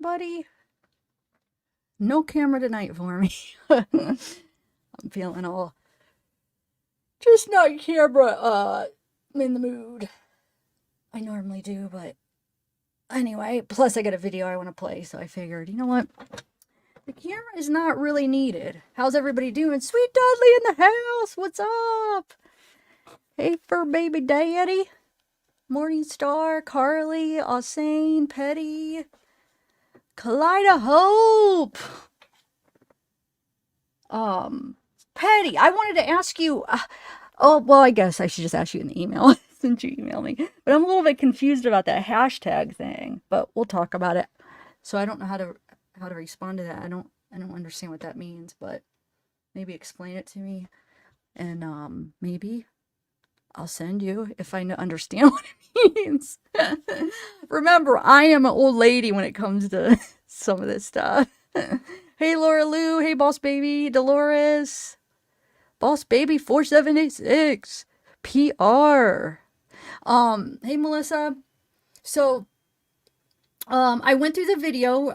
buddy? No camera tonight for me. I'm feeling all just not camera in the mood. I normally do, but anyway, plus I got a video I want to play, so I figured, you know what? The camera is not really needed. How's everybody doing? Sweet Dudley in the house. What's up? Hey, fur baby daddy. Morning Star, Carly, Osane, Petty, Kaleida Hope. Petty, I wanted to ask you. Oh, well, I guess I should just ask you in the email since you emailed me. But I'm a little bit confused about that hashtag thing. But we'll talk about it. So I don't know how to respond to that. I don't understand what that means. But maybe explain it to me, and maybe I'll send you if I understand what it means. Remember, I am an old lady when it comes to some of this stuff. Hey, Laura Lou. Hey, Boss Baby. Dolores. Boss Baby 4786. PR. Hey, Melissa. So, I went through the video,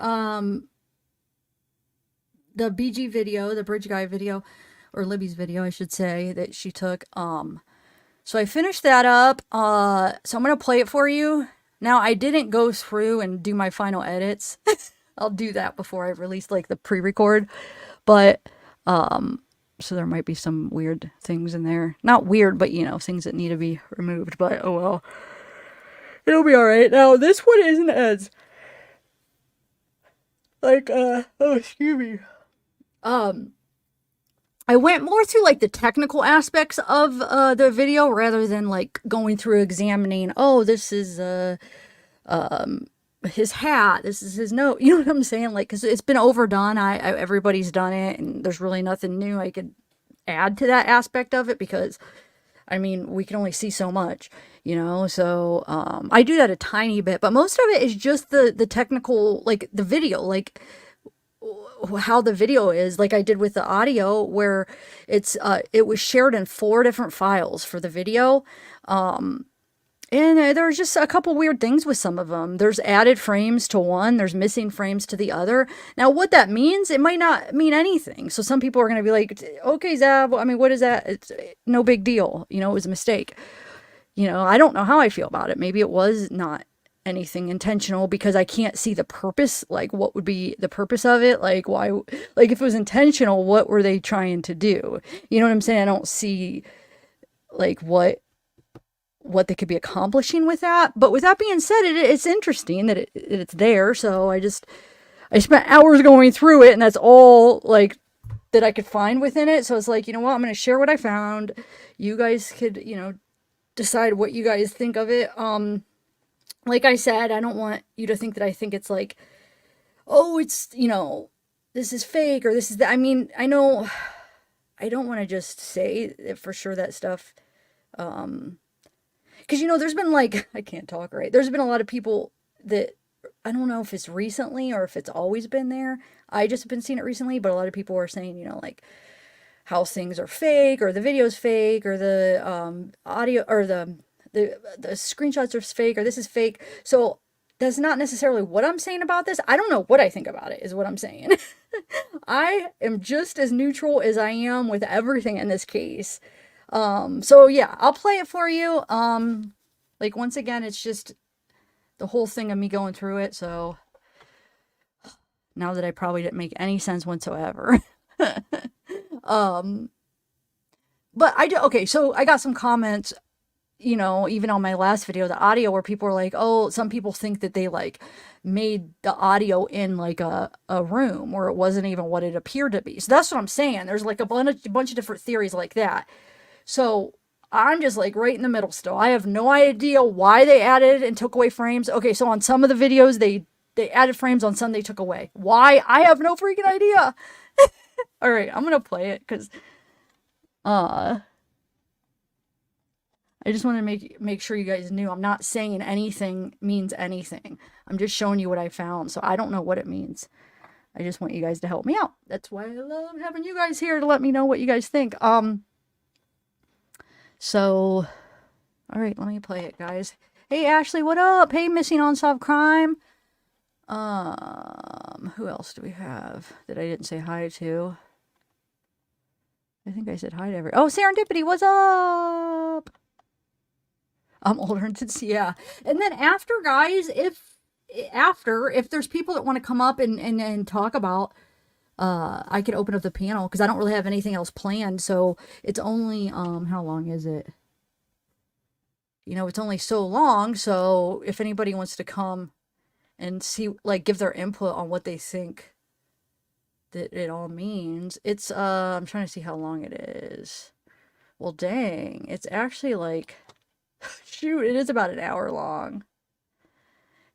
the BG video, the Bridge Guy video, or Libby's video, I should say, that she took. So I finished that up. So I'm going to play it for you. Now, I didn't go through and do my final edits. I'll do that before I release, like, the pre-record. But, so there might be some weird things in there. Not weird, but, you know, things that need to be removed. But, oh well. It'll be alright. Now, this one isn't as, like, oh, excuse me. I went more through, like, the technical aspects of the video rather than, like, going through examining, oh, this is his hat, this is his note. You know what I'm saying? Like, because it's been overdone. Everybody's done it, and there's really nothing new I could add to that aspect of it because, I mean, we can only see so much, you know? So I do that a tiny bit, but most of it is just the technical, like, the video, like, how the video is, like I did with the audio, where it was shared in 4 different files for the video. And there's just a couple weird things with some of them. There's added frames to one, there's missing frames to the other. Now, what that means, it might not mean anything. So some people are going to be like, okay, Zab, I mean, what is that? It's no big deal. You know, it was a mistake. You know, I don't know how I feel about it. Maybe it was not anything intentional because I can't see the purpose. Like, what would be the purpose of it? Like, why? Like, if it was intentional, what were they trying to do? You know what I'm saying? I don't see, like, what they could be accomplishing with that. But with that being said, it's interesting that it's there. So I spent hours going through it, and that's all, like, that I could find within it. So it's like, you know what? I'm going to share what I found. You guys could, you know, decide what you guys think of it. Like I said, I don't want you to think that I think it's like, oh, it's, you know, this is fake or this is that. I mean, I know I don't want to just say for sure that stuff. Because, you know, there's been, like, I can't talk right. There's been a lot of people that, I don't know if it's recently or if it's always been there. I just have been seeing it recently, but a lot of people are saying, you know, like, how things are fake or the video's fake or the audio or the screenshots are fake or this is fake. So that's not necessarily what I'm saying about this. I don't know what I think about it is what I'm saying. I am just as neutral as I am with everything in this case. So yeah, I'll play it for you. Like, once again, it's just the whole thing of me going through it. So now that I probably didn't make any sense whatsoever. But okay, so I got some comments, you know, even on my last video, the audio, where people were like, oh, some people think that they, like, made the audio in, like, a room where it wasn't even what it appeared to be. So that's what I'm saying. There's, like, a bunch of different theories like that. So I'm just, like, right in the middle still. I have no idea why they added and took away frames. Okay, so on some of the videos, they added frames, on some they took away. Why? I have no freaking idea. All right, I'm going to play it because I just want to make sure you guys knew I'm not saying anything means anything. I'm just showing you what I found. So I don't know what it means. I just want you guys to help me out. That's why I love having you guys here to let me know what you guys think. So, all right, let me play it, guys. Hey, Ashley, what up? Hey, Missing Unsolved Crime. Who else do we have that I didn't say hi to? I think I said hi to oh, Serendipity, what's up? I'm older than yeah. And then after, guys, if there's people that want to come up and talk about, I could open up the panel because I don't really have anything else planned. So it's only, how long is it? You know, it's only so long. So if anybody wants to come and see, like, give their input on what they think that it all means, it's, I'm trying to see how long it is. Well, dang, it's actually like, shoot, it is about an hour long.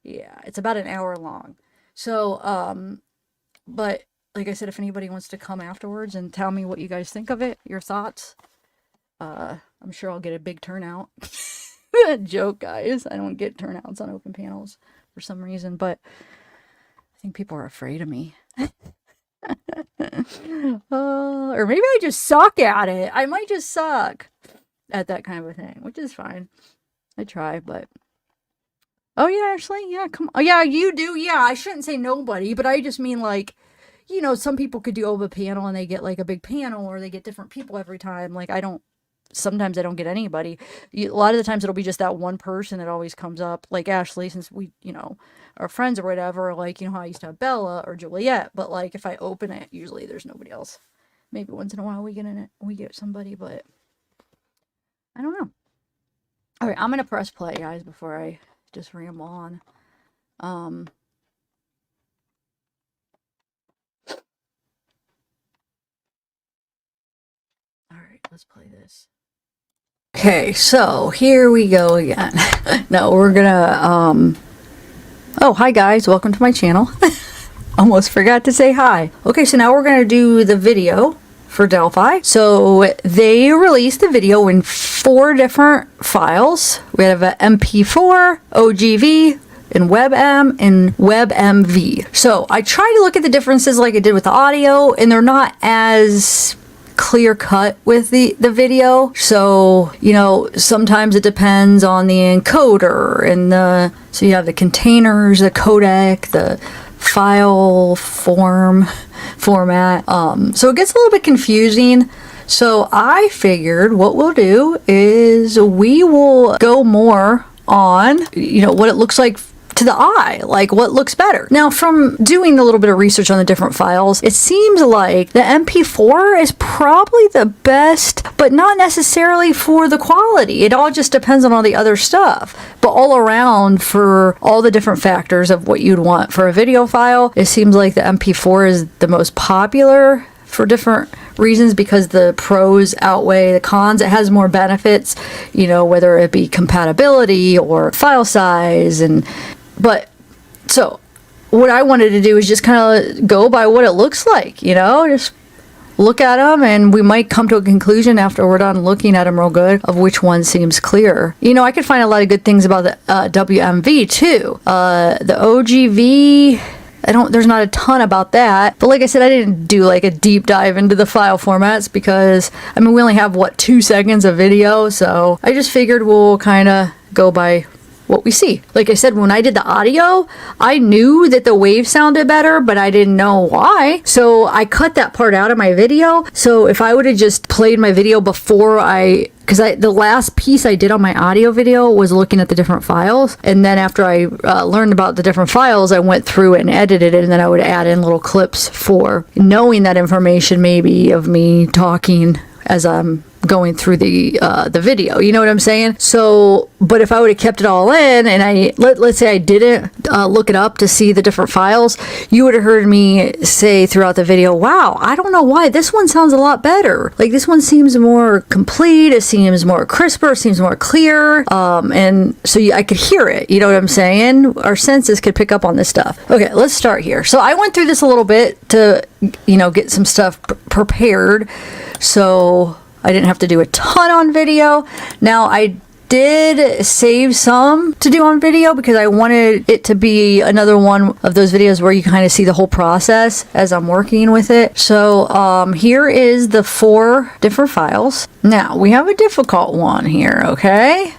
Yeah, it's about an hour long. So, but like I said, if anybody wants to come afterwards and tell me what you guys think of it, your thoughts, I'm sure I'll get a big turnout. Joke, guys. I don't get turnouts on open panels for some reason, but I think people are afraid of me. Or maybe I just suck at it. I might just suck at that kind of a thing, which is fine. I try, but oh yeah, Ashley, yeah, come on. Oh yeah, you do. Yeah, I shouldn't say nobody, but I just mean, like, you know, some people could do over panel and they get like a big panel, or they get different people every time. Like, sometimes I don't get anybody. A lot of the times it'll be just that one person that always comes up, like Ashley, since we, you know, are friends or whatever. Like, you know how I used to have Bella or Juliet, but like if I open it, usually there's nobody else. Maybe once in a while we get somebody, but I don't know. All right, I'm gonna press play, guys, before I just ramble on. All right, let's play this. Okay, so here we go again. No, we're gonna, oh, hi guys, welcome to my channel. Almost forgot to say hi. Okay, so now we're gonna do the video for Delphi. So they released the video in 4 different files. We have a MP4, OGV, and WebM, and WebMV. So I try to look at the differences like I did with the audio, and they're not as clear cut with the video. So, you know, sometimes it depends on the encoder and so you have the containers, the codec, the file format. So it gets a little bit confusing. So I figured what we'll do is we will go more on, you know, what it looks like to the eye, like what looks better. Now, from doing a little bit of research on the different files, it seems like the MP4 is probably the best, but not necessarily for the quality. It all just depends on all the other stuff. But all around, for all the different factors of what you'd want for a video file, it seems like the MP4 is the most popular for different reasons, because the pros outweigh the cons. It has more benefits, you know, whether it be compatibility or file size. But so what I wanted to do is just kind of go by what it looks like, you know, just look at them, and we might come to a conclusion after we're done looking at them real good of which one seems clearer. You know, I could find a lot of good things about the WMV too. The OGV, there's not a ton about that. But like I said, I didn't do like a deep dive into the file formats because, I mean, we only have, 2 seconds of video. So I just figured we'll kind of go by what we see. Like I said, when I did the audio, I knew that the wave sounded better, but I didn't know why. So I cut that part out of my video. So if I would have just played my video before because the last piece I did on my audio video was looking at the different files. And then after I learned about the different files, I went through and edited it. And then I would add in little clips for knowing that information, maybe of me talking as I'm going through the video, you know what I'm saying? So, but if I would have kept it all in, and let's say I didn't look it up to see the different files, you would have heard me say throughout the video, wow, I don't know why this one sounds a lot better. Like, this one seems more complete, it seems more crisper, it seems more clear, and so I could hear it, you know what I'm saying? Our senses could pick up on this stuff. Okay, let's start here. So I went through this a little bit to, you know, get some stuff prepared, so I didn't have to do a ton on video. Now, I did save some to do on video because I wanted it to be another one of those videos where you kind of see the whole process as I'm working with it. So here is the 4 different files. Now, we have a difficult one here, okay?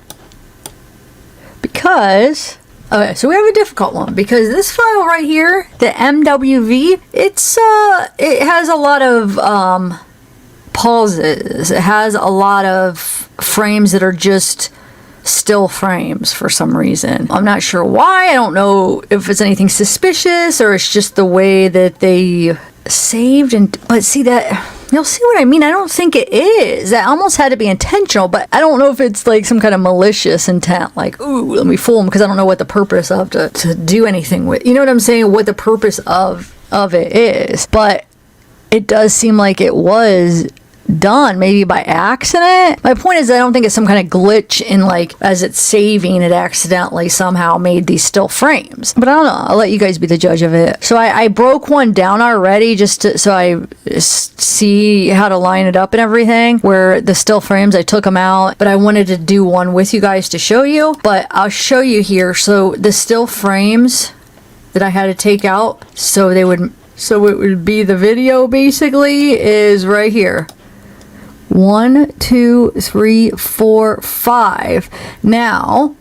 Because Okay, so we have a difficult one because this file right here, the MWV, it has a lot of pauses. It has a lot of frames that are just still frames for some reason. I'm not sure why. I don't know if it's anything suspicious or it's just the way that they saved. And but see that, you'll see what I mean. I don't think it is. That almost had to be intentional, but I don't know if it's like some kind of malicious intent, like, ooh, let me fool them, because I don't know what the purpose of to do anything with. You know what I'm saying? What the purpose of it is. But it does seem like it was done maybe by accident. My point is, I don't think it's some kind of glitch in, like, as it's saving, it accidentally somehow made these still frames. But I don't know. I'll let you guys be the judge of it. So I broke one down already so I see how to line it up and everything, where the still frames, I took them out, but I wanted to do one with you guys to show you. But I'll show you here. So the still frames that I had to take out so it would be the video basically is right here. 1, 2, 3, 4, 5. Now,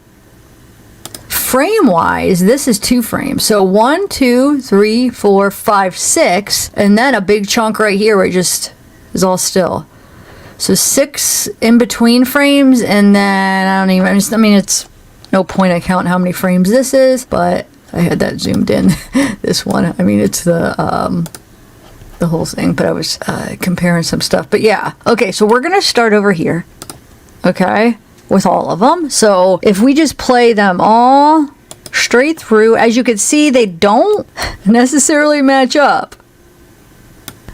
frame wise, this is 2 frames. So 1, 2, 3, 4, 5, 6, and then a big chunk right here where it just is all still. So 6 in between frames, and then it's no point I count how many frames this is, but I had that zoomed in. This one, I mean, it's the whole thing, but I was comparing some stuff. But yeah, okay, so we're gonna start over here, okay, with all of them. So if we just play them all straight through, as you can see, they don't necessarily match up.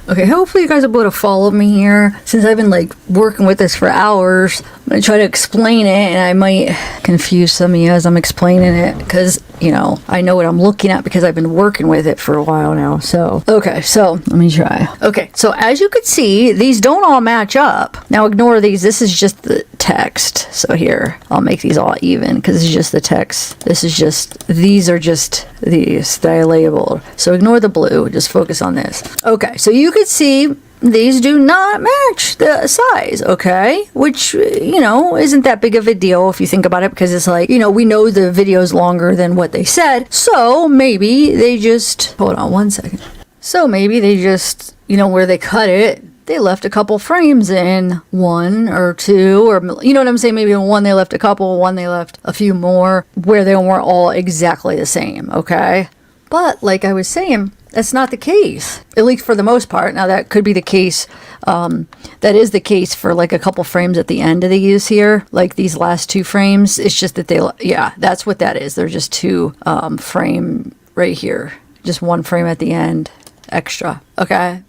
Okay, hopefully you guys will be able to follow me here. Since I've been like working with this for hours, I'm gonna try to explain it, and I might confuse some of you as I'm explaining it, because, you know, I know what I'm looking at because I've been working with it for a while now. So, okay, so let me try. Okay, so as you can see, these don't all match up. Now ignore these. This is just the text. So here, I'll make these all even because this is just the text. These are just these that I labeled. So ignore the blue, just focus on this. Okay, so you can see these do not match the size, okay? Which, you know, isn't that big of a deal if you think about it, because it's like, you know, we know the video's longer than what they said. So maybe they just, hold on one second. So maybe they just, you know, where they cut it, they left a couple frames in, 1 or 2, or, you know what I'm saying? Maybe in one they left a couple, one they left a few more, where they weren't all exactly the same, okay? But like I was saying, that's not the case, at least for the most part. Now that could be the case, that is the case for like a couple frames at the end of these here, like these last 2 frames. It's just that yeah, that's what that is. They're just 2 frame right here, just 1 frame at the end extra, okay?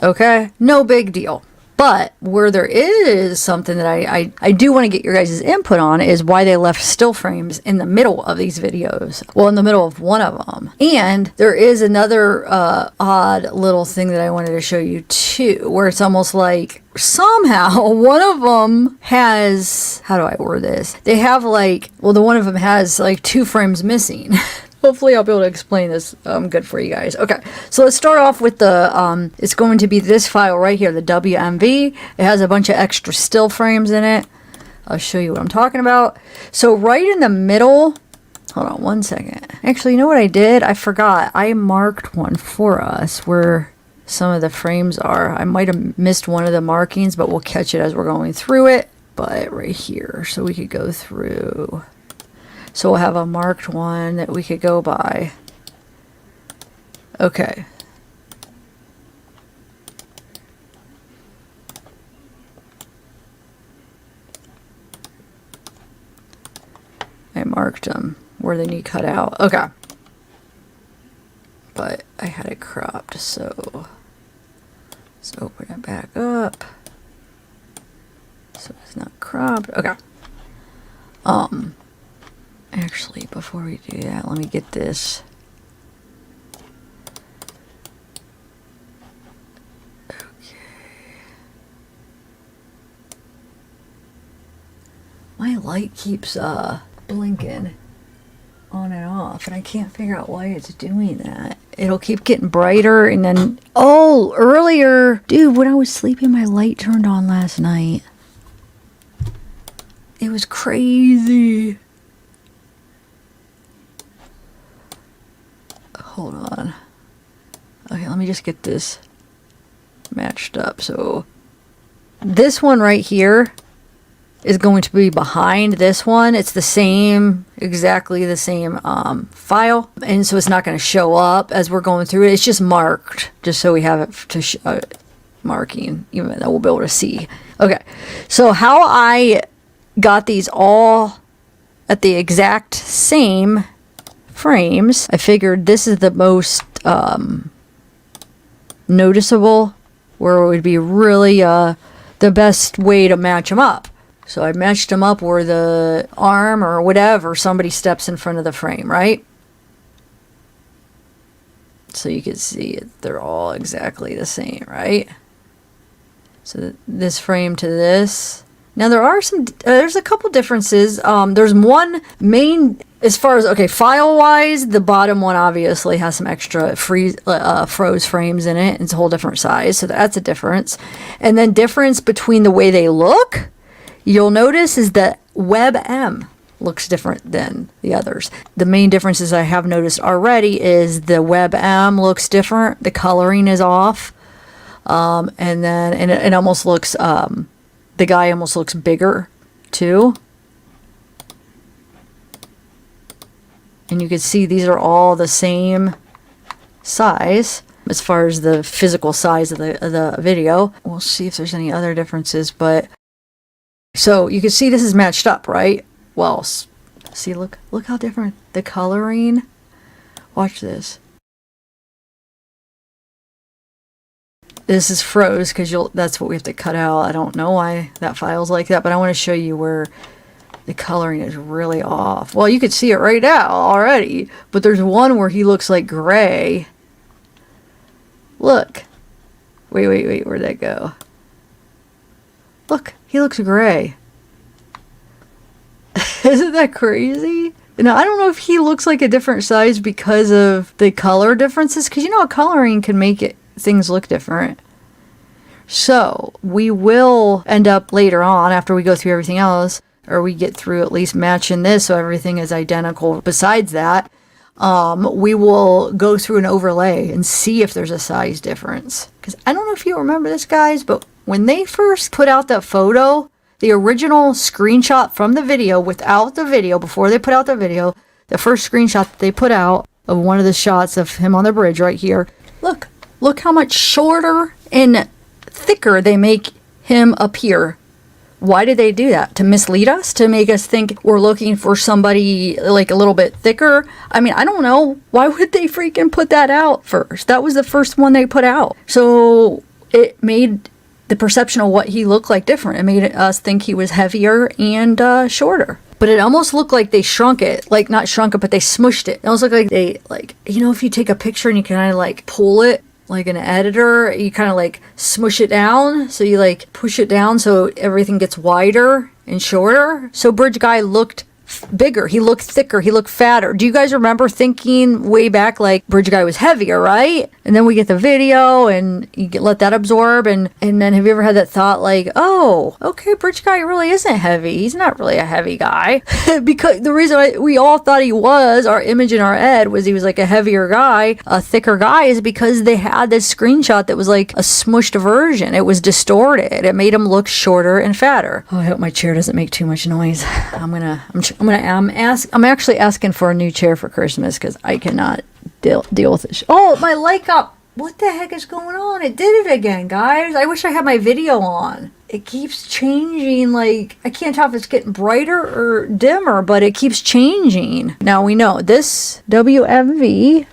Okay, no big deal. But where there is something that I do want to get your guys' input on is why they left still frames in the middle of these videos. Well, in the middle of one of them. And there is another odd little thing that I wanted to show you too, where it's almost like somehow one of them has, how do I word this? They have like, well, the one of them has like 2 frames missing. Hopefully I'll be able to explain this good for you guys. Okay, so let's start off with the, it's going to be this file right here, the WMV. It has a bunch of extra still frames in it. I'll show you what I'm talking about. So right in the middle, hold on one second. Actually, you know what I did? I forgot. I marked one for us where some of the frames are. I might have missed one of the markings, but we'll catch it as we're going through it. But right here, so we could go through. So we'll have a marked one that we could go by. Okay. I marked them where they need cut out. Okay. But I had it cropped, so let's open it back up. So it's not cropped. Okay. Actually, before we do that, let me get this. Okay. My light keeps blinking on and off, and I can't figure out why it's doing that. It'll keep getting brighter, and then, oh, earlier, dude, when I was sleeping, my light turned on last night. It was crazy. Hold on. Okay, let me just get this matched up. So this one right here is going to be behind this one. It's the same, exactly the same file. And so it's not going to show up as we're going through it. It's just marked, just so we have it to marking, even though we'll be able to see. Okay, so how I got these all at the exact same frames, I figured this is the most noticeable, where it would be really the best way to match them up. So I matched them up where the arm or whatever, somebody steps in front of the frame, right? So you can see it, they're all exactly the same, right? So this frame to this. Now there are some, there's a couple differences. There's one main, as far as, okay, file-wise, the bottom one obviously has some extra froze frames in it. It's a whole different size, so that's a difference. And then difference between the way they look, you'll notice is that WebM looks different than the others. The main differences I have noticed already is the WebM looks different, the coloring is off, and then it almost looks, the guy almost looks bigger too. And you can see these are all the same size as far as the physical size of the video. We'll see if there's any other differences, but so you can see this is matched up, right? Well, see, look how different the coloring. Watch this. This is froze because that's what we have to cut out. I don't know why that file's like that, but I want to show you where the coloring is really off. Well, you could see it right now already, but there's one where he looks like gray. Look. Wait, where'd that go? Look, he looks gray. Isn't that crazy? Now, I don't know if he looks like a different size because of the color differences, because you know coloring can make things look different. So we will end up later on, after we go through everything else, or we get through at least matching this so everything is identical. Besides that, we will go through an overlay and see if there's a size difference. Because I don't know if you remember this, guys, but when they first put out that photo, the original screenshot from the video, without the video, before they put out the video, the first screenshot that they put out of one of the shots of him on the bridge right here, look how much shorter and thicker they make him appear. Why did they do that? To mislead us? To make us think we're looking for somebody like a little bit thicker? I mean, I don't know. Why would they freaking put that out first? That was the first one they put out. So it made the perception of what he looked like different. It made us think he was heavier and shorter. But it almost looked like they shrunk it. Like, not shrunk it, but they smushed it. It almost looked like they, like, you know, if you take a picture and you kind of like pull it, like an editor, you kind of like smush it down. So you like push it down so everything gets wider and shorter. So Bridge Guy looked bigger. He looked thicker. He looked fatter. Do you guys remember thinking way back like Bridge Guy was heavier, right? And then we get the video and you let that absorb. And then have you ever had that thought like, oh, okay, Bridge Guy really isn't heavy. He's not really a heavy guy. Because the reason we all thought he was, our image in our head was he was like a heavier guy, a thicker guy, is because they had this screenshot that was like a smushed version. It was distorted. It made him look shorter and fatter. Oh, I hope my chair doesn't make too much noise. I'm actually asking for a new chair for Christmas because I cannot deal with this. Oh, my light up. What the heck is going on? It did it again, guys. I wish I had my video on. It keeps changing. Like, I can't tell if it's getting brighter or dimmer, but it keeps changing. Now we know this WMV,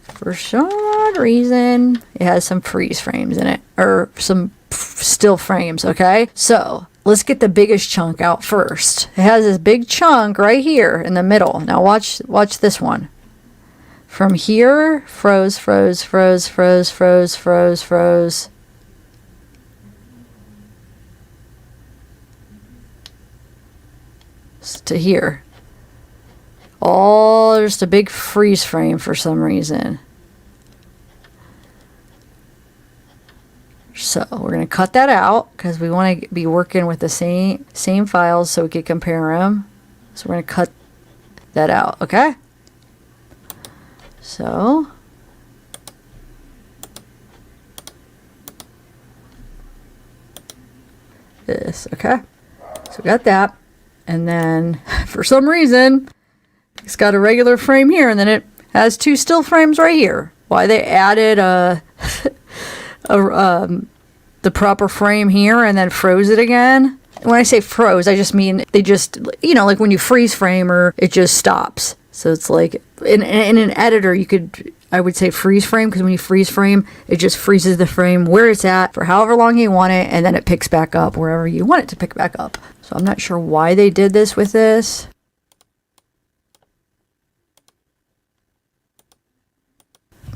for some odd reason, it has some freeze frames in it, or some still frames, okay? So let's get the biggest chunk out first. It has this big chunk right here in the middle. Now watch this one. From here, froze. To here. Oh, there's a big freeze frame for some reason. So we're going to cut that out because we want to be working with the same files so we can compare them. So we're going to cut that out, okay? So this, okay? So we got that. And then for some reason, it's got a regular frame here, and then it has two still frames right here. Why they added the proper frame here and then froze it again. When I say froze, I just mean they just, you know, like when you freeze frame or it just stops. So it's like in an editor, you could, I would say freeze frame, because when you freeze frame, it just freezes the frame where it's at for however long you want it, and then it picks back up wherever you want it to pick back up. So I'm not sure why they did this with this.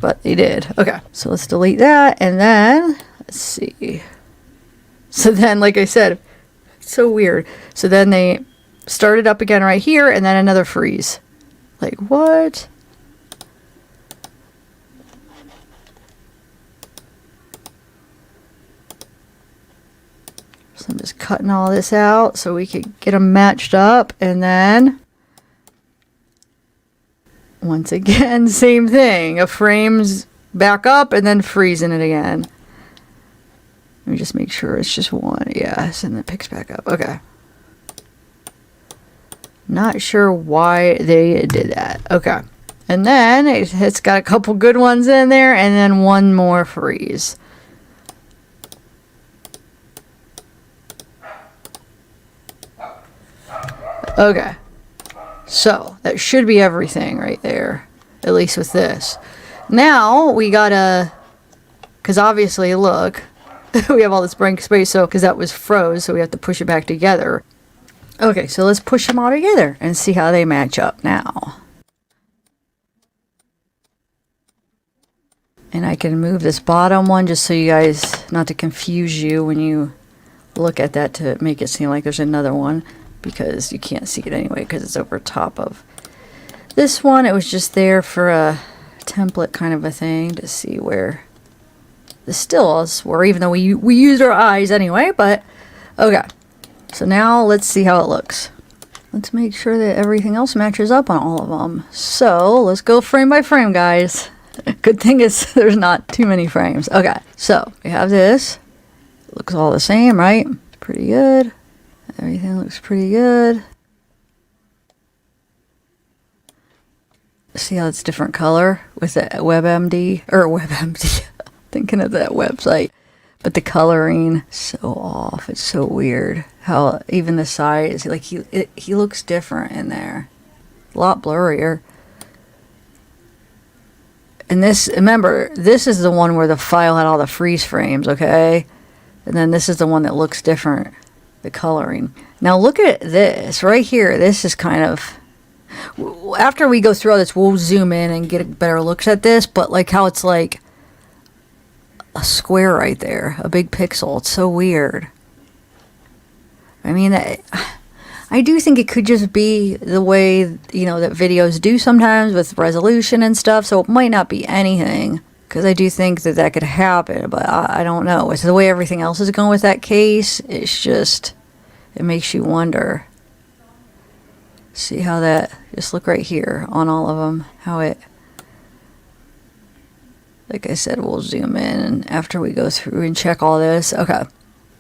But they did. Okay, so let's delete that, and then let's see. So then, like I said, it's so weird. So then they started up again right here, and then another freeze. Like, what? So I'm just cutting all this out so we could get them matched up, and then once again, same thing. A frame's back up and then freezing it again. Let me just make sure it's just one. Yes, and then it picks back up. Okay. Not sure why they did that. Okay. And then it's got a couple good ones in there, and then one more freeze. Okay. So that should be everything right there, at least with this. Now we gotta, because obviously, look, we have all this blank space, so because that was froze, so we have to push it back together. Okay, so let's push them all together and see how they match up now. And I can move this bottom one just so you guys, not to confuse you when you look at that, to make it seem like there's another one, because you can't see it anyway because it's over top of this one. It was just there for a template kind of a thing to see where the stills were, even though we used our eyes anyway. But okay, so now let's see how it looks. Let's make sure that everything else matches up on all of them. So let's go frame by frame, guys. Good thing is there's not too many frames. Okay, so we have this. It looks all the same, right? Pretty good. Everything looks pretty good. See how it's different color with the WebMD, or WebMD, thinking of that website. But the coloring, so off. It's so weird. How even the size, like he looks different in there. A lot blurrier. And this, remember, this is the one where the file had all the freeze frames, okay? And then this is the one that looks different. The coloring. Now look at this right here. This is kind of, after we go through all this, we'll zoom in and get a better looks at this, but like how it's like a square right there, a big pixel. It's so weird. I mean, I do think it could just be the way, you know, that videos do sometimes with resolution and stuff, so it might not be anything. Because I do think that that could happen, but I don't know. It's the way everything else is going with that case. It's just, it makes you wonder. See how that, just look right here on all of them, how it, like I said, we'll zoom in and after we go through and check all this. Okay.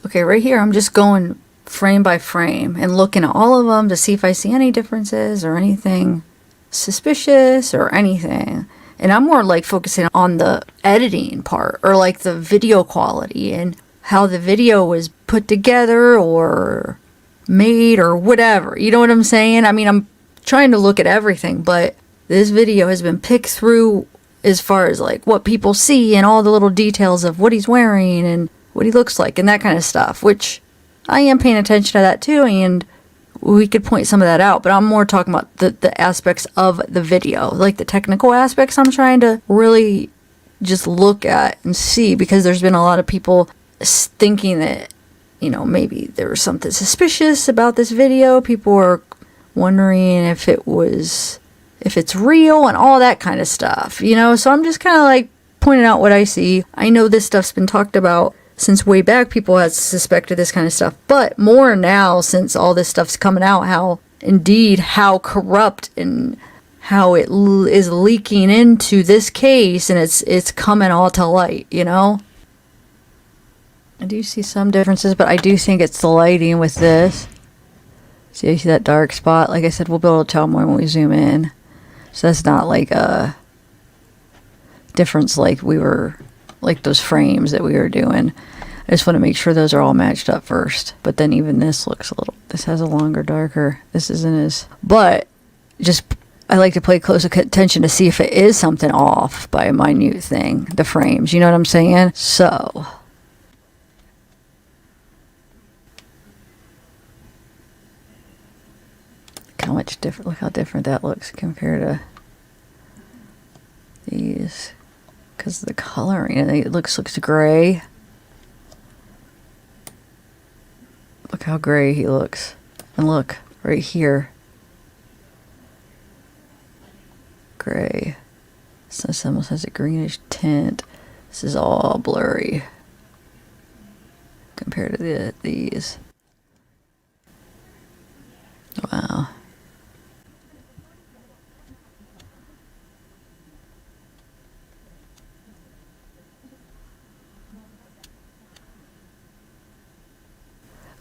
Okay, right here, I'm just going frame by frame and looking at all of them to see if I see any differences or anything suspicious or anything. And I'm more like focusing on the editing part, or like the video quality and how the video was put together or made or whatever. You know what I'm saying? I mean, I'm trying to look at everything, but this video has been picked through as far as like what people see and all the little details of what he's wearing and what he looks like and that kind of stuff, which I am paying attention to that too. And we could point some of that out, but I'm more talking about the aspects of the video, like the technical aspects I'm trying to really just look at and see, because there's been a lot of people thinking that, you know, maybe there was something suspicious about this video. People are wondering if it's real and all that kind of stuff, you know? So I'm just kind of like pointing out what I see. I know this stuff's been talked about since way back, people had suspected this kind of stuff, but more now since all this stuff's coming out, how corrupt and how it is leaking into this case, and it's coming all to light, you know? I do see some differences, but I do think it's the lighting with this. See, you see that dark spot? Like I said, we'll be able to tell more when we zoom in. So that's not like a difference like those frames that we were doing. I just want to make sure those are all matched up first. But then even this looks this has a longer, darker. This isn't as, but just, I like to pay close attention to see if it is something off by a minute thing, the frames, you know what I'm saying? So, look how different that looks compared to these. Because the coloring, and it looks gray. Look how gray he looks. And look, right here. Gray. So this almost has a greenish tint. This is all blurry compared to these. Wow.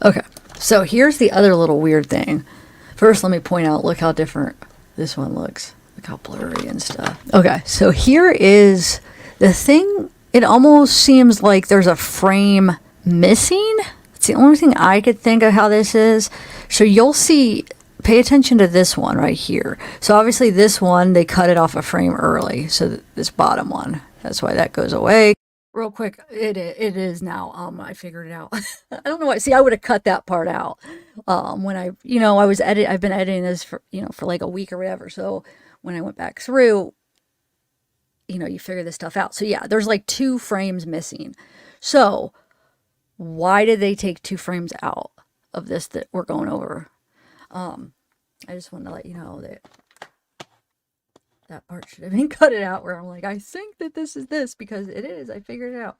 Okay, so here's the other little weird thing. First, let me point out, look how different this one looks. Look how blurry and stuff. Okay, so here is the thing. It almost seems like there's a frame missing. It's the only thing I could think of how this is. So you'll see, pay attention to this one right here. So obviously this one, they cut it off a frame early. So this bottom one, that's why that goes away. Real quick, it is now. I figured it out. I don't know why. See, I would have cut that part out. When I've been editing this for like a week or whatever. So when I went back through, you figure this stuff out. So yeah, there's like 2 frames missing. So why did they take 2 frames out of this that we're going over? I just wanted to let you know that part should have been cut it out, where I'm like, I think that this is this, because it is. I figured it out.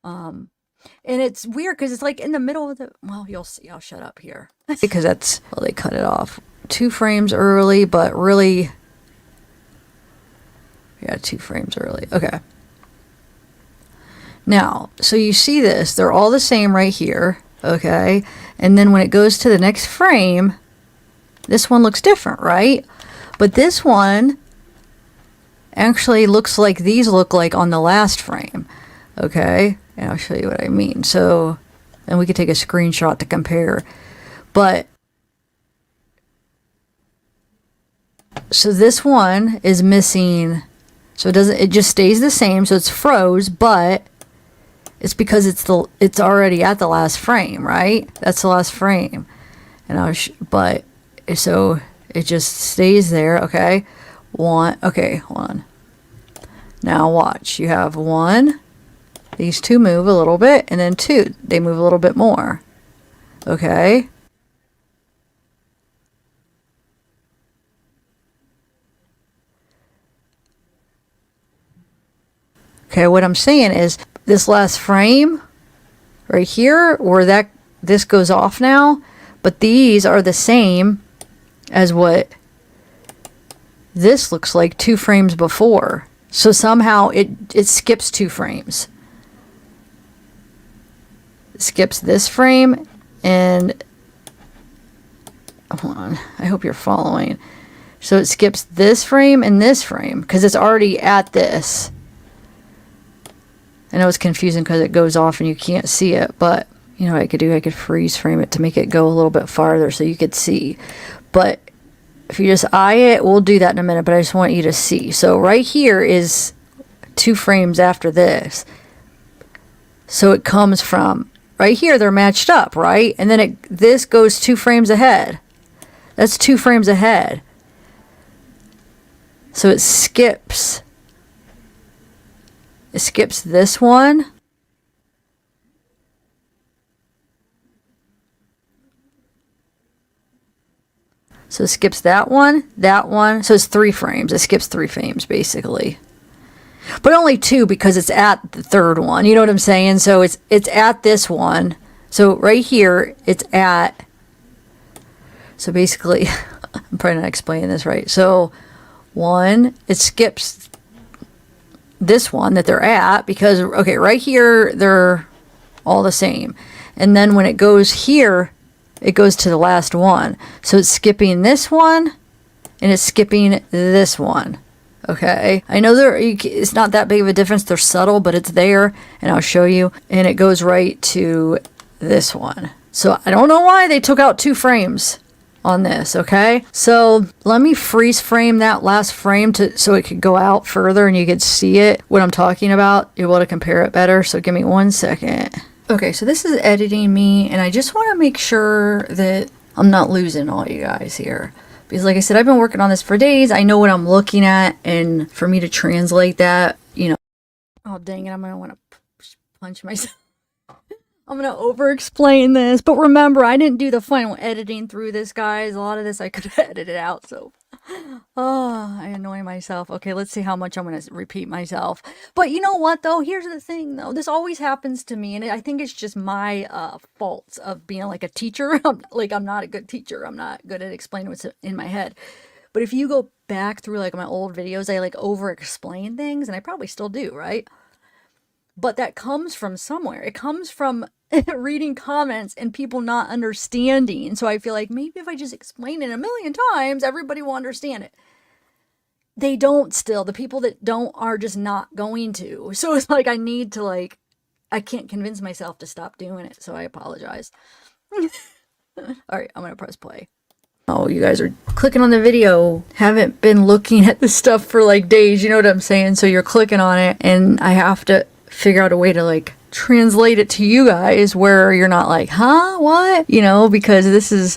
And it's weird because it's like in the middle of the, well, you'll see. I'll shut up here. Because they cut it off 2 frames early, but really, yeah, 2 frames early. Okay. Now, so you see this, they're all the same right here. Okay. And then when it goes to the next frame, this one looks different, right? But this one actually looks like these look like on the last frame. Okay, and I'll show you what I mean. So, and we could take a screenshot to compare. But so this one is missing. So it just stays the same. So it's froze, but it's because it's already at the last frame, right? That's the last frame. And but so it just stays there. Okay. Okay, hold on. Now watch. You have 1. These 2 move a little bit, and then 2. They move a little bit more. Okay. Okay, what I'm saying is this last frame right here, where this goes off now, but these are the same as what this looks like 2 frames before. So somehow it skips 2 frames. It skips this frame, and hold on, I hope you're following. So it skips this frame and this frame because it's already at this. I know it's confusing because it goes off and you can't see it, but you know what I could do? I could freeze frame it to make it go a little bit farther so you could see. But if you just eye it, we'll do that in a minute, but I just want you to see. So right here is 2 frames after this. So it comes from right here, they're matched up, right? And then this goes 2 frames ahead. That's 2 frames ahead. So it skips this one. So it skips that one. So it's 3 frames. It skips 3 frames, basically. But only 2 because it's at the third one. You know what I'm saying? So it's at this one. So right here, it's at. So basically, I'm probably not explaining this right. So 1, it skips this one that they're at because, okay, right here, they're all the same. And then when it goes here, it goes to the last one. So it's skipping this one and it's skipping this one. Okay, I know it's not that big of a difference. They're subtle, but it's there, and I'll show you. And it goes right to this one. So I don't know why they took out 2 frames on this. Okay, so let me freeze frame that last frame so it could go out further and you could see it, what I'm talking about. You're able to compare it better. So give me 1 second. Okay, so this is editing me, and I just want to make sure that I'm not losing all you guys here. Because like I said, I've been working on this for days. I know what I'm looking at, and for me to translate that, you know. Oh, dang it, I'm going to want to punch myself. I'm going to over-explain this. But remember, I didn't do the final editing through this, guys. A lot of this I could have edited out, so. Oh, I annoy myself. Okay, let's see how much I'm going to repeat myself. But you know what, though? Here's the thing, though. This always happens to me, and I think it's just my faults of being like a teacher. I'm not a good teacher. I'm not good at explaining what's in my head. But if you go back through like my old videos, I like over-explain things, and I probably still do, right? But that comes from somewhere. It comes from reading comments and people not understanding. So I feel like maybe if I just explain it a million times, everybody will understand it. They don't still. The people that don't are just not going to. So it's like I need to I can't convince myself to stop doing it. So I apologize. All right, I'm going to press play. Oh, you guys are clicking on the video, haven't been looking at this stuff for like days. You know what I'm saying? So you're clicking on it and I have to figure out a way to like translate it to you guys where you're not like, huh, what? You know, because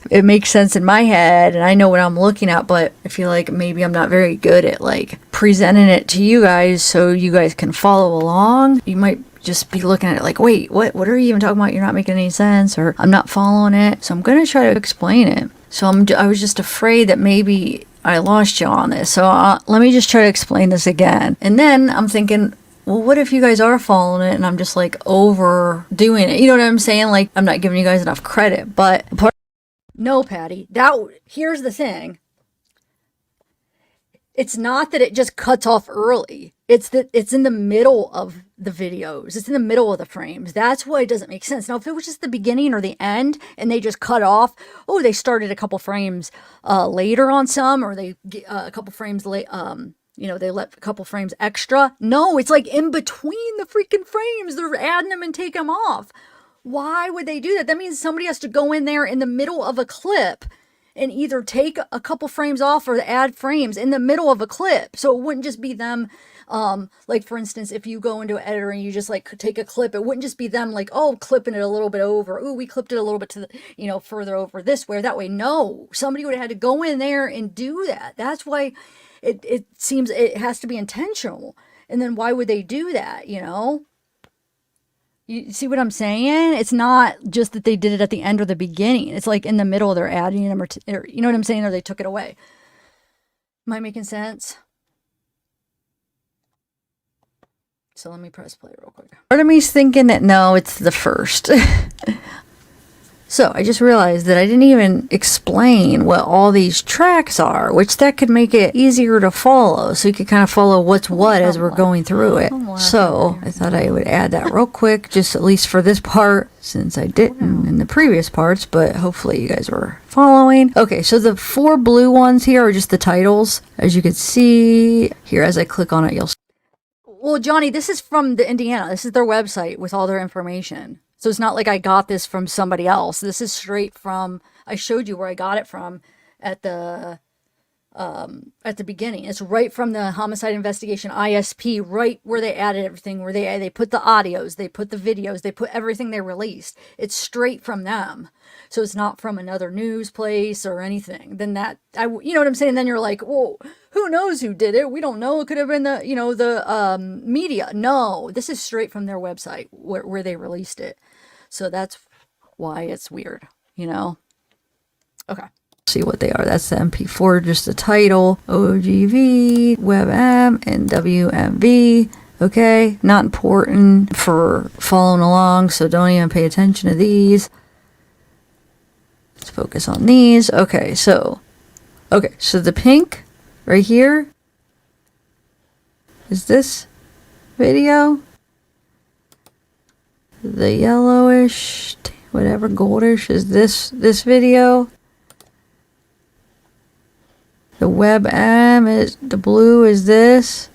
it makes sense in my head and I know what I'm looking at, but I feel like maybe I'm not very good at like presenting it to you guys so you guys can follow along. You might just be looking at it like, wait, what are you even talking about? You're not making any sense, or I'm not following it. So I'm going to try to explain it. So I was just afraid that maybe I lost you on this. So let me just try to explain this again. And then I'm thinking, well, what if you guys are following it and I'm just like overdoing it? You know what I'm saying? Like I'm not giving you guys enough credit. But no, Patty, here's the thing. It's not that it just cuts off early. It's that it's in the middle of the videos. It's in the middle of the frames. That's why it doesn't make sense. Now, if it was just the beginning or the end and they just cut off, oh, they started a couple frames later on some, or they a couple frames late, they left a couple frames extra. No, it's like in between the freaking frames. They're adding them and take them off. Why would they do that? That means somebody has to go in there in the middle of a clip and either take a couple frames off or add frames in the middle of a clip. So it wouldn't just be them, like for instance, if you go into an editor and you just like take a clip, it wouldn't just be them like, oh, clipping it a little bit over. Oh, we clipped it a little bit to the, further over this way or that way. No, somebody would have had to go in there and do that. That's why it seems it has to be intentional. And then why would they do that, You see what I'm saying? It's not just that they did it at the end or the beginning. It's like in the middle, they're adding them, or you know what I'm saying? Or they took it away. Am I making sense? So let me press play real quick. Part of me's thinking that no, it's the first. So I just realized that I didn't even explain what all these tracks are, which that could make it easier to follow. So you could kind of follow what's what as we're going through it. So I thought I would add that real quick, just at least for this part, since I didn't in the previous parts, but hopefully you guys were following. Okay, so the 4 blue ones here are just the titles. As you can see here, as I click on it, you'll see. Well, Johnny, this is from the Indiana. This is their website with all their information. So it's not like I got this from somebody else. This is straight from, I showed you where I got it from at the beginning. It's right from the Homicide Investigation ISP, right where they added everything, where they put the audios, they put the videos, they put everything they released. It's straight from them. So it's not from another news place or anything. Then you know what I'm saying? Then you're like, whoa, who knows who did it? We don't know. It could have been the media. No, this is straight from their website where they released it. So that's why it's weird, Okay. See what they are. That's the MP4, just the title, OGV, WebM, and WMV. Okay, not important for following along, so don't even pay attention to these. Let's focus on these. Okay, so the pink right here is this video. The yellowish, whatever, goldish is this video. The web M is, the blue is this.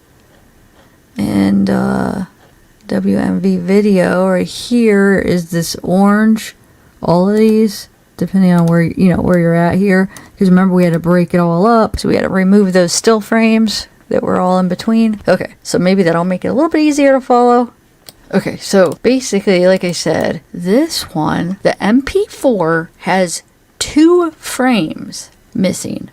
And WMV video right here is this orange. All of these, depending on where where you're at here. Because remember, we had to break it all up, so we had to remove those still frames that were all in between. Okay, so maybe that'll make it a little bit easier to follow. Okay, so basically, like I said, this one, the MP4 has 2 frames missing.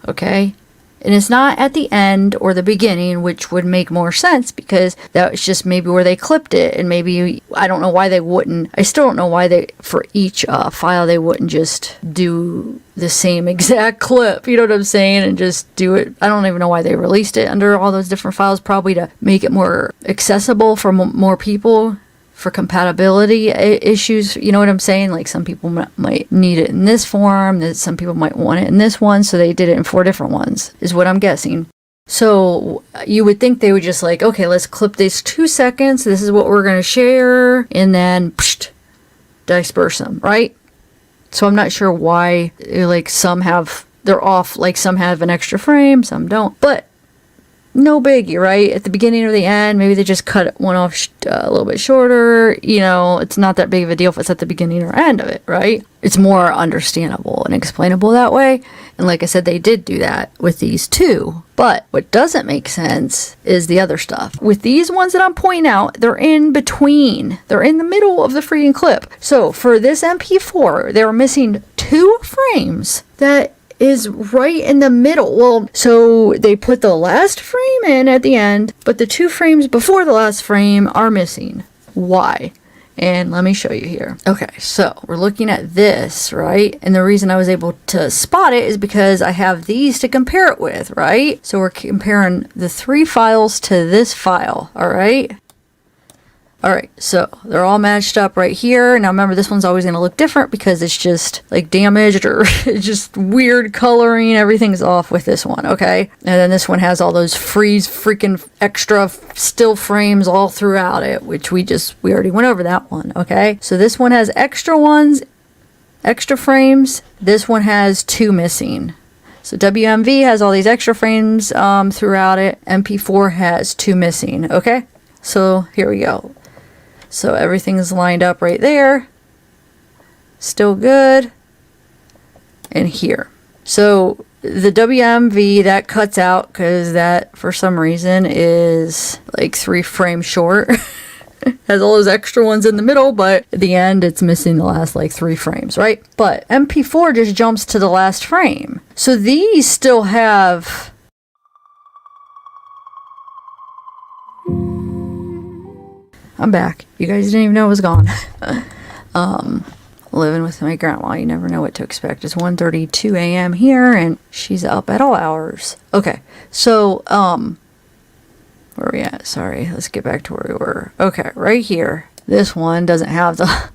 Okay? And it's not at the end or the beginning, which would make more sense because that was just maybe where they clipped it. And maybe, I don't know why they wouldn't, I still don't know why they, for each file, they wouldn't just do the same exact clip, you know what I'm saying? And just do it. I don't even know why they released it under all those different files, probably to make it more accessible for more people. For compatibility issues, you know what I'm saying? Like some people might need it in this form, that some people might want it in this one, so they did it in 4 different ones, is what I'm guessing. So you would think they would just like, okay, let's clip these 2 seconds, this is what we're going to share, and then disperse them, right? So I'm not sure why, like they're off, like some have an extra frame, some don't, but no biggie, right? At the beginning or the end, maybe they just cut one off a little bit shorter. It's not that big of a deal if it's at the beginning or end of it, right? It's more understandable and explainable that way. And like I said, they did do that with these 2. But what doesn't make sense is the other stuff. With these ones that I'm pointing out, they're in between. They're in the middle of the freaking clip. So for this MP4, they were missing 2 frames that is right in the middle. Well, so they put the last frame in at the end, but the 2 frames before the last frame are missing. Why? And let me show you here. Okay, so we're looking at this, right? And the reason I was able to spot it is because I have these to compare it with, right? So we're comparing the 3 files to this file, all right? Alright, so they're all matched up right here. Now remember, this one's always going to look different because it's just like damaged or it's just weird coloring. Everything's off with this one, okay? And then this one has all those freaking extra still frames all throughout it, which we already went over that one, okay? So this one has extra frames. This one has 2 missing. So WMV has all these extra frames throughout it. MP4 has 2 missing, okay? So here we go. So everything's lined up right there. Still good. And here. So the WMV, that cuts out because that, for some reason, is like 3 frames short. Has all those extra ones in the middle, but at the end, it's missing the last like 3 frames, right? But MP4 just jumps to the last frame. So these still have... I'm back. You guys didn't even know I was gone. Living with my grandma, you never know what to expect. It's 1:32 a.m. here, and she's up at all hours. Okay, so, where are we at? Sorry, let's get back to where we were. Okay, right here. This one doesn't have the...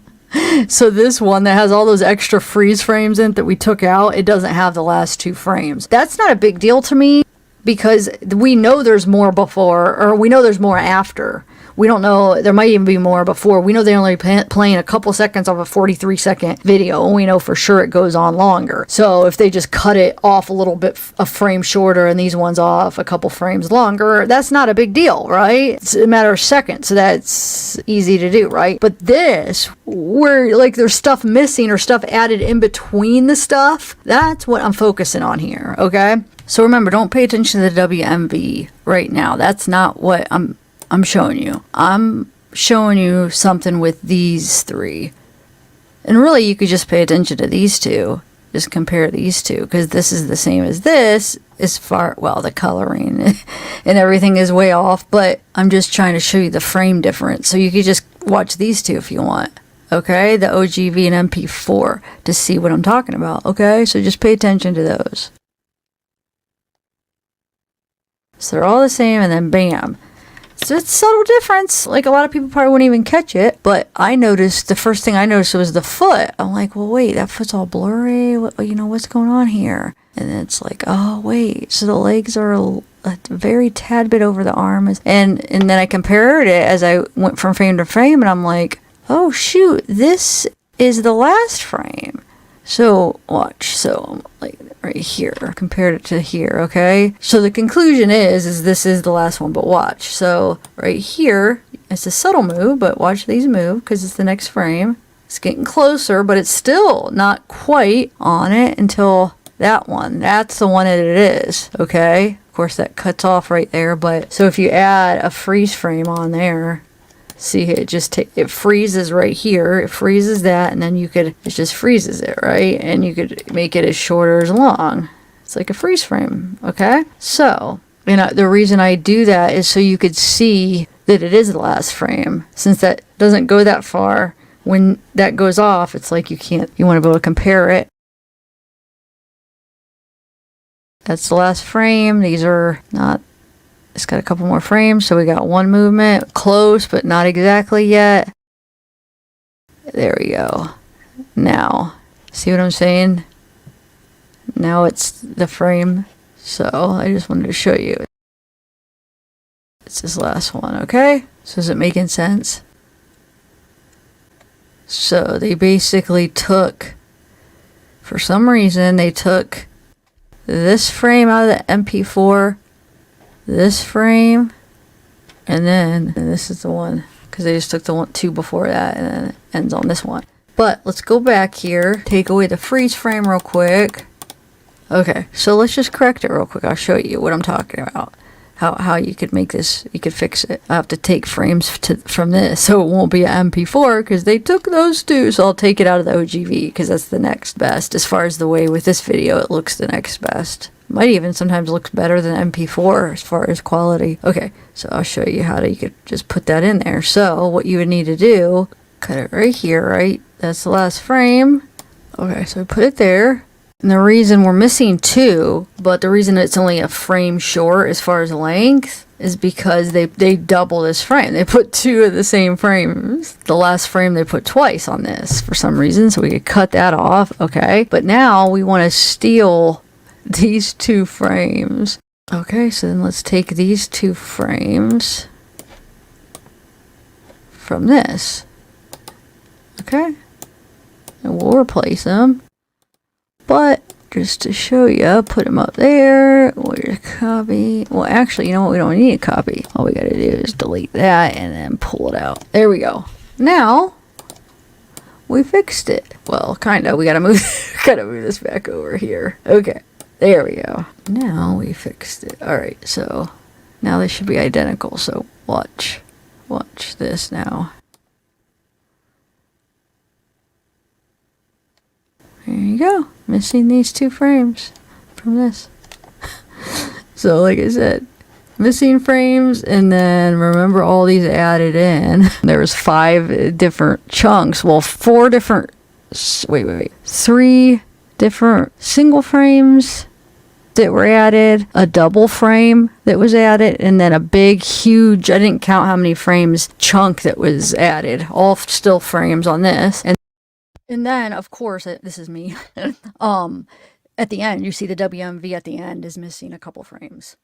So this one that has all those extra freeze frames in it that we took out, it doesn't have the last 2 frames. That's not a big deal to me because we know there's more before, or we know there's more after. We don't know, there might even be more before. We know they're only playing a couple seconds of a 43-second video, and we know for sure it goes on longer. So if they just cut it off a little bit, a frame shorter, and these ones off a couple frames longer, that's not a big deal, right? It's a matter of seconds, so that's easy to do, right? But this, where like there's stuff missing or stuff added in between the stuff, that's what I'm focusing on here, okay? So remember, don't pay attention to the WMV right now. That's not what I'm showing you. I'm showing you something with these 3. And really, you could just pay attention to these 2. Just compare these 2, because this is the same as this, as far, well, the coloring and everything is way off, but I'm just trying to show you the frame difference. So you could just watch these 2 if you want. Okay? The OGV and MP4 to see what I'm talking about. Okay? So just pay attention to those. So they're all the same, and then bam. So it's a subtle difference. Like, a lot of people probably wouldn't even catch it, but I noticed, the first thing I noticed was the foot. I'm like, well, wait, that foot's all blurry. What, you know, what's going on here? And then it's like, oh, wait, so the legs are a very tad bit over the arm. And then I compared it as I went from frame to frame, and I'm like, oh, shoot, this is the last frame. So watch, so like right here, compared it to here, okay? So the conclusion is this is the last one, but watch. So right here, it's a subtle move, but watch these move because it's the next frame. It's getting closer, but it's still not quite on it until that one. That's the one that it is, okay? Of course, that cuts off right there, but so if you add a freeze frame on there, see, it just it freezes right here. It freezes that, and then it just freezes it, right? And you could make it as short or as long. It's like a freeze frame, okay? So, the reason I do that is so you could see that it is the last frame. Since that doesn't go that far, when that goes off, it's like you want to be able to compare it. That's the last frame. These are not. It's got a couple more frames, so we got one movement, close, but not exactly yet. There we go. Now, see what I'm saying? Now it's the frame, so I just wanted to show you. It's this last one, okay? So is it making sense? So they basically took, for some reason, they took this frame out of the MP4, this frame, and this is the one, because they just took two before that, and then it ends on this one. But let's go back here, take away the freeze frame real quick. Okay, so let's just correct it real quick. I'll show you what I'm talking about. How you could make this, you could fix it. I have to take frames from this, so it won't be an MP4, because they took those two, so I'll take it out of the OGV, because that's the next best. As far as the way with this video, it looks the next best. Might even sometimes look better than MP4 as far as quality. Okay, so I'll show you how you could just put that in there. So what you would need to do, cut it right here, right? That's the last frame. Okay, so put it there. And the reason we're missing two, but the reason it's only a frame short as far as length, is because they double this frame. They put two of the same frames. The last frame they put twice on this for some reason, so we could cut that off, okay? But now we want to steal these two frames. Okay, so then let's take these two frames from this. Okay, and we'll replace them. But just to show you, put them up there. We'll just copy. Well, actually, you know what? We don't need a copy. All we got to do is delete that and then pull it out. There we go. Now we fixed it. Well, kind of. We gotta move this back over here. Okay. There we go. Now we fixed it. Alright, so now they should be identical. So watch this now. There you go. Missing these two frames from this. So like I said, missing frames, and then remember all these added in. There was 5 different chunks. Well, 4 different, wait. 3 different single frames that were added, a double frame that was added, and then a big, huge, I didn't count how many frames, chunk that was added. All still frames on this. And then, of course, this is me, at the end, you see the WMV at the end is missing a couple frames.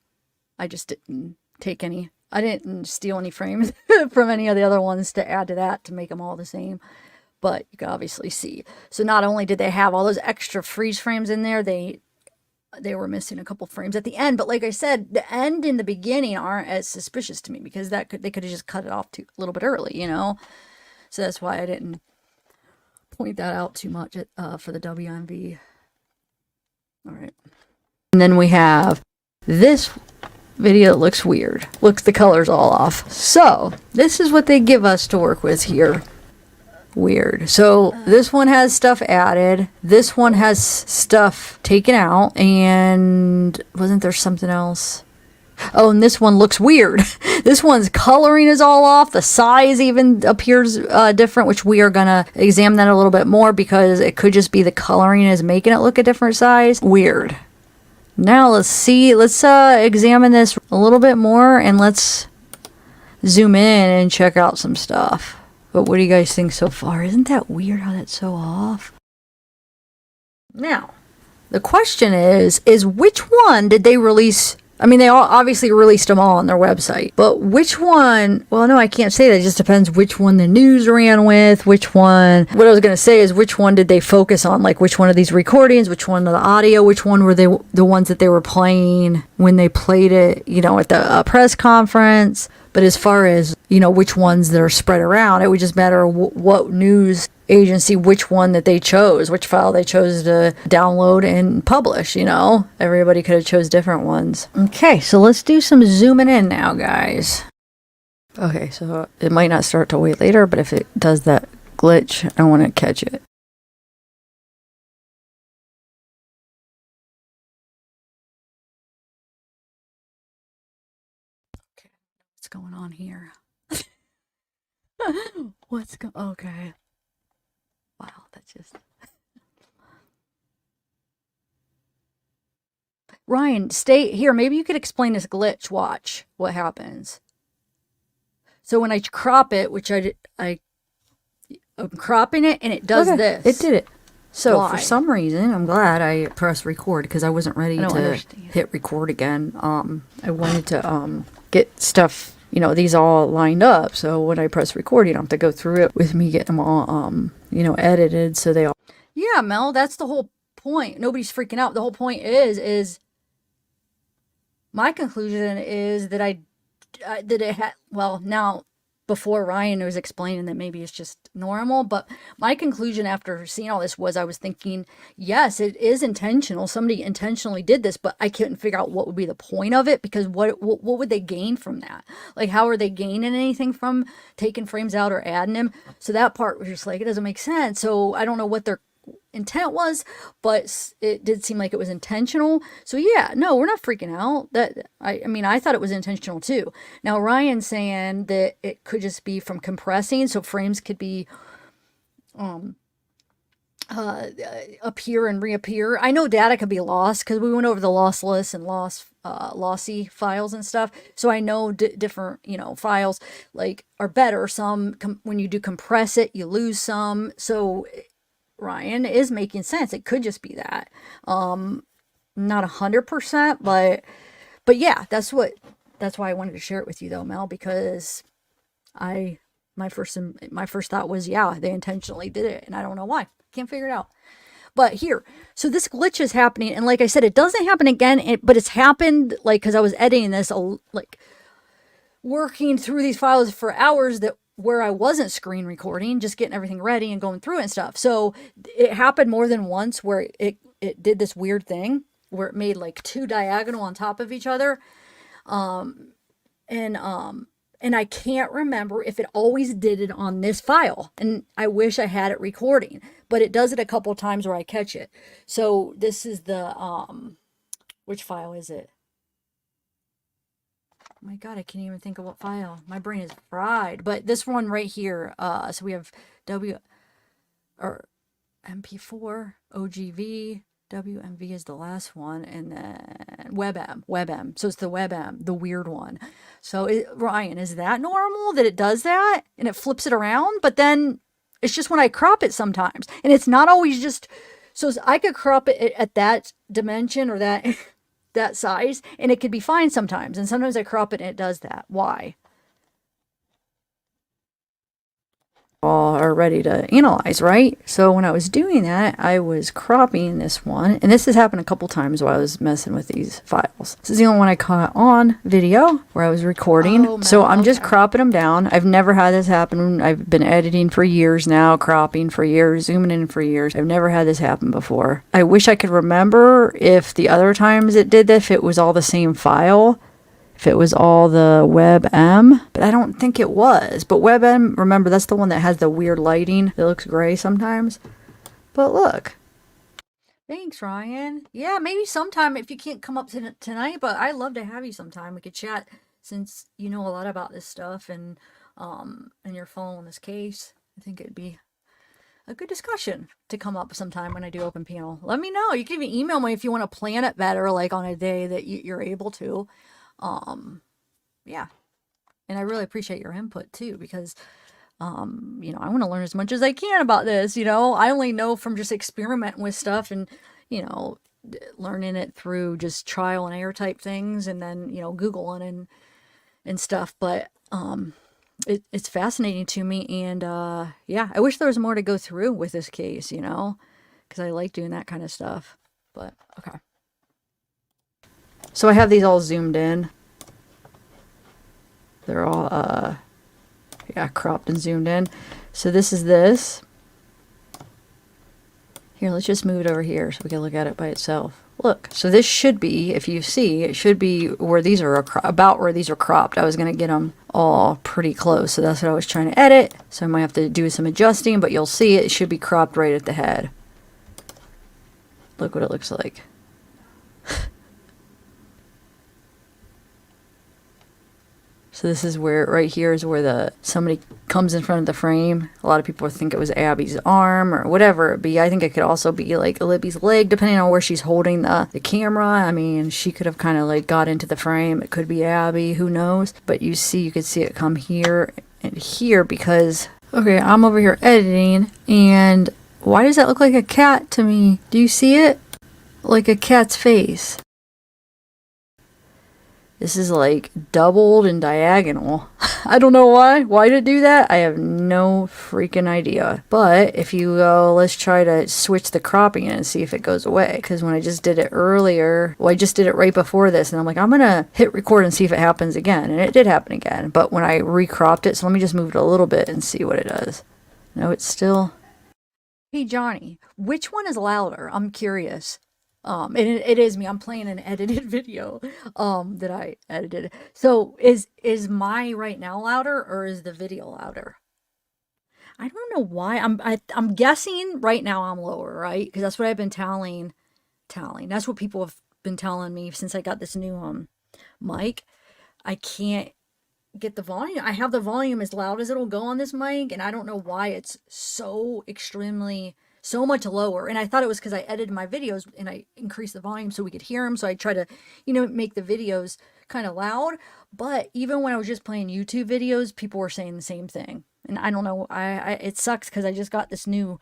I just didn't take any. I didn't steal any frames from any of the other ones to add to that to make them all the same. But you can obviously see. So not only did they have all those extra freeze frames in there, they were missing a couple frames at the end. But like I said, the end and the beginning aren't as suspicious to me, because they could have just cut it off a little bit early, you know? So that's why I didn't point that out too much for the WMV. All right. And then we have this video that looks weird. Looks, the color's all off. So this is what they give us to work with here. Weird. So this one has stuff added. This one has stuff taken out. And wasn't there something else? Oh, and this one looks weird. This one's coloring is all off. The size even appears different, which we are going to examine that a little bit more, because it could just be the coloring is making it look a different size. Weird. Now let's see. Let's examine this a little bit more, and let's zoom in and check out some stuff. But what do you guys think so far? Isn't that weird how that's so off? Now, the question is which one did they release? I mean, they all obviously released them all on their website, but which one? Well, no, I can't say that. It just depends which one the news ran with, which one. What I was going to say is which one did they focus on? Like which one of these recordings, which one of the audio, which one were they the ones that they were playing when they played it, you know, at the press conference. But as far as, you know, which ones that are spread around, it would just matter what news agency, which one that they chose, which file they chose to download and publish, you know. Everybody could have chose different ones. Okay, so let's do some zooming in now, guys. Okay, so it might not start till way later, but if it does that glitch, I want to catch it. Okay, what's going on here? Okay. Wow, that's just... Ryan, stay here. Maybe you could explain this glitch. Watch what happens. So when I crop it, which I'm cropping it, and it does this. It did it. So why? For some reason, I'm glad I pressed record because I wasn't ready to hit record again. I wanted to get stuff, you know, these all lined up. So when I press record, you don't have to go through it with me getting them all, you know, edited. So they all. Yeah, Mel, that's the whole point. Nobody's freaking out. The whole point is my conclusion is that that it had, well, now before Ryan was explaining that maybe it's just normal, but my conclusion after seeing all this was I was thinking, yes, it is intentional. Somebody intentionally did this, but I couldn't figure out what would be the point of it, because what would they gain from that? Like, how are they gaining anything from taking frames out or adding them? So that part was just like, it doesn't make sense. So I don't know what their intent was, but it did seem like it was intentional. So yeah, no, we're not freaking out. That I mean, I thought it was intentional too. Now Ryan's saying that it could just be from compressing, so frames could be appear and reappear. I know data could be lost because we went over the lossless and lossy files and stuff. So I know different, you know, files like are better. Some when you do compress it, you lose some. So Ryan is making sense. It could just be that. Not 100%, but yeah, that's why I wanted to share it with you though, Mel, because my first thought was, yeah, they intentionally did it, and I don't know why. Can't figure it out. But here, so this glitch is happening, and like I said, it doesn't happen again, but it's happened, like, because I was editing this, like, working through these files for hours where I wasn't screen recording, just getting everything ready and going through it and stuff. So it happened more than once where it did this weird thing where it made like two diagonal on top of each other. And I can't remember if it always did it on this file. And I wish I had it recording, but it does it a couple times where I catch it. So this is the, which file is it? Oh my God, I can't even think of what file. My brain is fried. But this one right here, so we have MP4, OGV, WMV is the last one, and then WebM. So it's the WebM, the weird one. So Ryan, is that normal that it does that and it flips it around? But then it's just when I crop it sometimes, and it's not always just. So I could crop it at that dimension or that. That size, and it could be fine sometimes, and sometimes I crop it and it does that. Why? All are ready to analyze, right? So when I was doing that, I was cropping this one, and this has happened a couple times while I was messing with these files. This is the only one I caught on video where I was recording. Oh, so I'm just cropping them down. I've never had this happen. I've been editing for years now, cropping for years, zooming in for years. I've never had this happen before. I wish I could remember if the other times it did this, if it was all the same file. If it was all the WebM, but I don't think it was. But WebM, remember, that's the one that has the weird lighting. It looks gray sometimes. But look. Thanks, Ryan. Yeah, maybe sometime if you can't come up tonight, but I'd love to have you sometime. We could chat since you know a lot about this stuff and you're following this case. I think it'd be a good discussion to come up sometime when I do open panel. Let me know. You can even email me if you want to plan it better, like on a day that you're able to. Yeah. And I really appreciate your input too, because you know, I want to learn as much as I can about this. You know, I only know from just experimenting with stuff and, you know, learning it through just trial and error type things, and then, you know, Googling and stuff. But it's fascinating to me, and yeah, I wish there was more to go through with this case, you know, because I like doing that kind of stuff. But okay, so I have these all zoomed in. They're all yeah, cropped and zoomed in. So this is this. Here, let's just move it over here so we can look at it by itself. Look, so this should be, if you see, it should be where these are, about where these are cropped. I was going to get them all pretty close, so that's what I was trying to edit. So I might have to do some adjusting, but you'll see it should be cropped right at the head. Look what it looks like. So this is where, right here is where somebody comes in front of the frame. A lot of people think it was Abby's arm or whatever it be. I think it could also be like Libby's leg, depending on where she's holding the camera. I mean, she could have kind of like got into the frame. It could be Abby, who knows? But you could see it come here and here because, okay, I'm over here editing, and why does that look like a cat to me? Do you see it? Like a cat's face. This is like doubled and diagonal. I don't know why. Why did it do that? I have no freaking idea. But if you go, let's try to switch the cropping and see if it goes away. Because when I just did it earlier, well, I just did it right before this. And I'm like, I'm going to hit record and see if it happens again. And it did happen again. But when I recropped it, so let me just move it a little bit and see what it does. No, it's still... Hey, Johnny, which one is louder? I'm curious. And it is me. I'm playing an edited video that I edited. So is my right now louder, or is the video louder? I don't know why. I'm guessing right now I'm lower, right? Because that's what I've been telling. That's what people have been telling me since I got this new mic. I can't get the volume. I have the volume as loud as it'll go on this mic, and I don't know why it's so much lower. And I thought it was because I edited my videos and I increased the volume so we could hear them. So I try to, you know, make the videos kind of loud. But even when I was just playing YouTube videos, people were saying the same thing. And I don't know, it sucks because I just got this new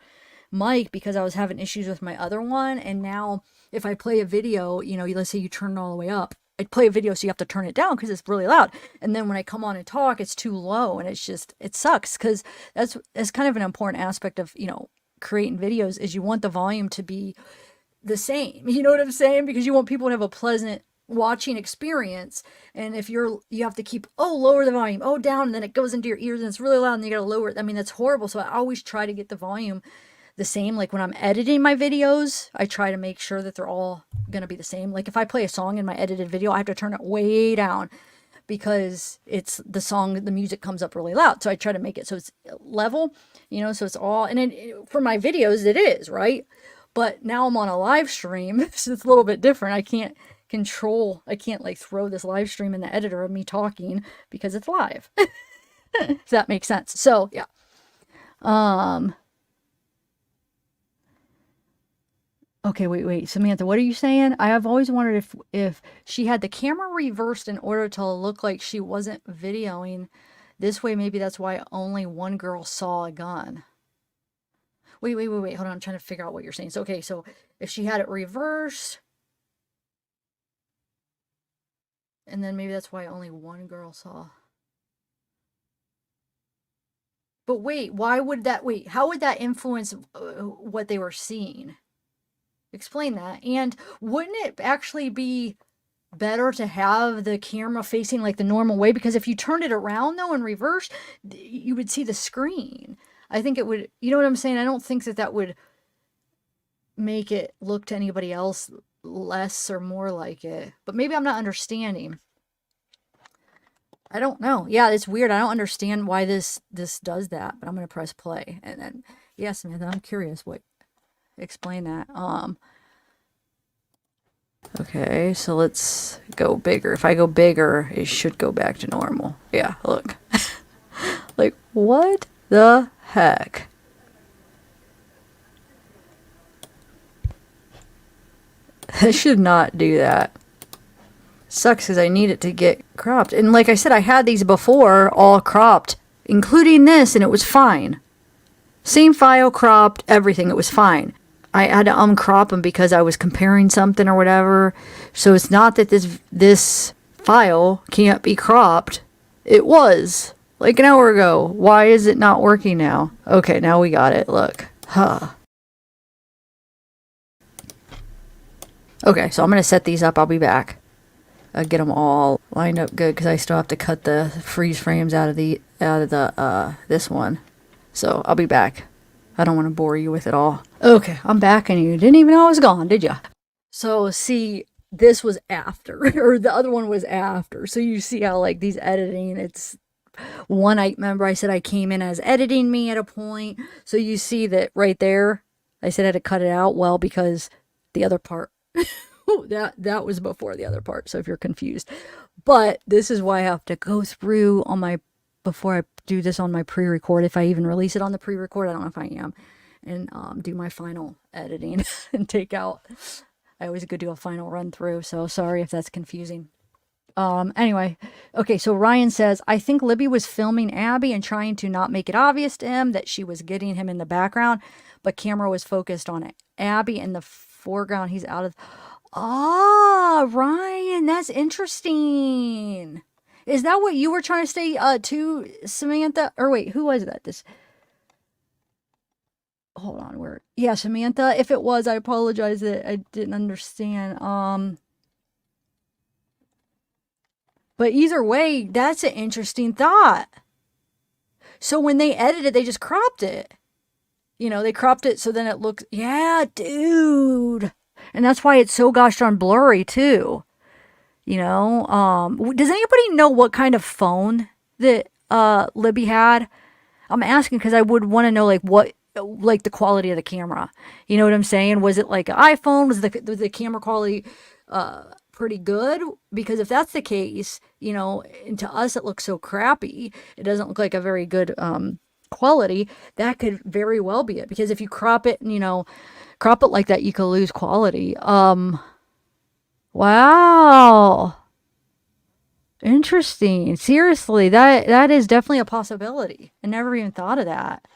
mic because I was having issues with my other one. And now if I play a video, you know, let's say you turn it all the way up, I'd play a video, so you have to turn it down because it's really loud. And then when I come on and talk, it's too low, and it's just, it sucks because that's kind of an important aspect of, you know, creating videos, is you want the volume to be the same. You know what I'm saying? Because you want people to have a pleasant watching experience. And if you have to keep, lower the volume, down, and then it goes into your ears and it's really loud and you gotta lower it. I mean, that's horrible. So I always try to get the volume the same. Like when I'm editing my videos, I try to make sure that they're all gonna be the same. Like if I play a song in my edited video, I have to turn it way down because it's the song, the music comes up really loud. So I try to make it so it's level, you know, so it's all, and for my videos it is, right? But now I'm on a live stream, so it's a little bit different. I can't like throw this live stream in the editor of me talking because it's live. If that makes sense. So yeah. Okay, wait, Samantha, what are you saying? I have always wondered if she had the camera reversed in order to look like she wasn't videoing. This way, maybe that's why only one girl saw a gun. Wait, hold on, I'm trying to figure out what you're saying. So, okay, so if she had it reversed, and then maybe that's why only one girl saw. But wait, how would that influence what they were seeing? Explain that. And wouldn't it actually be better to have the camera facing like the normal way? Because if you turned it around though in reverse, you would see the screen. I think it would, you know what I'm saying? I don't think that would make it look to anybody else less or more like it. But maybe I'm not understanding. I don't know. Yeah, it's weird. I don't understand why this does that, but I'm going to press play. And then, yes, Samantha, I'm curious explain that. Okay, so let's go bigger. If I go bigger, it should go back to normal. Yeah, look. Like, what the heck? I should not do that. Sucks because I need it to get cropped. And like I said, I had these before all cropped, including this, and it was fine. Same file, cropped, everything, it was fine. I had to uncrop them because I was comparing something or whatever. So it's not that this file can't be cropped. It was like an hour ago. Why is it not working now? Okay, now we got it. Look. Huh. Okay, so I'm going to set these up. I'll be back. I'll get them all lined up good because I still have to cut the freeze frames out of the this one. So I'll be back. I don't want to bore you with it all. Okay, I'm back and you didn't even know I was gone, did ya? So see, this was after, or the other one was after. So you see how like these editing, it's one, I remember I said I came in as editing me at a point. So you see that right there, I said I had to cut it out. Well, because the other part, that was before the other part. So if you're confused, but this is why I have to go through on my, before I do this on my pre-record, if I even release it on the pre-record, I don't know if I am, and do my final editing and take out. I always go do a final run through. So sorry if that's confusing. Anyway, okay, so Ryan says, I think Libby was filming Abby and trying to not make it obvious to him that she was getting him in the background, but camera was focused on Abby in the foreground. He's out of, Ryan, that's interesting. Is that what you were trying to say, to Samantha? Or wait, who was that? This, hold on, where, yeah, Samantha. If it was, I apologize that I didn't understand. But either way, that's an interesting thought. So when they edited, they just cropped it. You know, they cropped it so then it looks, yeah, dude. And that's why it's so gosh darn blurry too. You know, does anybody know what kind of phone that Libby had? I'm asking because I would want to know like what, like the quality of the camera. You know what I'm saying? Was it like an iPhone? Was the camera quality pretty good? Because if that's the case, you know, and to us it looks so crappy, it doesn't look like a very good quality. That could very well be it. Because if you crop it, you know, crop it like that, you could lose quality. Wow. Interesting. Seriously, that is definitely a possibility. I never even thought of that.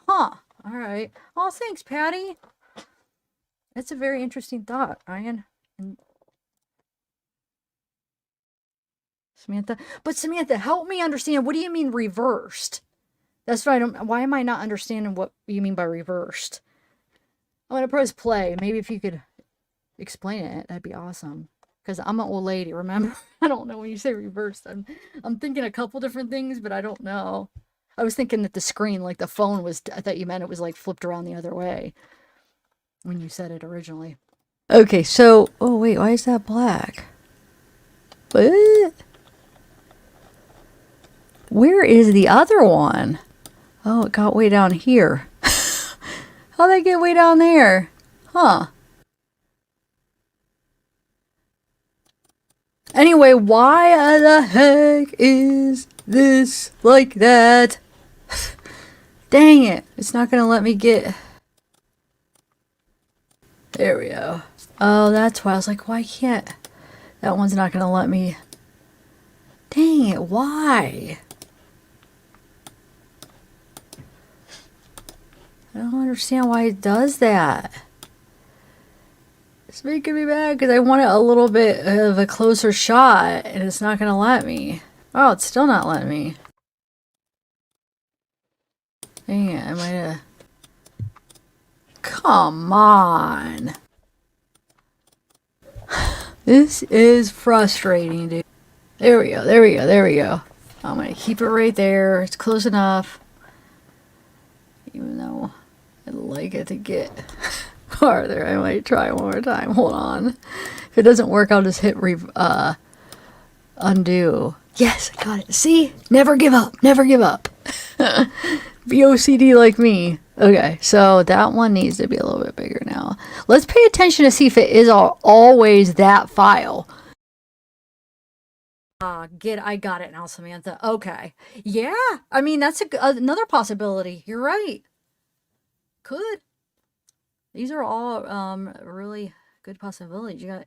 Huh. All right. Oh, thanks, Patty. That's a very interesting thought, Ryan. And Samantha. But Samantha, help me understand. What do you mean reversed? That's why why am I not understanding what you mean by reversed? I'm going to press play. Maybe if you could explain it, that'd be awesome. Because I'm an old lady, remember? I don't know when you say reversed. I'm thinking a couple different things, but I don't know. I was thinking that the screen, like the phone was, I thought you meant it was like flipped around the other way when you said it originally. Okay, so, oh wait, why is that black? What? Where is the other one? Oh, it got way down here. How'd that get way down there? Huh. Anyway, why the heck is this like that? Dang it. It's not going to let me get... There we go. Oh, that's why I was like, why can't... That one's not going to let me... Dang it, why? I don't understand why it does that. It's making me mad because I want it a little bit of a closer shot and it's not going to let me. Oh, it's still not letting me. Dang it, I might have... Come on. This is frustrating, dude. There we go, there we go, there we go. I'm going to keep it right there. It's close enough. Even though I'd like it to get farther, I might try one more time. Hold on. If it doesn't work, I'll just hit undo. Yes, I got it. See? Never give up. Never give up. Be OCD like me. Okay, so that one needs to be a little bit bigger now. Let's pay attention to see if it is always that file. I got it now, Samantha. Okay. Yeah, I mean, that's another possibility. You're right. Could. These are all really good possibilities. You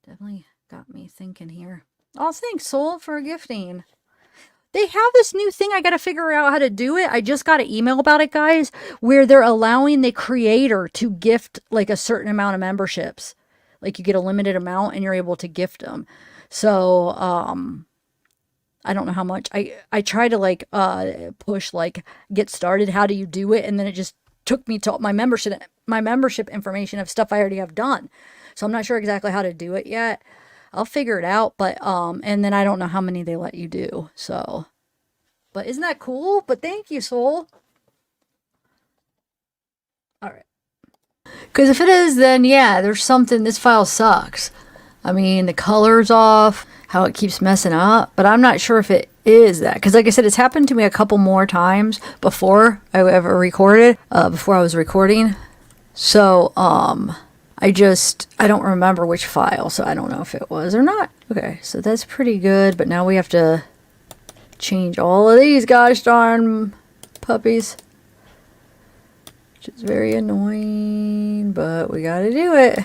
definitely got me thinking here. Oh, thanks, Soul, for gifting. They have this new thing. I got to figure out how to do it. I just got an email about it, guys, where they're allowing the creator to gift like a certain amount of memberships. Like you get a limited amount and you're able to gift them. So, I don't know how much. I try to like push like get started. How do you do it? And then it just took me to my membership information of stuff I already have done. So I'm not sure exactly how to do it yet. I'll figure it out, but and then I don't know how many they let you do. So, but isn't that cool? But thank you, Soul. All right. Because if it is, then yeah, there's something. This file sucks. I mean, the color's off, how it keeps messing up, but I'm not sure if it is that. Because like I said, it's happened to me a couple more times before I ever recorded, before I was recording. So, I don't remember which file, so I don't know if it was or not. Okay, so that's pretty good, but now we have to change all of these gosh darn puppies. Which is very annoying, but we gotta do it.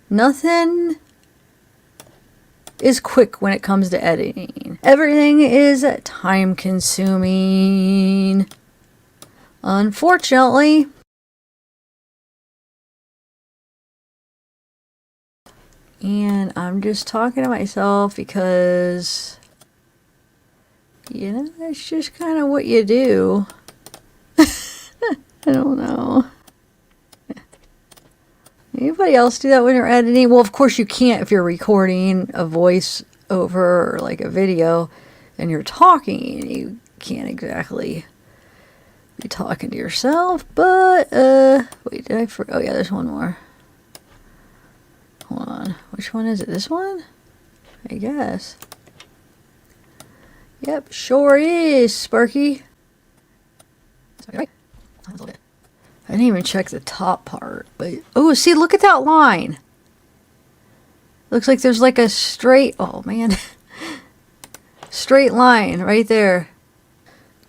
Nothing is quick when it comes to editing. Everything is time consuming. Unfortunately. And I'm just talking to myself because, you know, that's just kind of what you do. I don't know. Anybody else do that when you're editing? Well, of course you can't if you're recording a voice over or like a video and you're talking. You can't exactly be talking to yourself. But, wait, did I forget? Oh, yeah, there's one more. Hold on. Which one is it? This one? I guess. Yep, sure is, Sparky. Sorry, right. I didn't even check the top part. But oh, see, look at that line. Looks like there's like a straight, oh man. Straight line right there.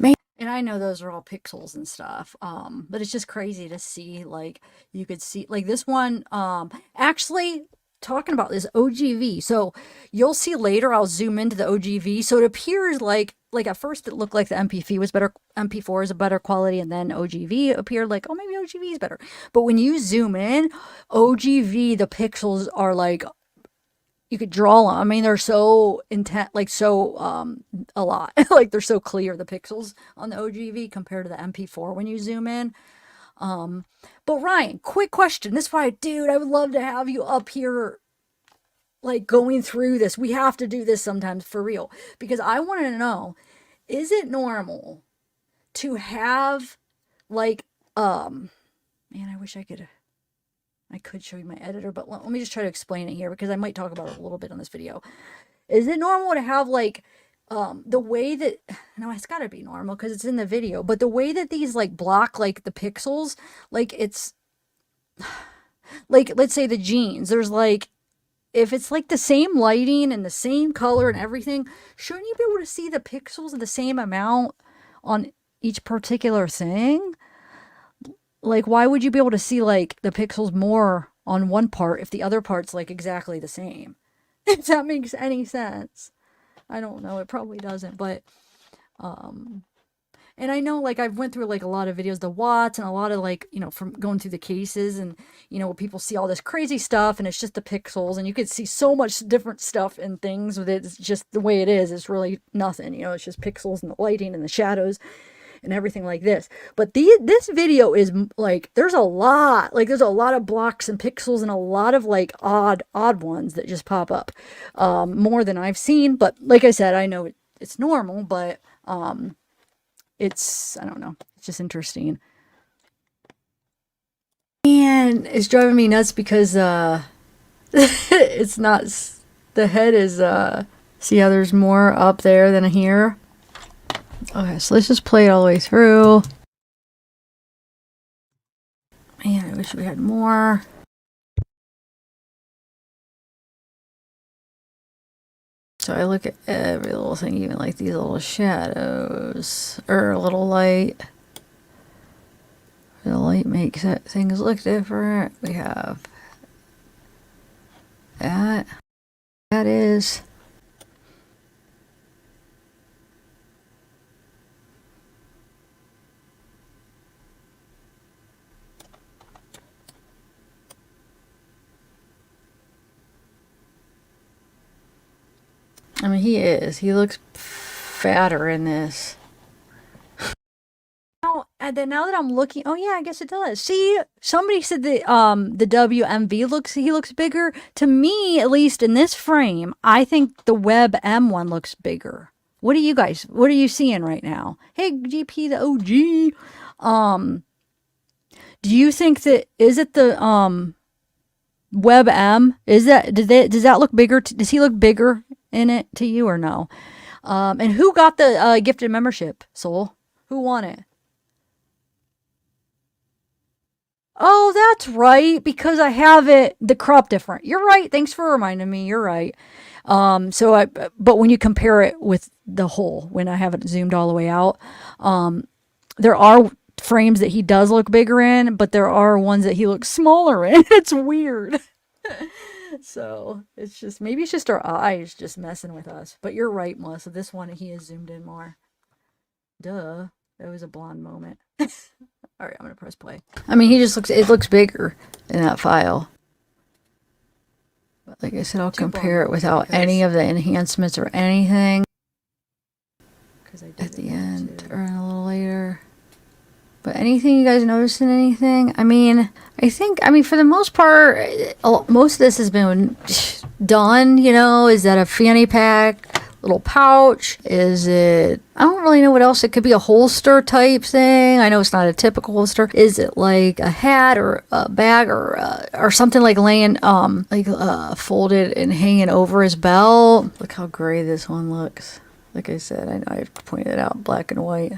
Man. And I know those are all pixels and stuff. But it's just crazy to see, like, you could see, like this one, actually, talking about this OGV. So you'll see later, I'll zoom into the OGV. So it appears like at first it looked like the MP4 was better, MP4 is a better quality, and then OGV appeared like, oh, maybe OGV is better. But when you zoom in, OGV, the pixels are like, you could draw them. I mean, they're so intense, like so, a lot. Like they're so clear, the pixels on the OGV compared to the MP4 when you zoom in. But Ryan, quick question. This is why, dude, I would love to have you up here, like going through this. We have to do this sometimes for real, because I want to know, is it normal to have like, man, I wish I could show you my editor, but let me just try to explain it here because I might talk about it a little bit on this video. Is it normal to have like, the way that, no, it's got to be normal because it's in the video, but the way that these like block like the pixels, like it's like, let's say the jeans, there's like, if it's like the same lighting and the same color and everything, shouldn't you be able to see the pixels the same amount on each particular thing? Like, why would you be able to see like the pixels more on one part if the other part's like exactly the same? If that makes any sense. I don't know, it probably doesn't, but and I know like I've went through like a lot of videos, the watts, and a lot of like, you know, from going through the cases, and you know, people see all this crazy stuff and it's just the pixels, and you could see so much different stuff and things with it. It's just the way it is. It's really nothing, you know, it's just pixels and the lighting and the shadows and everything like this. But this video is like, there's a lot of blocks and pixels and a lot of like odd ones that just pop up, more than I've seen. But like I said, I know it's normal, but it's, I don't know, it's just interesting. And it's driving me nuts because it's not, the head is, see how there's more up there than here. Okay, so let's just play it all the way through. Man, I wish we had more. So I look at every little thing, even like these little shadows, or a little light. The light makes things look different. We have That is. I mean, he is. He looks fatter in this. Oh, and then now that I'm looking, oh yeah, I guess it does. See, somebody said the WMV looks bigger. To me, at least in this frame, I think the Web M one looks bigger. What are you seeing right now? Hey, GP the OG. Do you think that is it the Web M? Does that look bigger? Does he look bigger in it to you or no? And who got the gifted membership, Soul? Who won it? Oh, that's right, because I have it the crop different. You're right. Thanks for reminding me. You're right. But when you compare it with the whole, when I have it zoomed all the way out, there are frames that he does look bigger in, but there are ones that he looks smaller in. It's weird. So it's just maybe it's just our eyes just messing with us. But you're right, Melissa. This one he is zoomed in more. Duh. That was a blonde moment. All right, I'm gonna press play. I mean, it looks bigger in that file. But like I said, I'll compare it without any of the enhancements or anything. At the end or a little later. But anything you guys noticing anything? I mean, for the most part, most of this has been done, Is that a fanny pack? Little pouch? Is it, I don't really know what else. It could be a holster type thing. I know it's not a typical holster. Is it like a hat or a bag or something like laying, folded and hanging over his belt? Look how gray this one looks. Like I said, I know I pointed it out, black and white.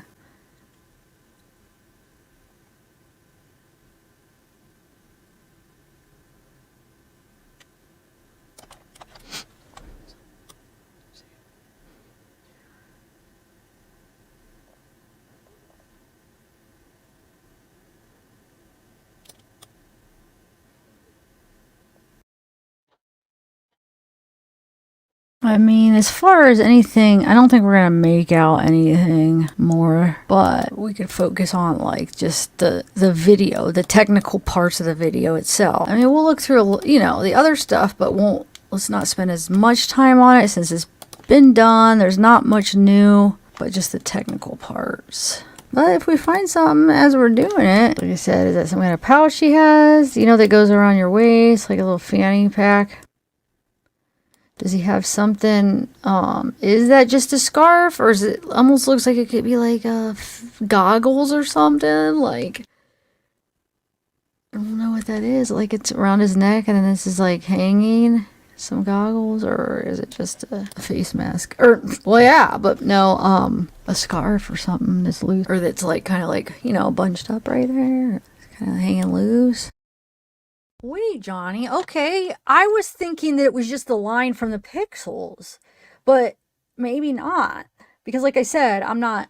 I mean, as far as anything, I don't think we're gonna make out anything more, but we could focus on like just the video, the technical parts of the video itself. I mean, we'll look through, the other stuff, but let's not spend as much time on it since it's been done. There's not much new, but just the technical parts. But if we find something as we're doing it, like I said, is that some kind of pouch he has, that goes around your waist, like a little fanny pack? Does he have something, is that just a scarf, or is it almost looks like it could be like goggles or something? Like, I don't know what that is. Like it's around his neck and then this is like hanging, some goggles, or is it just a face mask? Or, well, yeah, but no, a scarf or something that's loose, or that's like kind of like, bunched up right there, kind of hanging loose. Wait, Johnny. Okay, I was thinking that it was just the line from the pixels, but maybe not. Because like I said, I'm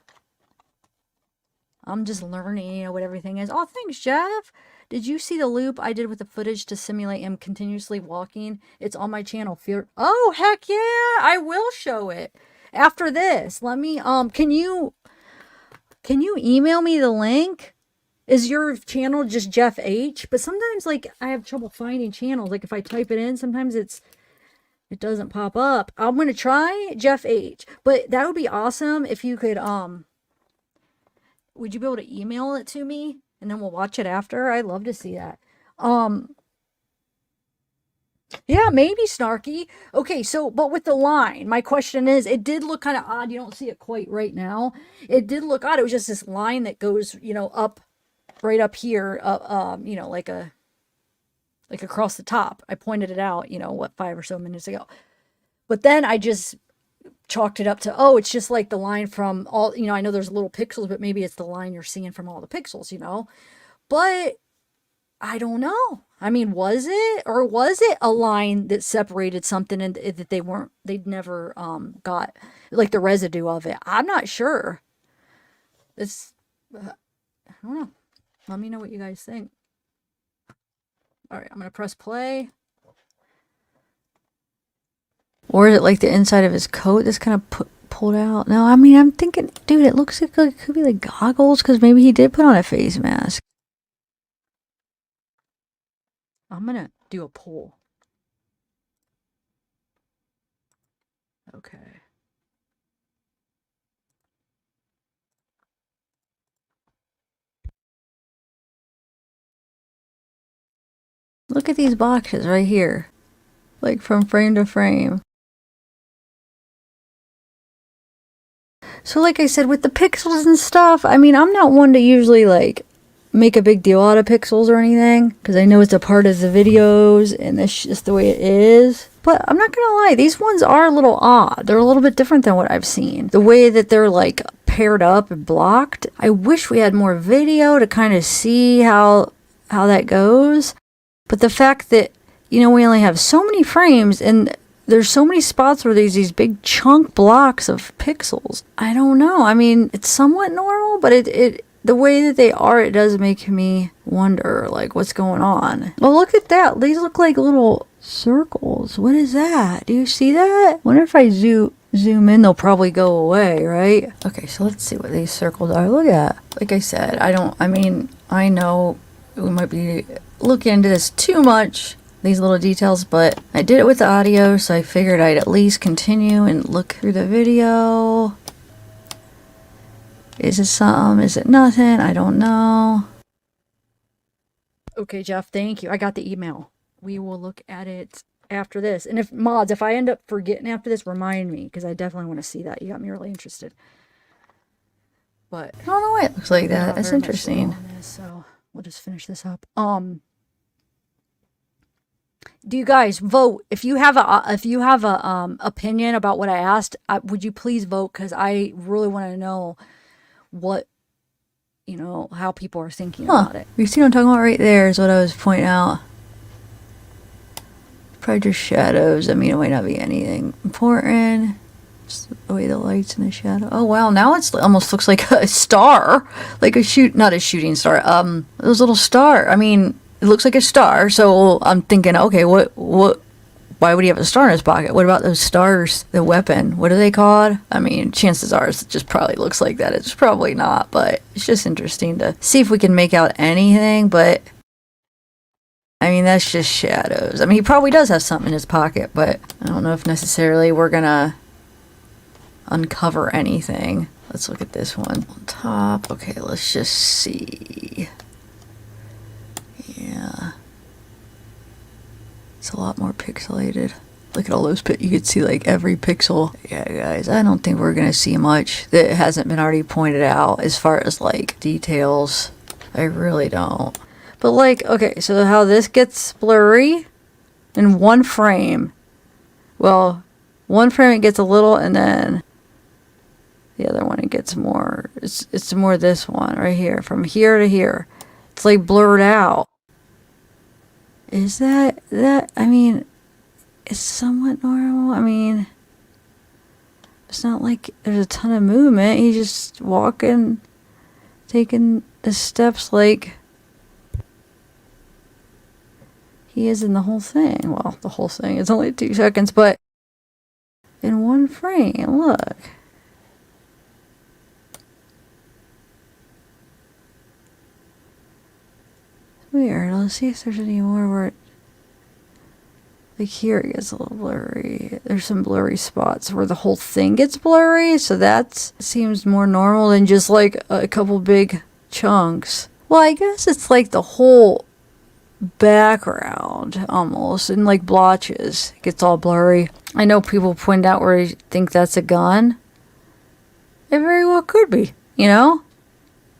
just learning, what everything is. Oh, thanks, Jeff. Did you see the loop I did with the footage to simulate him continuously walking? It's on my channel. Oh, heck yeah. I will show it after this. Let me, can you email me the link? Is your channel just Jeff H? But sometimes, like, I have trouble finding channels. Like, if I type it in, sometimes it doesn't pop up. I'm going to try Jeff H. But that would be awesome if you could, would you be able to email it to me? And then we'll watch it after. I'd love to see that. Yeah, maybe Snarky. Okay, so, but with the line, my question is, it did look kind of odd. You don't see it quite right now. It did look odd. It was just this line that goes, up. Right up here, like across the top. I pointed it out, 5 or so minutes ago. But then I just chalked it up to, oh, it's just like the line from all, I know there's little pixels, but maybe it's the line you're seeing from all the pixels, But I don't know. I mean, was it a line that separated something and that they'd never got like the residue of it? I'm not sure. I don't know. Let me know what you guys think. All right, I'm going to press play. Or is it like the inside of his coat that's kind of pulled out? No, I mean, I'm thinking, dude, it looks like it could be like goggles, because maybe he did put on a face mask. I'm gonna do a poll. Okay. Look at these boxes right here. Like from frame to frame. So like I said, with the pixels and stuff, I mean, I'm not one to usually like make a big deal out of pixels or anything, because I know it's a part of the videos and that's just the way it is. But I'm not gonna lie, these ones are a little odd. They're a little bit different than what I've seen. The way that they're like paired up and blocked. I wish we had more video to kind of see how that goes. But the fact that, you know, we only have so many frames and there's so many spots where there's these big chunk blocks of pixels. I don't know. I mean, it's somewhat normal, but it the way that they are, it does make me wonder, like, what's going on. Well, look at that. These look like little circles. What is that? Do you see that? Wonder if I zoom in, they'll probably go away, right? Okay, so let's see what these circles are. Look at, like I said, I know we might be looking into this too much, these little details, but I did it with the audio, so I figured I'd at least continue and look through the video. Is it something? Is it nothing? I don't know. Okay, Jeff, thank you. I got the email. We will look at it after this. And if I end up forgetting after this, remind me, because I definitely want to see that. You got me really interested. But I don't know why it looks like that. That's interesting. So we'll just finish this up. Do you guys vote? If you have a opinion about what I asked, would you please vote? Because I really want to know what, you know, how people are thinking about it. You see what I'm talking about right there is what I was pointing out. Probably just shadows. I mean, it might not be anything important. Just the way the light's in the shadow. Oh wow, now it's almost looks like a star, like not a shooting star. Those little star. I mean, it looks like a star. So I'm thinking, okay, what? Why would he have a star in his pocket? What about those stars? The weapon? What are they called? I mean, chances are it just probably looks like that. It's probably not, but it's just interesting to see if we can make out anything. But I mean, that's just shadows. I mean, he probably does have something in his pocket, but I don't know if necessarily we're gonna uncover anything. Let's look at this one on top. Okay, let's just see. Yeah. It's a lot more pixelated. Look at all those you could see like every pixel. Yeah, guys, I don't think we're gonna see much that hasn't been already pointed out as far as like details. I really don't. But like, okay, so how this gets blurry in one frame. Well, one frame it gets a little, and then the other one it gets more. It's more this one right here, from here to here. It's like blurred out. Is that, I mean, it's somewhat normal. I mean, it's not like there's a ton of movement. He's just walking, taking the steps like he is in the whole thing. Well, the whole thing is only 2 seconds, but in one frame, look. Weird. Let's see if there's any more where like here it gets a little blurry. There's some blurry spots where the whole thing gets blurry, so that seems more normal than just like a couple big chunks. Well, I guess it's like the whole background almost in like blotches. It gets all blurry. I know people point out where they think that's a gun. It very well could be, you know?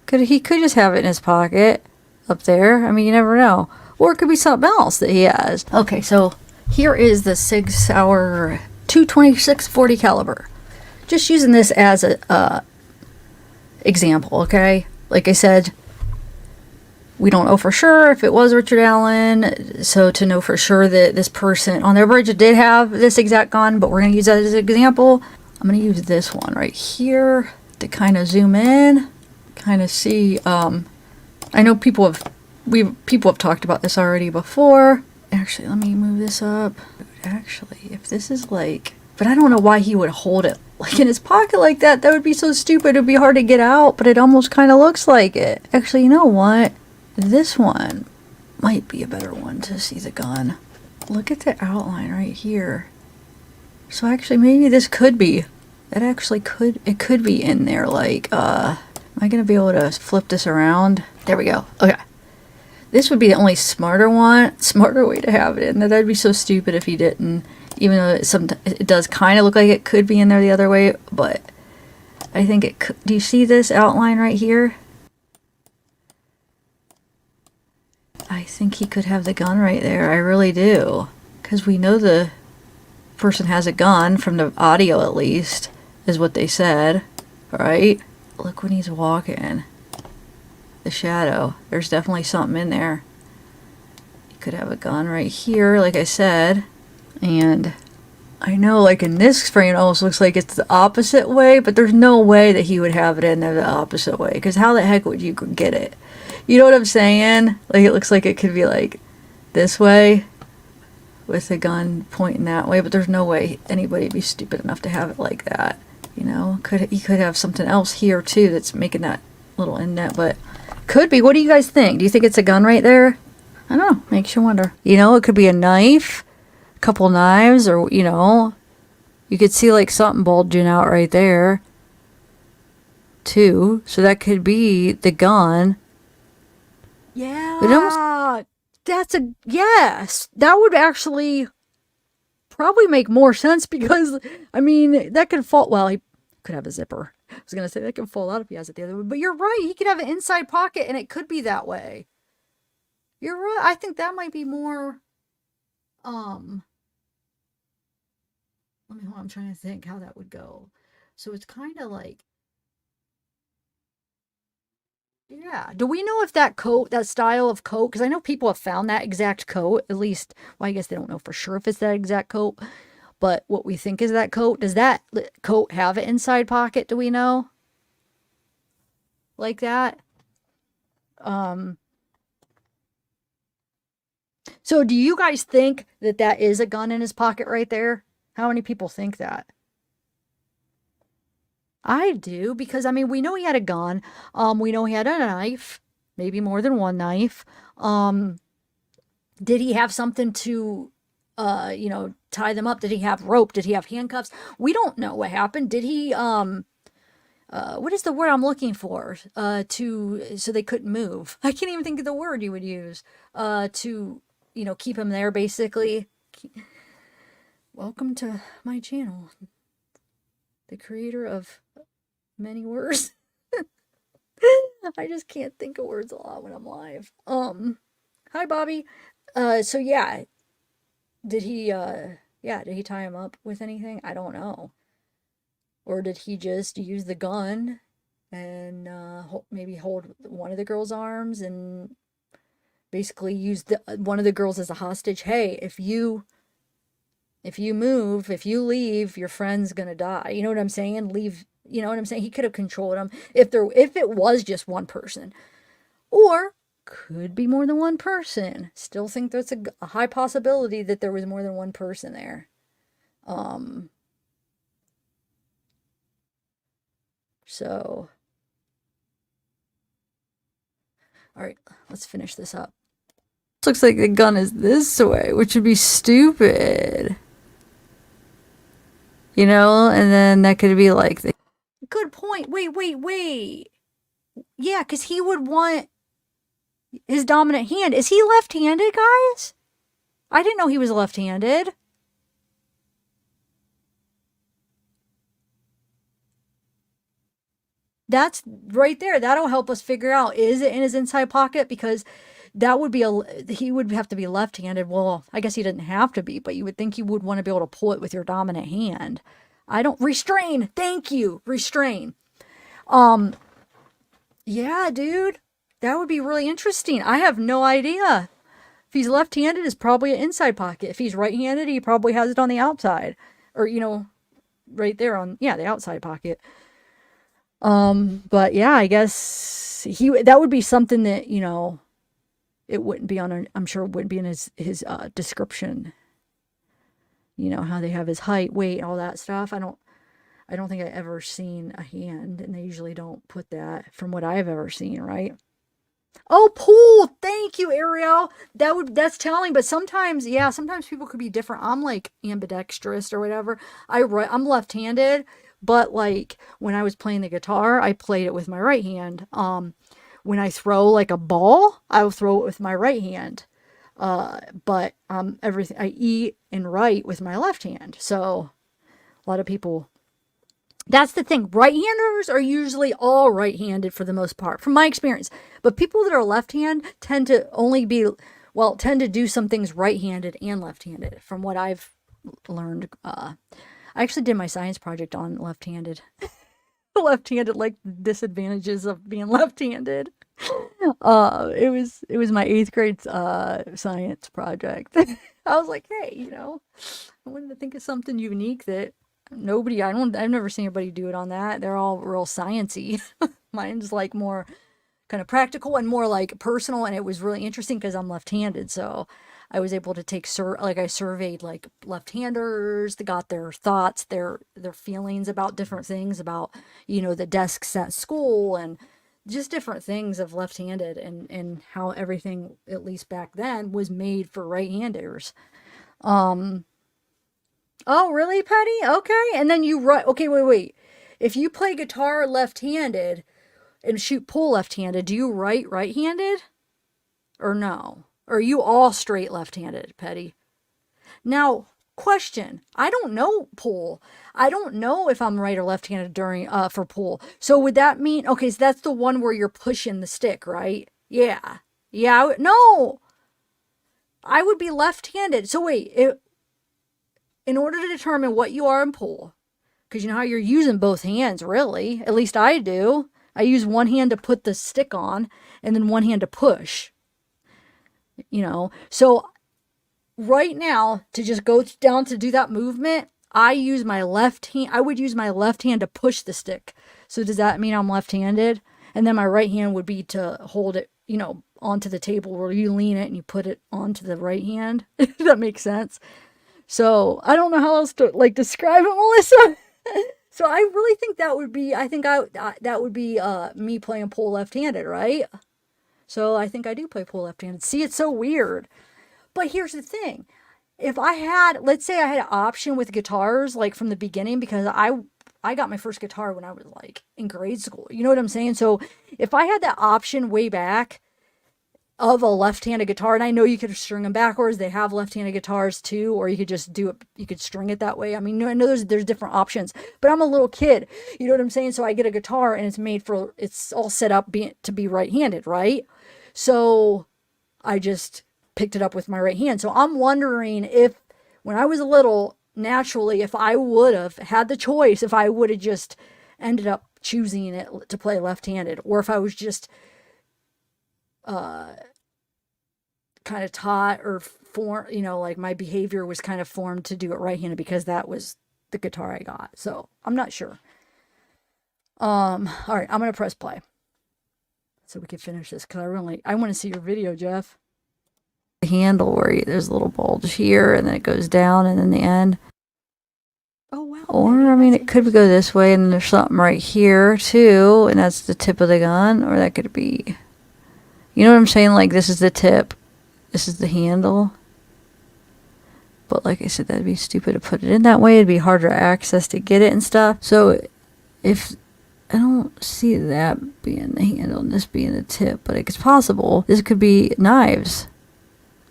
He could just have it in his pocket. Up there. I mean, you never know. Or it could be something else that he has. Okay, so here is the Sig Sauer 226 40 caliber. Just using this as a example, okay? Like I said, we don't know for sure if it was Richard Allen. So to know for sure that this person on their bridge did have this exact gun, but we're going to use that as an example. I'm going to use this one right here to kind of zoom in, kind of see. I know people have talked about this already before. Actually, let me move this up. Actually, if this is like But I don't know why he would hold it like in his pocket like that. That would be so stupid. It'd be hard to get out, but it almost kind of looks like it. Actually, you know what? This one might be a better one to see the gun. Look at the outline right here. So actually, maybe this could be. That actually could. It could be in there. Like, am I gonna be able to flip this around? There we go. Okay. This would be the only smarter way to have it in. That'd be so stupid if he didn't. Even though it does kind of look like it could be in there the other way, but I think it could. Do you see this outline right here? I think he could have the gun right there. I really do. Because we know the person has a gun, from the audio at least, is what they said. Right? Look when he's walking. The shadow. There's definitely something in there. He could have a gun right here, like I said. And I know, like in this frame, it almost looks like it's the opposite way, but there's no way that he would have it in there the opposite way. Because how the heck would you get it? You know what I'm saying? Like, it looks like it could be like this way with the gun pointing that way, but there's no way anybody would be stupid enough to have it like that. You know, he could have something else here too that's making that little inlet, but could be. What do you guys think? Do you think it's a gun right there? I don't know. Makes you wonder. You know, it could be a knife. Couple knives, or you know, you could see like something bulging out right there too, so that could be the gun. Yeah, that's a yes. That would actually probably make more sense, because I mean, that could fall. Well, he could have a zipper. I was gonna say that could fall out if he has it the other way, but you're right, he could have an inside pocket and it could be that way. You're right. I think that might be more let me hold on, I'm trying to think how that would go. So it's kind of like, yeah. Do we know if that coat, that style of coat, because I know people have found that exact coat, at least, well, I guess they don't know for sure if it's that exact coat, but what we think is that coat, does that coat have an inside pocket? Do we know? Like that? So do you guys think that that is a gun in his pocket right there? How many people think that? I do, because I mean, we know he had a gun. We know he had a knife, maybe more than one knife. Did he have something to, you know, tie them up? Did he have rope? Did he have handcuffs? We don't know what happened. Did he, what is the word I'm looking for? So they couldn't move. I can't even think of the word you would use. To, you know, keep him there, basically. Welcome to my channel, the creator of many words. I just can't think of words a lot when I'm live. Hi Bobby. So yeah, did he tie him up with anything? I don't know. Or did he just use the gun and maybe hold one of the girl's arms and basically use one of the girls as a hostage? Hey, if you move, if you leave, your friend's gonna die. You know what I'm saying? Leave. You know what I'm saying? He could have controlled him if it was just one person, or could be more than one person. Still think there's a high possibility that there was more than one person there. So, all right, let's finish this up. Looks like the gun is this way, which would be stupid. You know, and then that could be like the good point. Wait. Yeah, because he would want his dominant hand. Is he left-handed, guys? I didn't know he was left-handed. That's right there. That'll help us figure out, is it in his inside pocket? Because that would be he would have to be left-handed. Well, I guess he didn't have to be, but you would think you would want to be able to pull it with your dominant hand. Restrain. Thank you. Restrain. Yeah, dude. That would be really interesting. I have no idea. If he's left-handed, it's probably an inside pocket. If he's right-handed, he probably has it on the outside. Or, you know, right there on, yeah, the outside pocket. But yeah, I guess that would be something that, you know, it wouldn't be on I'm sure it wouldn't be in his description. You know, how they have his height, weight, all that stuff. I don't think I ever seen a hand, and they usually don't put that from what I've ever seen, right? Oh, pool. Thank you, Ariel. That's telling, but sometimes, yeah, sometimes people could be different. I'm like ambidextrous or whatever. I'm left-handed, but like when I was playing the guitar, I played it with my right hand. When I throw like a ball, I will throw it with my right hand. But everything I eat and write with my left hand. So a lot of people, that's the thing. Right-handers are usually all right-handed for the most part, from my experience. But people that are left-hand tend to tend to do some things right-handed and left-handed, from what I've learned. I actually did my science project on left-handed. Left-handed, like disadvantages of being left-handed. It was my 8th grade science project. I was like, hey, I wanted to think of something unique that I've never seen anybody do it on that. They're all real sciencey. Mine's like more kind of practical and more like personal, and it was really interesting because I'm left-handed, so I was able to I surveyed like left-handers. They got their thoughts, their feelings about different things, about the desks at school, and just different things of left-handed, and how everything, at least back then, was made for right-handers. Um, oh, really, Patty? Okay. And then you write, okay, wait. If you play guitar left-handed and shoot pool left-handed, do you write right-handed or no? Or are you all straight left-handed, Patty? Now, question. I don't know pool. I don't know if I'm right or left-handed during for pool. So would that mean, okay, so that's the one where you're pushing the stick, right? Yeah. Yeah, no. I would be left-handed. So wait, in order to determine what you are in pool, because you know how you're using both hands, really. At least I do. I use one hand to put the stick on and then one hand to push. So right now, to just go down to do that movement, I use my left hand. I would use my left hand to push the stick. So does that mean I'm left-handed? And then my right hand would be to hold it, onto the table, where you lean it and you put it onto the right hand. Does that make sense? So I don't know how else to like describe it, Melissa. So I really think that would be, that would be me playing pool left-handed, right? So I think I do play pool left-handed. See, it's so weird. But here's the thing. If let's say I had an option with guitars, like from the beginning, because I got my first guitar when I was like in grade school. You know what I'm saying? So if I had that option way back of a left-handed guitar, and I know you could string them backwards. They have left-handed guitars too, or you could just do it. You could string it that way. I mean, I know there's different options, but I'm a little kid. You know what I'm saying? So I get a guitar, and it's all set up to be right-handed, right? So I just picked it up with my right hand. So I'm wondering if, when I was little, naturally, if I would have had the choice, if I would have just ended up choosing it to play left-handed, or if I was just kind of taught or formed, like my behavior was kind of formed to do it right-handed because that was the guitar I got. So I'm not sure. All right, I'm gonna press play so we can finish this, because I want to see your video, Jeff. The handle where there's a little bulge here, and then it goes down, and then the end. Oh wow. Or I mean, it could go this way, and there's something right here too, and that's the tip of the gun, or that could be. You know what I'm saying? Like, this is the tip. This is the handle. But like I said, that'd be stupid to put it in that way. It'd be harder access to get it and stuff. So if I don't see that being the handle and this being the tip, but it's possible. This could be knives.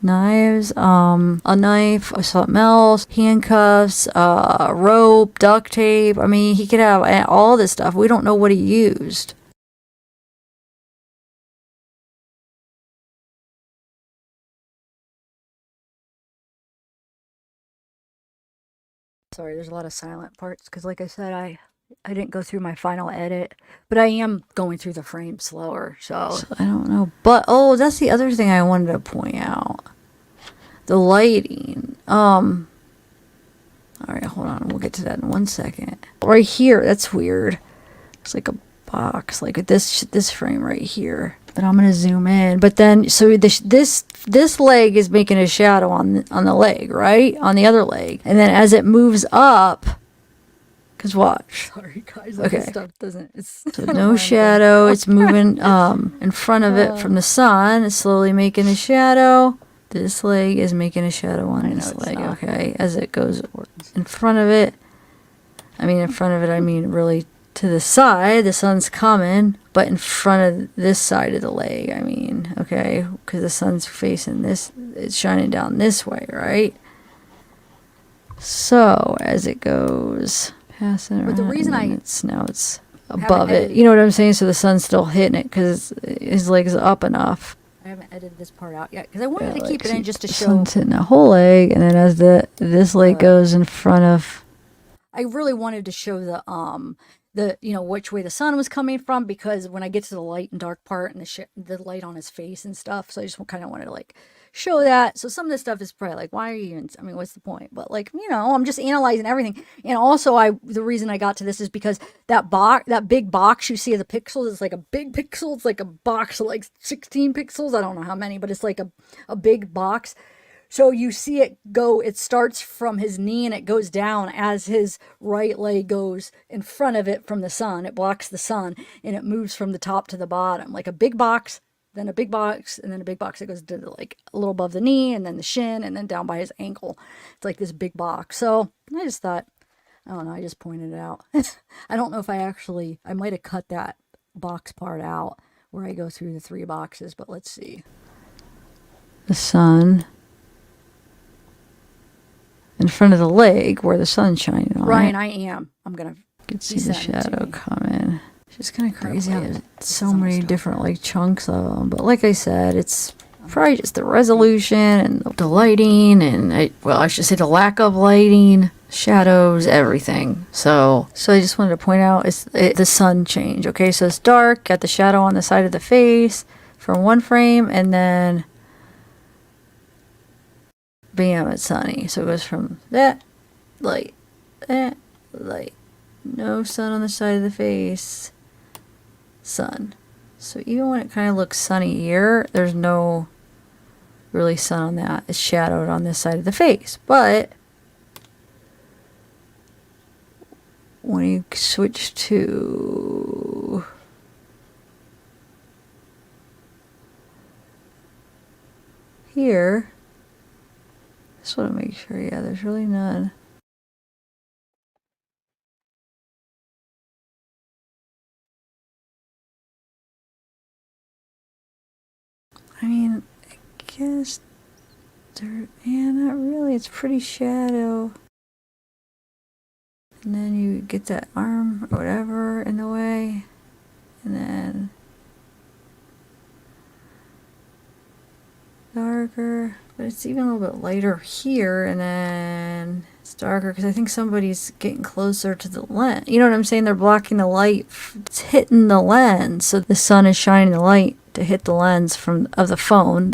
Knives, a knife, or something else, handcuffs, rope, duct tape. I mean, he could have all this stuff. We don't know what he used. Sorry, there's a lot of silent parts because, like I said, I didn't go through my final edit, but I am going through the frame slower, so I don't know. But that's the other thing I wanted to point out. The lighting. All right, hold on. We'll get to that in 1 second. Right here, that's weird. It's like a box, like this frame right here. But I'm gonna zoom in. But then, so this leg is making a shadow on the leg, right? On the other leg, and then as it moves up, cause watch. Sorry guys, okay. This stuff doesn't. It's so no shadow. It's moving in front of it from the sun. It's slowly making a shadow. This leg is making a shadow on this leg. Okay, as it goes in front of it. I mean, in front of it. I mean, really. To the side, the sun's coming, but in front of this side of the leg, I mean, okay, because the sun's facing this, it's shining down this way, right? So as it goes, passing around, but the reason it's above it, you know what I'm saying? So the sun's still hitting it because his leg's up enough. I haven't edited this part out yet because I wanted to keep it in just to show. Sun's hitting the whole leg, and then as this leg goes in front of. I really wanted to show the which way the sun was coming from, because when I get to the light and dark part and the light on his face and stuff, so I just kind of wanted to like show that. So some of this stuff is probably like, why are you even, I mean, what's the point? But like, I'm just analyzing everything. And also the reason I got to this is because that big box you see of the pixels is like a big pixel. It's like a box of like 16 pixels. I don't know how many, but it's like a big box. So you see it starts from his knee and it goes down as his right leg goes in front of it from the sun. It blocks the sun and it moves from the top to the bottom, like a big box, then a big box, and then a big box that goes to like a little above the knee, and then the shin, and then down by his ankle. It's like this big box. So I just thought, I don't know, I just pointed it out. I don't know if I might have cut that box part out where I go through the 3 boxes, but let's see. The sun. In front of the leg where the sun's shining on Ryan, it. I am. I'm going to... You can see the shadow coming. It's just kind of crazy how there's so many different like chunks of them. But like I said, it's probably just the resolution and the lighting and, I should say the lack of lighting, shadows, everything. So I just wanted to point out the sun change. Okay, so it's dark, got the shadow on the side of the face from one frame, and then... bam, it's sunny. So it goes from that light, no sun on the side of the face, sun. So even when it kind of looks sunny here, there's no really sun on that. It's shadowed on this side of the face. But when you switch to here, just want to make sure, yeah, there's really none. I mean, I guess not really. It's pretty shadow. And then you get that arm or whatever in the way. And then darker. But it's even a little bit lighter here, and then it's darker because I think somebody's getting closer to the lens. You know what I'm saying? They're blocking the light. It's hitting the lens, so the sun is shining the light to hit the lens of the phone.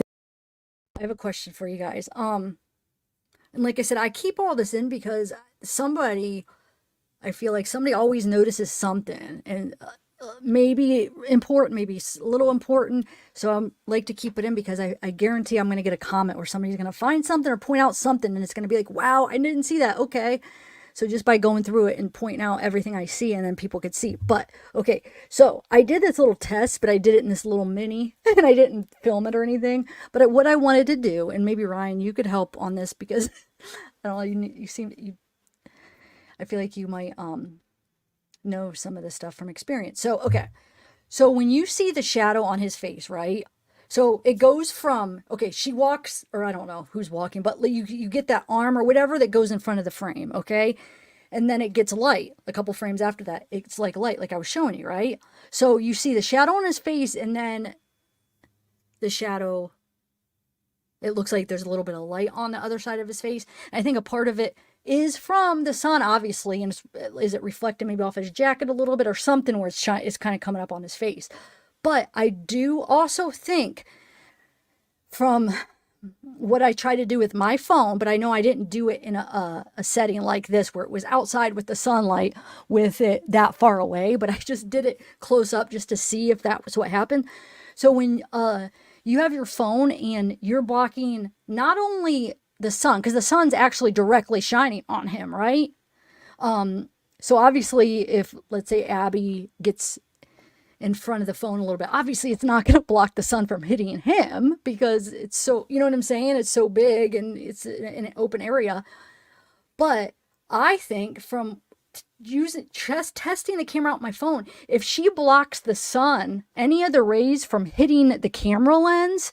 I have a question for you guys. And like I said, I keep all this in because I feel like somebody always notices something, and maybe important, maybe a little important. So I like to keep it in because I guarantee I'm going to get a comment where somebody's going to find something or point out something, and it's going to be like, wow, I didn't see that. Okay. So just by going through it and pointing out everything I see, and then people could see. But okay, so I did this little test, but I did it in this little mini and I didn't film it or anything. But what I wanted to do, and maybe Ryan, you could help on this because I don't know, I feel like you might know some of this stuff from experience. So, okay. So when you see the shadow on his face, right? So it goes from, okay, she walks, or I don't know who's walking, but you get that arm or whatever that goes in front of the frame, okay? And then it gets light. A couple frames after that, it's like light, like I was showing you, right? So you see the shadow on his face, and then the shadow, it looks like there's a little bit of light on the other side of his face. And I think a part of it is from the sun, obviously, and is it reflecting maybe off his jacket a little bit or something where it's kind of coming up on his face. But I do also think from what I try to do with my phone, but I know I didn't do it in a setting like this where it was outside with the sunlight with it that far away, but I just did it close up just to see if that was what happened. So when you have your phone and you're blocking not only the sun, because the sun's actually directly shining on him, right? So obviously, if let's say Abby gets in front of the phone a little bit, obviously it's not going to block the sun from hitting him because it's so, you know what I'm saying? It's so big and it's in an open area. But I think from using just testing the camera out my phone, if she blocks the sun, any of the rays from hitting the camera lens,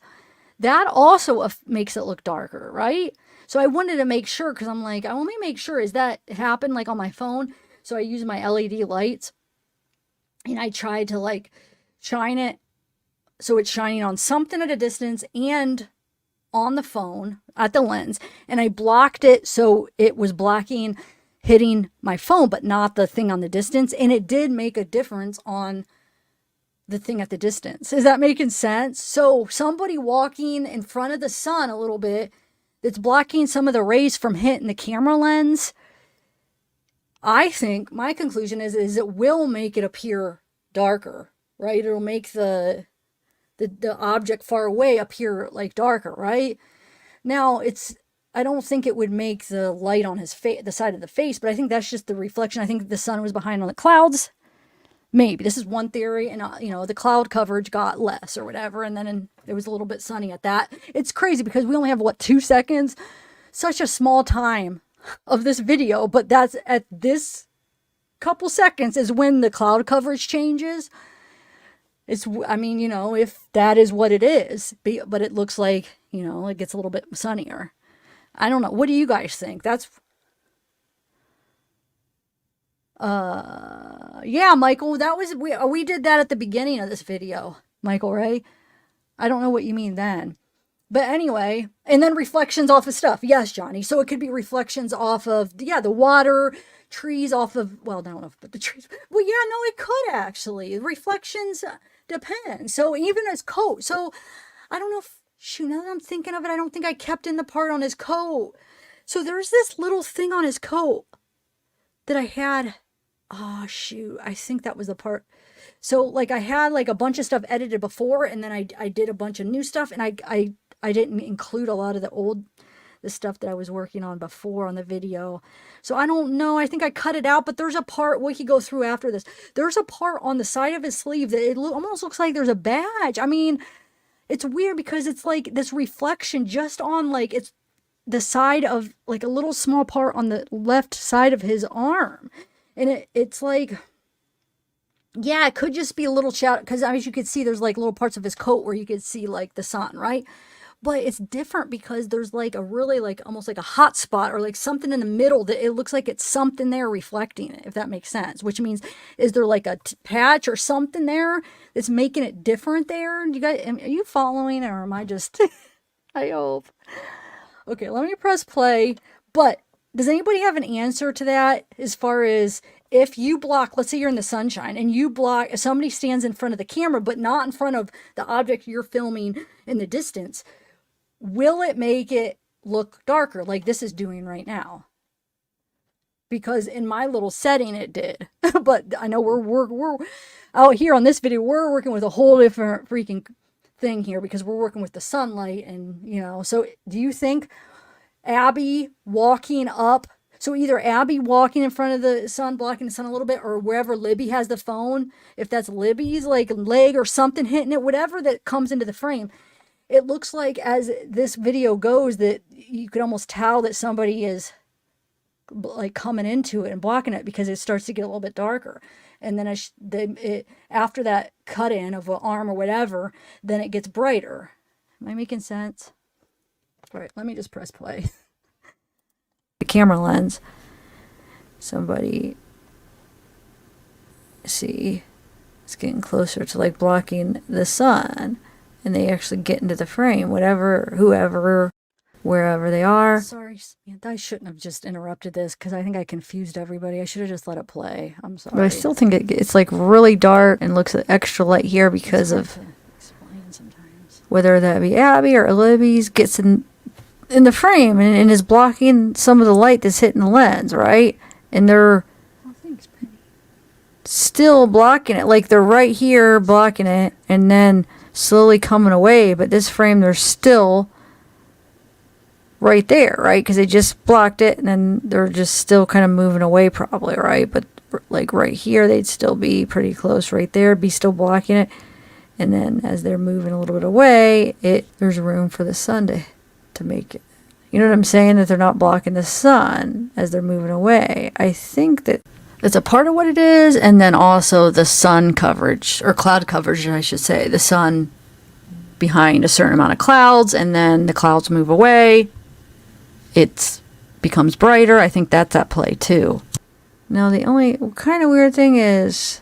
that also makes it look darker, right? So I wanted to make sure, because I'm like, I want to make sure, is that happen like on my phone? So I use my LED lights and I tried to like shine it so it's shining on something at a distance and on the phone at the lens, and I blocked it so it was blocking hitting my phone but not the thing on the distance, and it did make a difference on the thing at the distance. Is that making sense? So somebody walking in front of the sun a little bit that's blocking some of the rays from hitting the camera lens, I think my conclusion is it will make it appear darker, right? It'll make the object far away appear like darker, right? Now I don't think it would make the light on his face, the side of the face, but I think that's just the reflection. I think the sun was behind on the clouds. Maybe this is one theory, and the cloud coverage got less or whatever, and then it was a little bit sunny at that. It's crazy because we only have 2 seconds, such a small time of this video, but that's at this couple seconds is when the cloud coverage changes. If that is what it is, but it looks like, it gets a little bit sunnier. I don't know. What do you guys think? Yeah, Michael, we did that at the beginning of this video, Michael Ray. I don't know what you mean then. But anyway, and then reflections off of stuff. Yes, Johnny. So it could be reflections off of, the water, trees off of, well, I don't know, but the trees. Well, yeah, no, it could actually. Reflections depend. So even his coat. So I don't know now that I'm thinking of it, I don't think I kept in the part on his coat. So there's this little thing on his coat that I had. Oh, shoot. I think that was the part. So I had a bunch of stuff edited before, and then I did a bunch of new stuff, and I didn't include a lot of the stuff that I was working on before on the video. So I don't know. I think I cut it out, but there's a part we could go through after this. There's a part on the side of his sleeve that it almost looks like there's a badge. I mean, it's weird because it's like this reflection just on it's the side of a little small part on the left side of his arm. And it's like, yeah, it could just be a little shadow, because as you could see, there's little parts of his coat where you could see the sun, right? But it's different because there's a really almost a hot spot or something in the middle that it looks like it's something there reflecting it, if that makes sense. Which means, is there a patch or something there that's making it different there? You guys, are you following, or am I just, I hope. Okay, let me press play. But does anybody have an answer to that as far as if you block, let's say you're in the sunshine and you block, if somebody stands in front of the camera but not in front of the object you're filming in the distance, will it make it look darker like this is doing right now? Because in my little setting it did. But I know we're out here on this video, we're working with a whole different freaking thing here because we're working with the sunlight and, so do you think Abby walking up, so either Abby walking in front of the sun, blocking the sun a little bit, or wherever Libby has the phone, if that's Libby's leg or something hitting it, whatever that comes into the frame, it looks like as this video goes that you could almost tell that somebody is coming into it and blocking it because it starts to get a little bit darker. And then after that cut in of an arm or whatever, then it gets brighter. Am I making sense? All right, let me just press play. The camera lens. Somebody, see, it's getting closer to blocking the sun, and they actually get into the frame, whoever, wherever they are. Sorry, Samantha, I shouldn't have just interrupted this because I think I confused everybody. I should have just let it play. I'm sorry. But I still think it's really dark and looks extra light here because of explain sometimes. Whether that be Abby or Libby's gets in the frame and is blocking some of the light that's hitting the lens, right? And they're still blocking it. They're right here blocking it, and then slowly coming away, but this frame, they're still right there, right? Because they just blocked it, and then they're just still kind of moving away probably, right? But like right here, they'd still be pretty close right there, be still blocking it. And then as they're moving a little bit away, there's room for the sun to make it. You know what I'm saying? That they're not blocking the sun as they're moving away. I think that's a part of what it is. And then also the sun coverage, or cloud coverage, I should say. The sun behind a certain amount of clouds, and then the clouds move away. It becomes brighter. I think that's at play too. Now the only kind of weird thing is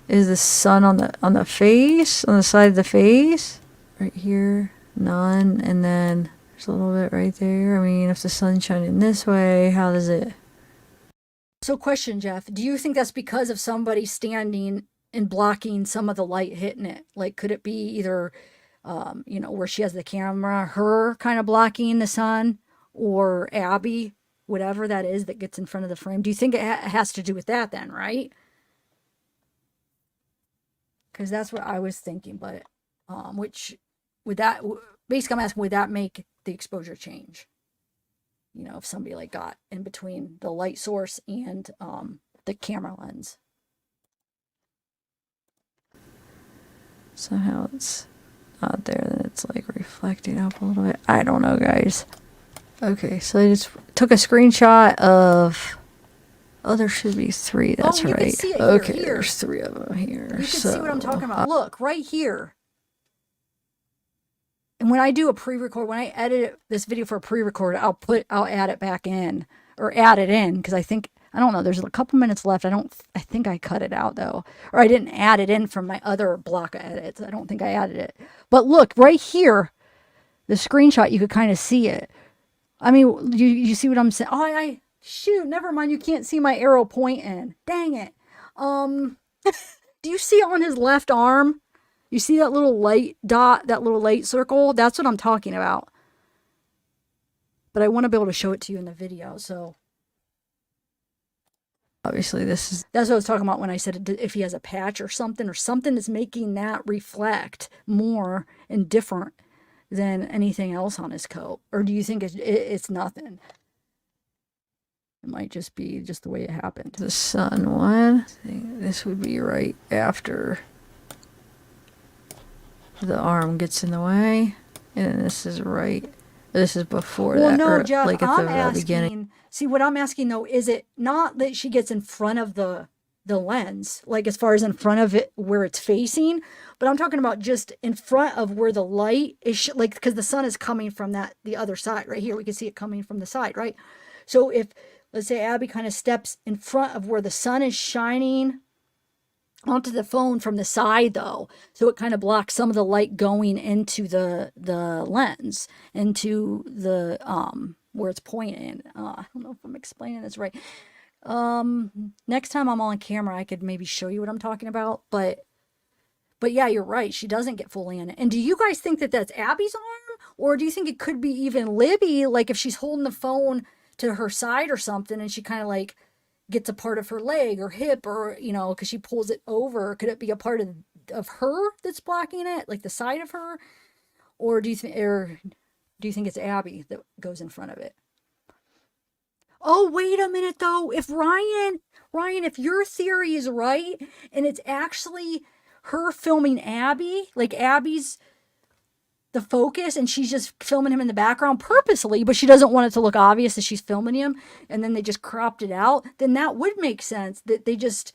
the sun on the face, on the side of the face. Right here, none. And then there's a little bit right there. I mean, if the sun's shining this way, how does it? So question, Jeff, do you think that's because of somebody standing and blocking some of the light hitting it? Like, could it be either, where she has the camera, her kind of blocking the sun, or Abby, whatever that is that gets in front of the frame? Do you think it has to do with that then, right? Because that's what I was thinking, but which would that basically, I'm asking, would that make the exposure change? You know, if somebody like got in between the light source and the camera lens. Somehow it's not there, then it's like reflecting up a little bit. I don't know, guys. Okay, so I just took a screenshot of. Oh, there should be 3. That's right. Can see it okay, here. There's 3 of them here. You can see what I'm talking about. Look, right here. And when I do a pre-record, when I edit this video for a pre-record, I'll add it back in, or add it in, because I don't know, there's a couple minutes left. I think I cut it out though, or I didn't add it in from my other block of edits. I don't think I added it. But look, right here, the screenshot, you could kind of see it. I mean, you see what I'm saying? Oh, shoot, never mind. You can't see my arrow pointing. Dang it. Do you see on his left arm? You see that little light dot, that little light circle? That's what I'm talking about. But I want to be able to show it to you in the video, so. Obviously, that's what I was talking about when I said if he has a patch or something is making that reflect more and different than anything else on his coat. Or do you think it's nothing? It might just be just the way it happened. The sun one. This would be right after the arm gets in the way. And this is right. This is before that. No, Jeff, like at the beginning. See, what I'm asking though, is it not that she gets in front of the lens, like as far as in front of it where it's facing, but I'm talking about just in front of where the light is, like, because the sun is coming from the other side right here. We can see it coming from the side, right? So if, let's say Abby kind of steps in front of where the sun is shining onto the phone from the side though, so it kind of blocks some of the light going into the lens, into the where it's pointing. I don't know if I'm explaining this right. Next time I'm on camera, I could maybe show you what I'm talking about, but yeah, you're right, she doesn't get fully in it. And do you guys think that that's Abby's arm, or do you think it could be even Libby, like if she's holding the phone to her side or something and she kind of like gets a part of her leg or hip, or, you know, because she pulls it over, could it be a part of her that's blocking it, like the side of her? Or do you think it's Abby that goes in front of it? Oh, wait a minute though. If Ryan, if your theory is right and it's actually her filming Abby, like Abby's the focus and she's just filming him in the background purposely, but she doesn't want it to look obvious that she's filming him, and then they just cropped it out, then that would make sense that they just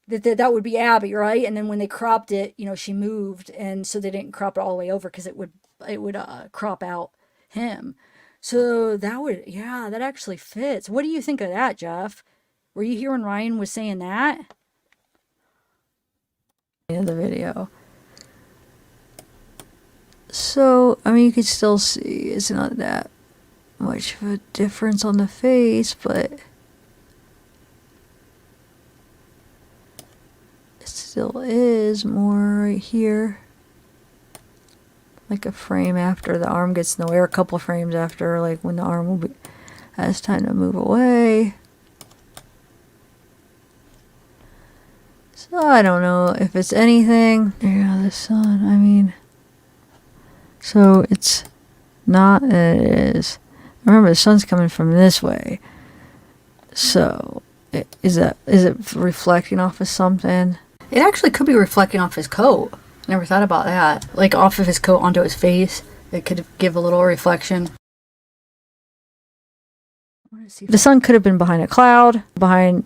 that would be Abby, right? And then when they cropped it, you know, she moved, and so they didn't crop it all the way over because it would crop out him. So that would, yeah, that actually fits. What do you think of that, Jeff? Were you hearing Ryan was saying that in the video? So, I mean, you can still see it's not that much of a difference on the face, but it still is more right here. Like a frame after the arm gets in the way, or a couple frames after, like when the arm has time to move away. So I don't know if it's anything. Yeah, the sun. I mean, so it's not. It is. Remember, the sun's coming from this way. So is it reflecting off of something? It actually could be reflecting off his coat. Never thought about that. Like off of his coat onto his face. It could give a little reflection. The sun could have been behind a cloud, behind,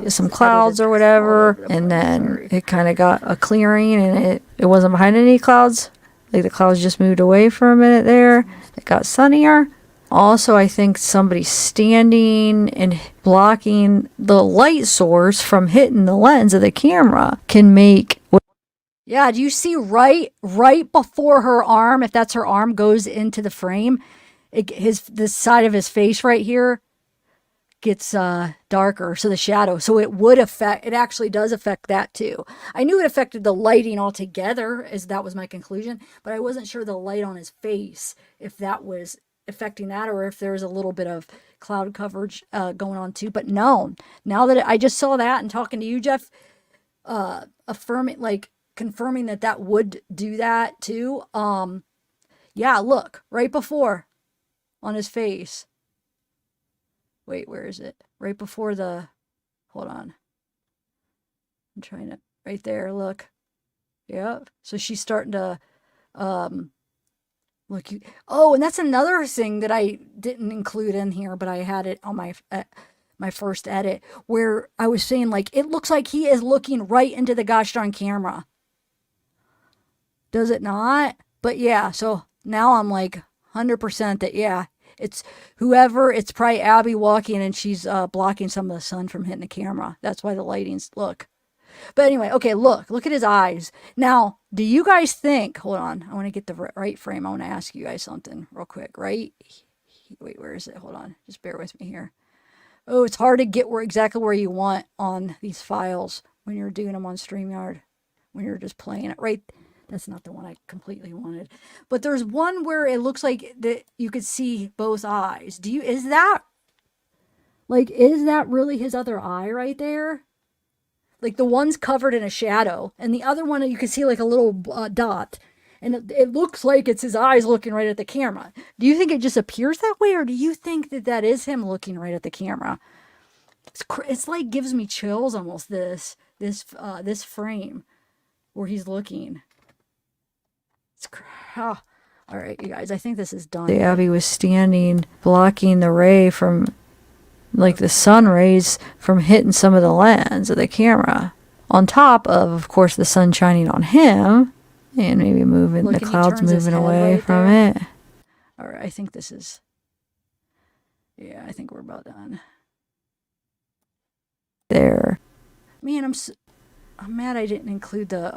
some clouds or whatever, and then it kind of got a clearing and it wasn't behind any clouds. Like the clouds just moved away for a minute there. It got sunnier. Also, I think somebody standing and blocking the light source from hitting the lens of the camera can make... Yeah, do you see right before her arm, if that's her arm, goes into the frame, the side of his face right here gets darker, so the shadow. So it actually does affect that too. I knew it affected the lighting altogether, as that was my conclusion, but I wasn't sure the light on his face, if that was affecting that or if there was a little bit of cloud coverage going on too. But no, now that I just saw that and talking to you, Jeff, confirming that would do that too. Yeah, look, right before on his face. Wait, where is it? Right before hold on. I'm trying to, right there, look. Yep. So she's starting to, look. And that's another thing that I didn't include in here, but I had it on my first edit, where I was saying, like, it looks like he is looking right into the gosh darn camera. Does it not? But yeah, so now I'm like 100% that, yeah, it's whoever, it's probably Abby walking and she's blocking some of the sun from hitting the camera. That's why the lighting's, look. But anyway, okay, look at his eyes. Now, do you guys think, hold on, I want to get the right frame. I want to ask you guys something real quick, right? Wait, where is it? Hold on, just bear with me here. Oh, it's hard to get exactly where you want on these files when you're doing them on StreamYard, when you're just playing it, right? That's not the one I completely wanted. But there's one where it looks like that you could see both eyes. Is that really his other eye right there? Like the one's covered in a shadow, and the other one you can see like a little dot. And it looks like it's his eyes looking right at the camera. Do you think it just appears that way, or do you think that is him looking right at the camera? It's like gives me chills almost, this frame where he's looking. All right, you guys, I think this is done. Abby was standing blocking the ray from, like the sun rays from hitting some of the lens of the camera, on top of course the sun shining on him and maybe moving the clouds moving away from it. All right, I think this is, yeah, I think we're about done there. Man, I'm mad I didn't include the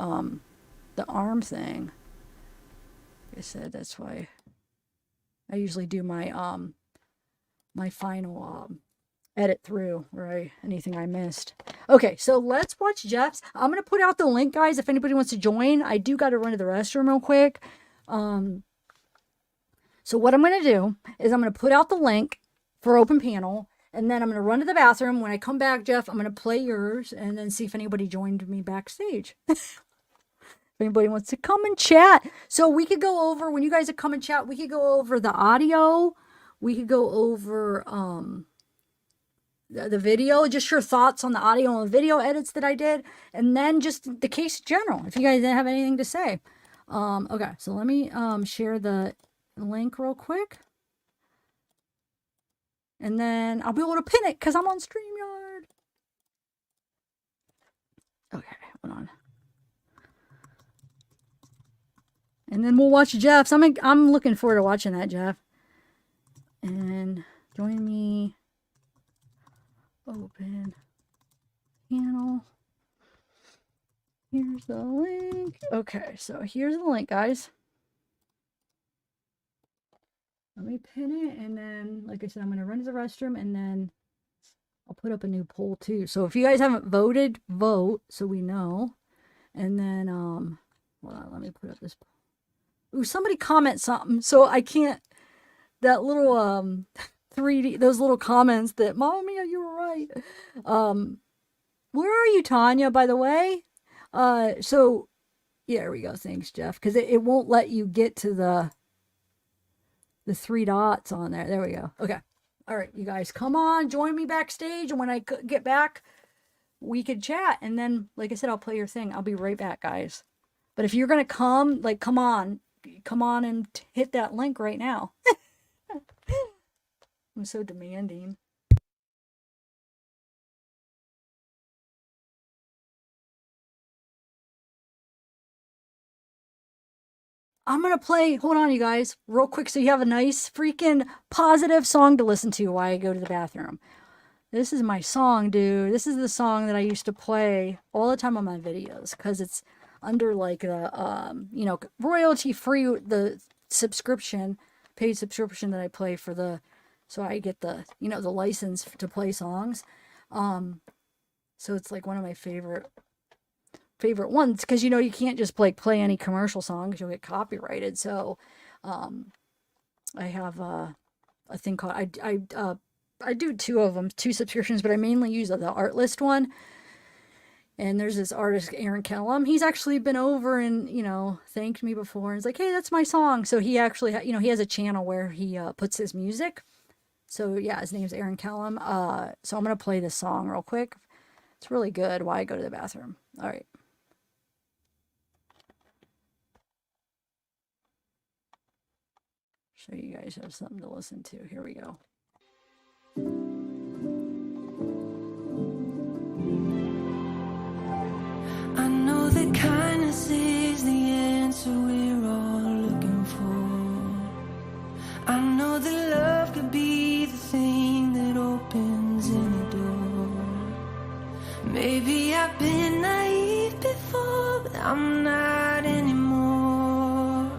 arm thing. Like I said, that's why I usually do my my final edit through, right? Anything I missed. Okay, so let's watch Jeff's. I'm gonna put out the link, guys, if anybody wants to join. I do got to run to the restroom real quick. So what I'm gonna do is I'm gonna put out the link for Open Panel, and then I'm gonna run to the bathroom. When I come back, Jeff, I'm gonna play yours and then see if anybody joined me backstage. Anybody wants to come and chat. So we could go over, when you guys come and chat, we could go over the audio. We could go over the video, just your thoughts on the audio and video edits that I did. And then just the case in general, if you guys didn't have anything to say. Okay, so let me share the link real quick. And then I'll be able to pin it because I'm on StreamYard. Okay, hold on. And then we'll watch Jeff's. I'm looking forward to watching that, Jeff. And join me. Open panel. Here's the link. Okay, so here's the link, guys. Let me pin it, and then, like I said, I'm going to run to the restroom, and then I'll put up a new poll, too. So if you guys haven't voted, vote, so we know. And then, hold on, let me put up this poll. Ooh, somebody comment something, so I can't, that little 3D, those little comments that, Mama Mia, you were right. Where are you, Tanya, by the way? So yeah, there we go. Thanks, Jeff. Because it won't let you get to the three dots on there. There we go. Okay. All right, you guys, come on, join me backstage, and when I get back, we could chat. And then, like I said, I'll play your thing. I'll be right back, guys. But if you're gonna come, like, come on and hit that link right now. I'm so demanding. I'm gonna play, hold on, you guys, real quick, so you have a nice freaking positive song to listen to while I go to the bathroom. This is my song, dude. This is the song that I used to play all the time on my videos because it's under like the royalty free, the subscription, paid subscription that I play for so I get the the license to play songs. So it's like one of my favorite ones because you can't just play any commercial songs, you'll get copyrighted. So I have a thing called I do two subscriptions, but I mainly use the art list one. And there's this artist, Aaron Kellum. He's actually been over and thanked me before, and he's like, hey, that's my song. So he actually he has a channel where he puts his music. So yeah, his name's Aaron Kellum. So I'm gonna play this song real quick. It's really good while I go to the bathroom. All right. So you guys have something to listen to. Here we go. I know that kindness is the answer we're all looking for. I know that love could be the thing that opens any door. Maybe I've been naive before, but I'm not anymore.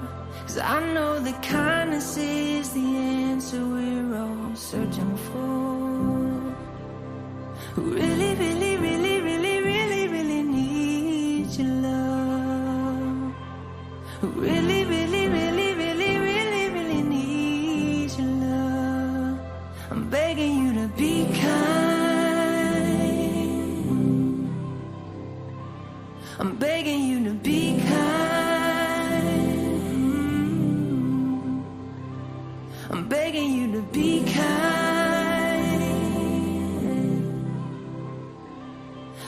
'Cause I know that kindness is the answer we're all searching for. Who really, really, really, really, really, really needs your love. Who really, really, really, really, really, really needs your love. I'm begging you to be kind. I'm begging you to be kind. I'm begging you to be kind.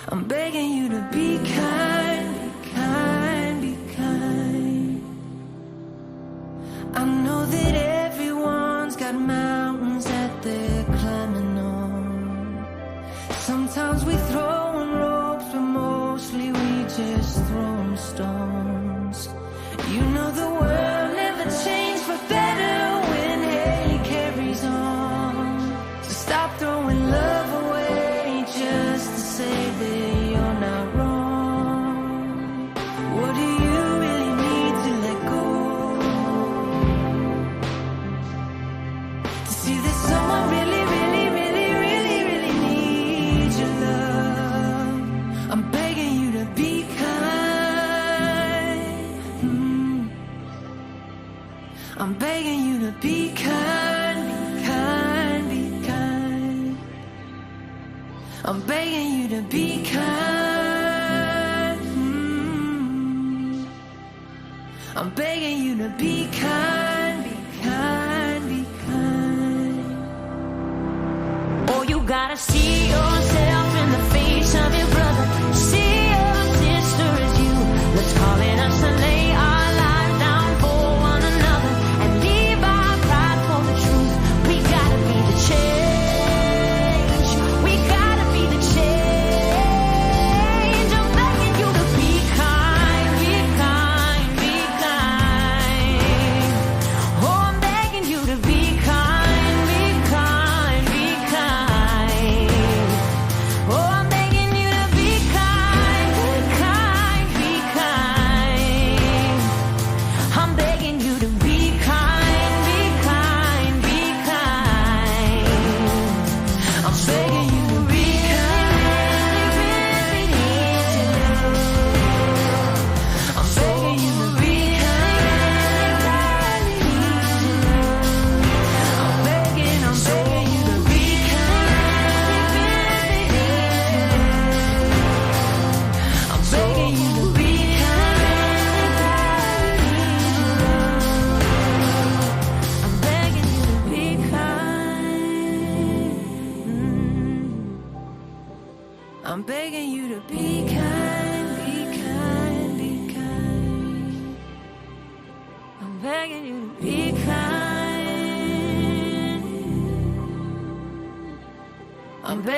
I'm begging you to be kind, be kind, be kind. I know that everyone's got mountains that they're climbing on. Sometimes we throw in ropes, but mostly we just throw stones. You know the world never changed for better when hate carries on. So stop throwing love away just to say that you're not wrong. What do you really need to let go? To see that someone really, really, really, really, really needs your love. I'm begging you to be kind. I'm begging you to be kind, be kind, be kind. I'm begging you to be kind. I'm begging you to be kind, be kind, be kind. Oh, you gotta see yourself in the face of your brother. See your sister as you. Let's call it us and lay our lives down for one another and leave our pride for the truth. We gotta be the change. We gotta be the change. I'm begging you to be kind, be kind, be kind. Oh, I'm begging you to be kind, be kind, be kind.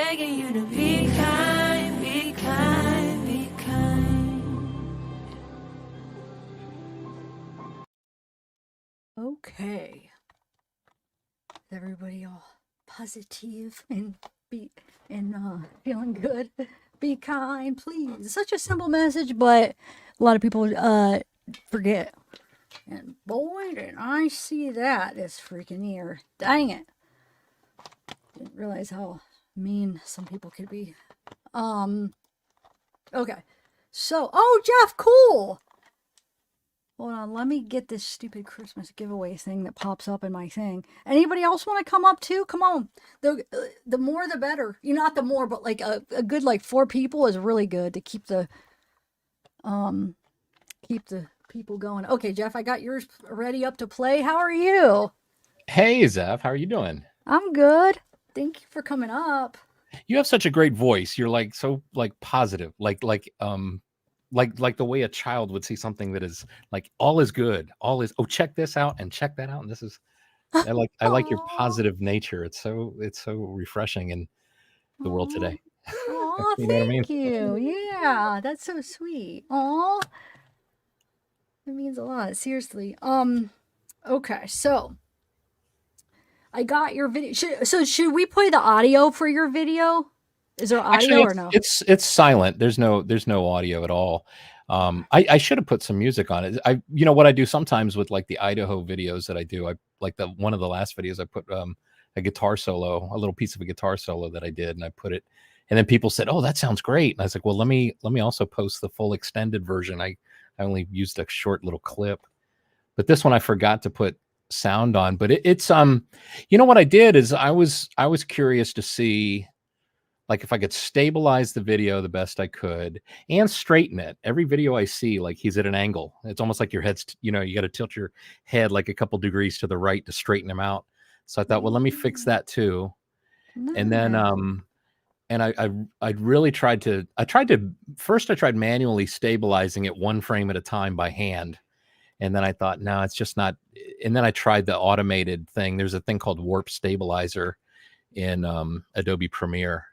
begging you to be kind, be kind, be kind. Okay. Is everybody all positive and feeling good? Be kind, please. It's such a simple message, but a lot of people forget. And boy, did I see that this freaking year. Dang it. Didn't realize how mean some people could be. Okay. So, oh, Jeff, cool. Hold on, let me get this stupid Christmas giveaway thing that pops up in my thing. Anybody else want to come up too? Come on. The more the better. You know, not the more, but like a good like 4 people is really good to keep the people going. Okay, Jeff, I got yours ready up to play. How are you? Hey, Zev, how are you doing? I'm good. Thank you for coming up. You have such a great voice. You're like so like positive, like the way a child would see something that is like all is good, all is check this out and check that out. And this is I like your Aw. positive nature. It's so refreshing in the world Aw. today. Aw, You know what I mean? thank you. Yeah, that's so sweet. Aw. It means a lot, seriously. Okay, so I got your video. Should we play the audio for your video? Is there audio Actually, or no? it's silent. There's no audio at all. I should have put some music on it. You know what I do sometimes with like the Idaho videos that I do. I like one of the last videos I put a guitar solo, a little piece of a guitar solo that I did, and I put it. And then people said, "Oh, that sounds great." And I was like, "Well, let me also post the full extended version." I only used a short little clip, but this one I forgot to put sound on. But it's you know what I did is I was curious to see like if I could stabilize the video the best I could and straighten it. Every video I see, like he's at an angle. It's almost like your head's, you got to tilt your head like a couple degrees to the right to straighten him out. So I thought, well, let me fix that too. And then, Nice. and I really tried to first I tried manually stabilizing it 1 frame at a time by hand. And then I thought, no, it's just not. And then I tried the automated thing. There's a thing called Warp Stabilizer in Adobe Premiere.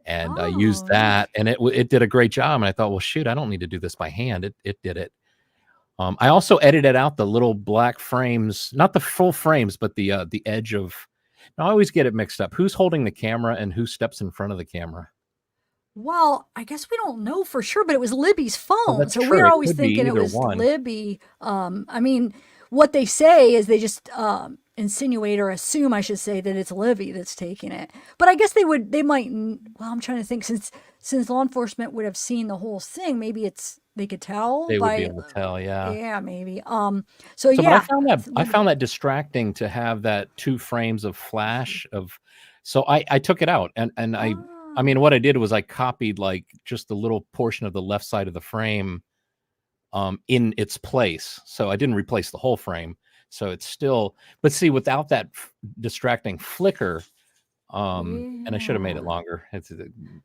And I used that, and it did a great job. And I thought, well, shoot, I don't need to do this by hand. It did it. I also edited out the little black frames, not the full frames, but the edge of. Now I always get it mixed up. Who's holding the camera and who steps in front of the camera? Well, I guess we don't know for sure, but it was Libby's Oh, phone. that's So we were true. It always could be thinking it either was one. Libby. I mean, what they say is they just insinuate or assume, I should say, that it's Libby that's taking it. But I guess they might. Well, I'm trying to think since law enforcement would have seen the whole thing, maybe they could tell They would be by. able to tell, yeah. Yeah, maybe. So, but yeah, I found that distracting to have that 2 frames of flash of. So I took it out and I mean, what I did was I copied like just the little portion of the left side of the frame in its place. So I didn't replace the whole frame. So it's still, but see, without that distracting flicker, and I should have made it longer.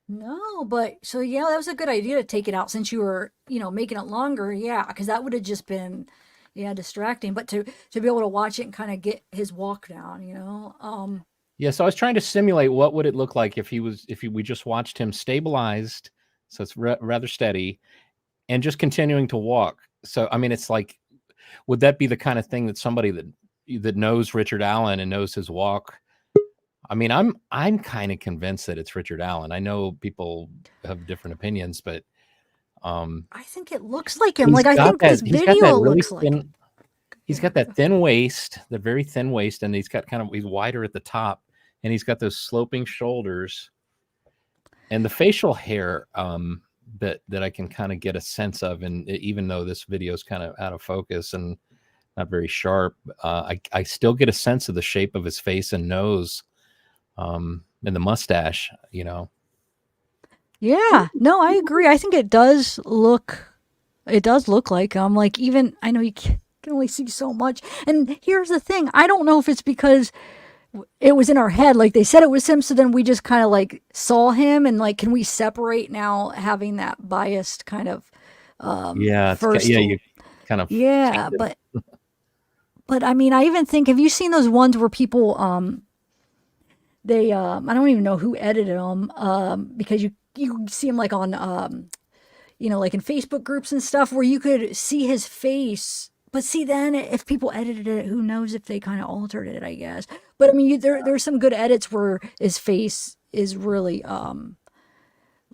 No, but so yeah, that was a good idea to take it out since you were, making it longer. Yeah, because that would have just been, distracting. But to be able to watch it and kind of get his walk down, Yeah, so I was trying to simulate what would it look like if we just watched him stabilized, so it's rather steady, and just continuing to walk. So I mean, it's like, would that be the kind of thing that somebody that knows Richard Allen and knows his walk? I mean, I'm kind of convinced that it's Richard Allen. I know people have different opinions, but I think it looks like him. Like I think this video looks like him. He's got that thin waist, the very thin waist, and he's wider at the top, and he's got those sloping shoulders, and the facial hair that I can kind of get a sense of. And even though this video is kind of out of focus and not very sharp, I still get a sense of the shape of his face and nose, and the mustache. Yeah, no, I agree. I think it does look like him. Like even I know you can only see so much. And here's the thing: I don't know if it's because it was in our head, like they said it was him, so then we just kind of like saw him, and like, can we separate now having that biased kind of first? You kind of but I mean, I even think, have you seen those ones where people they I don't even know who edited them, because you see him like on like in Facebook groups and stuff where you could see his face. But see, then if people edited it, who knows if they kind of altered it, I guess. But I mean, there's some good edits where his face is really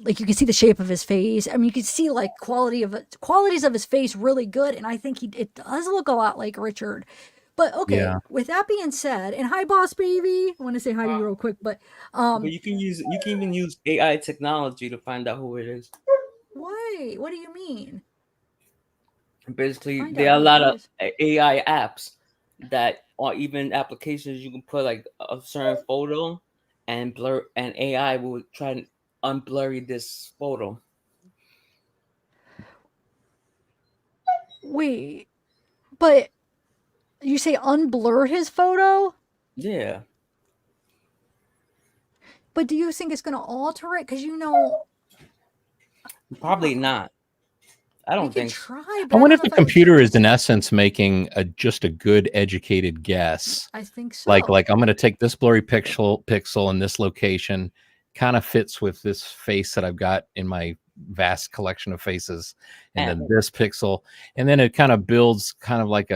like you can see the shape of his face. I mean, you can see like qualities of his face really good, and I think it does look a lot like Richard. But okay, Yeah. with that being said, and hi, boss baby. I want to say hi to you real quick, but But you can even use AI technology to find out who it is. wait, what do you mean? Basically, Find there out are a who lot it of is. AI apps that are even applications you can put like a certain photo and blur, and AI will try and unblurry this photo. Wait, but you say unblur his photo? Yeah, But do you think it's going to alter it? Because probably not. I we don't could think so. try, I but I wonder don't if know the if I would computer is trust in it. essence making just a good educated guess. I think Like so. I'm going to take this blurry pixel in this location, kind of fits with this face that I've got in my vast collection of faces, and And then this pixel, and then it kind of builds kind of like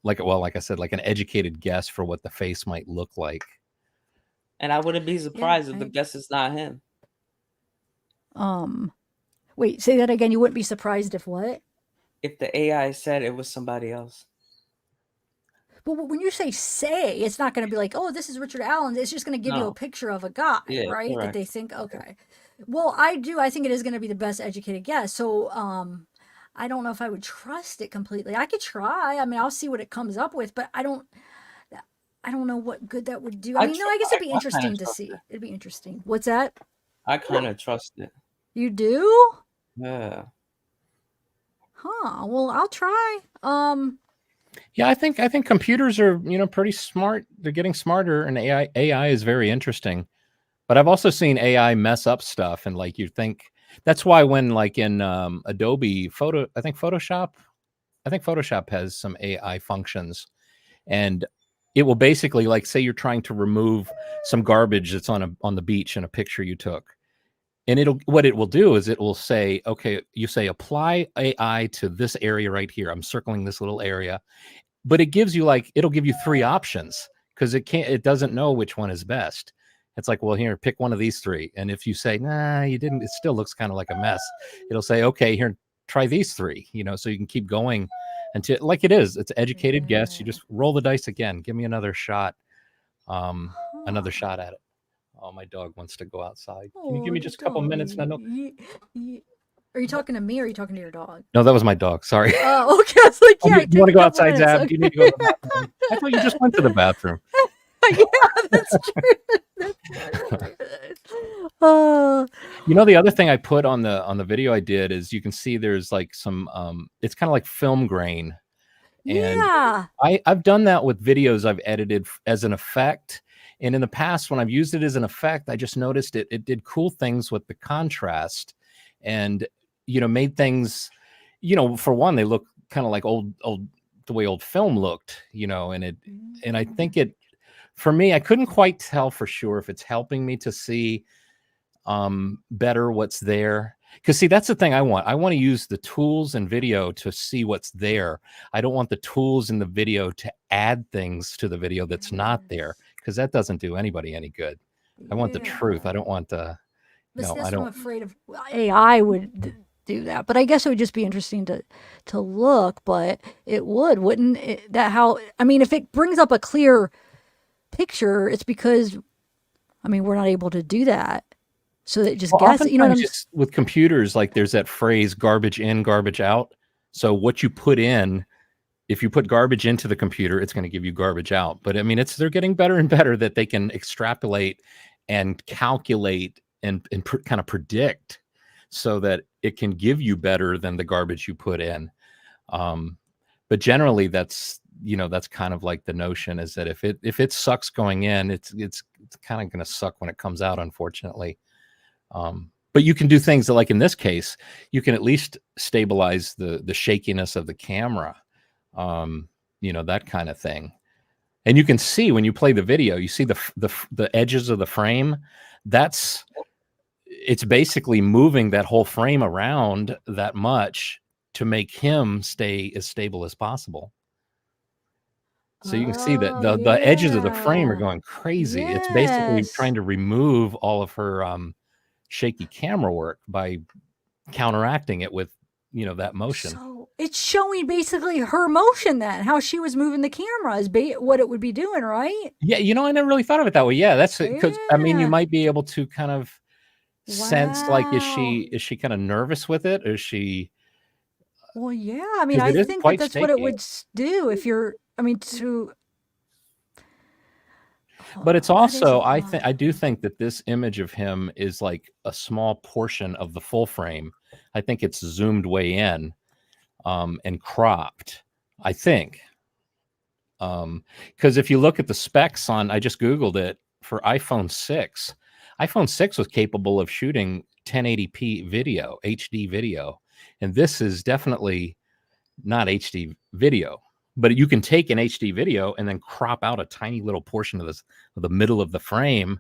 like I said, like an educated guess for what the face might look like. I wouldn't be Yeah. surprised if the guess is not him. Um. Wait. Say that again. You wouldn't be surprised if what? If the AI said it was somebody else. But when you say, it's not going to be like, oh, this is Richard Allen. It's just going to give you a No. picture of a guy, Yeah, right? That correct. they think, okay. Well, I do. I think it is going to be the best educated guess. So, I don't know if I would trust it completely. I could try. I mean, I'll see what it comes up with, but I don't know what good that would do. I mean, no, I guess it'd be I kind of interesting to trust it. see. It'd be interesting. What's that? I kind of trust it. You do? Yeah. Huh. Well, I'll try. Yeah, I think computers are pretty smart. They're getting smarter, and AI is very interesting. But I've also seen AI mess up stuff, and like you think that's why when like in Adobe Photo, I think Photoshop has some AI functions, and it will basically like say you're trying to remove some garbage that's on the beach in a picture you took. And what it will do is it will say, okay, you say apply AI to this area right here. I'm circling this little area, but it'll give you three options because it doesn't know which one is best. It's like, well, here, pick one of these three. And if you say, nah, you didn't, it still looks kind of like a mess. It'll say, okay, here, try these three, so you can keep going until like it's educated guess. You Yeah. just roll the dice again. Give me another shot. Another Huh. shot at it. Oh, my dog wants to go outside. Can you give Oh, me the just a couple minutes, doggy. Nando? Are you talking to me or are you talking to your dog? No, that was my dog. Sorry. Oh, okay. I was like, Oh, yeah, you take want a to go couple outside, minutes. Zab? Do you need to go to the bathroom? I thought you just went to the bathroom. Yeah, that's true. Oh, The other thing I put on the video I did is you can see there's like some it's kind of like film grain, and yeah. I've done that with videos I've edited as an effect. And in the past, when I've used it as an effect, I just noticed it did cool things with the contrast, and made things, for one, they look kind of like old the way old film looked, and I think for me, I couldn't quite tell for sure if it's helping me to see better what's there. Because see, that's the thing I want to use the tools in video to see what's there. I don't want the tools in the video to add things to the video that's not there, because that doesn't do anybody any good. I want the truth. I Yeah. don't want the But see, I that's what I'm don't. afraid of. AI would do that, but I guess it would just be interesting to look. But it wouldn't it? That how? I mean, if it brings up a clear picture, it's because we're not able to do that. So that just Well, guess. You know what oftentimes I'm? just with computers, like there's that phrase garbage in, garbage out. So what you put in, if you put garbage into the computer, it's going to give you garbage out. But I mean, they're getting better and better that they can extrapolate and calculate and kind of predict so that it can give you better than the garbage you put in. But generally that's kind of like the notion is that if it sucks going in, it's kind of going to suck when it comes out, unfortunately. But you can do things that, like in this case, you can at least stabilize the shakiness of the camera, that kind of thing. And you can see when you play the video, you see the edges of the frame. It's basically moving that whole frame around that much to make him stay as stable as possible. So you can see that Oh, the edges of the frame are yeah. going crazy. It's basically Yes. trying to remove all of her shaky camera work by counteracting it with, that motion. So it's showing basically her motion then, how she was moving the camera is what it would be doing, right? Yeah, I never really thought of it that way. Yeah, that's because you Yeah. might be able to kind of sense, like, is Wow. she kind of nervous with it? Or is she, Well, yeah. I mean, because I it is think that quite that's what it shaky. would do if you're, I mean, But it's that is also, odd. I do think that this image of him is like a small portion of the full frame. I think it's zoomed way in and cropped, I think. Because if you look at the specs on, I just Googled it for iPhone 6. iPhone 6 was capable of shooting 1080p video, HD video. And this is definitely not HD video, but you can take an HD video and then crop out a tiny little portion of the middle of the frame.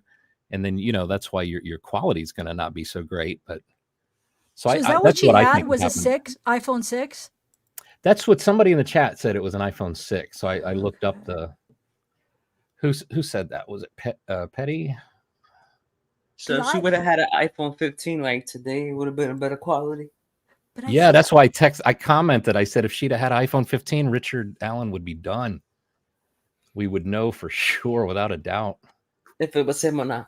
And then, that's why your quality is going to not be so great. But so So is that what that's she what I had? think Was a happened. iPhone 6? That's what somebody in the chat said. It was an iPhone 6. So I looked up Okay. who said that? Was it Petty? So if she would have had an iPhone 15 like today, it would have been a better quality. But Yeah, that's why I commented. I said if she'd have had iPhone 15, Richard Allen would be done. We would know for sure, without a doubt. If it was him or not.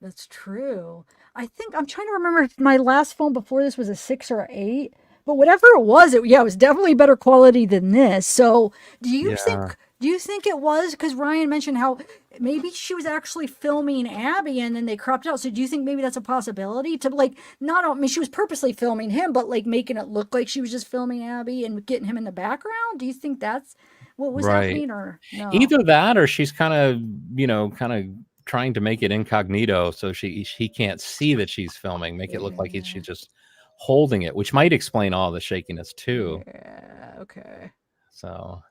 That's true. I think I'm trying to remember if my last phone before this was a 6 or 8, but whatever it was, it was definitely better quality than this. So, do you think it was because Ryan mentioned how maybe she was actually filming Abby and then they cropped out? So, do you think maybe that's a possibility to like not? I mean, she was purposely filming him, but like making it look like she was just filming Abby and getting him in the background. Do you think that's what was happening, or no? Either that, or she's kind of trying to make it incognito so he can't see that she's filming, make it look like she's just holding it, which might explain all the shakiness too. Yeah, okay. So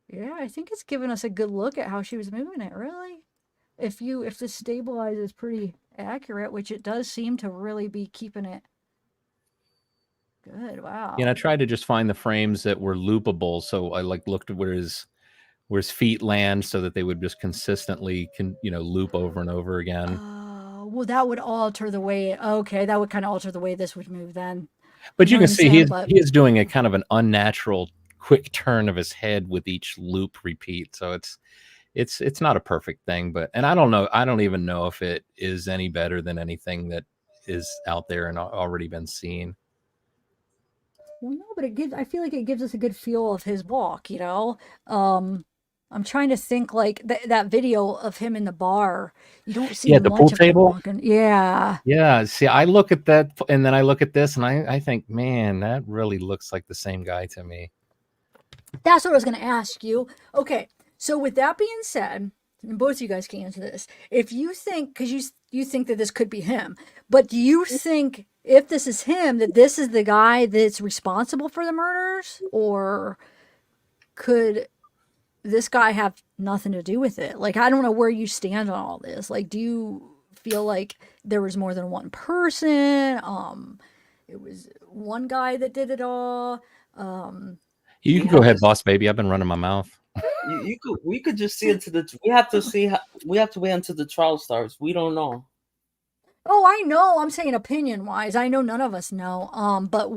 yeah, I think it's given us a good look at how she was moving it, really. If the stabilize is pretty accurate, which it does seem to really be keeping it good. Wow. I tried to just find the frames that were loopable, so I looked at where his feet land so that they would just consistently loop over and over again. Well, that would alter the way. Okay, that would kind of alter the way this would move then. But you can see he is doing a kind of an unnatural quick turn of his head with each loop repeat. So it's not a perfect thing, and I don't know. I don't even know if it is any better than anything that is out there and already been seen. Well, no, but I feel like it gives us a good feel of his walk, I'm trying to think like that video of him in the bar. You don't see the much pool of table. him walking. Yeah. Yeah. See, I look at that and then I look at this and I think, man, that really looks like the same guy to me. That's what I was going to ask you. Okay. So with that being said, and both of you guys can answer this. If you think, because you think that this could be him, but do you think if this is him, that this is the guy that's responsible for the murders? Or could this guy have nothing to do with it? Like, I don't know where you stand on all this. Like, do you feel like there was more than one person? It was one guy that did it all. You can go ahead, boss baby. I've been running my mouth. We could just see into the. We have to wait until the trial starts. We don't know. Oh, I know. I'm saying opinion wise. I know none of us know. But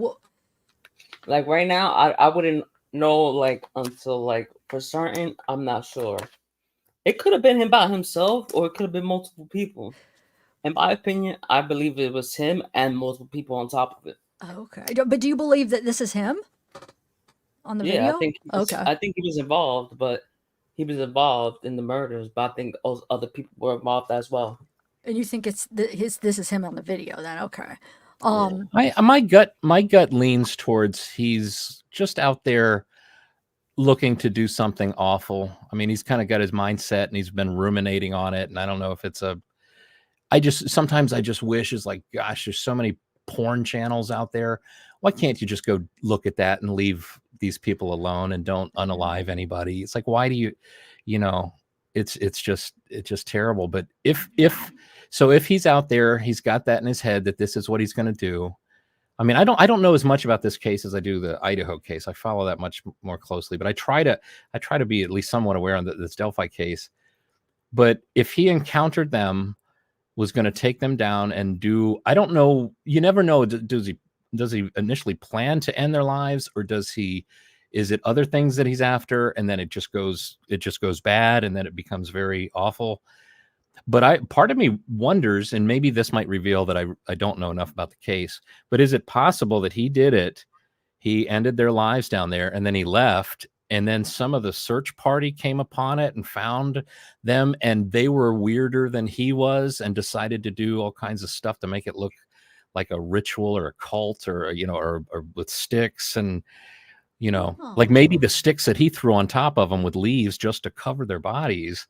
like right now, I wouldn't know like until like for certain. I'm not sure. It could have been him by himself, or it could have been multiple people. In my opinion, I believe it was him and multiple people on top of it. Okay, but do you believe that this is him on the video? I think he was involved, but he was involved in the murders. But I think other people were involved as well. And you think it's this is him on the video then? Okay. My gut leans towards he's just out there looking to do something awful. I mean, he's kind of got his mindset and he's been ruminating on it. And I don't know if it's sometimes I just wish is like, gosh, there's so many porn channels out there. Why can't you just go look at that and leave these people alone and don't unalive anybody. It's like, why do you, you know, it's just terrible. But if he's out there, he's got that in his head that this is what he's going to do. I mean, I don't know as much about this case as I do the Idaho case. I follow that much more closely, but I try to be at least somewhat aware on this Delphi case. But if he encountered them, was going to take them down and do, I don't know, you never know. Does he initially plan to end their lives, or is it other things that he's after, and then it just goes bad, and then it becomes very awful. But part of me wonders, and maybe this might reveal that I don't know enough about the case, but is it possible that he did it? He ended their lives down there, and then he left, and then some of the search party came upon it and found them, and they were weirder than he was and decided to do all kinds of stuff to make it look like a ritual or a cult, or, or with sticks, and, like maybe the sticks that he threw on top of them with leaves just to cover their bodies,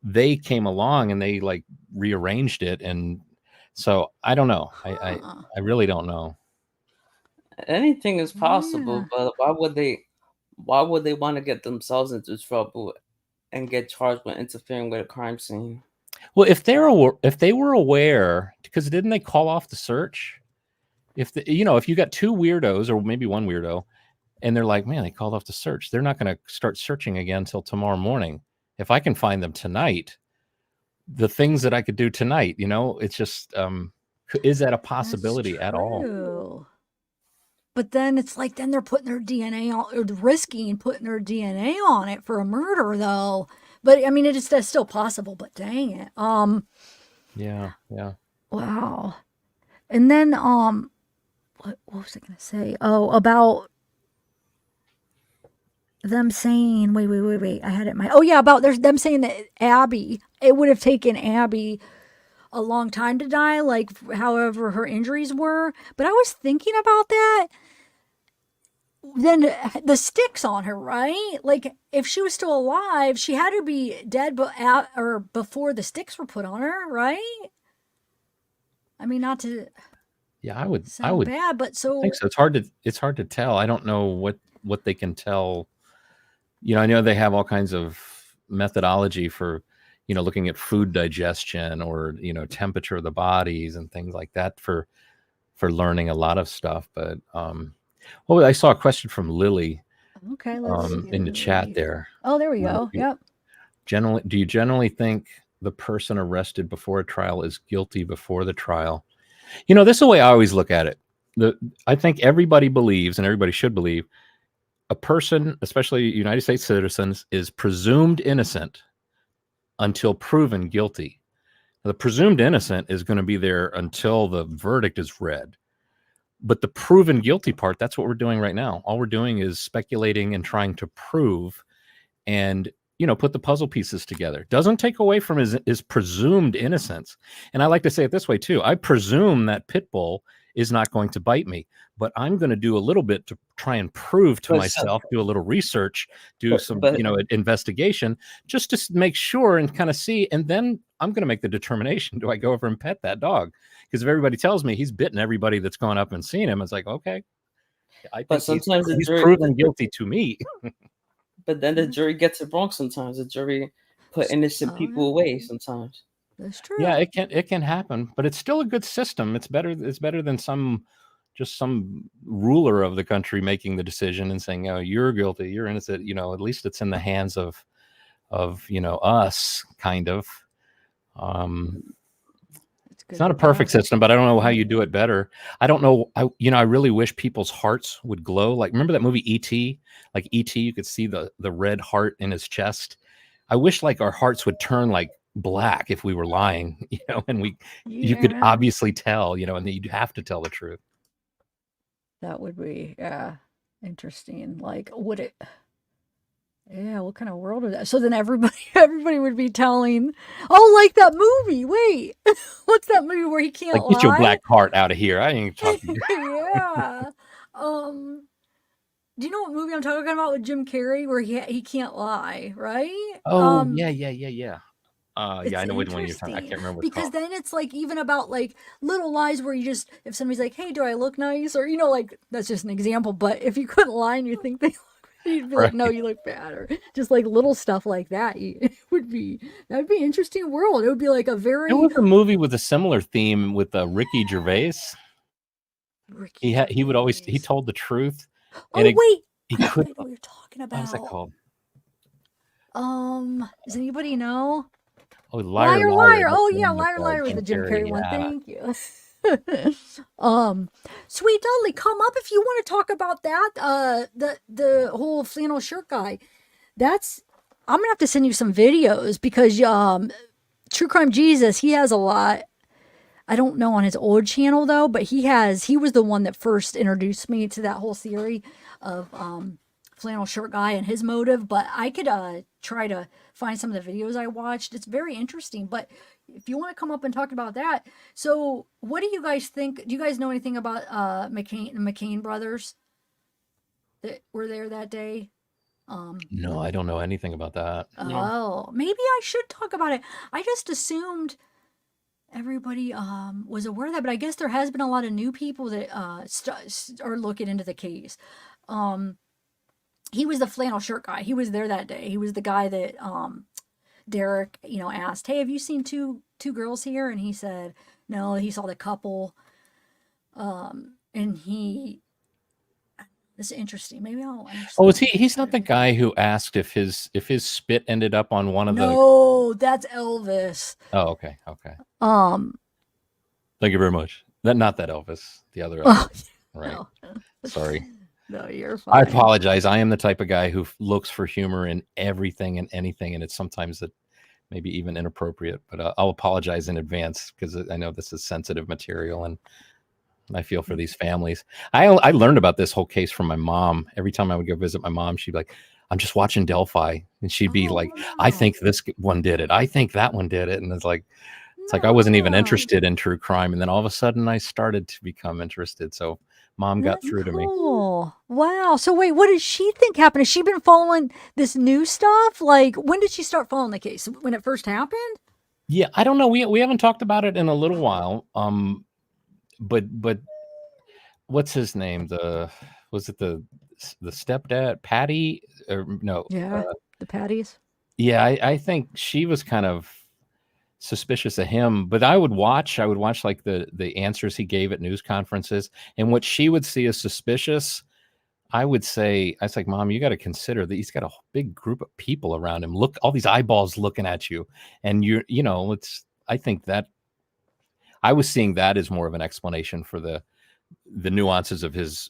they came along and they like rearranged it. And so I don't know. I really don't know. Anything is possible, but why would they want to get themselves into trouble and get charged with interfering with a crime scene? Well, if they were aware, because didn't they call off the search? If you got two weirdos, or maybe one weirdo, and they're like, man, they called off the search, they're not going to start searching again until tomorrow morning. If I can find them tonight, the things that I could do tonight, it's just, is that a possibility at all? But then it's like, then they're putting their DNA on, or risking putting their DNA on it for a murder, though. But I mean, that's still possible. But dang it, yeah. Wow. And then, what was I gonna say? Oh, about them saying, wait. I had it in my, about them saying that Abby, it would have taken Abby a long time to die, like however her injuries were. But I was thinking about that. Then the sticks on her, right? Like if she was still alive, she had to be dead, or before the sticks were put on her, right? I mean, not to. Yeah, I would bad, but so I think so. It's hard to tell. I don't know what they can tell. I know they have all kinds of methodology for, looking at food digestion, or, temperature of the bodies and things like that for learning a lot of stuff. But, I saw a question from Lily. Okay, let's see. In the chat there. Oh, there we go. Yep. Do you generally think the person arrested before a trial is guilty before the trial? This is the way I always look at it. I think everybody believes, and everybody should believe, a person, especially United States citizens, is presumed innocent until proven guilty. The presumed innocent is going to be there until the verdict is read. But the proven guilty part, that's what we're doing right now. All we're doing is speculating and trying to prove and, put the puzzle pieces together. Doesn't take away from his presumed innocence. And I like to say it this way too. I presume that pit bull is not going to bite me, but I'm going to do a little bit to try and prove to myself, do a little research, do some, investigation, just to make sure and kind of see. And then I'm going to make the determination. Do I go over and pet that dog? Because if everybody tells me he's bitten everybody that's gone up and seen him, it's like, okay, I think sometimes he's proven guilty to me. But then the jury gets it wrong sometimes. The jury put innocent people away sometimes. That's true. Yeah, it can happen, but it's still a good system. It's better than some ruler of the country making the decision and saying, "Oh, you're guilty, you're innocent." At least it's in the hands of us, kind of. It's not a perfect system, but I don't know how you do it better. I don't know. I really wish people's hearts would glow. Like, remember that movie E.T.? Like E.T., you could see the red heart in his chest. I wish like our hearts would turn like black if we were lying, and you could obviously tell, and you'd have to tell the truth. That would be interesting. Like, would it? Yeah, what kind of world is that? So then everybody would be telling, oh, like that movie. Wait, what's that movie where he can't lie? Get your black heart out of here. I ain't talking to you. Yeah. Do you know what movie I'm talking about with Jim Carrey where he can't lie, right? Oh, yeah. It's Yeah, I know which one you're talking. I interesting can't remember what it's because called. then it's like even about like little lies where you just if somebody's like, "Hey, do I look nice?" or like that's just an example, but if you couldn't lie and you think they look, you'd be like, Right. "No, you look bad," or just like little stuff like that. It would be that'd be an interesting world. It would be like a There very was a movie with a similar theme with Ricky Gervais. Ricky He would always he Gervais. told the truth, and Oh wait, he I think I couldn't. know what you're talking What was that about. called? Does anybody know? Oh, Liar, Liar, Liar. liar. That's Oh the yeah, one with liar, liar was Jim the Jim Carrey. Carrey one. Yeah. Thank you. Sweet Dudley, come up if you want to talk about that. The whole flannel shirt guy. That's I'm gonna have to send you some videos because True Crime Jesus, he has a lot. I don't know on his old channel though, but he was the one that first introduced me to that whole theory of flannel shirt guy and his motive. But I could try to find some of the videos I watched. It's very interesting. But if you want to come up and talk about that, so what do you guys think? Do you guys know anything about the McCain brothers that were there that day? No, I don't know anything about that. No. Oh, maybe I should talk about it. I just assumed everybody was aware of that, but I guess there has been a lot of new people that are looking into the case. He was the flannel shirt guy. He was there that day. He was the guy that Derek, asked, "Hey, have you seen two girls here?" And he said, "No." He saw the couple, and this is interesting. Maybe I'll. Oh, is he? He's not the guy who asked if his spit ended up on one of the. No, that's Elvis. Oh, okay, okay. Um. Thank you very much. Not that Elvis, the other Oh, Elvis. Right. no. Sorry. No, you're I fine. apologize. I am the type of guy who looks for humor in everything and anything, and it's sometimes that maybe even inappropriate. But I'll apologize in advance because I know this is sensitive material, and I feel for these families. I learned about this whole case from my mom. Every time I would go visit my mom, she'd be like, "I'm just watching Delphi," and she'd be Oh, like, "I wow. think this one did it. I think that one did it," and it's like I wasn't even No. interested in true crime, and then all of a sudden I started to become interested. So mom got That's through to me. cool. Wow. So wait, what does she think happened? Has she been following this new stuff? Like, when did she start following the case? When it first happened? Yeah, I don't know. We haven't talked about it in a little while. But what's his name? Was it the stepdad, Patty? Or no? Yeah, the Patties. Yeah, I think she was kind of suspicious of him, but I would watch like the answers he gave at news conferences, and what she would see as suspicious, I was like, Mom, you got to consider that he's got a big group of people around him. Look, all these eyeballs looking at you, and I think that I was seeing that as more of an explanation for the nuances of his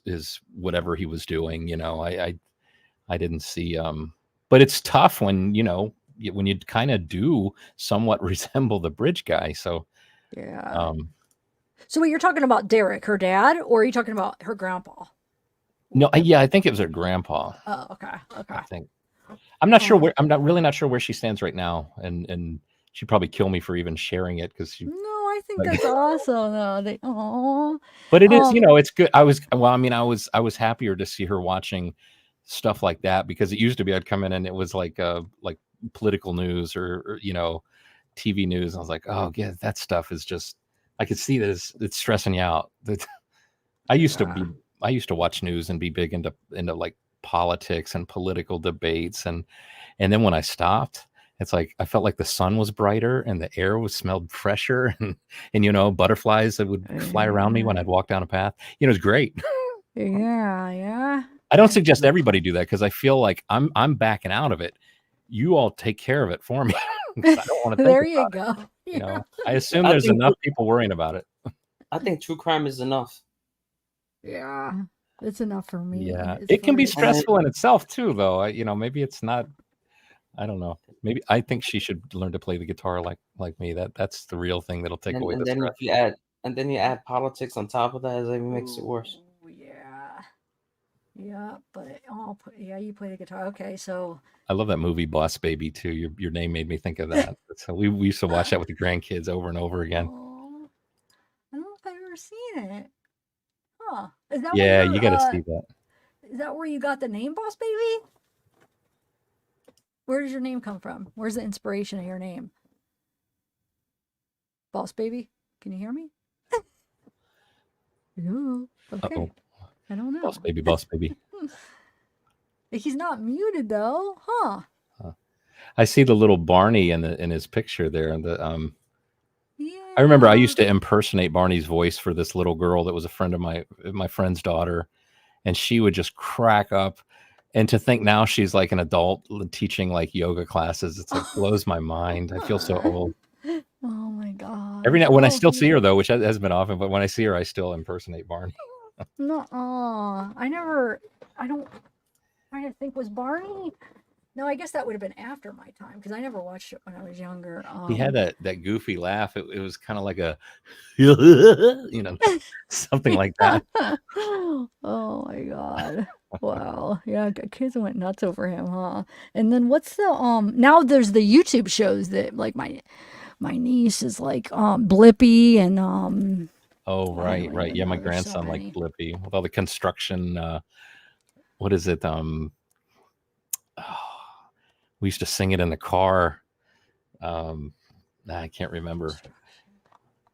whatever he was doing. I didn't see but it's tough when when you kind of do somewhat resemble the bridge guy. So Yeah. So wait, you're talking about Derek, her dad, or are you talking about her grandpa? no, I think it was her grandpa. Oh, okay. Okay. I think I'm not sure where I'm not really not sure where she stands right now, and she'd probably kill me for even sharing it because she. No, I think that's awesome though. But it is, it's good. I was happier to see her watching stuff like that, because it used to be I'd come in and it was like political news or TV news. I was like, oh yeah, that stuff is just, I could see that it's stressing you out. I used to watch news and be big into like politics and political debates, and then when I stopped, it's like I felt like the sun was brighter and the air smelled fresher, and butterflies that would fly around me when I'd walk down a path. It was great. Yeah. I don't suggest everybody do that because I feel like I'm backing out of it. You all take care of it for me. I don't want to think There you about go. it. I assume there's enough people worrying about it. I think true crime is enough. Yeah. It's enough for me. Yeah, as it can far be as- stressful in itself too, though. Maybe it's not. I don't know. Maybe I think she should learn to play the guitar like me. That's the real thing that'll take away And the then stress. if you add politics on top of that, it even makes it worse. Oh, yeah. Yeah, but you play the guitar. Okay, so I love that movie Boss Baby too. Your name made me think of that. So we used to watch that with the grandkids over and over again. oh, I don't know if I've ever seen it. Huh? Is that Yeah, where you got to see that. Is that where you got the name Boss Baby? Where does your name come from? Where's the inspiration of your name? Boss baby, can you hear me? No. Okay. Uh-oh. I don't know. Boss baby, boss baby. He's not muted though, huh? I see the little Barney in his picture there. And Yeah. I remember I used to impersonate Barney's voice for this little girl that was a friend of my friend's daughter, and she would just crack up. And to think now she's like an adult teaching like yoga classes, it's like blows my mind. I feel so old. Oh my god. Every now when I still see her though, which hasn't been often, but when I see her, I still impersonate Barney. No, I don't. Trying to think, was Barney? No, I guess that would have been after my time because I never watched it when I was younger. He had that goofy laugh. It was kind of like a, you know, something like that. Oh my god. Wow. Yeah, kids went nuts over him, huh? And then what's the now there's the YouTube shows that like my niece is like Blippy and Oh, I right, don't right. even Yeah, know, my there's so grandson many. liked Blippi with all the construction. What is it? We used to sing it in the car. I can't remember.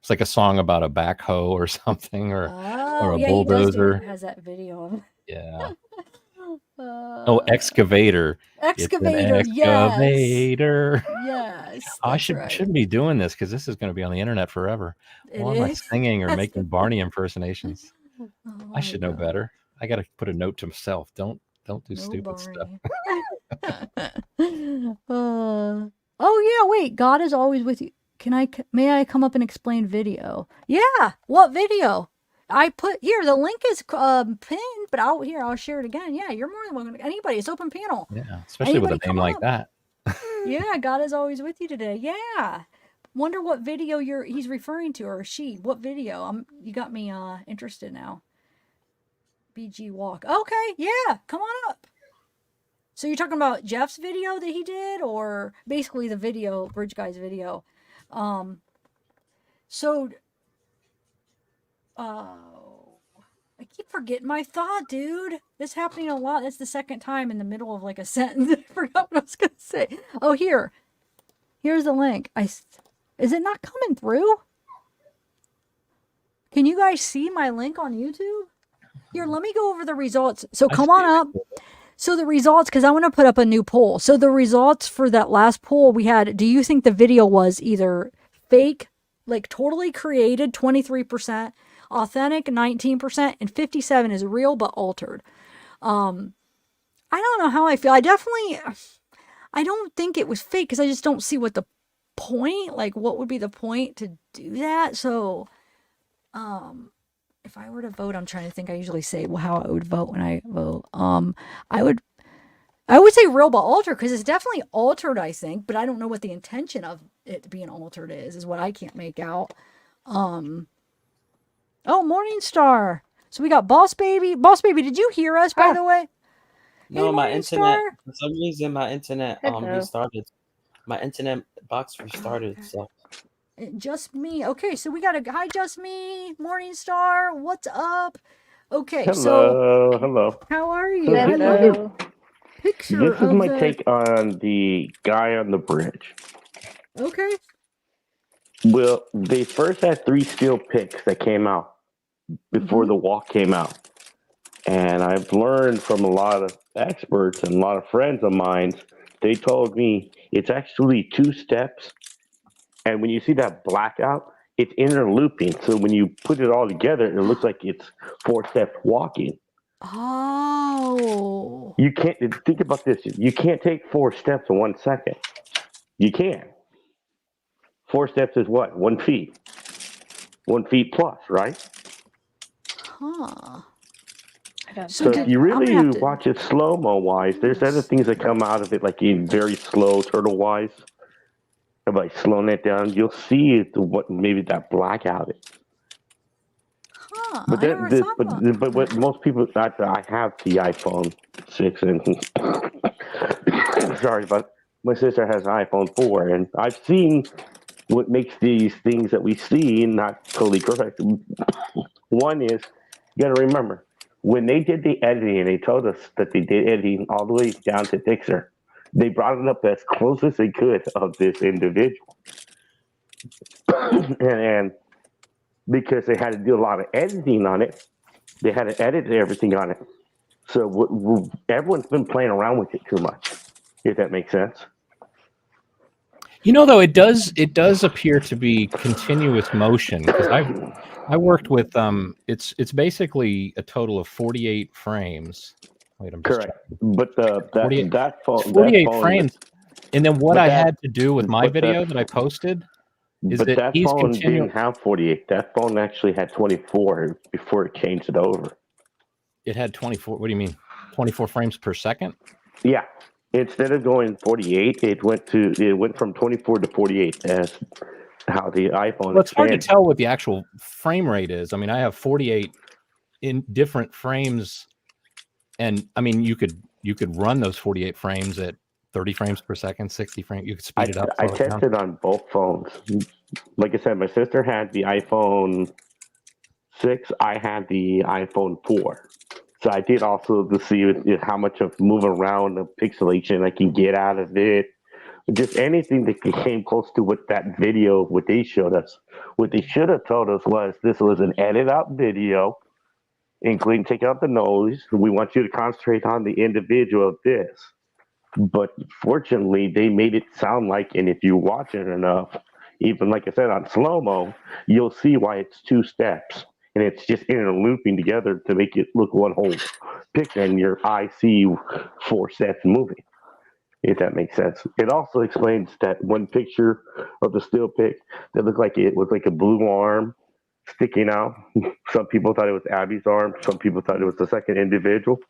It's like a song about a backhoe or something, or Oh, a yeah, he does do it. bulldozer. Has that video of Yeah. Oh, excavator. It's an excavator, yes. excavator. Yes, I that's shouldn't right. be doing this because this is going to be on the internet forever. It Why am I is. singing or That's making the Barney impersonations? oh I my should know god. better. I got to put a note to myself. Don't do No stupid stuff. Barney. Oh yeah, wait. God is always with you. May I come up and explain video? Yeah. What video? I put here. The link is pinned, but I'll share it again. Yeah, you're more than welcome. Anybody, it's open panel. Yeah, especially with Anybody a name come like up. that. Yeah, God is always with you today. Yeah. Wonder what video he's referring to or she. What video? You got me interested now. BG walk. Okay, yeah, come on up. So you're talking about Jeff's video that he did, or basically the video, Bridge Guy's video. So I keep forgetting my thought, dude. This happening a lot. That's the second time in the middle of like a sentence. I forgot what I was gonna say. Oh, here's the link. Is it not coming through? Can you guys see my link on YouTube? Here, let me go over the results. So come on up. So the results, because I want to put up a new poll. So the results for that last poll we had, do you think the video was either fake, like totally created, 23%, authentic, 19%, and 57% is real but altered? I don't know how I feel. I don't think it was fake because I just don't see what the point, like what would be the point to do that? So, if I were to vote, I'm trying to think. I usually say how I would vote when I vote. I would say real but altered because it's definitely altered, I think, but I don't know what the intention of it being altered is what I can't make out. Oh, Morningstar. So we got Boss Baby. Boss Baby, did you hear us, by the way? No, Hey, my internet. Morningstar. For some reason, my internet Hello. restarted. My internet box restarted. So Just me. Okay, so we got a hi, just me, Morningstar. What's up? Okay, Hello, Hello. how are you? So I this love is- your picture This is of my the. take on the guy on the bridge. Okay. Well, they first had 3 steel picks that came out before the walk came out. And I've learned from a lot of experts and a lot of friends of mine, they told me it's actually 2 steps. And when you see that blackout, it's interlooping. So when you put it all together, it looks like it's 4 steps walking. Oh. You can't think about this. You can't take 4 steps in 1 second. You can't. 4 steps is what? 1 feet. 1 feet plus, right? Huh. So if you I'm gonna really have to- watch it slow-mo wise, there's other things that come out of it, like in very slow turtle wise. By slowing it down, you'll see what maybe that blackout is. Huh. But I never thought about that. but what most people, I have the iPhone 6 and sorry, but my sister has an iPhone 4, and I've seen what makes these things that we see not totally correct. One is, you got to remember, when they did the editing, they told us that they did editing all the way down to Dixer. They brought it up as close as they could of this individual. and because they had to do a lot of editing on it, they had to edit everything on it. So everyone's been playing around with it too much, if that makes sense. You know, though, it does appear to be continuous motion, because I worked with it's basically a total of 48 frames. Wait, I'm just Correct. But 48, that phone, it's 48 that phone, frames. And then what but I that, had to do with my but video that, that I posted is but that that he's phone continuing. didn't have 48. That phone actually had 24 before it changed it over. It had 24. What do you mean? 24 frames per second? Yeah. Instead of going 48, it went from 24 to 48 as how the iPhone Well, it's hard to expanded. tell what the actual frame rate is. I mean, I have 48 in different frames, and I mean, you could run those 48 frames at 30 frames per second, 60 frames. You could speed it up, I slow it down. tested on both phones. Like I said, my sister had the iPhone 6. I had the iPhone 4. So I did also to see how much of move around the pixelation I can get out of it. Just anything that came close to what that video, what they showed us. What they should have told us was this was an edit out video, including take out the noise. We want you to concentrate on the individual of this. But fortunately, they made it sound like, and if you watch it enough, even like I said on slow mo, you'll see why it's 2 steps, and it's just interlooping together to make it look one whole picture, and your eye see 4 steps moving. If that makes sense. It also explains that one picture of the still pic that looked like it was like a blue arm sticking out. Some people thought it was Abby's arm. Some people thought it was the second individual.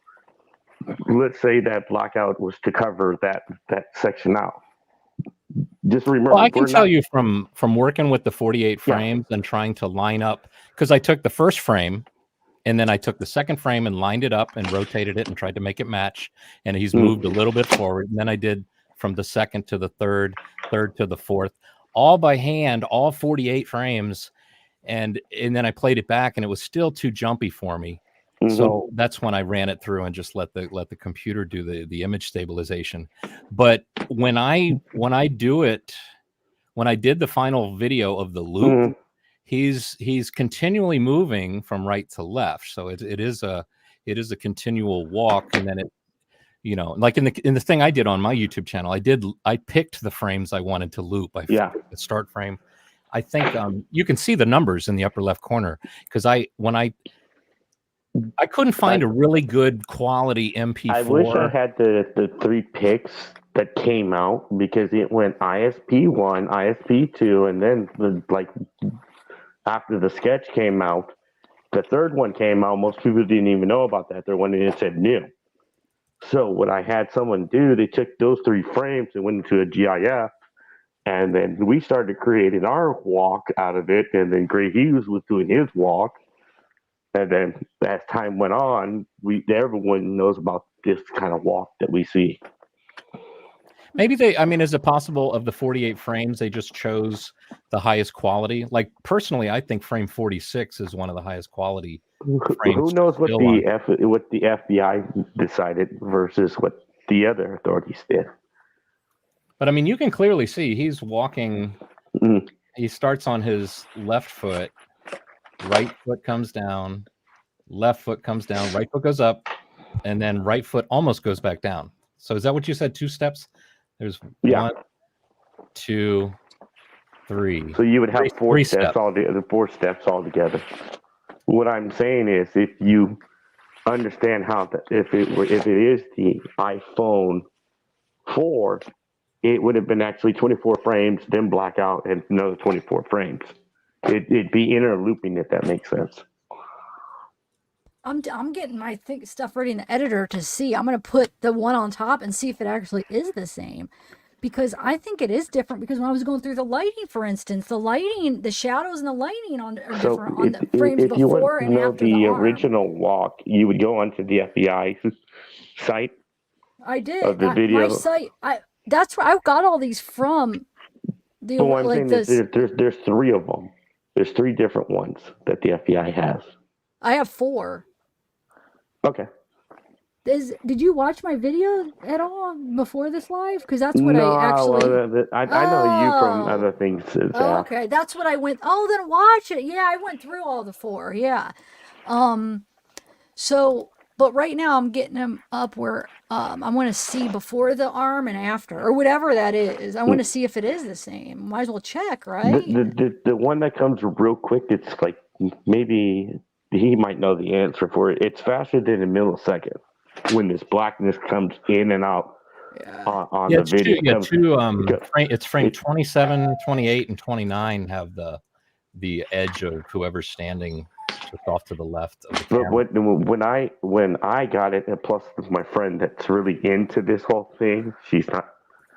Let's say that blackout was to cover that section out. Just remember, Well, I can tell you from working with the 48 frames and trying to line up, because I took the first frame and then I took the second frame and lined it up and rotated it and tried to make it match. And he's moved a little bit forward. And then I did from the second to the third to the fourth, all by hand, all 48 frames. And then I played it back and it was still too jumpy for me. So that's when I ran it through and just let the computer do the image stabilization. But when I do it, when I did the final video of the loop, he's continually moving from right to left. So it is a continual walk. And then it, you know, like in the thing I did on my YouTube channel, I picked the frames I wanted to loop. The start frame. I think you can see the numbers in the upper left corner, because I couldn't find a really good quality MP4. I wish I had the 3 picks that came out, because it went ISP1, ISP2, and then after the sketch came out, the third one came out. Most people didn't even know about that. They're one and it said new. So what I had someone do, they took those 3 frames and went into a GIF, and then we started creating our walk out of it, and then Gray Hughes was doing his walk. And then as time went on, everyone knows about this kind of walk that we see. Maybe is it possible of the 48 frames, they just chose the highest quality? Like, personally, I think frame 46 is one of the highest quality frames. Who knows what the FBI decided versus what the other authorities did? But I mean, you can clearly see he's walking. He starts on his left foot, right foot comes down, left foot comes down, right foot goes up, and then right foot almost goes back down. So is that what you said? 2 steps? There's 1, 2, 3. So you would have 4 steps. 4 steps altogether. What I'm saying is, if you understand if it is the iPhone 4, it would have been actually 24 frames, then blackout, and another 24 frames. It'd be interlooping, if that makes sense. I'm getting my stuff ready in the editor to see. I'm going to put the one on top and see if it actually is the same, because I think it is different. Because when I was going through the lighting, for instance, the shadows and the lighting are different on the frames if you before want to and know after the arm. original walk, you would go onto the FBI site. I did. Of the video. My site. That's where I got all these from. What I'm saying is there's 3 of them. There's 3 different ones that the FBI has. I have 4. Okay. Did you watch my video at all before this live? Because that's what No, I actually. I know you from Oh. other things. Oh, okay. That's what I went. Oh, then watch it. Yeah, I went through all the 4. Yeah. So, but right now I'm getting them up where I want to see before the arm and after, or whatever that is. I want to see if it is the same. Might as well check, right? The one that comes real quick, it's like maybe he might know the answer for it. It's faster than a millisecond when this blackness comes in and out Yeah. on Yeah, the it's video. it's frame 27, 28, and 29 have the edge of whoever's standing just off to the left of the But camera. when I got it, and plus my friend that's really into this whole thing,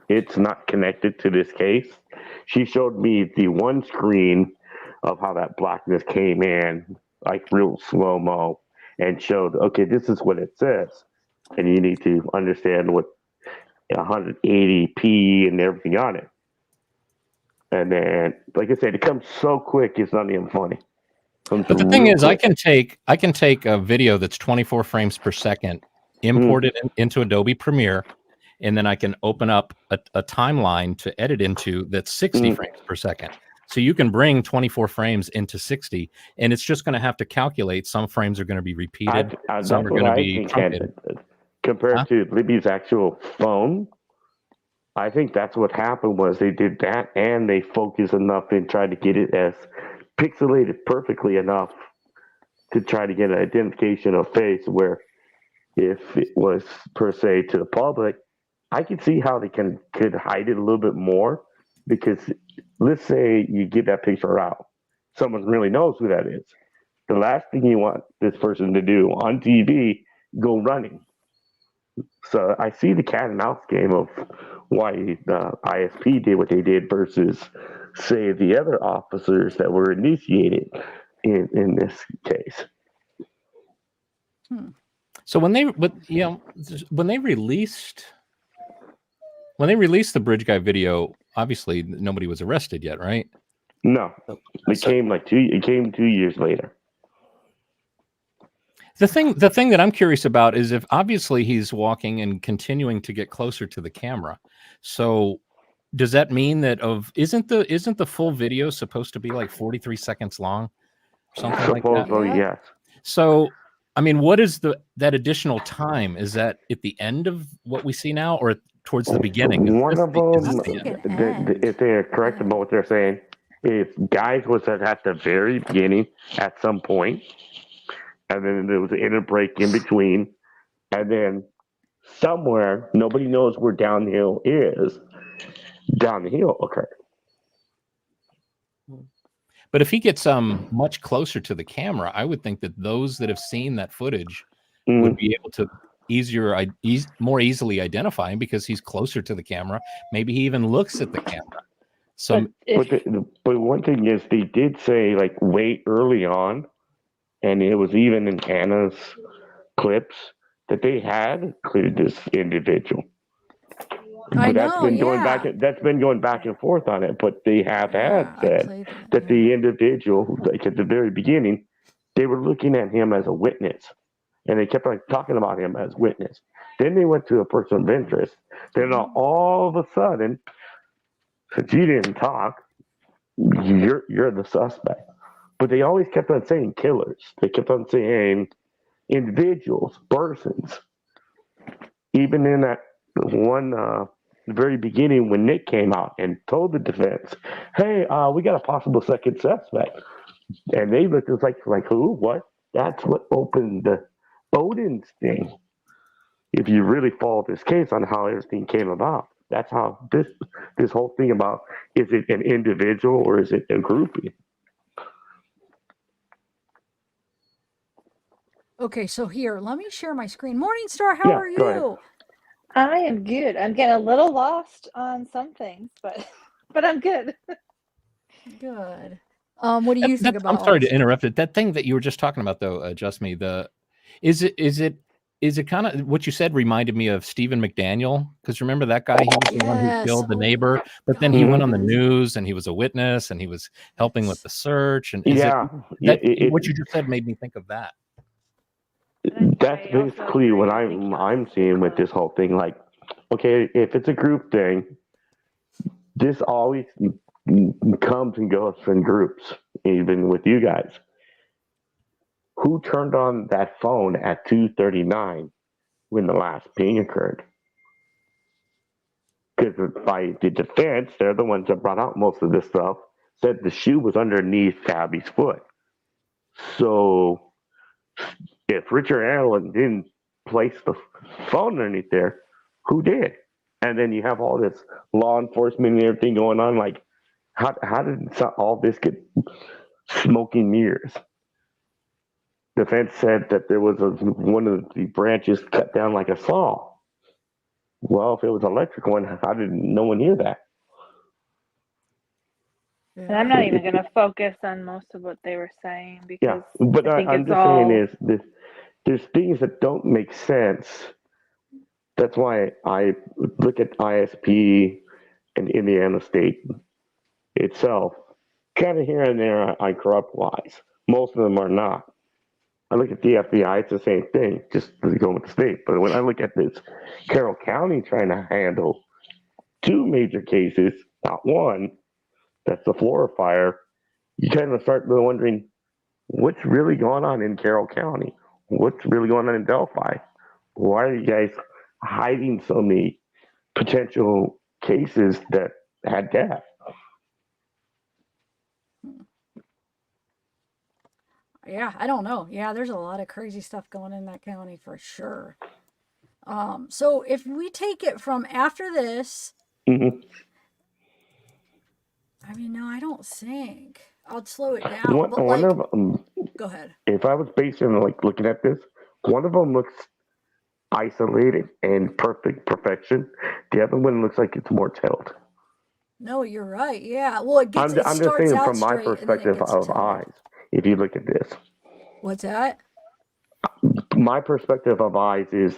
it's not connected to this case. She showed me the one screen of how that blackness came in, like real slow mo, and showed, okay, this is what it says, and you need to understand what 180p and everything on it. And then, like I said, it comes so quick, it's not even funny. But the thing is, I can take a video that's 24 frames per second, import it into Adobe Premiere, and then I can open up a timeline to edit into that's 60 frames per second. So you can bring 24 frames into 60, and it's just going to have to calculate. Some frames are going to be repeated. Some are going to be truncated. Compared to Libby's actual phone, I think that's what happened was they did that, and they focused enough and tried to get it as pixelated perfectly enough to try to get an identification of face, where if it was per se to the public, I could see how they could hide it a little bit more, because let's say you get that picture out, someone really knows who that is. The last thing you want this person to do on TV, go running. So I see the cat and mouse game of why the ISP did what they did versus, say, the other officers that were initiated in this case. So when they released the Bridge Guy video, obviously nobody was arrested yet, right? No, it came 2 years later. The thing that I'm curious about is if obviously he's walking and continuing to get closer to the camera. So does that mean that isn't the full video supposed to be like 43 seconds long? Something like that? Supposedly, yes. So I mean, what is that additional time? Is that at the end of what we see now, or towards the beginning? One of them, the if they're correct about what they're saying, if guys was at the very beginning at some point, and then there was an break in between, and then somewhere nobody knows where down the hill occurred. But if he gets much closer to the camera, I would think that those that have seen that footage would be able to more easily identify him because he's closer to the camera. Maybe he even looks at the camera. So, but one thing is, they did say like way early on, and it was even in Hannah's clips, that they had cleared this individual. I But that's know, been yeah. that's been going back and forth on it. But they have Yeah, I said played that the individual, like at the very beginning, they were looking at him as a witness, and they kept like talking about him as witness. Then they went to a person of interest. Then all of a sudden, since you didn't talk, you're the suspect. But they always kept on saying killers. They kept on saying individuals, persons. Even in that one very beginning when Nick came out and told the defense, "Hey, we got a possible second suspect," and they looked, it was like who? What? That's what opened the Odin's thing. If you really follow this case on how everything came about, that's how this whole thing about, is it an individual or is it a groupie? Okay, so here, let me share my screen. Morningstar, how are go ahead. you? I am good. I'm getting a little lost on some things, but I'm good. Good. What do you think about? I'm sorry to interrupt it. That thing that you were just talking about, though, Just Me. Is it kind of what you said reminded me of Stephen McDaniel? Because remember that guy? He was the one who killed the neighbor, but then he went on the news and he was a witness and he was helping with the search. And what you just said made me think of that. That's I also basically agree. what I think I'm Kelly's too seeing with close. this whole thing. Like, okay, if it's a group thing, this always comes and goes in groups, even with you guys. Who turned on that phone at 2:39 when the last ping occurred? Because by the defense, they're the ones that brought out most of this stuff. Said the shoe was underneath Tabby's foot. So if Richard Allen didn't place the phone underneath there, who did? And then you have all this law enforcement and everything going on. Like, how did all this get smoking mirrors? Defense said that there was one of the branches cut down like a saw. Well, if it was electrical, how did no one hear that? And I'm not even going to focus on most of what they were saying Yeah, because but I think I'm it's just all. saying is there's things that don't make sense. That's why I look at ISP and Indiana State itself. Kind of here and there, I corrupt wise. Most of them are not. I look at the FBI, it's the same thing, just going with the state. But when I look at this, Carroll County trying to handle two major cases, not one, that's the Florida fire, you kind of start wondering what's really going on in Carroll County? What's really going on in Delphi? Why are you guys hiding so many potential cases that had death? Yeah, I don't know. Yeah, there's a lot of crazy stuff going in that county for sure. So if we take it from after this, Mm-hmm. I mean, no, I don't think. I'll slow it down, but One like, of them, go ahead. if I was basing like looking at this, one of them looks isolated and perfection. The other one looks like it's more tilt. No, you're right. Yeah. Well, it I'm just starts saying out from my straight and then it perspective gets of tilted. eyes. If you look at this, What's that? my perspective of eyes is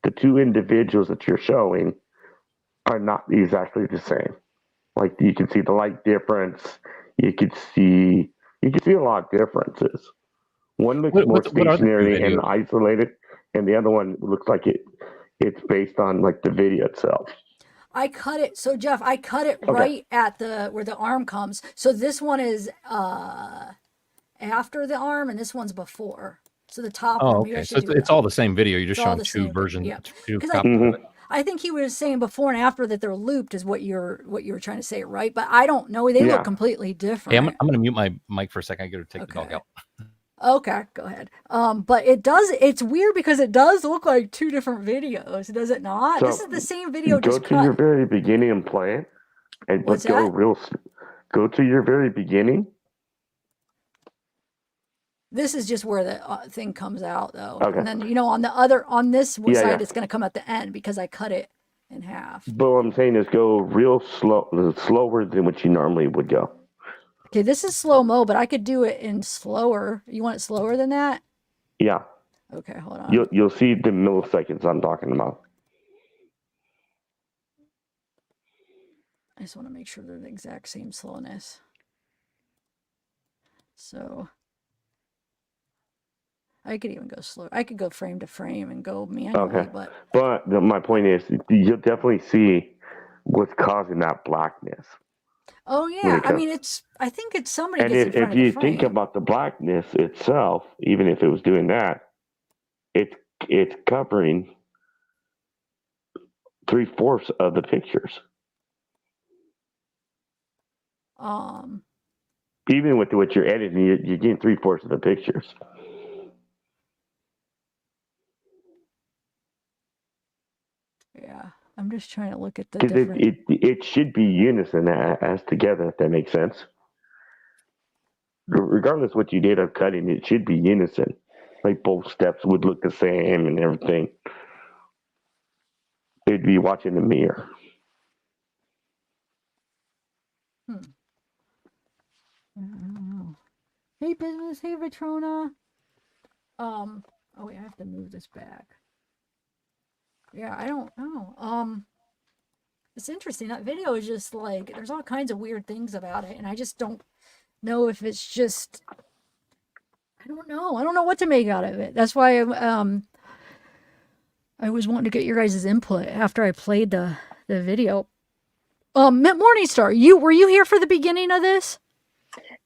the two individuals that you're showing are not exactly the same. Like you can see the light difference. You can see a lot of differences. One looks more What are the two stationary and videos? isolated, and the other one looks like it's based on like the video itself. I cut it. So Jeff, I cut it Okay. right at where the arm comes. So this one is after the arm and this one's before. So the top one, Oh, maybe I okay. should So do it's it. all the same video. You're just It's all showing the two same versions, yeah. two Because copies of it. I think he was saying before and after that they're looped is what you were trying to say, right? But I don't know. They Yeah. look completely different. Hey, I'm going to mute my mic for a second. I got to take the dog out. Okay, go ahead. But it's weird because it does look like two different videos, does it not? So This is the same video, go just to your cut. very beginning and play it, and What's but that? go to your very beginning. This is just where the thing comes out, though. Okay. And then, on this side, Yeah. it's going to come at the end because I cut it in half. But what I'm saying is go real slower than what you normally would go. Okay, this is slow-mo, but I could do it in slower. You want it slower than that? Yeah. Okay, hold on. You'll see the milliseconds I'm talking about. I just want to make sure they're the exact same slowness. So I could even go slow. I could go frame to frame and go manually, Okay. But my point is, you'll definitely see what's causing that blackness. Oh yeah, I mean I think it's somebody And gets in front if of the you frame. think about the blackness itself, even if it was doing that, it's covering 3/4 of the pictures. Even with what you're editing, you're getting 3/4 of the pictures. Yeah, I'm just trying to look at the Because different. it should be unison as together, if that makes sense. Regardless what you did of cutting, it should be unison. Like both steps would look the same and everything. They'd be watching the mirror. I don't know. Hey business, hey Vitrona. Oh wait, I have to move this back. Yeah, I don't know. It's interesting. That video is just like there's all kinds of weird things about it, and I just don't know if it's just I don't know. I don't know what to make out of it. That's why I was wanting to get your guys' input after I played the video. Morningstar, were you here for the beginning of this?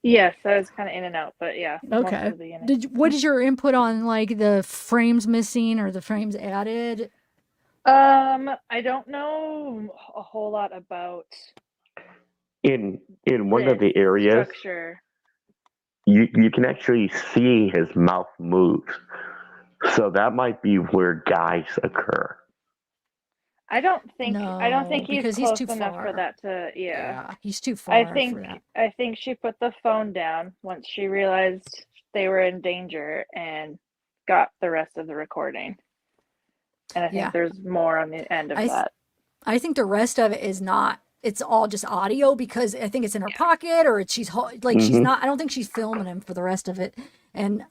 Yes, I was kind of in and out, but yeah, most Okay. of the beginning. What is your input on like the frames missing or the frames added? I don't know a whole lot about In one of this the areas, structure. you can actually see his mouth moves. So that might be where guys occur. I don't think No, he's because he's close too enough for far. that to Yeah, he's too I far think for that. I think she put the phone down once she realized they were in danger and got the rest of the recording. And I think Yeah. there's more on the end of I th- that. I think the rest of it is not. It's all just audio because I think it's in her pocket or she's Mm-hmm. not. I don't think she's filming him for the rest of it. And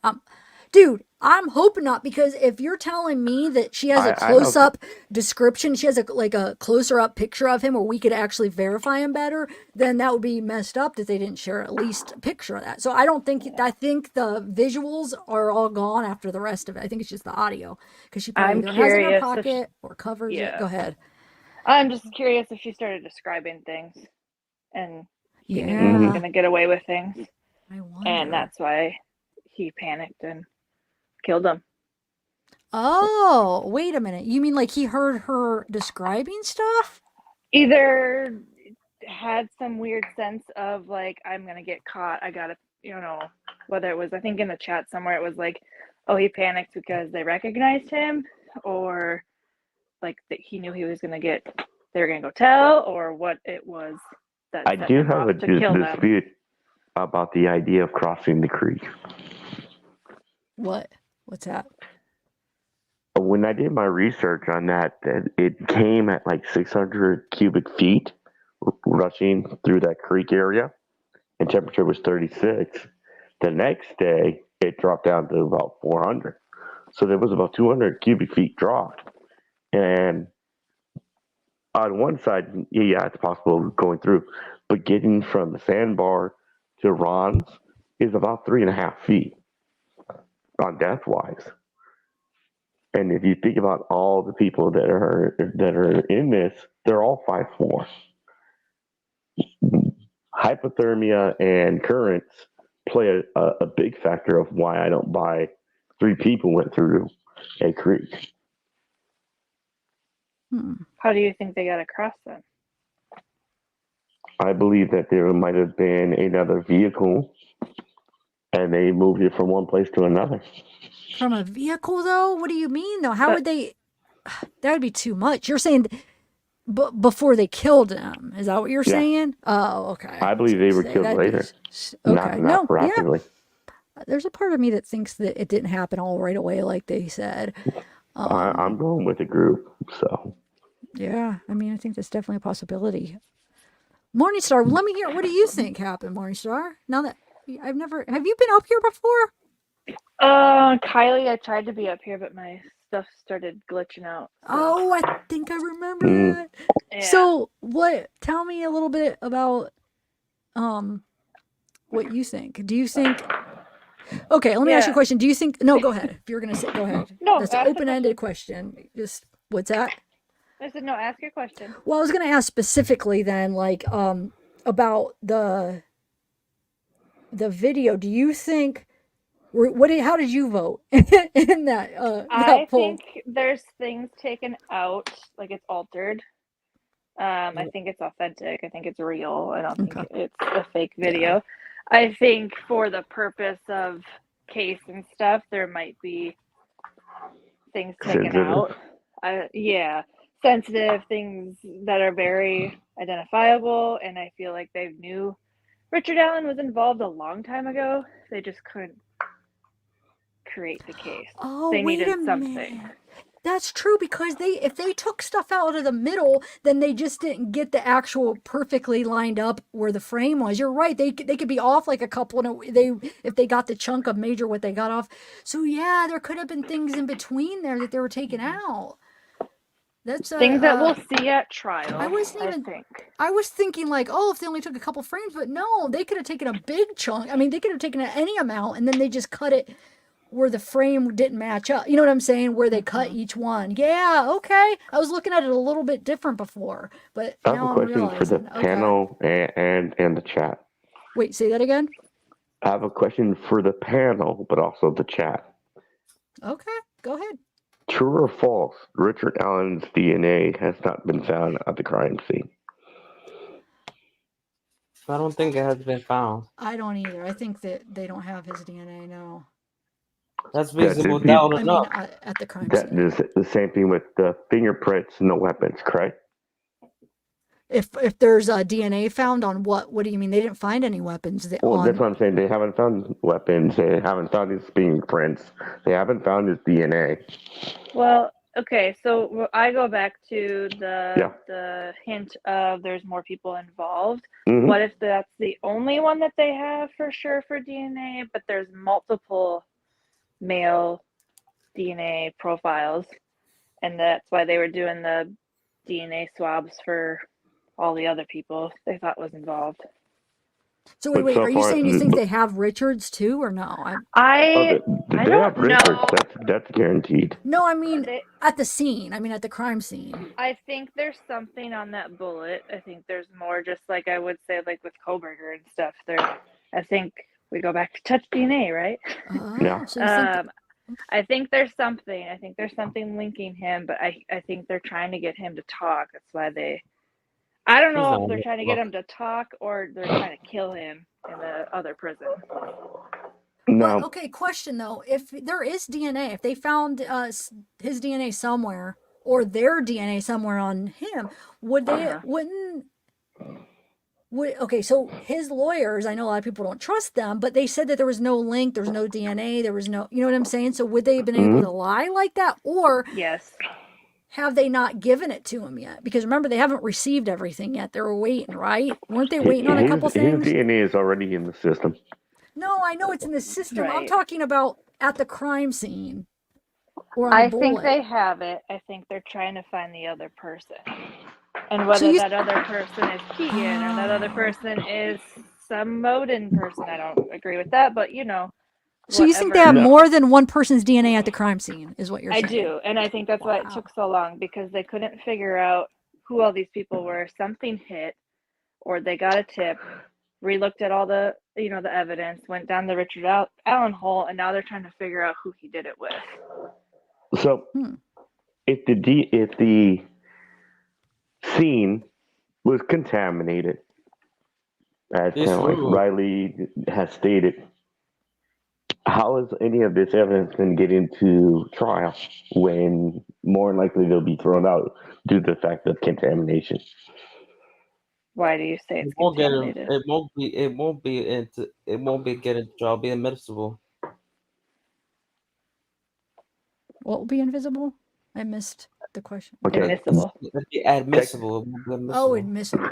dude, I'm hoping not because if you're telling me that she has a I close don't. up description, she has a closer up picture of him where we could actually verify him better, then that would be messed up that they didn't share at least a picture of that. So I don't think I think the visuals are all gone after the rest of it. I think it's just the audio because she probably I'm either has it in her curious if pocket or covers it. Go ahead. I'm just curious if she started describing things and he knew he was Yeah. going to get away with things. I wonder. And that's why he panicked and killed him. Oh, wait a minute. You mean like he heard her describing stuff? Either had some weird sense of like, I'm going to get caught. I got to, whether it was, I think in the chat somewhere, it was like, oh, he panicked because they recognized him, or like that he knew he was going to get, they were going to go tell, or what it was that I set do him have off a to kill them. dispute about the idea of crossing the creek. What? What's that? When I did my research on that, it came at like 600 cubic feet rushing through that creek area, and temperature was 36. The next day, it dropped down to about 400. So there was about 200 cubic feet drop. And on one side, yeah, it's possible going through, but getting from the sandbar to Ron's is about 3.5 feet on depth wise. And if you think about all the people that are in this, they're all 5'4". Hypothermia and currents play a big factor of why I don't buy 3 people went through a creek. How do you think they got across then? I believe that there might have been another vehicle and they moved it from one place to another. From a vehicle, though? What do you mean, though? How would they? That would be too much. You're saying before they killed him. Is that what you're Yeah. saying? Oh, okay. I believe they were killed later. Okay. Not rapidly. Yeah. There's a part of me that thinks that it didn't happen all right away, like they said. I'm going with the group, so. Yeah, I mean, I think that's definitely a possibility. Morningstar, let me hear. What do you think happened, Morningstar? Now that have you been up here before? Kylie, I tried to be up here, but my stuff started glitching out. So. Oh, I think I remember that. Yeah. So, tell me a little bit about what you think. Do you think Okay, let me ask you a question. Do you think no, go ahead. If you're going to say go ahead. No, That's an open-ended question. Just what's that? I said no, ask your question. Well, I was going to ask specifically then like about the video. Do you think how did you vote in that I poll? think there's things taken out, like it's altered. I think it's authentic. I think it's real. I don't think it's a fake video. Yeah. I think for the purpose of case and stuff, there might be things taken out. Sensitive things that are very identifiable, and I feel like they knew Richard Allen was involved a long time ago. They just couldn't create the case. Oh, they wait needed a something. minute. That's true because if they took stuff out of the middle, then they just didn't get the actual perfectly lined up where the frame was. You're right. They could be off like a couple, and if they got the chunk of major what they got off. So yeah, there could have been things in between there that they were taking out. That's Things that we'll see at trial. I wasn't even. think. I was thinking like, oh, if they only took a couple frames, but no, they could have taken a big chunk. I mean, they could have taken any amount, and then they just cut it where the frame didn't match up. You know what I'm saying? Where they cut each one. Yeah, okay. I was looking at it a little bit different before, but I have now a I'm question for the realizing. Okay. panel and the chat. Wait, say that again. I have a question for the panel, but also the chat. Okay, go ahead. True or false? Richard Allen's DNA has not been found at the crime scene. I don't think it has been found. I don't either. I think that they don't have his DNA. No. That's reasonable doubt I mean, enough. at the crime That scene. is the same thing with the fingerprints and the weapons, correct? If there's a DNA found on what do you mean? They didn't find any weapons. Well, that's what I'm saying. They haven't found weapons. They haven't found his fingerprints. They haven't found his DNA. Well, okay, so I go back to Yeah. the hint of there's more people involved. Mhm. What if that's the only one that they have for sure for DNA, but there's multiple male DNA profiles, and that's why they were doing the DNA swabs for all the other people they thought was involved. So But wait, so are you far- saying you think they have Richards too, or no? I They don't have Richards. know. That's guaranteed. No, I mean They- at the scene. I mean at the crime scene. I think there's something on that bullet. I think there's more, just like I would say, like with Koberger and stuff. I think we go back to touch DNA, right? Yeah. So you think I think there's something. I think there's something linking him, but I think they're trying to get him to talk. That's why I don't know if they're trying to get him to talk or they're trying to kill him in the other prison. No. But, okay, question though. If there is DNA, if they found his DNA somewhere or their DNA somewhere on him, would they okay, so his lawyers, I know a lot of people don't trust them, but they said that there was no link, there was no DNA, there was no, you know what I'm saying? So would they have been able to lie like that, or Yes. have they not given it to him yet? Because remember, they haven't received everything yet. They were waiting, right? Weren't they waiting on a couple things? His DNA is already in the system. No, I know it's in the system. I'm Right. talking about at the crime scene. Or on I the think bullet. they have it. I think they're trying to find the other person. And whether that other person is Keegan or that other person is some Moden person, I don't agree with that, but you know. So you think they have more than one person's DNA at the crime scene, is what you're saying? I do, and I think that's why it took so long, because they couldn't figure out who all these people were. Something hit, or they got a tip, relooked at all the the evidence, went down the Richard Allen hole, and now they're trying to figure out who he did it with. So, if the scene was contaminated, as kind of like Riley has stated, how is any of this evidence going to get into trial when more than likely they'll be thrown out due to the fact of contamination? Why do you say it's won't get contaminated? it won't be getting trial, be admissible. What will be invisible? I missed the question. Okay. Admissible. It'll be admissible. Oh, admissible.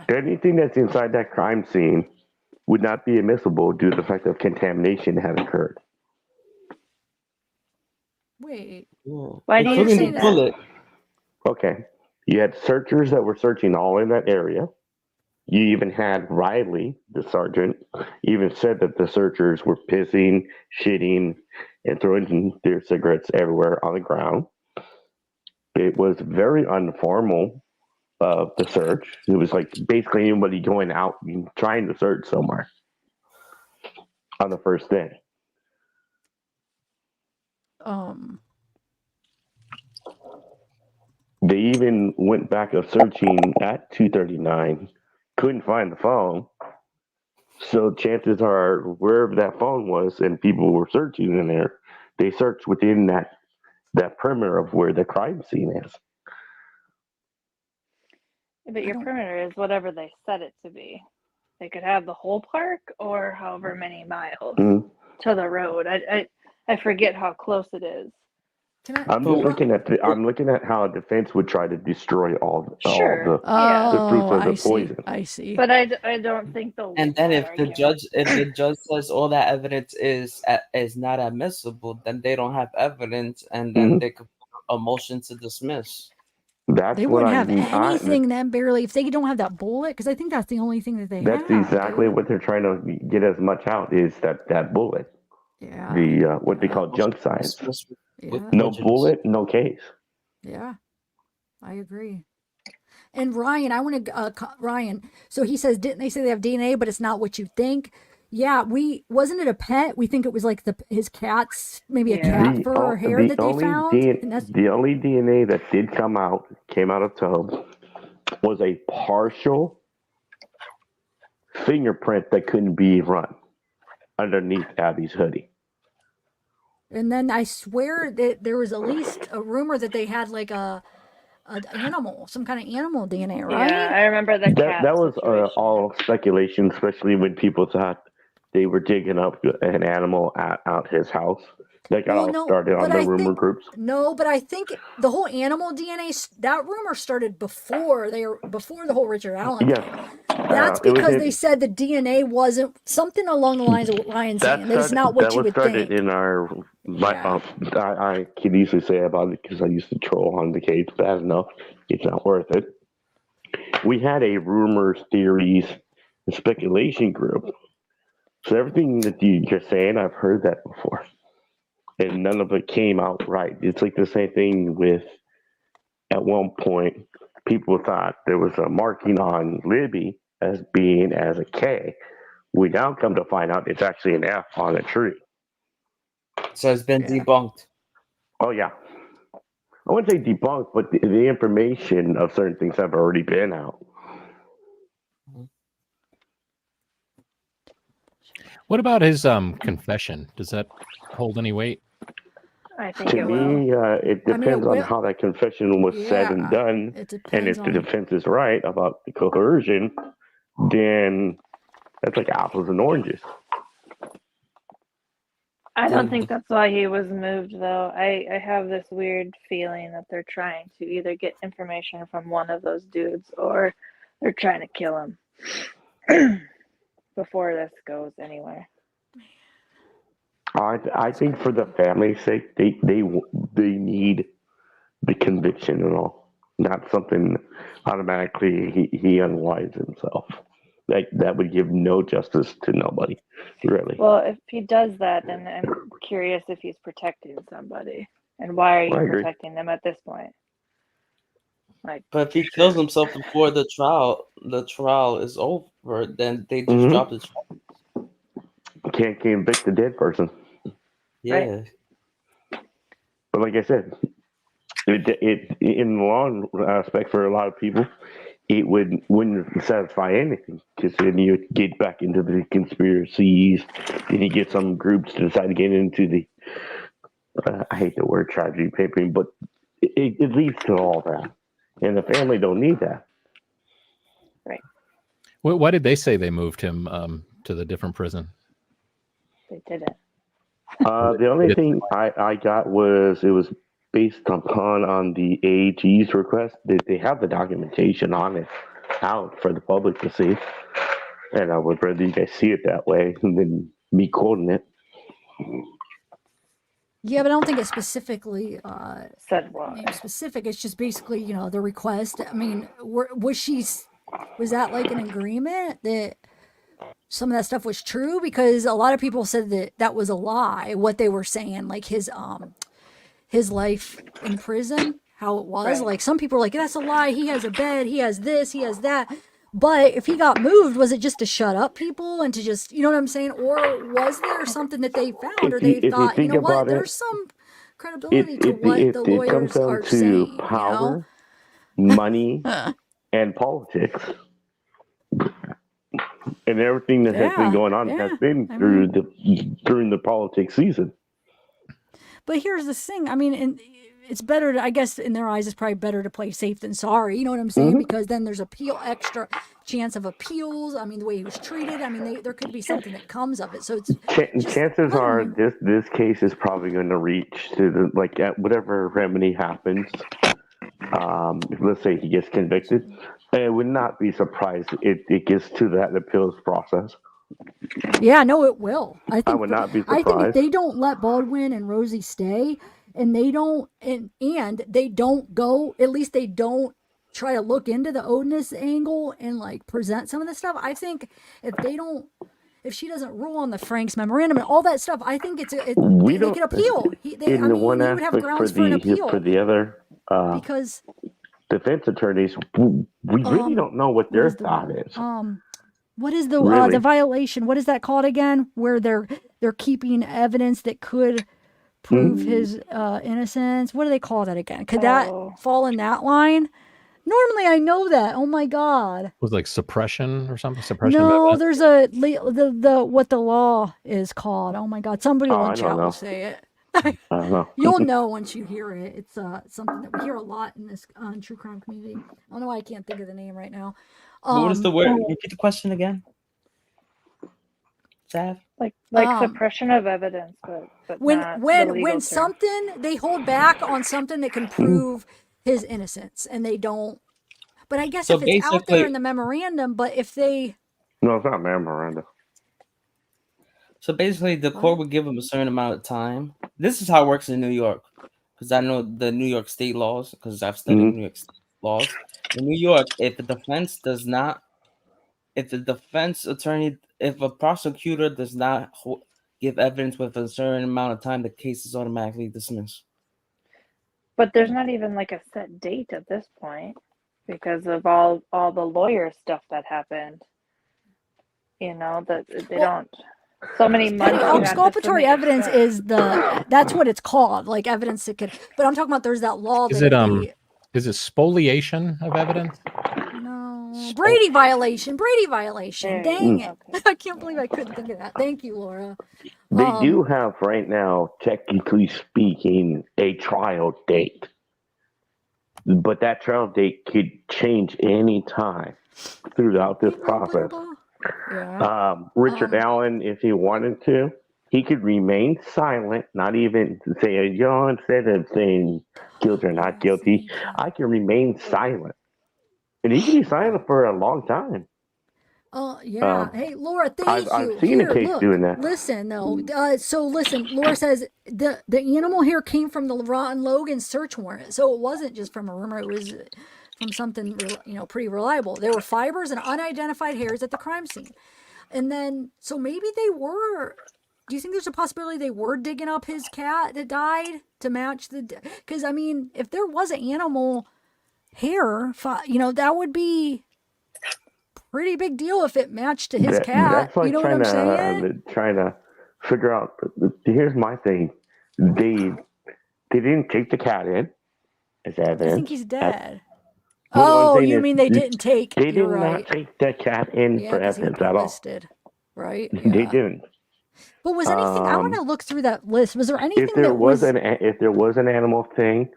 Anything that's inside that crime scene would not be admissible due to the fact of contamination that had occurred. Wait. Why do you Including say the bullet. Okay. You had searchers that were searching all in that area. You even had Riley, the sergeant, even said that the searchers were pissing, shitting, and throwing their cigarettes everywhere on the ground. It was very informal, the search. It was like basically anybody going out and trying to search somewhere on the first day. They even went back of searching at 239, couldn't find the phone. So chances are, wherever that phone was and people were searching in there, they searched within that perimeter of where the crime scene is. But your perimeter is whatever they set it to be. They could have the whole park or however many miles to the road. I forget how close it is. I'm looking at how a defense would try to destroy all the proof of the poison. I see. But I don't think they'll. And then if the judge says all that evidence is not admissible, then they don't have evidence, and then they could put a motion to dismiss. That's They what wouldn't have I anything then, barely, if they don't have that bullet, because I think that's the only thing that they that's have. exactly Dude. what they're trying to get as much out is that bullet. Yeah. The what they Yeah. call junk science. Yeah. No bullet, no case. Yeah. I agree. And Ryan, I want to Ryan. So he says, didn't they say they have DNA, but it's not what you think? Yeah, wasn't it a pet? We think it was like his cat's, maybe a Yeah. cat fur or hair that they found. The only DNA that did came out of Tobe was a partial fingerprint that couldn't be run underneath Abby's hoodie. And then I swear that there was at least a rumor that they had like an animal, some kind of animal DNA, right? Yeah, I remember the cat. That was situation. all speculation, especially when people thought they were digging up an animal out his house. That got all started on the rumor groups. No, but I think the whole animal DNA, that rumor started before the whole Richard Allen thing. That's because they said the DNA wasn't something along the lines of what Ryan's saying. That it's not what you would think. That was started in our. I can easily say about it because I used to troll on the case bad enough. It's not worth it. We had a rumors, theories, and speculation group. So everything that you're saying, I've heard that before. And none of it came out right. It's like the same thing with, at one point, people thought there was a marking on Libby as being as a K. We now come to find out it's actually an F on a tree. So it's been debunked. Oh, yeah. I wouldn't say debunked, but the information of certain things have already been out. What about his confession? Does that hold any weight? I think to me, it depends on how that confession was said and done. And if the defense is right about the coercion, then that's like apples and oranges. I don't think that's why he was moved, though. I have this weird feeling that they're trying to either get information from one of those dudes or they're trying to kill him before this goes anywhere. I think for the family's sake, they need the conviction and all, not something automatically he unwinds himself. That would give no justice to nobody, really. Well, if he does that, then I'm curious if he's protecting somebody, and why are you protecting them at this point? Like, but if he kills himself before the trial is over, then they just drop the trial. Can't convict the dead person. Yeah. Right. But like I said, it in the long aspect for a lot of people, it wouldn't satisfy anything because then you get back into the conspiracies, and you get some groups to decide to get into the. I hate the word tragedy papering, but it leads to all that, and the family don't need that. Right. Why did they say they moved him to the different prison? They didn't. The only thing I got was it was based upon on the AG's request. They have the documentation on it out for the public to see, and I would rather you guys see it that way than me quoting it. Yeah, but I don't think it specifically said what. Specific. It's just basically, the request. I mean, was that like an agreement that some of that stuff was true? Because a lot of people said that was a lie, what they were saying, like his life in prison, how it was. Right. Like some people were like, that's a lie. He has a bed. He has this. He has that. But if he got moved, was it just to shut up people and to just, you know what I'm saying? Or was there something that they found or they thought, you know what, there's some credibility to what the lawyers are saying. Power, money, and politics. And everything that has been going on has been during the politics season. But here's the thing. I mean, it's better to, I guess in their eyes, it's probably better to play safe than sorry. You know what I'm saying? Because then there's extra chance of appeals. I mean, the way he was treated. I mean, there could be something that comes of it. So it's chances are this case is probably going to reach to at whatever remedy happens. Let's say he gets convicted. I would not be surprised it gets to that appeals process. Yeah, no, it will. I would not be surprised. I think if they don't let Baldwin and Rosie stay, and they don't and they don't go, at least they don't try to look into the Odinist angle and like present some of this stuff. I think if she doesn't rule on the Frank's memorandum and all that stuff, I think We they don't. could appeal. In the one He would have aspect for grounds for an appeal the other because defense attorneys, we really don't know what their thought is. what is the Really? violation? What is that called again? Where they're keeping evidence that could prove his innocence. What do they call that again? Could that fall in that line? Normally, I know that. Oh my god! Was like suppression or something? Suppression of No, evidence? there's the what the law is called. Oh my god! Somebody I in don't chat know. will say it. I don't know. You'll know once you hear it. It's something that we hear a lot in this true crime community. I don't know why I can't think of the name right now. What is the word? Repeat the question again. Sav? Like suppression of evidence, but not the legal when term. something they hold back on something that can prove his innocence, and they don't. But I guess So if it's out there basically- in the memorandum, but if they No, it's not memorandum. So basically, the court would give them a certain amount of time. This is how it works in New York, because I know the New York state laws, because I've studied New York state laws. In New York, if a prosecutor does not give evidence with a certain amount of time, the case is automatically dismissed. But there's not even like a set date at this point because of all the lawyer stuff that happened. You know, that they don't. So many months. exculpatory evidence is that's what it's called, like evidence that could. But I'm talking about there's that law. Is that it is it spoliation of evidence? No, Brady violation. Dang it! Okay. I can't believe I couldn't think of that. Thank you, Laura. They do have right now, technically speaking, a trial date. But that trial date could change any time throughout this process. Yeah. Richard Allen, if he wanted to, he could remain silent, not even say, instead of saying guilty or not guilty, I can remain silent. And he can be silent for a long time. Yeah. Hey, Laura, thank you. I've seen a case doing that. Listen, though. So listen, Laura says the animal hair came from the Ron Logan search warrant. So it wasn't just from a rumor. It was from something, pretty reliable. There were fibers and unidentified hairs at the crime scene. And then, so maybe do you think there's a possibility they were digging up his cat that died to match because I mean, if there was an animal hair, that would be pretty big deal if it matched to his cat. That's like what I'm saying? Trying to figure out. Here's my thing: they didn't take the cat in as evidence. I think he's dead. You mean they didn't take? They did right. not take the cat in for evidence at all. Right? Yeah. They didn't. But was anything? I want to look through that list. Was there anything if there was an animal thing,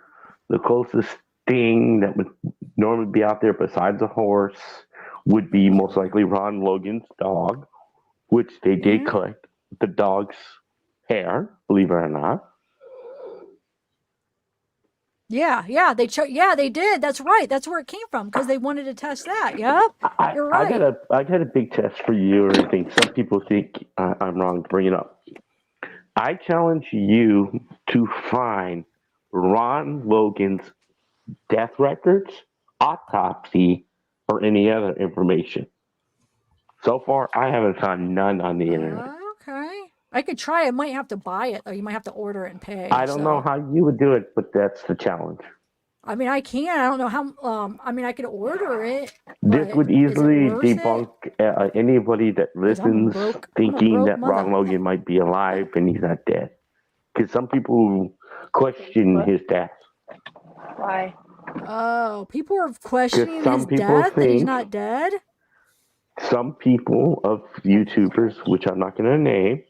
the closest thing that would normally be out there besides a horse would be most likely Ron Logan's dog, which they did collect the dog's hair, believe it or not. Yeah, they did. That's right. That's where it came from because they wanted to test that. Yep, you're right. I got a big test for you, or anything. Some people think I'm wrong to bring it up. I challenge you to find Ron Logan's death records, autopsy, or any other information. So far, I haven't found none on the internet. Okay. I could try. I might have to buy it, though. You might have to order it and pay. I don't know how you would do it, but that's the challenge. I mean, I can. I don't know how. I mean, I could order it. This would easily debunk anybody that listens thinking that Ron Logan might be alive and he's not dead. Because some people question his death. Why? Oh, people are questioning his death, that he's not dead? Some people of YouTubers, which I'm not going to name,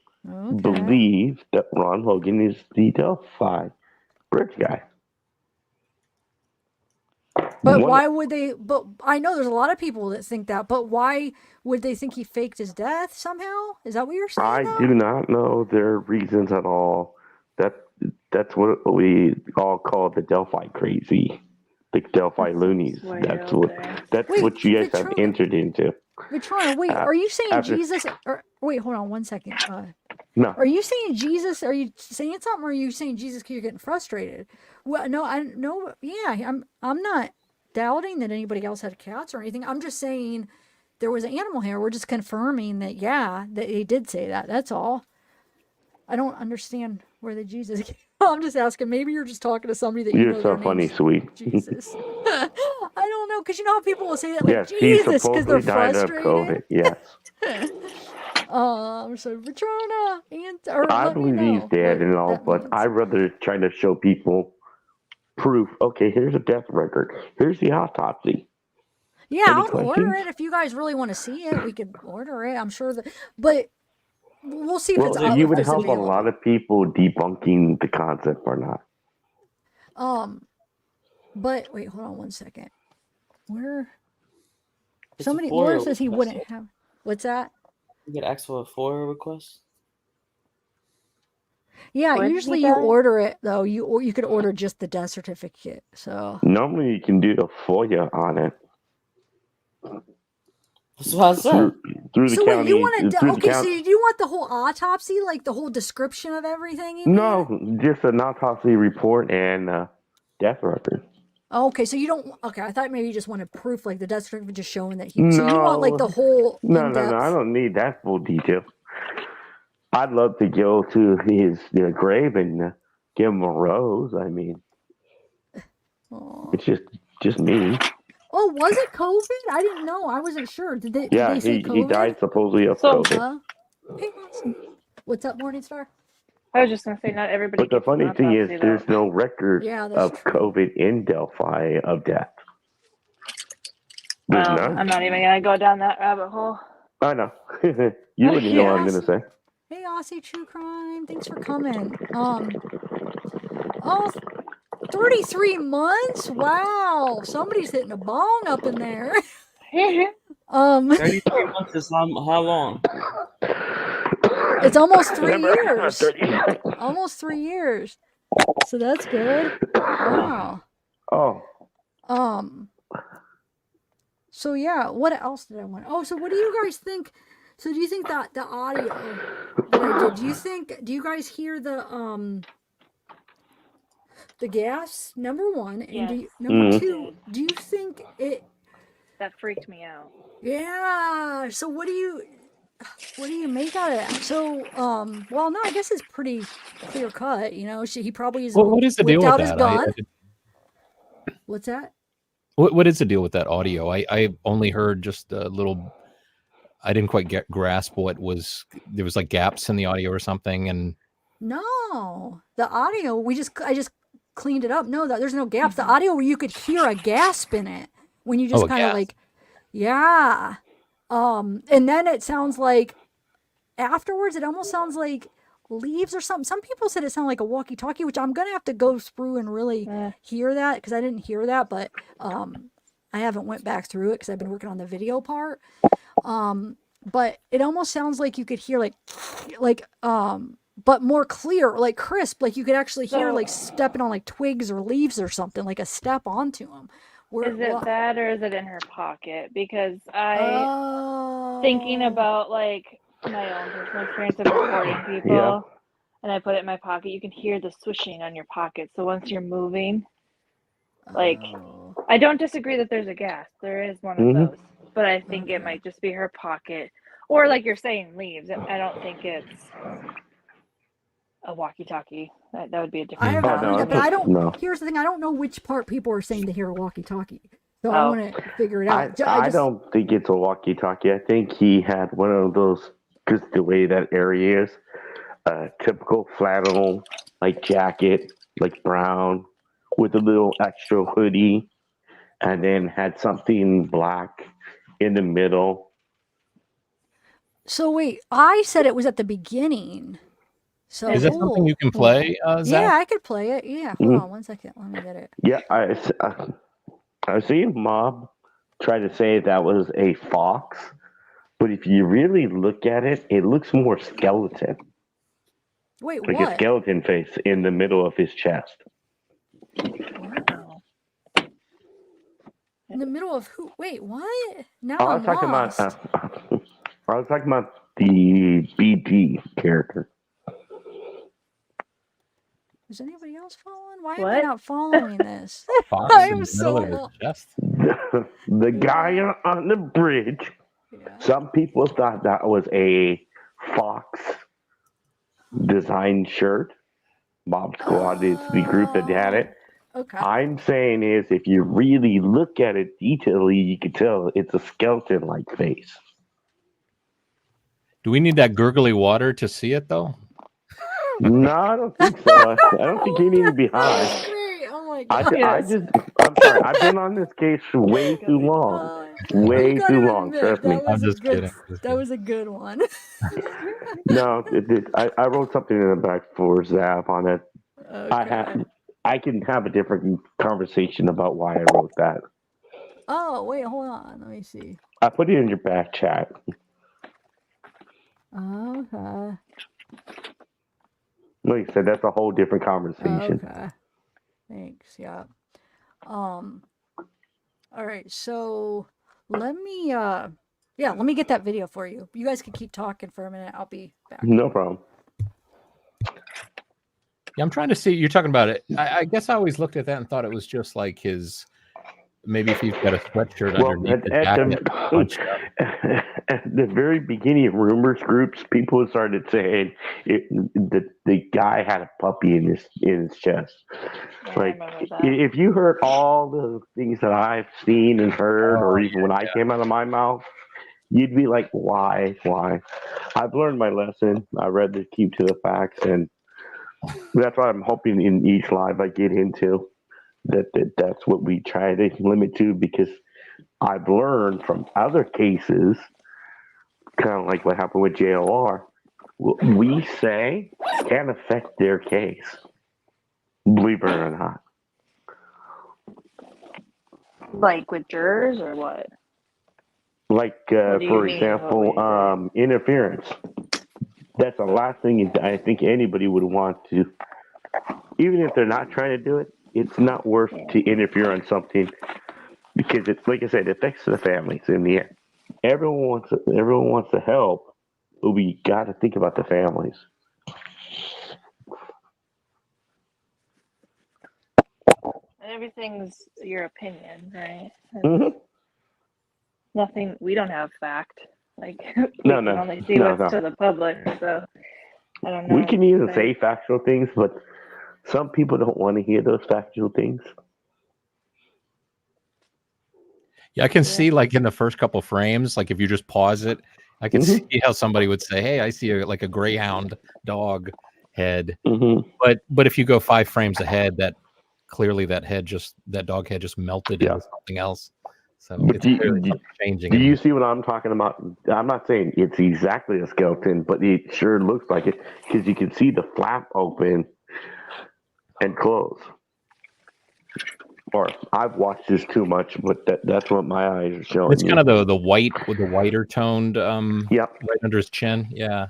believe that Ron Logan is the Delphi bridge guy. But why would they? But I know there's a lot of people that think that. But why would they think he faked his death somehow? Is that what you're saying? I do not know their reasons at all. That's what we all call the Delphi crazy, the Delphi loonies. That's what you guys have entered into. Victoria, wait, are you saying Jesus? Or wait, hold on one second. No. Are you saying Jesus? Are you saying something, or are you saying Jesus because you're getting frustrated? Well, no, I no, yeah, I'm not doubting that anybody else had cats or anything. I'm just saying there was an animal here. We're just confirming that, yeah, that he did say that. That's all. I don't understand where the Jesus came from. I'm just asking. Maybe you're just talking to somebody that you You're know so their funny, name's sweet. Jesus. I don't know, because you know how people will say that, like, Yes, he Jesus, because they're supposedly died of frustrated. COVID. Yes. So we're trying to answer, or I let me believe he's know dead what and all, that but means. I'd rather try to show people proof. Okay, here's a death record. Here's the autopsy. Yeah, Any I'll order questions? it if you guys really want to see it. We could order it. I'm sure that, but we'll see if Well, it's you would if it's help a available. lot of people debunking the concept or not. But wait, hold on one second. Where It's a Laura FOIA says he request. wouldn't have. What's that? You get asked for a FOIA request. Yeah, Where did usually he you die? order it though. You could order just the death certificate. So Normally, you can do a FOIA on it That's what I said. through the so wait, you county. want to? Through the Okay, so county. do you want the whole autopsy, like the whole description of everything? You mean? No, just an autopsy report and death record. Oh, okay, so you don't. Okay, I thought maybe you just wanted proof, like the death certificate just showing that he. No, So you want like the whole no, in no, no. I depth. don't need that full detail. I'd love to go to his grave and give him a rose. I mean, it's just me. Oh, was it COVID? I didn't know. I wasn't sure. Did Yeah, they say he COVID? died supposedly of So- COVID. Huh? Hey, awesome. What's up, Morningstar? I was just gonna say, not everybody But the gets an funny thing is, autopsy, there's though. no record Yeah, that's of true. COVID in Delphi of death. There's Well, none. I'm not even gonna go down that rabbit hole. I know. You wouldn't know what I'm Yeah. gonna say. Hey, Aussie True Crime. Thanks for coming. 33 months? Wow. Somebody's hitting a bong up in there. 33 months is how long? It's almost 3 Remember, years. 30. Almost 3 years. So that's good. Wow. Oh, So yeah, what else did I want? Oh, so what do you guys think? So do you think that the audio that I did, do you guys hear the gas, number one, and Yes. number two, do you think it That freaked me out. yeah, so what do you make out of that? So well, no, I guess it's pretty clear cut, you know. He probably has What is the deal whipped with out his that? gun. What's that? What is the deal with that audio? I only heard just a little. I didn't quite grasp what was. There was like gaps in the audio or something, and No, the audio, I just cleaned it up. No, there's no gaps. The audio where you could hear a gasp in it when you just a kind of gasp. like, yeah. And then it sounds like afterwards, it almost sounds like leaves or something. Some people said it sounded like a walkie-talkie, which I'm gonna have to go through and really hear that because I didn't hear that, but I haven't went back through it because I've been working on the video part. But it almost sounds like you could hear like but more clear, like crisp, like you could actually hear like stepping on like twigs or leaves or something, like a step onto them. Is it that, or is it in her pocket? Because thinking about like my own personal experience of recording people, and I put it in my pocket, you can hear the swishing on your pocket. So once you're moving, like, I don't disagree that there's a gas. There is one of those, but I think it might just be her pocket, or like you're saying, leaves. I don't think it's a walkie-talkie. That would be a different. I haven't heard that, but I don't. No. Here's the thing: I don't know which part people are saying to hear a walkie-talkie, so I want to figure it out. I don't think it's a walkie-talkie. I think he had one of those, because the way that area is, typical flannel like jacket, like brown, with a little extra hoodie, and then had something black in the middle. So wait, I said it was at the beginning. So is that something you can play, Zach? Yeah, I could play it. Yeah, hold on 1 second. Let me get it. Yeah, I see Mom try to say that was a fox, but if you really look at it, it looks more skeleton. Wait, like what? a skeleton face in the middle of his chest. Wow. In the middle of who? Wait, what? Now I was I'm lost. talking about the BD character. Is anybody else following? Why am I What? not following this? Fox I in am the so middle of his lo- chest. The guy on the bridge. Yeah. Some people thought that was a Fox design shirt. Mob Squad is the group that had it. Okay. I'm saying is if you really look at it detailedly, you can tell it's a skeleton-like face. Do we need that gurgly water to see it though? No, I don't think so. I don't think you need to be high. That's great. Oh my I, god. I just, I'm sorry. I've been on this case way too long. Way you too gotta long. admit, Trust me. I'm just kidding. That was a good one. No, I wrote something in the back for Zav on it. Okay. I can have a different conversation about why I wrote that. Oh, wait, hold on. Let me see. I put it in your back chat. Okay. Like I said, that's a whole different conversation. Okay. Thanks. Yeah. All right. So let me let me get that video for you. You guys can keep talking for a minute. I'll be back. No problem. Yeah, I'm trying to see. You're talking about it. I guess I always looked at that and thought it was just like his. Maybe if he's got a sweatshirt Well, underneath the jacket. at the very beginning of rumors groups, people started saying the guy had a puppy in his chest. Yeah, Like, I remember that. if you heard all the things that I've seen and heard, or even when I came out of my mouth, you'd be like, why? I've learned my lesson. I rather keep to the facts, and that's what I'm hoping in each live I get into. That's what we try to limit to, because I've learned from other cases, kind of like what happened with JOR, what we say can affect their case, believe it or not. Like with jurors or what? Like, What do you for mean? example, What would interference. That's the last thing I think anybody would want to, even if they're not trying to do it, it's not worth to interfere on something, because it's, like I said, it affects the families in the end. Everyone wants to help, but we got to think about the families. Everything's your opinion, right? Mm-hmm. Nothing. We don't have fact. Like we No, can no, only see no, what's no. to the public. So I don't know. We can even say factual things, but some people don't want to hear those factual things. Yeah, I can see like in the first couple frames, like if you just pause it, I can see how somebody would say, "Hey, I see like a greyhound dog head." Mm-hmm. But if you go 5 frames ahead, that clearly that dog head just melted into something else. So But it's clearly something changing. Do you see what I'm talking about? I'm not saying it's exactly a skeleton, but it sure looks like it, because you can see the flap open and close. Or I've watched this too much, but that's what my eyes are showing. It's kind of the white with the whiter toned right under his chin. Yeah.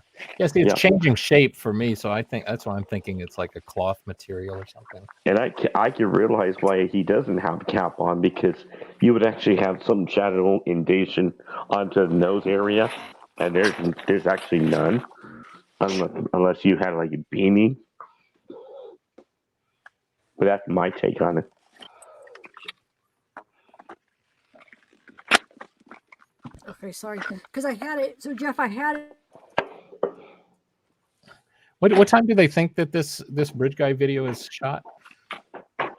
See, it's changing shape for me, so I think that's why I'm thinking it's like a cloth material or something. And I can realize why he doesn't have a cap on, because you would actually have some shadow indentation onto the nose area, and there's actually none, unless you had like a beanie. But that's my take on it. Okay, sorry. Because I had it. So Jeff, I had it. What time do they think that this bridge guy video is shot?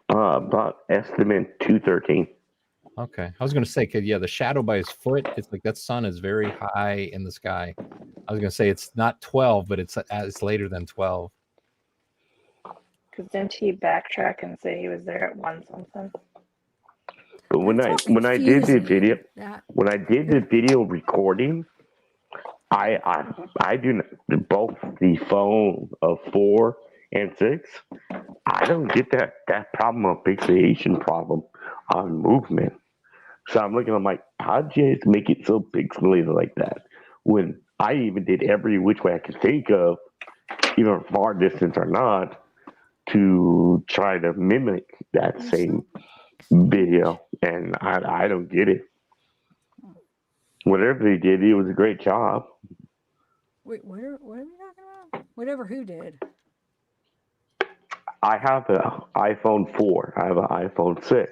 About estimate 2:13. Okay, I was going to say, the shadow by his foot. It's like that sun is very high in the sky. I was going to say it's not 12, but it's later than 12. Because didn't he backtrack and say he was there at 1 something? But when I did the video recording, I do both the phone of 4 and 6. I don't get that problem of pixelation problem on movement. So I'm looking, I'm like, how'd you make it so pixelated like that? When I even did every which way I could think of, even far distance or not, to try to mimic that same video, and I don't get it. Whatever they did, it was a great job. Wait, what are we talking about? Whatever who did. I have an iPhone 4. I have an iPhone 6.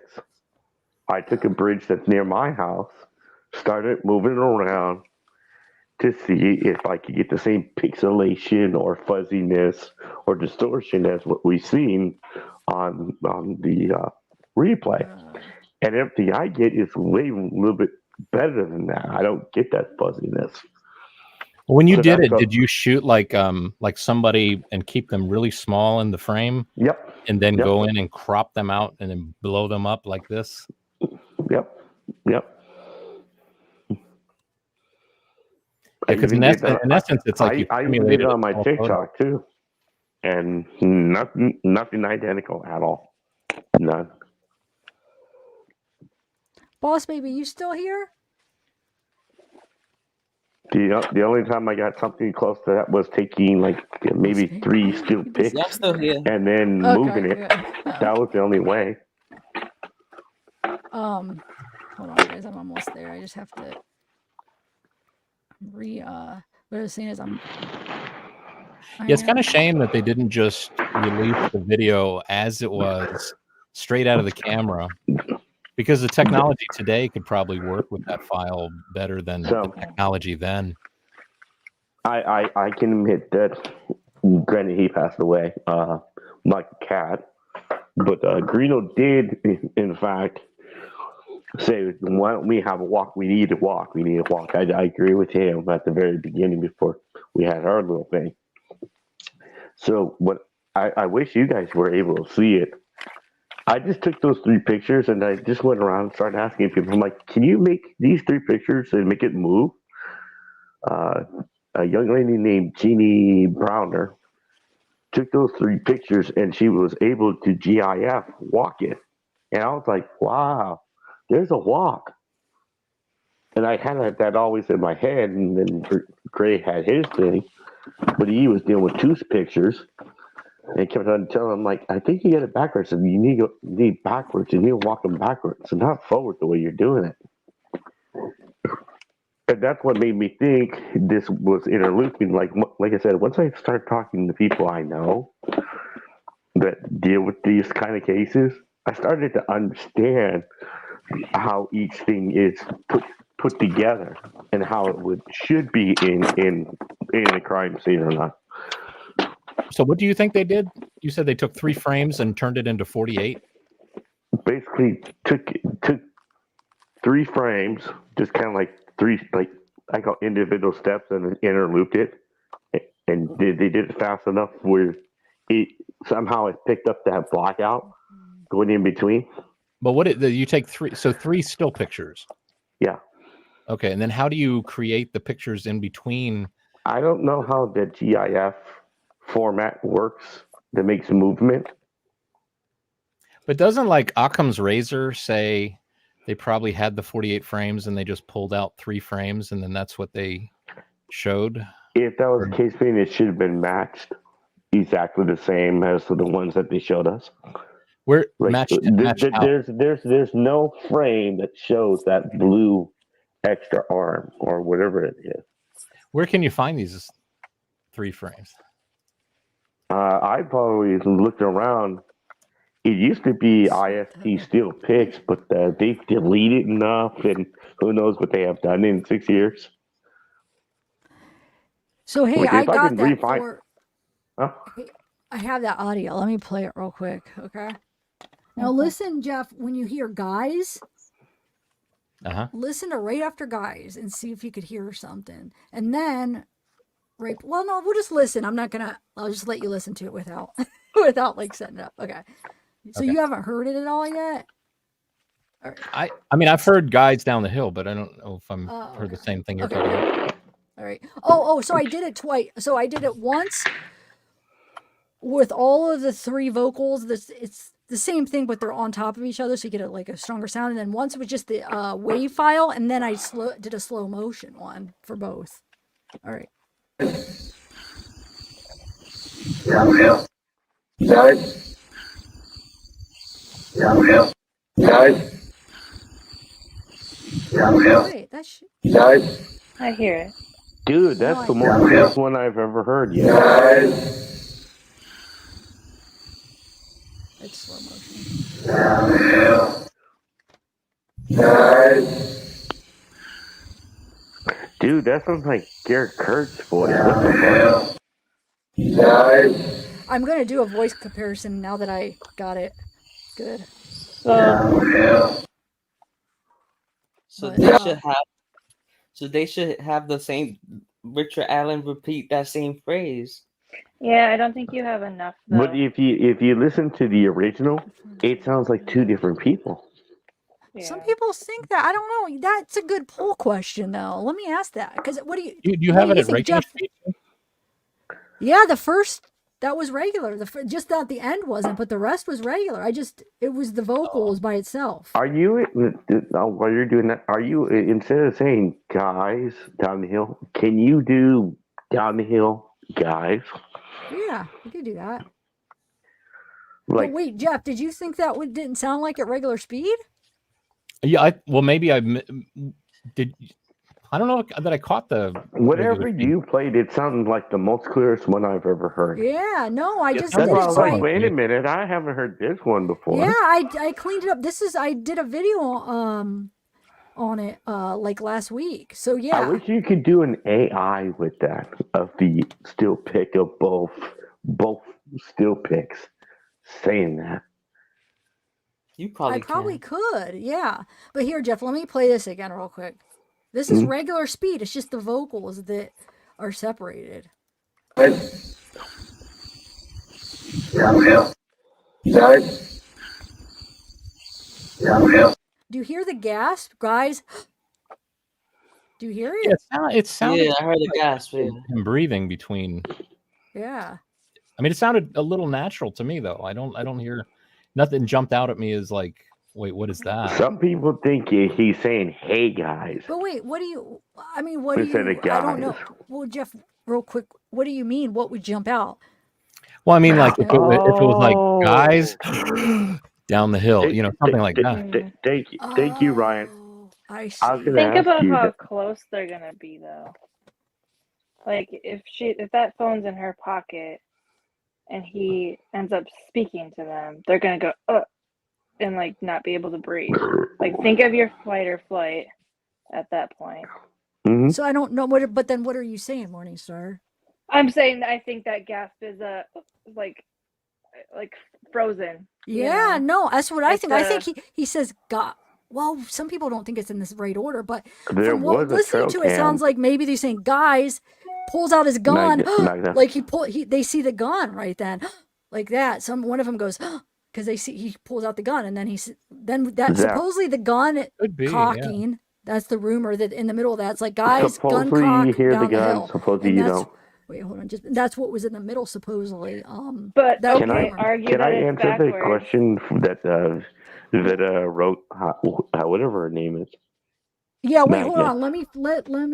I took a bridge that's near my house, started moving it around to see if I could get the same pixelation or fuzziness or distortion as what we've seen on the replay. And everything I get is way a little bit better than that. I don't get that fuzziness. When you So did that's it, did you shoot like somebody and keep them really small in the frame? Yep. And then Yep. go in and crop them out and then blow them up like this? Yep. Because in essence, it's like you I even did it on my TikTok too, and nothing identical at all. None. Boss baby, you still here? The only time I got something close to that was taking like maybe 3 still pics Yeah, I'm still here. and then moving it. That was the only way. Hold on, guys. I'm almost there. I just have to what I was saying is it's kind of shame that they didn't just release the video as it was straight out of the camera, because the technology today could probably work with that file better than the technology then. I can admit that, granted he passed away, like a cat, but Greeno did in fact say, why don't we have a walk? We need to walk. I agree with him at the very beginning before we had our little thing. So what I wish you guys were able to see it. I just took those 3 pictures and I just went around and started asking people, I'm like, can you make these 3 pictures and make it move? A young lady named Jeannie Browner took those 3 pictures and she was able to GIF walk it. And I was like, wow, there's a walk. And I had that always in my head, and then Gray had his thing, but he was dealing with 2 pictures. And he kept on telling him, like, I think you get it backwards, and you need backwards, you need to walk them backwards, and not forward the way you're doing it. And that's what made me think this was interlooping. Like I said, once I start talking to people I know that deal with these kind of cases, I started to understand how each thing is put together and how it should be in a crime scene or not. So what do you think they did? You said they took 3 frames and turned it into 48? Basically took 3 frames, just kind of like 3, like I call individual steps, and then interlooped it. And they did it fast enough where it somehow picked up that blackout going in between. But you take 3, so 3 still pictures. Yeah. Okay, and then how do you create the pictures in between? I don't know how the GIF format works that makes movement. But doesn't like Occam's razor say they probably had the 48 frames and they just pulled out 3 frames and then that's what they showed? If that was the case, then it should have been matched exactly the same as the ones that they showed us. Where matched there's no frame that shows that blue extra arm or whatever it is. Where can you find these 3 frames? I probably looked around. It used to be IST Steel Picks, but they've deleted enough, and who knows what they have done in 6 years. So hey, I got that Huh? I have that audio. Let me play it real quick, okay? Now listen, Jeff, when you hear guys, listen to right after guys and see if you could hear something. And then well, no, we'll just listen. I'll just let you listen to it without like setting it up. Okay. So you haven't heard it at all yet? All right. I mean, I've heard guys down the hill, but I don't know if I'm heard the same thing you're talking about. All right. So I did it twice. So I did it once with all of the 3 vocals. It's the same thing, but they're on top of each other, so you get a stronger sound. And then once it was just the wave file, and then I did a slow motion one for both. All right. Wait, I hear it. Dude, that's the most close one I've ever heard yet. It's slow motion. Dude, that sounds like Garrett Kurt's voice. What the fuck? I'm gonna do a voice comparison now that I got it. Good. So But, they should have the same Richard Allen repeat that same phrase. Yeah, I don't think you have enough though. But if you listen to the original, it sounds like two different people. Some Yeah. people think that. I don't know. That's a good poll question, though. Let me ask that. Because what do you? Do you what have do it you at think, regular Jeff? speed? Yeah, the first that was regular. Just that the end wasn't, but the rest was regular. It was the vocals by itself. Are you while you're doing that? Are you instead of saying guys down the hill, can you do down the hill guys? Yeah, we could do that. Like, but wait, Jeff, did you think that didn't sound like at regular speed? Yeah, maybe I did. I don't know that I caught the whatever regular speed. you played, it sounded like the most clearest one I've ever heard. Yeah, no, I just sounds did That's it. why I So was like, wait a minute, I haven't heard this one before. yeah, I cleaned it up. I did a video on it like last week. So yeah. I wish you could do an AI with that of the still pick of both still picks saying that. You probably I probably could, yeah. But here, Jeff, let me play this again real quick. This is regular speed. It's just the vocals that are separated. Do you hear the gasp, guys? Do you hear it? Yeah, it sounded. Yeah, I heard the like gasp. Yeah. him breathing between. Yeah. I mean, it sounded a little natural to me, though. I don't hear nothing jumped out at me as like, wait, what is that? Some people think he's saying, "Hey guys." But wait, what do you? I mean, Instead of I don't know. guys. Well, Jeff, real quick, what do you mean? What would jump out? Well, I mean, like if it was like guys down the hill, something like that. Thank you, Ryan. I see. I was gonna Think ask about you how that. close they're gonna be though. Like if that phone's in her pocket and he ends up speaking to them, they're gonna go and like not be able to breathe. Like think of your fight or flight at that point. Mm-hmm. So I don't know but then what are you saying, Morningstar? I'm saying I think that gasp is like frozen. Yeah, no, that's what I It's think. I think he says God. Well, some people don't think it's in this right order, but There from what was a listening to trail it sounds cam. like maybe they're saying guys pulls out his gun, Like that. like they see the gun right then, like that. One of them goes because he pulls out the gun and then supposedly the gun Could be, cocking. yeah. That's the rumor that in the middle of that it's like guys gun Supposedly cock you hear down the gun, hill. supposedly And you that's- don't. Wait, hold on. That's what was in the middle supposedly. But that Can I rumor. argue can that I it's answer backwards. the question that wrote whatever her name is? Yeah, wait, Mag, hold yeah. on. Let me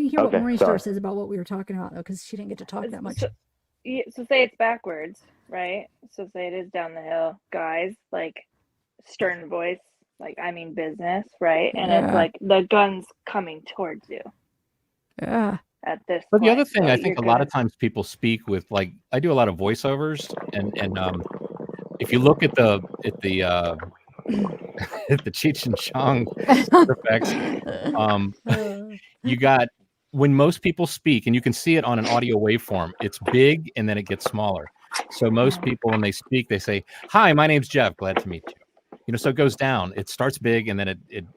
hear what Okay, Morningstar sorry. says about what we were talking about, though, because she didn't get to talk that much. So say it's backwards, right? So say it is down the hill, guys, like stern voice, like I mean business, right? And it's Yeah. like the gun's coming towards you Yeah. at this But point. the other thing, So I think a you're lot gonna- of times people speak with like I do a lot of voiceovers, and if you look at the at the Cheech and Chong sound effects, you got when most people speak, and you can see it on an audio waveform, it's big and then it gets smaller. So most people, when they speak, they say, "Hi, my name's Jeff. Glad to meet you." So it goes down. It starts big and then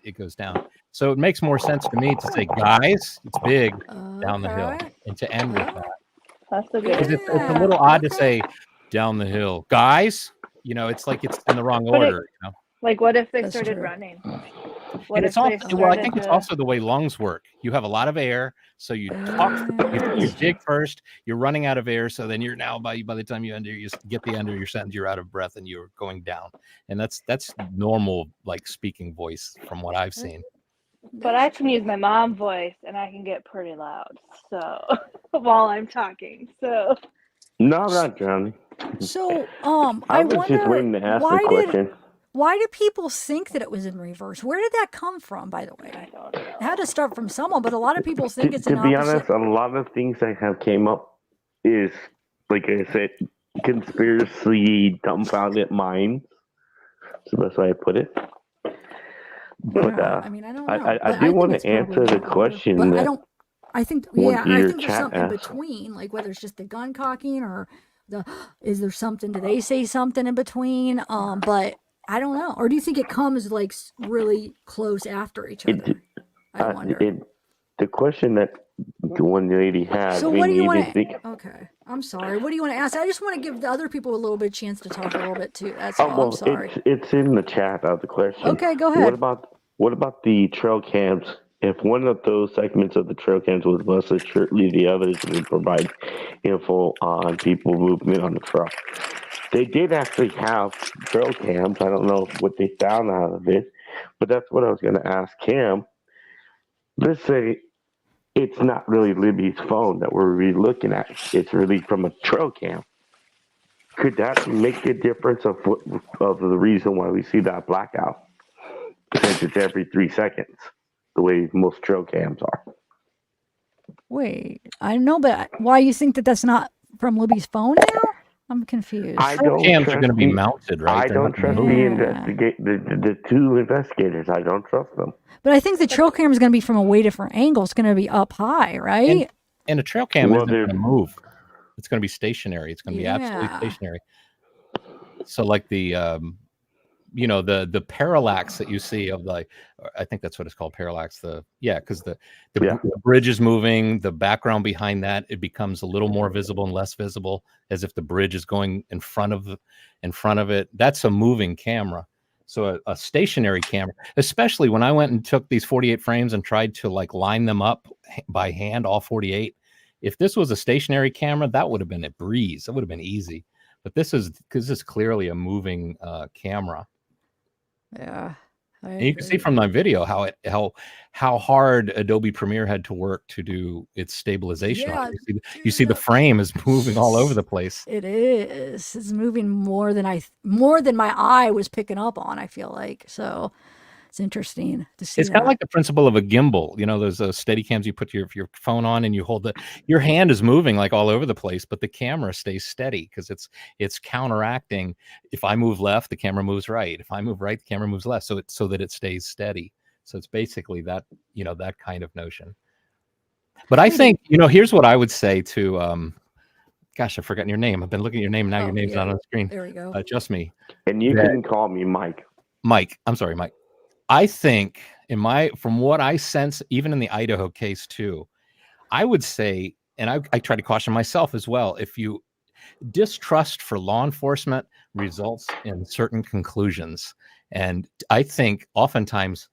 it goes down. So it makes more sense to me to say, "Guys," it's big down the hill, Okay. and to end with that. That's a Because good. it's a little odd to say down the hill, guys. It's like it's in the wrong But order. Like, what if they That's started true. running? And What it's if they also, well, I started think it's to- also the way lungs work. You have a lot of air, so you talk. You dig first. You're running out of air, so then you're now by the time you get the end of your sentence, you're out of breath and you're going down. And that's normal, like speaking voice from what I've seen. But I can use my mom voice, and I can get pretty loud. So while I'm talking, so No, I'm not drowning. So, I was just waiting to ask the question. why do people think that it was in reverse? Where did that come from, by the way? I don't know. It had to start from someone, but a lot of people think it's To an be opposite. honest, a lot of things that have came up is, like I said, conspiracy dumbfounded minds That's the best way I put it. But Yeah, I mean, I don't know. I but do think want it's to answer probably the more. question But I that don't. I think, one yeah, of I your think there's chat something in asked. between, like whether it's just the gun cocking or is there something, do they say something in between? But I don't know. Or do you think it comes like really close after each It, other? I wonder. the question that the one lady had So made what do me you even want think. to? Okay, I'm sorry. What do you want to ask? I just want to give the other people a little bit chance to talk a little bit too. That's Oh all. I'm well, sorry. it's in the chat of the question. Okay, go What ahead. about the trail cams? If one of those segments of the trail cams was busted, surely the others would provide info on people movement on the trail. They did actually have trail cams. I don't know what they found out of it, but that's what I was going to ask Cam. Let's say it's not really Libby's phone that we're really looking at. It's really from a trail cam. Could that make a difference of the reason why we see that blackout? Since it's every 3 seconds, the way most trail cams are. Wait, I know, but why you think that that's not from Libby's phone now? I'm confused. I Trail don't cams are trust going to be the. mounted, right? I They're don't not going trust to the move. the two investigators. I don't trust them. But I think the trail camera is going to be from a way different angle. It's going to be up high, right? And a trail cam Well, isn't going to move. It's going to be stationary. It's going to be absolutely Yeah. stationary. So like the the parallax that you see of I think that's what it's called, parallax. Because the bridge is moving, the background behind that, it becomes a little more visible and less visible, as if the bridge is going in front of it. That's a moving camera. So a stationary camera, especially when I went and took these 48 frames and tried to like line them up by hand, all 48. If this was a stationary camera, that would have been a breeze. It would have been easy. But this is clearly a moving camera. Yeah. And you can see from my video how hard Adobe Premiere had to work to do its stabilization. Yeah, You see the frame is moving all over the place. It is. It's moving more than my eye was picking up on, I feel like. So it's interesting to see. It's kind of like the principle of a gimbal. You know, those steady cams you put your phone on and you hold your hand is moving like all over the place, but the camera stays steady because it's counteracting. If I move left, the camera moves right. If I move right, the camera moves left. So that it stays steady. So it's basically that, that kind of notion. But I think, here's what I would say to gosh, I've forgotten your name. I've been looking at your name. Now your name's not on the screen. There we go. Just me. And you can call me Mike. Mike. I'm sorry, Mike. I think from what I sense, even in the Idaho case too, I would say, and I try to caution myself as well, if you distrust for law enforcement results in certain conclusions, and I think oftentimes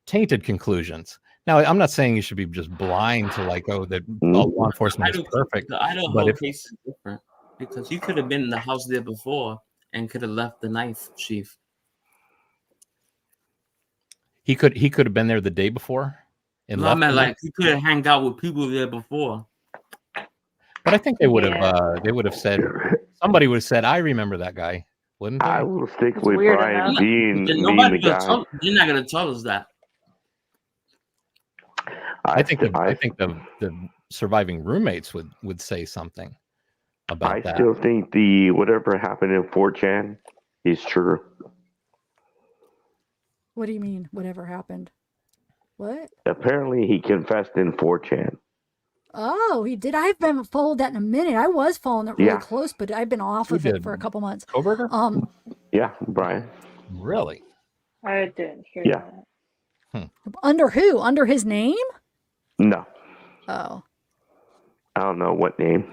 tainted conclusions. Now, I'm not saying you should be just blind to that all law enforcement is perfect. The Idaho case is different because you could have been in the house there before and could have left the knife sheath. He could have been there the day before. No, I meant he could have hanged out with people there before. But I think they would have said, somebody would have said, I remember that guy, wouldn't they? I will stick with Brian being the guy. You're not going to tell us that. I think the surviving roommates would say something about that. I still think whatever happened in 4chan is true. What do you mean? Whatever happened? What? Apparently, he confessed in 4chan. Oh, he did. I haven't followed that in a minute. I was following it really close, but I've been off of it for a couple months. Coburger? Yeah, Brian. Really? I didn't hear that. Under who? Under his name? No. Oh. I don't know what name.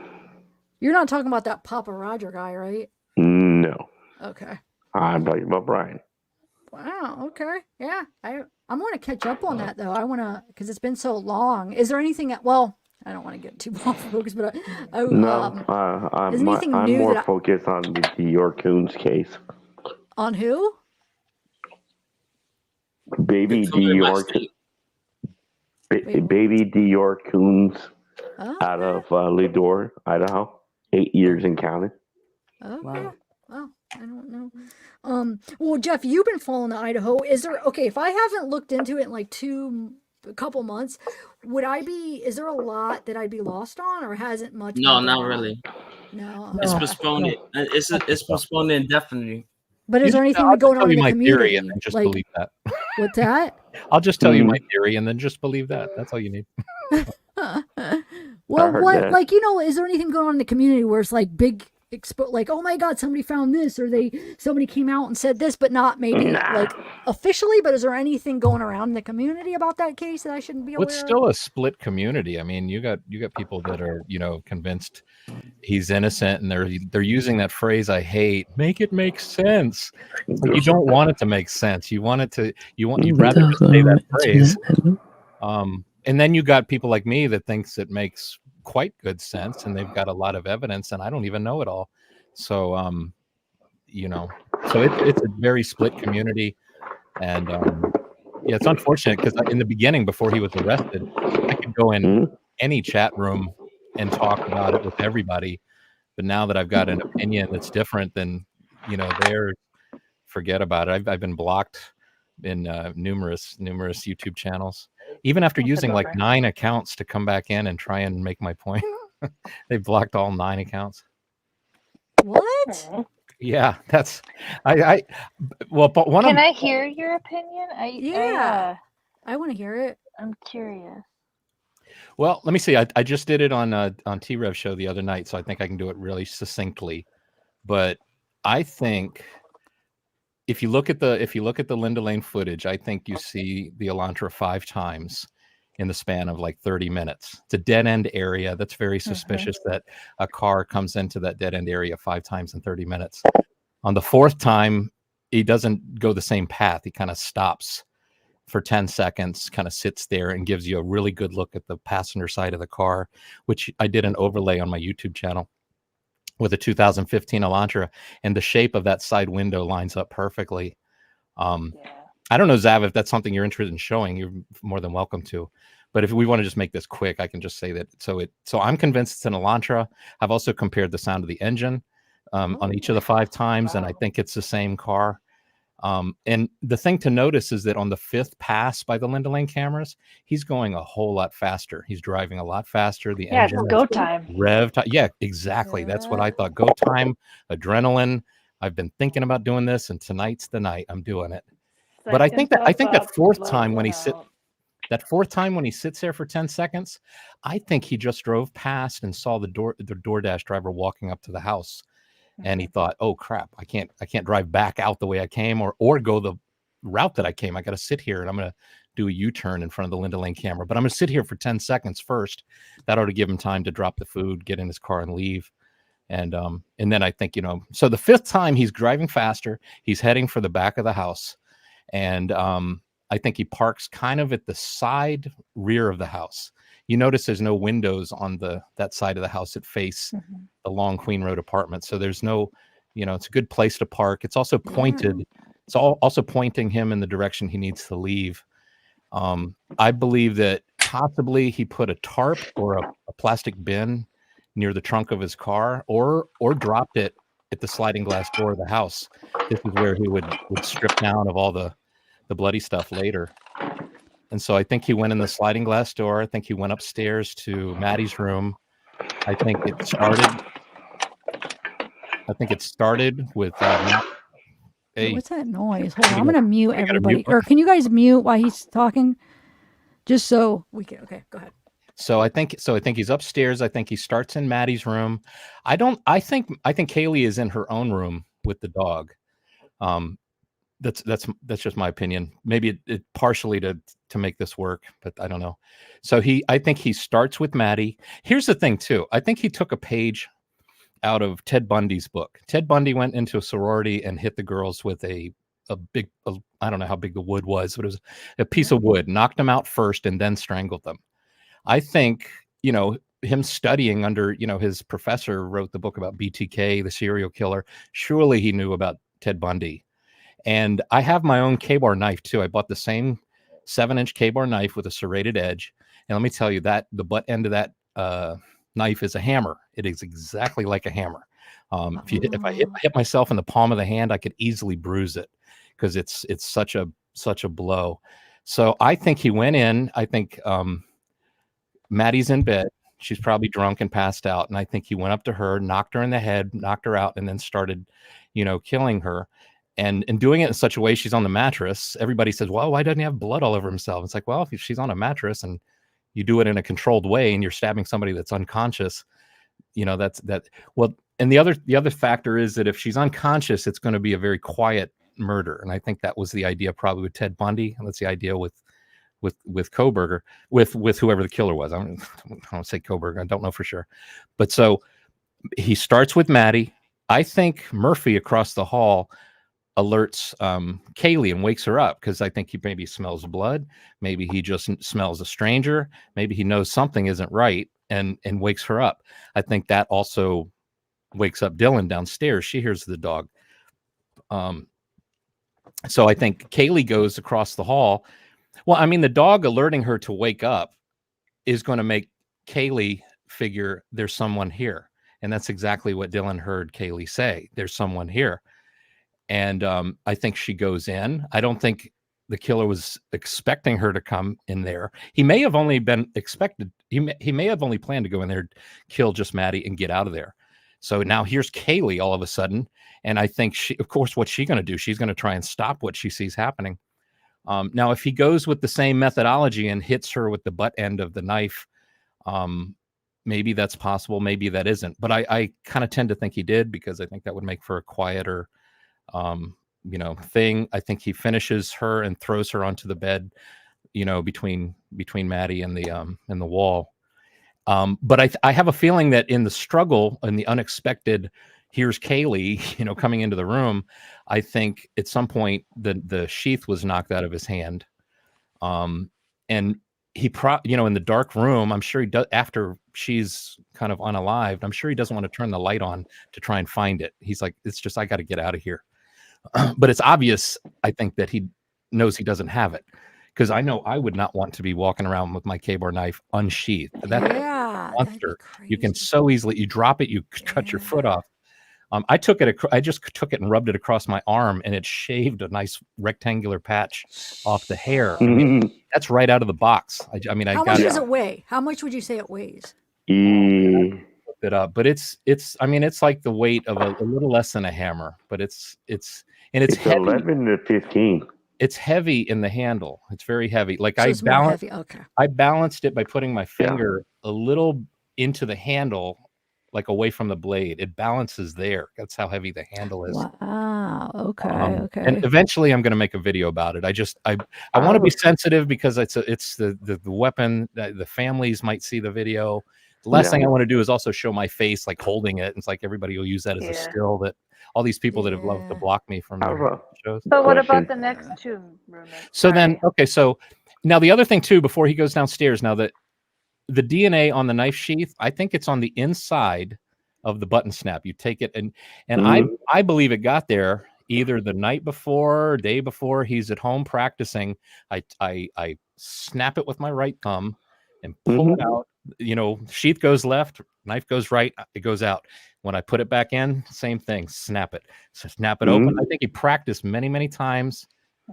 You're not talking about that Papa Roger guy, right? No. Okay. I'm talking about Brian. Wow. Okay. Yeah. I want to catch up on that though. I want to, because it's been so long. Is there anything? Well, I don't want to get too off focus, but I'm new more focused on the Dior Coons case. On who? Baby Dior Coons out of Lidor, Idaho. 8 years and counting. Okay. Wow. I don't know. Well, Jeff, you've been following the Idaho. Is there, if I haven't looked into it in like a couple months, is there a lot that I'd be lost on, or hasn't much? No, not really. No. It's postponed. It's postponed indefinitely. But is there anything I'll just going tell on in you the my theory community? and then just Like, believe that. what's that? I'll just tell you my Mhm. theory and then just believe that. That's all you need. Well, heard what, that. like, is there anything going on in the community where it's like big like, oh my god, somebody found this, or somebody came out and said this, but not maybe Nah. like officially, but is there anything going around in the community about that case that I shouldn't be Well, it's aware of? still a split community. I mean, you got people that are, convinced he's innocent, and they're using that phrase I hate, make it make sense. It's like you don't want it to make sense. You'd rather just say that phrase. And then you got people like me that thinks it makes quite good sense, and they've got a lot of evidence, and I don't even know it all. So so it's a very split community, and yeah, it's unfortunate because in the beginning, before he was arrested, I could go in Mhm. any chat room and talk about it with everybody. But now that I've got an opinion that's different than theirs, forget about it. I've been blocked in numerous YouTube channels, even after That's a using like bummer. 9 accounts to come back in and try and make my point. They blocked all 9 accounts. What? Aw. Yeah, that's well, but one Can of I hear your opinion? Yeah. I want to hear it. I'm curious. well, let me see. I just did it on T-Rev show the other night, so I think I can do it really succinctly. But I think if you look at the Linda Lane footage, I think you see the Elantra 5 times in the span of like 30 minutes. It's a dead end area. That's very suspicious that a car comes into that dead end area 5 times in 30 minutes. On the 4th time, he doesn't go the same path. He kind of stops for 10 seconds, kind of sits there and gives you a really good look at the passenger side of the car, which I did an overlay on my YouTube channel with a 2015 Elantra, and the shape of that side window lines up perfectly. Yeah. I don't know, Zav, if that's something you're interested in showing, you're more than welcome to. But if we want to just make this quick, I can just say that. So I'm convinced it's an Elantra. I've also compared the sound of the engine on each of the 5 times, and I think it's the same car. And the thing to notice is that on the 5th pass by the Linda Lane cameras, he's going a whole lot faster. He's driving a lot faster. The Yeah, it's engine go is time. rev time. Yeah, exactly. That's what I thought. Go time, adrenaline. I've been thinking about doing this, and tonight's the night I'm doing it. But I think that Psych himself that up, 4th loads time when him he out. that 4th time when he sits there for 10 seconds, I think he just drove past and saw the DoorDash driver walking up to the house. And he thought, oh crap, I can't drive back out the way I came or go the route that I came. I got to sit here and I'm going to do a U-turn in front of the Linda Lane camera, but I'm going to sit here for 10 seconds first. That ought to give him time to drop the food, get in his car and leave. And then I think, so the 5th time he's driving faster, he's heading for the back of the house. And I think he parks kind of at the side rear of the house. You notice there's no windows on that side of the house that face the long Queen Road apartment. So there's no, it's a good place to park. It's also pointed. It's also pointing him in the direction he needs to leave. I believe that possibly he put a tarp or a plastic bin near the trunk of his car or dropped it at the sliding glass door of the house. This is where he would strip down of all the bloody stuff later. And so I think he went in the sliding glass door. I think he went upstairs to Maddie's room. I think it started with Wait, what's that noise? Hold on, I'm gotta- gonna mute we gotta everybody. mute- Or can you guys mute while he's talking? Just so we can. Okay, go ahead. So I think he's upstairs. I think he starts in Maddie's room. I think Kaylee is in her own room with the dog. That's just my opinion. Maybe it partially to make this work, but I don't know. So I think he starts with Maddie. Here's the thing too. I think he took a page out of Ted Bundy's book. Ted Bundy went into a sorority and hit the girls with a big, I don't know how big the wood was, but it was a piece of wood, knocked them out first and then strangled them. I think, him studying under, his professor wrote the book about BTK, the serial killer. Surely he knew about Ted Bundy. And I have my own K-bar knife too. I bought the same 7-inch K-bar knife with a serrated edge. And let me tell you that the butt end of that knife is a hammer. It is exactly like a hammer. If I hit myself in the palm of the hand, I could easily bruise it because it's such a blow. So I think he went in. I think Maddie's in bed. She's probably drunk and passed out. And I think he went up to her, knocked her in the head, knocked her out, and then started, killing her. and doing it in such a way she's on the mattress. Everybody says, well, why doesn't he have blood all over himself? It's like, well, if she's on a mattress and you do it in a controlled way and you're stabbing somebody that's unconscious, that's that. Well, and the other factor is that if she's unconscious, it's going to be a very quiet murder. And I think that was the idea probably with Ted Bundy. And that's the idea with Kohberger, with whoever the killer was. I don't say Kohberger. I don't know for sure. But so he starts with Maddie. I think Murphy across the hall alerts Kaylee and wakes her up, because I think he maybe smells blood. Maybe he just smells a stranger. Maybe he knows something isn't right and wakes her up. I think that also wakes up Dylan downstairs. She hears the dog. So I think Kaylee goes across the hall. Well, I mean, the dog alerting her to wake up is going to make Kaylee figure there's someone here. And that's exactly what Dylan heard Kaylee say. There's someone here. And I think she goes in. I don't think the killer was expecting her to come in there. He may have only been expected. He may have only planned to go in there, kill just Maddie, and get out of there. So now here's Kaylee all of a sudden. And I think of course, what's she going to do? She's going to try and stop what she sees happening. Now, if he goes with the same methodology and hits her with the butt end of the knife, maybe that's possible. Maybe that isn't. But I kind of tend to think he did, because I think that would make for a quieter thing. I think he finishes her and throws her onto the bed, between Maddie and the wall. But I have a feeling that in the struggle and the unexpected, here's Kaylee, coming into the room, I think at some point the sheath was knocked out of his hand. And he in the dark room, I'm sure he does, after she's kind of unalived, I'm sure he doesn't want to turn the light on to try and find it. He's like, it's just, I got to get out of here. But it's obvious, I think, that he knows he doesn't have it, because I know I would not want to be walking around with my K-bar knife unsheathed. That's a monster. You can so easily, you drop it, you cut your foot off. I just took it and rubbed it across my arm, and it shaved a nice rectangular patch off the hair. I mean, that's right out of the box. I mean, how much does it weigh? How much would you say it weighs? Looked it up, but it's like the weight of a little less than a hammer, but it's heavy. 11 to 15. It's heavy in the handle. It's very heavy. Like so I balanced it by putting my finger a little into the handle, like away from the blade. It balances there. That's how heavy the handle is. Wow. Okay. Okay. And eventually I'm going to make a video about it. I want to be sensitive, because it's the weapon. The families might see the video. The last thing I want to do is also show my face, like holding it. It's like everybody will use that as a still, that all these people that have loved to block me from their shows. But what about the next two roommates? So then, okay. So now the other thing too, before he goes downstairs, now that the DNA on the knife sheath, I think it's on the inside of the button snap. You take it and I believe it got there either the night before or day before. He's at home practicing. I snap it with my right thumb and pull it out. Sheath goes left, knife goes right, it goes out. When I put it back in, same thing, snap it. So snap it open. I think he practiced many, many times.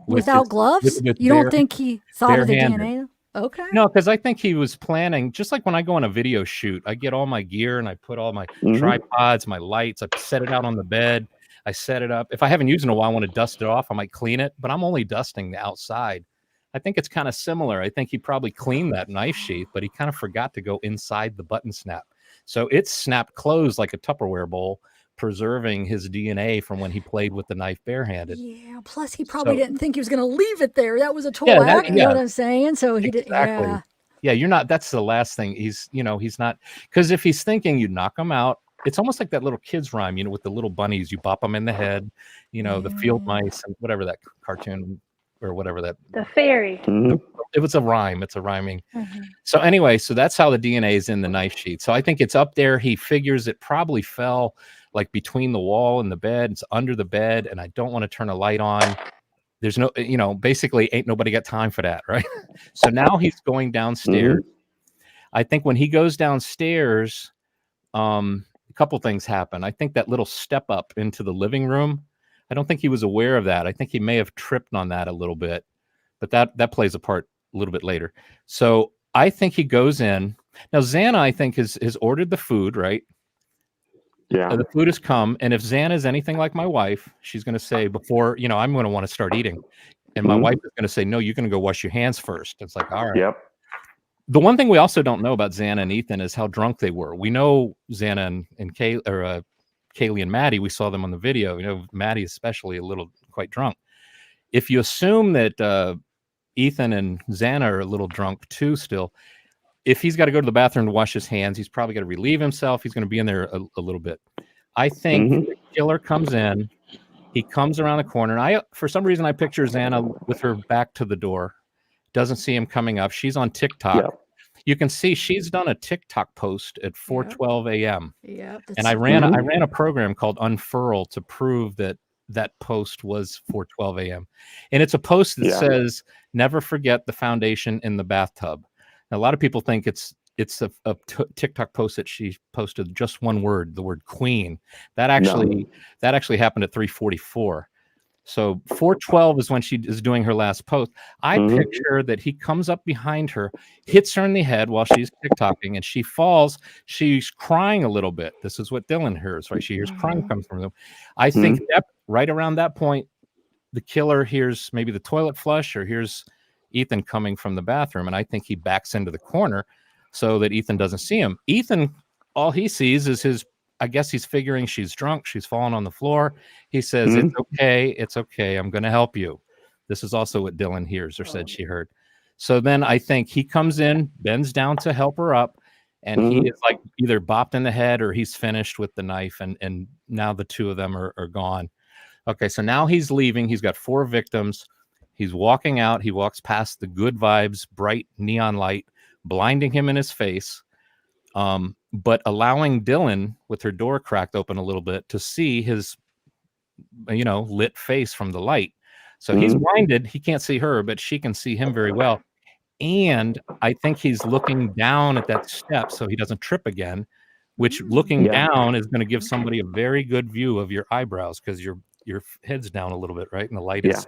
Without gloves? You don't think he thought of the DNA? Okay. No, because I think he was planning, just like when I go on a video shoot, I get all my gear and I put all my tripods, my lights, I set it out on the bed, I set it up. If I haven't used it in a while, I want to dust it off, I might clean it, but I'm only dusting the outside. I think it's kind of similar. I think he probably cleaned that knife sheath, but he kind of forgot to go inside the button snap. So it's snapped closed like a Tupperware bowl, preserving his DNA from when he played with the knife barehanded. Yeah. Plus, he probably didn't think he was going to leave it there. That was a total act. You know what I'm saying? So he did. Exactly. Yeah. You're not. That's the last thing. He's not, because if he's thinking you knock him out, it's almost like that little kid's rhyme, with the little bunnies, you bop them in the head, the field mice and whatever that cartoon or whatever that. The fairy. It was a rhyme. It's a rhyming. So anyway, so that's how the DNA is in the knife sheath. So I think it's up there. He figures it probably fell like between the wall and the bed. It's under the bed, and I don't want to turn a light on. There's no, basically ain't nobody got time for that, right? So now he's going downstairs. I think when he goes downstairs, a couple things happen. I think that little step up into the living room, I don't think he was aware of that. I think he may have tripped on that a little bit, but that plays a part a little bit later. So I think he goes in. Now, Xana, I think, has ordered the food, right? Yeah. The food has come, and if Xana is anything like my wife, she's going to say before, I'm going to want to start eating. And my wife is going to say, no, you're going to go wash your hands first. It's like, all right. Yep. The one thing we also don't know about Xana and Ethan is how drunk they were. We know Xana and Kaylee and Maddie, we saw them on the video. Maddie especially quite drunk. If you assume that Ethan and Xana are a little drunk too still, if he's got to go to the bathroom to wash his hands, he's probably got to relieve himself. He's going to be in there a little bit. I think the killer comes in. He comes around the corner. And for some reason, I picture Xana with her back to the door. Doesn't see him coming up. She's on TikTok. Yep. You can see she's done a TikTok post at 4:12 a.m. Yeah. And I ran a program called Unfurl to prove that post was 4:12 a.m. And it's a post that says, "Never forget the foundation in the bathtub." Now, a lot of people think it's a TikTok post that she posted just one word, the word queen. That actually happened at 3:44. So 4:12 is when she is doing her last post. I picture that he comes up behind her, hits her in the head while she's TikToking, and she falls. She's crying a little bit. This is what Dylan hears, right? She hears crying come from them. I think that right around that point, the killer hears maybe the toilet flush or hears Ethan coming from the bathroom, and I think he backs into the corner so that Ethan doesn't see him. Ethan, all he sees is I guess he's figuring she's drunk. She's fallen on the floor. He says, It's okay. I'm going to help you. This is also what Dylan hears or said she heard. So then I think he comes in, bends down to help her up, and he is like either bopped in the head or he's finished with the knife, and now the two of them are gone. Okay, so now he's leaving. He's got 4 victims. He's walking out. He walks past the good vibes, bright neon light, blinding him in his face. But allowing Dylan, with her door cracked open a little bit, to see his, lit face from the light. So he's blinded. He can't see her, but she can see him very well. And I think he's looking down at that step so he doesn't trip again, which looking down is going to give somebody a very good view of your eyebrows because your head's down a little bit, right? And the light is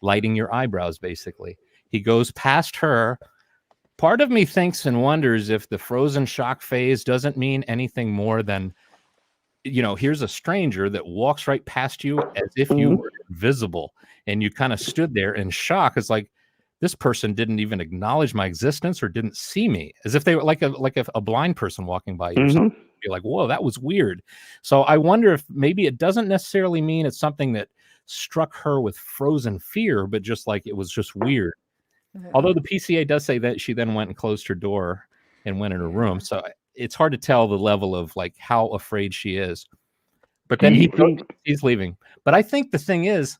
lighting your eyebrows, basically. He goes past her. Part of me thinks and wonders if the frozen shock phase doesn't mean anything more than, here's a stranger that walks right past you as if you were invisible and you kind of stood there in shock. It's like this person didn't even acknowledge my existence or didn't see me, as if they were like a blind person walking by you or something. You're like, whoa, that was weird. So I wonder if maybe it doesn't necessarily mean it's something that struck her with frozen fear, but just like it was just weird. Although the PCA does say that she then went and closed her door and went in her room. So it's hard to tell the level of like how afraid she is. But then he's leaving. But I think the thing is,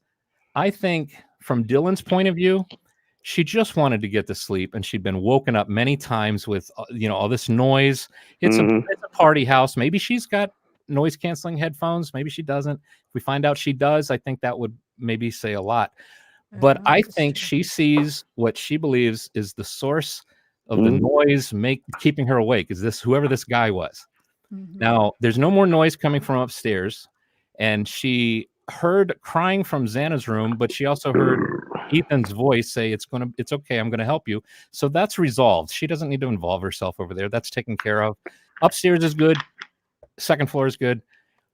from Dylan's point of view, she just wanted to get to sleep, and she'd been woken up many times with, all this noise. It's a party house. Maybe she's got noise canceling headphones. Maybe she doesn't. If we find out she does, I think that would maybe say a lot. But I think she sees what she believes is the source of the noise keeping her awake. Is this whoever this guy was? Now, there's no more noise coming from upstairs, and she heard crying from Xana's room, but she also heard Ethan's voice say, "It's okay. I'm gonna help you." So that's resolved. She doesn't need to involve herself over there. That's taken care of. Upstairs is good. Second floor is good.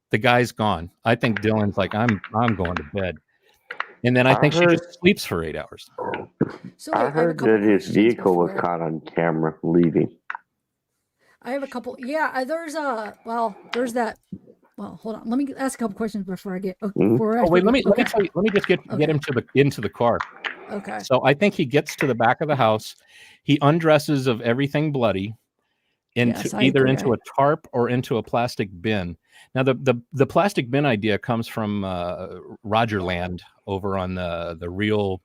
The guy's gone. I think Dylan's like, I'm going to bed. And then I think she just sleeps for 8 hours. So I heard that his vehicle was caught on camera leaving. I have a couple. Yeah, there's that. Well, hold on. Let me ask a couple questions before I get. Wait. Let me tell you. Let me just get him into the car. Okay. So I think he gets to the back of the house. He undresses of everything bloody into into a tarp or into a plastic bin. Now the plastic bin idea comes from Rogerland over on the real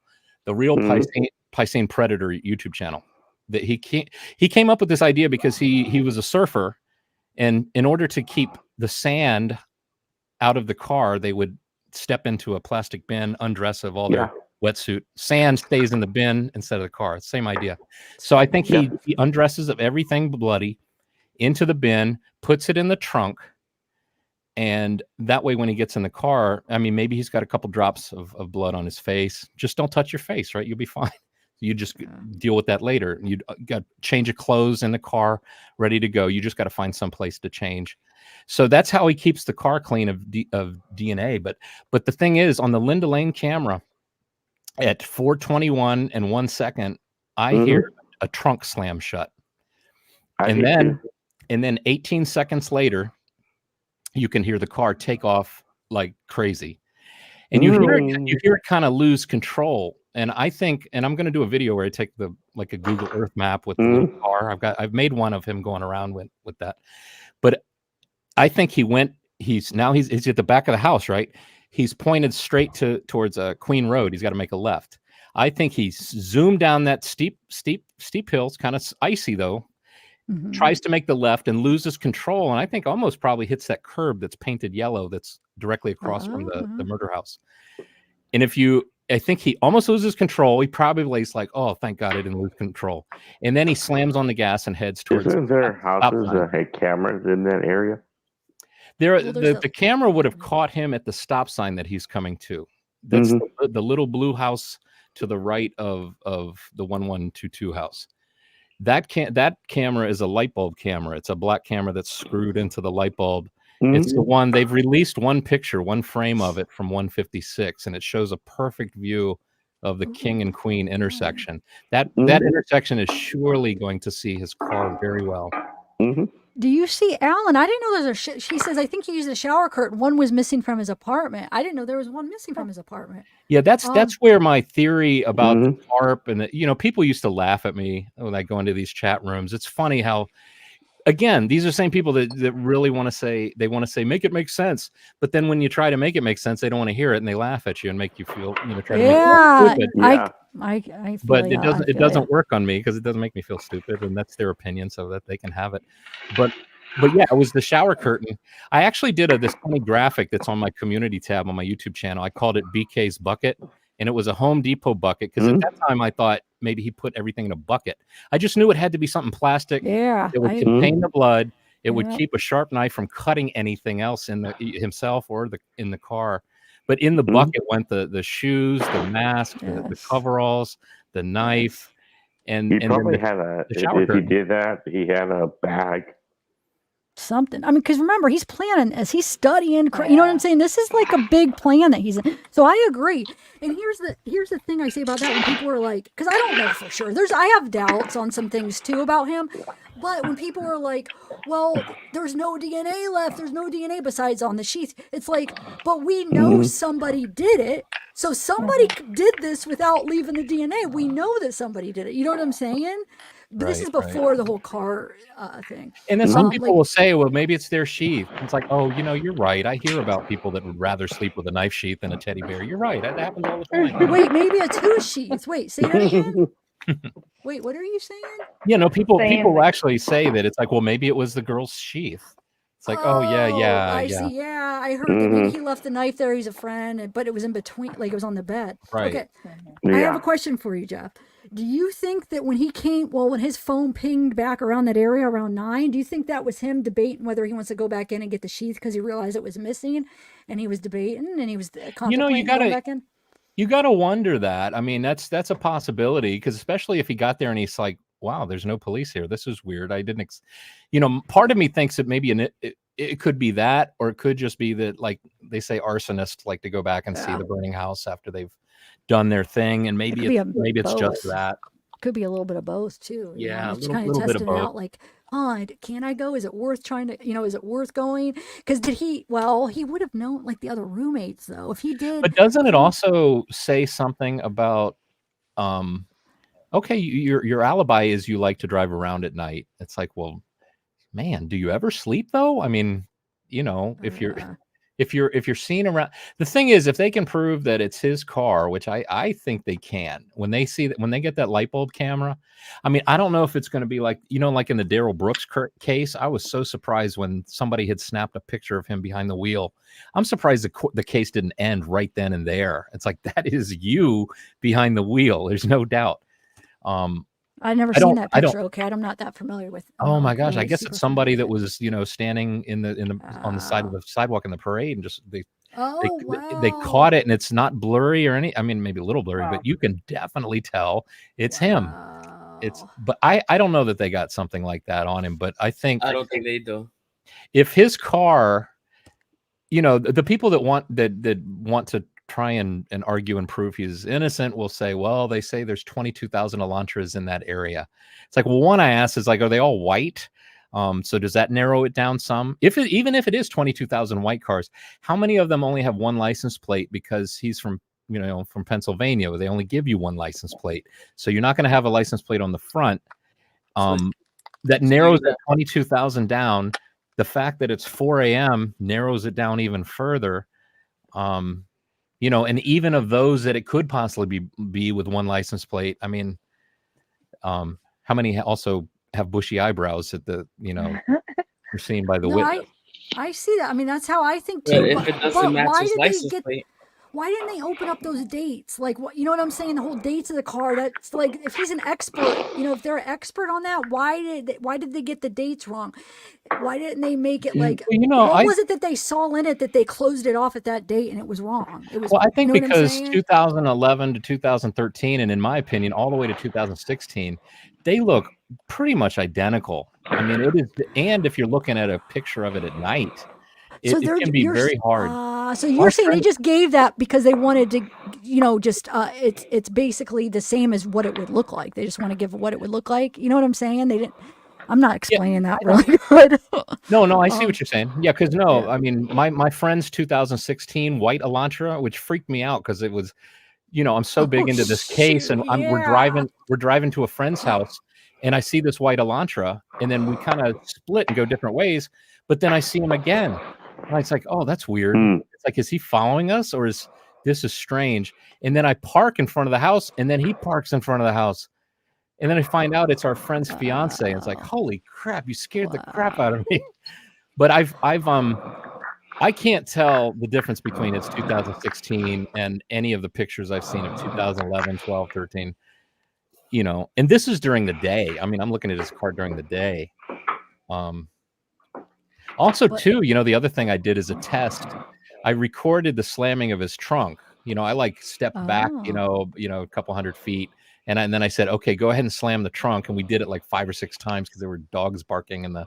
Piscine Predator YouTube channel. That he came up with this idea because he was a surfer, and in order to keep the sand out of the car, they would step into a plastic bin, undress of all their wetsuit. Sand stays in the bin instead of the car. Same idea. So I think he undresses of everything bloody into the bin, puts it in the trunk, and that way when he gets in the car, I mean, maybe he's got a couple drops of blood on his face. Just don't touch your face, right? You'll be fine. You just deal with that later. You got change of clothes in the car, ready to go. You just got to find some place to change. So that's how he keeps the car clean of DNA. But the thing is, on the Linda Lane camera, at 4:21 and 1 second, I hear a trunk slam shut, and then 18 seconds later, you can hear the car take off like crazy, and you hear it kind of lose control. And I think, and I'm going to do a video where I take a Google Earth map with the little car. I've made one of him going around with that, but I think he's at the back of the house, right? He's pointed straight towards Queen Road. He's got to make a left. I think he's zoomed down that steep hill. It's kind of icy though. Tries to make the left and loses control, and I think almost probably hits that curb that's painted yellow that's directly across from the murder house. And I think he almost loses control. He probably is like, "Oh, thank God I didn't lose control." And then he slams on the gas and heads towards. Isn't there houses that had cameras in that area? The camera would have caught him at the stop sign that he's coming to. That's the little blue house to the right of the 1122 house. That camera is a light bulb camera. It's a black camera that's screwed into the light bulb. It's the one they've released one frame of it from 156, and it shows a perfect view of the King and Queen intersection. That intersection is surely going to see his car very well. Do you see Alan? I didn't know there's she says, I think he used a shower curtain. One was missing from his apartment. I didn't know there was one missing from his apartment. Yeah, that's where my theory about the tarp and people used to laugh at me when I go into these chat rooms. It's funny how, again, these are the same people that really want to say, make it make sense. But then when you try to make it make sense, they don't want to hear it, and they laugh at you and make you feel, try to make you feel stupid. I feel but it doesn't work on me because it doesn't make me feel stupid, and that's their opinion, so that they can have it. But yeah, it was the shower curtain. I actually did this funny graphic that's on my community tab on my YouTube channel. I called it BK's bucket, and it was a Home Depot bucket because at that time I thought maybe he put everything in a bucket. I just knew it had to be something plastic. Yeah, it would contain the blood. It would keep a sharp knife from cutting anything else in himself or in the car. But in the bucket went the shoes, the mask, the coveralls, the knife, and probably then had the shower curtain. He did that, he had a bag. Something. I mean, because remember, he's planning as he's studying. You know what I'm saying? This is like a big plan that he's in. So I agree. And here's the thing I say about that when people are like, because I don't know for sure. I have doubts on some things too about him. But when people are like, well, there's no DNA left. There's no DNA besides on the sheath. It's like, but we know somebody did it. So somebody did this without leaving the DNA. We know that somebody did it. You know what I'm saying? But this is before the whole car thing. And then some people will say, well, maybe it's their sheath. It's like, oh, you're right. I hear about people that would rather sleep with a knife sheath than a teddy bear. You're right. That happens all the time. Wait, maybe it's whose sheath? Wait, say that again? Wait, what are you saying? People will actually say that it's like, well, maybe it was the girl's sheath. It's like, I see. Yeah, I heard that maybe he left the knife there. He's a friend, but it was in between, like it was on the bed. Right. Okay. I have a question for you, Jeff. Do you think that when his phone pinged back around that area around 9, do you think that was him debating whether he wants to go back in and get the sheath because he realized it was missing, and he was debating and he was contemplating going back in? You got to wonder that. I mean, that's a possibility, because especially if he got there and he's like, wow, there's no police here. This is weird. I didn't, part of me thinks that maybe it could be that, or it could just be that, like they say, arsonists like to go back and see the burning house after they've done their thing, and maybe it's just that. Could be a little bit of both too. Yeah, just kind of testing it out, like, can I go? Is it worth trying to? Is it worth going? Because he would have known, like the other roommates, though, if he did. But doesn't it also say something about, okay, your alibi is you like to drive around at night? It's like, well, man, do you ever sleep though? I mean, if you're seen around, the thing is, if they can prove that it's his car, which I think they can, when they get that light bulb camera, I mean, I don't know if it's going to be like, like in the Darrell Brooks case. I was so surprised when somebody had snapped a picture of him behind the wheel. I'm surprised the case didn't end right then and there. It's like, that is you behind the wheel. There's no doubt. I've never seen that picture. Okay, I'm not that familiar with. Oh my gosh! I guess it's somebody that was, standing on the side of the sidewalk in the parade, and just they caught it, and it's not blurry or any. I mean, maybe a little blurry, but you can definitely tell it's him. But I don't know that they got something like that on him, but I don't think they do. if his car, the people that want to try and argue and prove he's innocent will say, well, they say there's 22,000 Elantras in that area. It's like, well, one I asked is like, are they all white? So does that narrow it down some? Even if it is 22,000 white cars, how many of them only have one license plate because he's from Pennsylvania, where they only give you one license plate. So you're not going to have a license plate on the front. That narrows that 22,000 down. The fact that it's 4 a.m. narrows it down even further. And even of those that it could possibly be with one license plate, I mean, how many also have bushy eyebrows that you're seen by the witness? I see that. I mean, that's how I think But too. if it doesn't match his license plate. Why didn't they open up those dates? Like, what, you know what I'm saying? The whole dates of the car. That's like, if he's an expert, if they're an expert on that, why did they get the dates wrong? Why didn't they make it like, what was it that they saw in it that they closed it off at that date and it was wrong? It was. Well, I think because 2011 to 2013, and in my opinion, all the way to 2016, they look pretty much identical. I mean, it is, and if you're looking at a picture of it at night, it can be very hard. So you're saying they just gave that because they wanted to, it's basically the same as what it would look like. They just want to give what it would look like. You know what I'm saying? They didn't. I'm not explaining that really good. No, I see what you're saying. Yeah, because I mean, my friend's 2016 white Elantra, which freaked me out because it was, I'm so big into this case, and we're driving to a friend's house, and I see this white Elantra, and then we kind of split and go different ways, but then I see him again. And it's like, oh, that's weird. It's like, is he following us, or is this strange? And then I park in front of the house, and then he parks in front of the house. And then I find out it's our friend's fiance. And it's like, holy crap, you scared the crap out of me. But I can't tell the difference between it's 2016 and any of the pictures I've seen of 2011, 12, 13. And this is during the day. I mean, I'm looking at his car during the day. Also, too, the other thing I did as a test, I recorded the slamming of his trunk. I stepped back, a couple hundred feet. And then I said, okay, go ahead and slam the trunk. And we did it like 5 or 6 times because there were dogs barking in the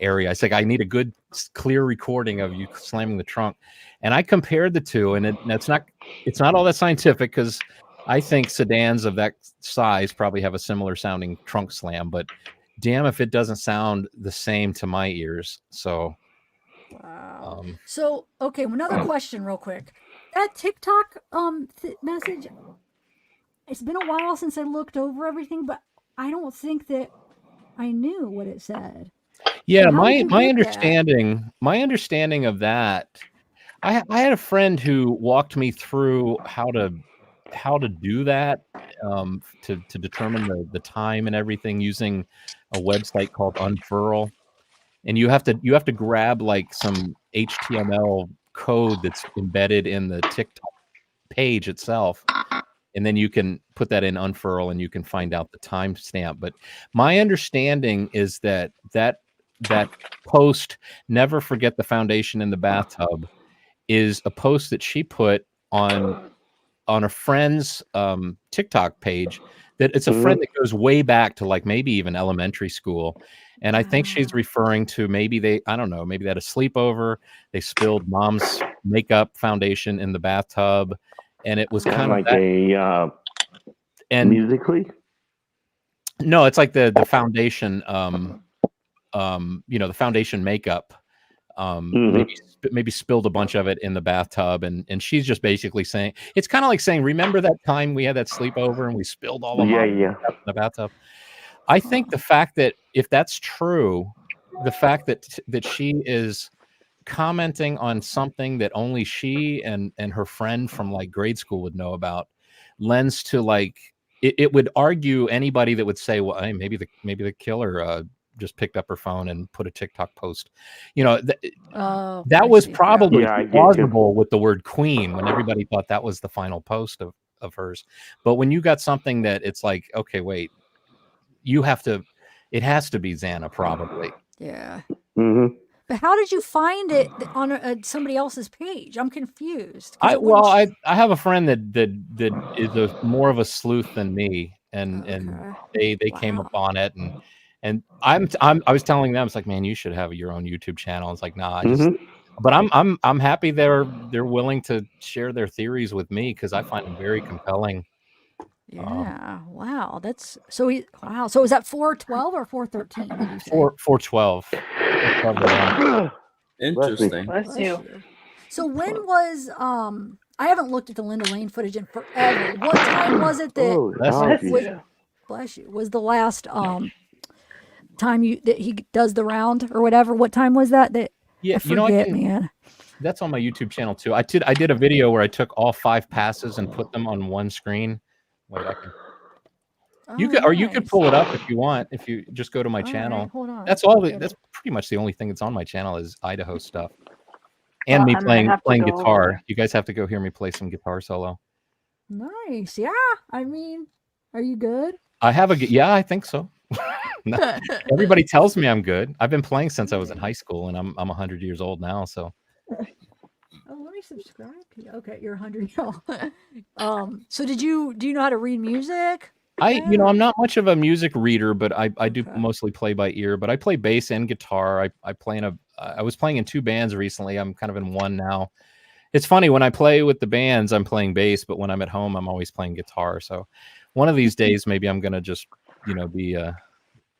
area. I said, I need a good, clear recording of you slamming the trunk. And I compared the two, and it's not all that scientific, because I think sedans of that size probably have a similar sounding trunk slam, but damn if it doesn't sound the same to my ears. So wow. So okay, another question real quick. That TikTok message, it's been a while since I looked over everything, but I don't think that I knew what it said. Yeah, so my understanding of that, I had a friend who walked me through how to do that, to determine the time and everything using a website called Unfurl. And you have to grab like some HTML code that's embedded in the TikTok page itself, and then you can put that in Unfurl and you can find out the timestamp. But my understanding is that post, "Never Forget the Foundation in the Bathtub," is a post that she put on a friend's TikTok page. That it's a friend that goes way back to like maybe even elementary school. And I think she's referring to maybe they had a sleepover. They spilled mom's makeup foundation in the bathtub, and it was kind of like musically. No, it's like the foundation, the foundation makeup. Maybe spilled a bunch of it in the bathtub, and she's just basically saying, it's kind of like saying, remember that time we had that sleepover and we spilled all of in the bathtub. I think the fact that, if that's true, the fact that she is commenting on something that only she and her friend from like grade school would know about lends to like it would argue anybody that would say, well, hey, maybe the killer just picked up her phone and put a TikTok post. That was probably plausible with the word queen, when everybody thought that was the final post of hers. But when you got something that it's like, okay, wait, it has to be Xana, probably. Yeah. But how did you find it on somebody else's page? I'm confused. I have a friend that is more of a sleuth than me, and they came up on it, And I was telling them, it's like, man, you should have your own YouTube channel. It's like, nah, I just. Mm-hmm. But I'm happy they're willing to share their theories with me because I find them very compelling. Yeah. Wow. That's so. Wow. So is that 412 or 413? Did you say? 412. 412 a.m. Interesting. Bless Bless you. you. So when was I haven't looked at the Linda Lane footage in forever. What time was it that Oh, That's- Bless allergies. was you. bless you was the last time that he does the round or whatever? What time was that? That Yeah, I forget, man. That's on my YouTube channel too. I did a video where I took all 5 passes and put them on one screen. Wait, I can. You Oh, could, or you could nice. pull it up if you want. If you just go to my All channel, right, hold on. that's all. Get That's it. pretty much the only thing that's on my channel is Idaho stuff, and Well, me I'm gonna have to playing go over guitar. there. You guys have to go hear me play some guitar solo. Nice. Yeah. I mean, are you good? I have yeah, I think so. No, everybody tells me I'm good. I've been playing since I was in high school, and I'm 100 years old now. So Oh, let me subscribe to you. Okay, you're 100 years old. So do you know how to read music? I'm not much of a music reader, but I do Okay. mostly play by ear. But I play bass and guitar. I was playing in 2 bands recently. I'm kind of in one now. It's funny when I play with the bands, I'm playing bass, but when I'm at home, I'm always playing guitar. So one of these days, maybe I'm gonna just be a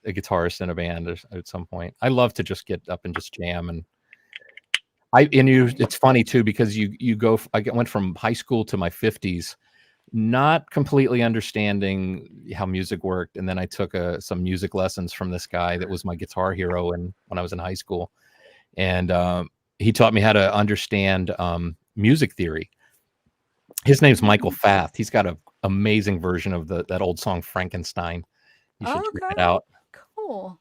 guitarist in a band at some point. I love to just get up and just jam and. It's funny too because I went from high school to my 50s, not completely understanding how music worked, and then I took some music lessons from this guy that was my guitar hero when I was in high school, and he taught me how to understand music theory. His name's Michael Fath. He's got an amazing version of that old song Frankenstein. You should check it out. Cool.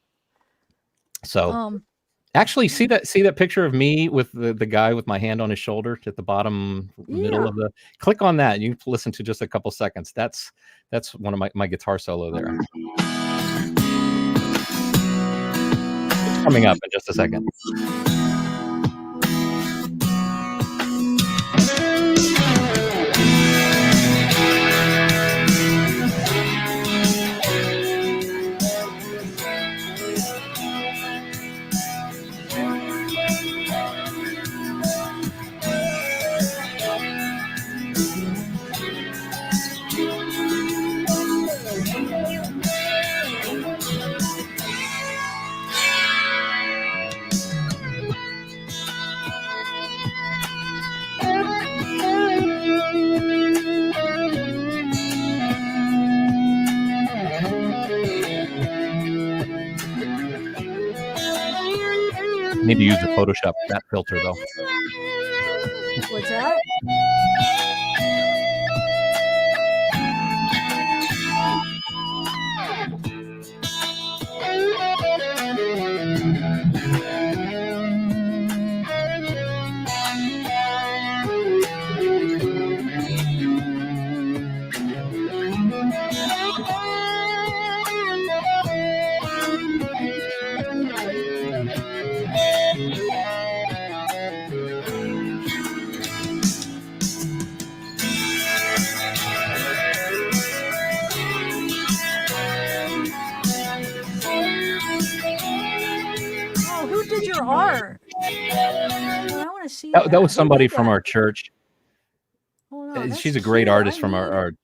So. Actually, see that picture of me with the guy with my hand on his shoulder at the bottom middle of the. Click on that. You can listen to just a couple seconds. That's one of my guitar solo there. It's coming up in just a second. Need to use the Photoshop that filter though. What's that? Oh, who did your art? I want to see that. That was Who somebody did from that? our church. Hold on, She's that's a great cute. artist I from need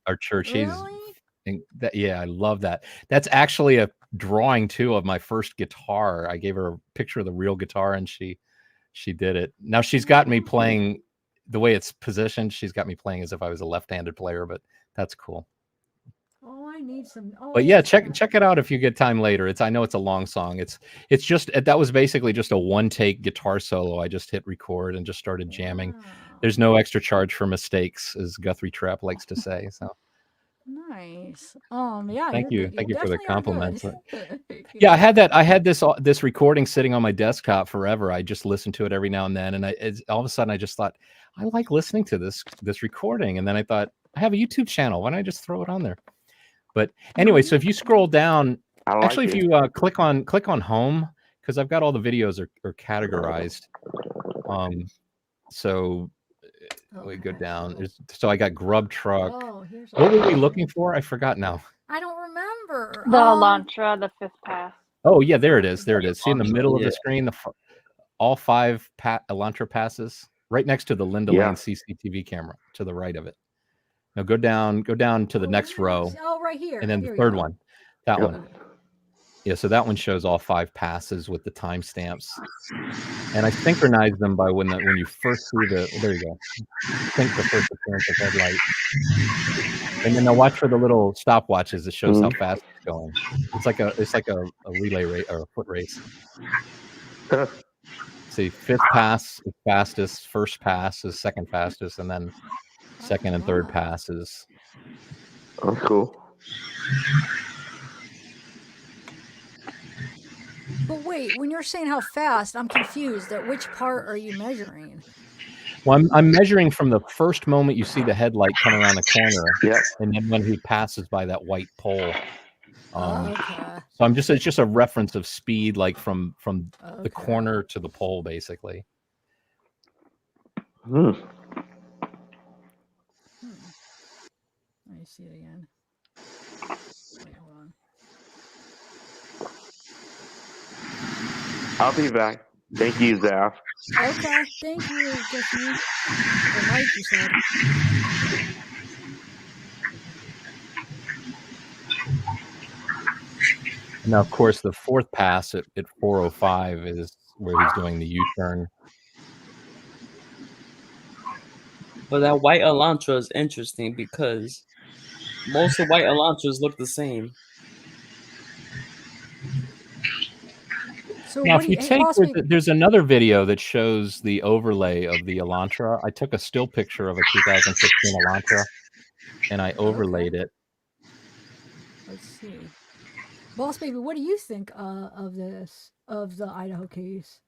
our church. Really? Yeah, I love that. That's actually a drawing too of my first guitar. I gave her a picture of the real guitar and she did it. Now she's got me playing the way it's positioned. She's got me playing as if I was a left-handed player, but that's cool. Oh, I need some. Oh, But yeah, that's check it out if you get time later. I know it's a long song. It's just that was basically just a one-take guitar solo. I just hit record and just started jamming. Wow. There's no extra charge for mistakes, as Guthrie Trapp likes to say. So Nice. Yeah. thank you for the definitely are compliments. good. Yeah, I had this recording sitting on my desktop forever. I just listened to it every now and then, and all of a sudden I just thought I like listening to this recording, and then I thought I have a YouTube channel. Why don't I just throw it on there? But anyway, so if you scroll down, actually, if you click on home, because I've got all the videos are categorized. So we go down. So I got Grub Truck. Oh, What were we looking for? I forgot now. I don't remember. The Elantra, the 5th pass. Oh yeah, there it is. There it is. See in the Elantra, middle of yeah. the screen, all 5 Elantra passes right next to the Linda Yeah. Lane CCTV camera to the right of it. Now go down to the next row, Oh, right here. and then the Here we third go. one, that Yep. one. Yeah, so that one shows all 5 passes with the timestamps, and I synchronize them by when you first see the. There you go. Sync the first appearance of headlight, and then now watch for the little stopwatches that shows how fast it's going. It's like a relay race or a foot race. See, 5th pass is fastest, first pass is second fastest, and then second and third passes. That's cool. But wait, when you're saying how fast, I'm confused. At which part are you measuring? Well, I'm measuring from the first moment you see the headlight come around the corner, Yep. and then when he passes by that white pole. Okay. So it's just a reference of speed, like from the Okay. corner to the pole, basically. Hmm. Let me see it again. Wait, hold on. I'll be back. Thank you, Zaf. Okay, thank you, Tiffany. Or Mike, you said. And now, of course, the 4th pass at 4:05 is where he's doing the U-turn. But that white Elantra is interesting because most of white Elantras look the same. So Now, what if do you you? take, Boss, there's another video that shows the overlay of the Elantra. I took a still picture of a 2015 Elantra, and I overlaid it. Let's see. Boss baby, what do you think of the Idaho case?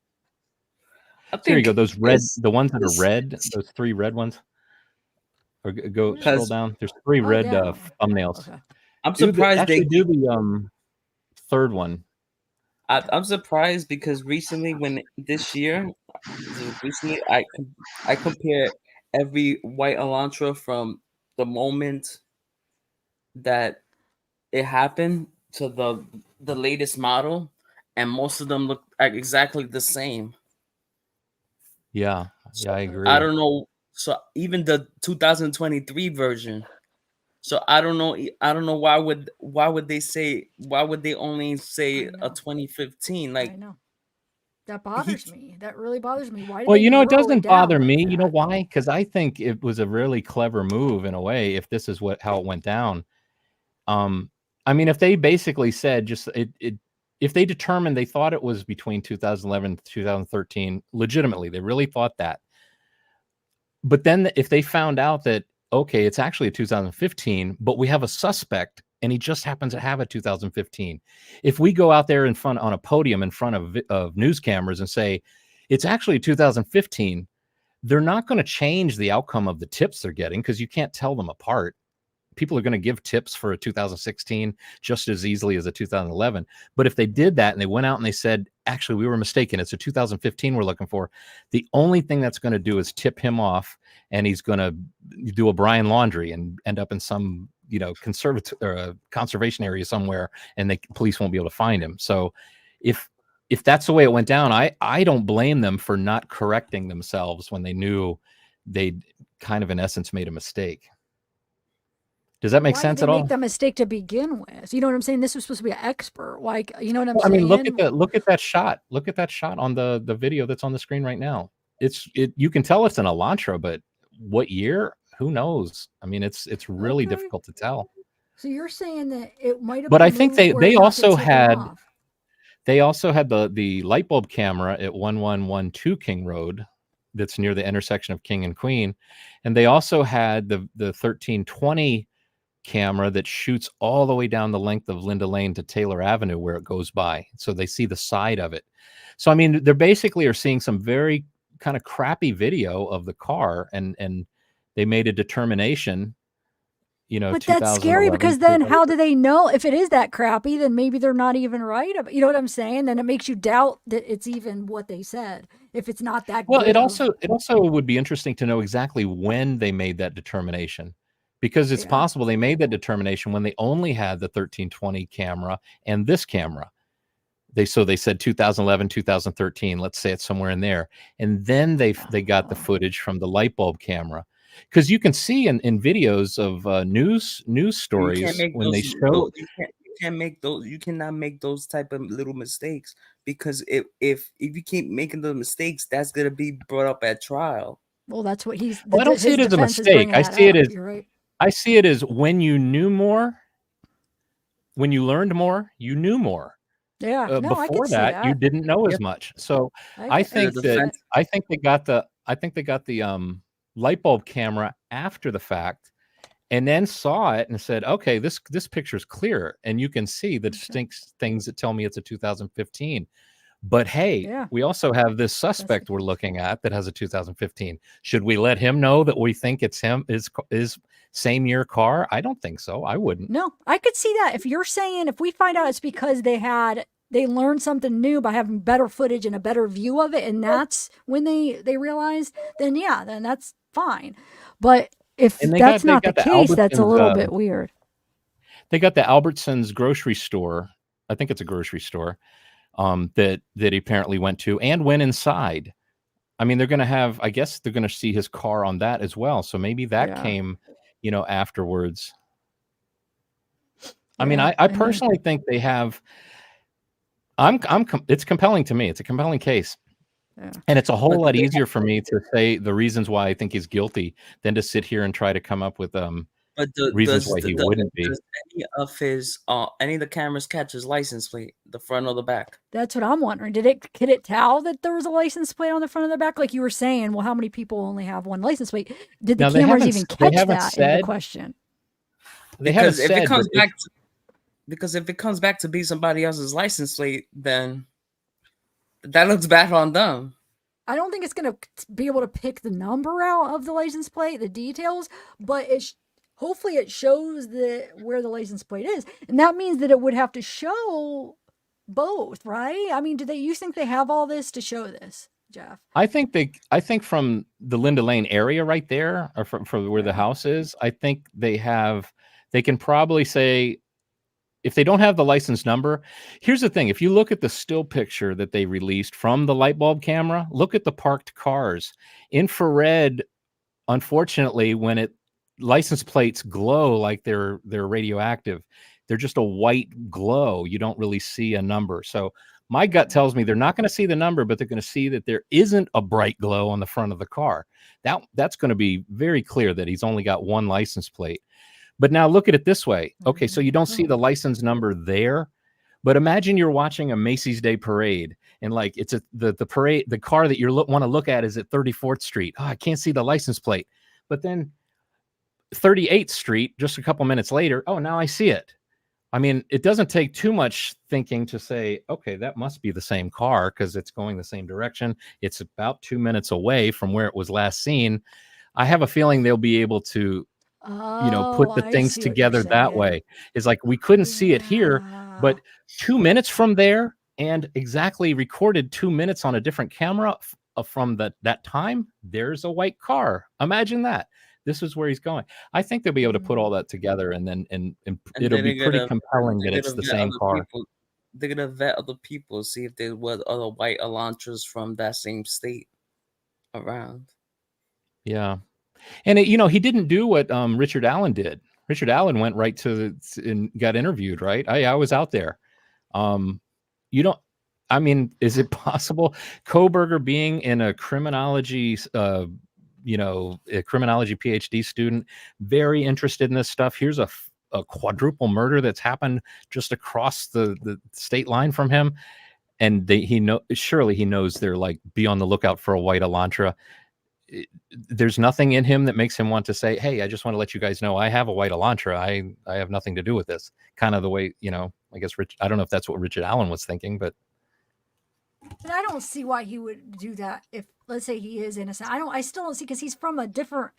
There you go. Those red, the ones that are red, those 3 red ones. Or go scroll down. There's 3 red thumbnails. Okay. I'm surprised do the 3rd one. I'm surprised because recently, I compare every white Elantra from the moment that it happened to the latest model, and most of them look exactly the same. Yeah, I agree. I don't know. So even the 2023 version. So I don't know why would they only say a 2015? Like, I know. That bothers me. That really bothers me. Why did Well, they it narrow doesn't down bother like me. You know that? why? Because I think it was a really clever move in a way. If this is how it went down, I mean, if they basically said if they determined they thought it was between 2011 and 2013, legitimately, they really thought that. But then if they found out that, okay, it's actually a 2015, but we have a suspect and he just happens to have a 2015. If we go out there on a podium in front of news cameras and say, it's actually 2015, they're not going to change the outcome of the tips they're getting because you can't tell them apart. People are going to give tips for a 2016 just as easily as a 2011. But if they did that and they went out and they said, actually, we were mistaken, it's a 2015 we're looking for, the only thing that's going to do is tip him off, and he's going to do a Brian Laundrie and end up in some, conservation area somewhere, and the police won't be able to find him. So if that's the way it went down, I don't blame them for not correcting themselves when they knew they'd kind of, in essence, made a mistake. Does that make sense at all? Why did they make that mistake to begin with? You know what I'm saying? This was supposed to be an expert. Like, you know what I'm saying? I mean, look at that shot. Look at that shot on the video that's on the screen right now. You can tell it's an Elantra, but what year? Who knows? I mean, it's really difficult to tell. So you're saying that it might have. But I think they also had the light bulb camera at 1112 King Road, that's near the intersection of King and Queen, and they also had the 1320 camera that shoots all the way down the length of Linda Lane to Taylor Avenue where it goes by. So they see the side of it. So, I mean, they're basically are seeing some very kind of crappy video of the car, and they made a determination, but that's scary because then how do they know if it is that crappy? Then maybe they're not even right. You know what I'm saying? Then it makes you doubt that it's even what they said. If it's not that well, good it also would be interesting to know exactly when they made that determination. Because it's possible they made that determination when they only had the 1320 camera and this camera. They said 2011, 2013. Let's say it's somewhere in there, and then they got the footage from the light bulb camera, because you can see in videos of news You can't stories make when they those. show. You can't make those. You cannot make those type of little mistakes, because if you keep making those mistakes, that's gonna be brought up at trial. Well, that's what he's. Well, I don't see His it as a defense is mistake. bringing I that see it up. as You're right. when you knew more, when you learned more, you knew more. Yeah. No, I could Before see that, you that. didn't know as Yep. much. So I I could think see that that. I think they got the light bulb camera after the fact, and then saw it and said, okay, this picture's clear, and you can see the distinct things that tell me it's a 2015. But hey, Yeah. we also have this suspect we're looking at that has a 2015. Should we let him know that we think it's him, his same year car? I don't think so. I wouldn't. No, I could see that. If you're saying, if we find out it's because they learned something new by having better footage and a better view of it, and that's when they realized, then yeah, then that's fine. But if And that's not the the case, that's a Albertsons, little bit weird. they got the Albertsons grocery store. I think it's a grocery store that he apparently went to and went inside. I mean, they're going to have, I guess they're going to see his car on that as well. So maybe that Yeah. came, afterwards. I mean, Yeah, I and then- personally think they have. It's compelling to me. It's a compelling case. Yeah. And it's a whole But lot they easier for me to say the reasons why I think he's guilty than to sit here and try to come up with But reasons why he wouldn't be. Does any of the cameras catch his license plate, the front or the back? That's what I'm wondering. Could it tell that there was a license plate on the front of the back? Like you were saying, well, how many people only have one license plate? Did the Now, they cameras haven't even s- they catch haven't that? Is the said- question. They haven't Because if said, it comes but back, because if it comes back to be somebody else's license plate, then that looks bad on them. I don't think it's going to be able to pick the number out of the license plate, the details, but hopefully it shows where the license plate is. And that means that it would have to show both, right? I mean, you think they have all this to show this, Jeff? I think from the Linda Lane area right there, or from where the house is, I think they can probably say, if they don't have the license number, here's the thing. If you look at the still picture that they released from the light bulb camera, look at the parked cars. Infrared, unfortunately, when license plates glow like they're radioactive, they're just a white glow. You don't really see a number. So my gut tells me they're not going to see the number, but they're going to see that there isn't a bright glow on the front of the car. That's going to be very clear that he's only got one license plate. But now look at it this way. Okay, so you don't see the license number there, but imagine you're watching a Macy's Day Parade, and like the parade, the car that you want to look at is at 34th Street. Oh, I can't see the license plate. But then 38th Street, just a couple minutes later, oh, now I see it. I mean, it doesn't take too much thinking to say, okay, that must be the same car because it's going the same direction. It's about 2 minutes away from where it was last seen. I have a feeling they'll be able to put the I things see what you're together that saying. way. It's like we couldn't see it here, but 2 minutes from there and exactly recorded 2 minutes on a different camera from that time, there's a white car. Imagine that. This is where he's going. I think they'll be able to put all that together, and then it'll be pretty compelling that it's the same car. They're gonna vet other people, see if there was other white Elantras from that same state around. Yeah. And he didn't do what Richard Allen did. Richard Allen went right and got interviewed, right? I was out there. Is it possible Koberger being in a criminology, a criminology PhD student, very interested in this stuff? Here's a quadruple murder that's happened just across the state line from him. And surely he knows they're like, be on the lookout for a white Elantra. There's nothing in him that makes him want to say, hey, I just want to let you guys know I have a white Elantra. I have nothing to do with this. Kind of the way, I guess I don't know if that's what Richard Allen was thinking, but I don't see why he would do that if, let's say, he is innocent. I still don't see, because he's from a different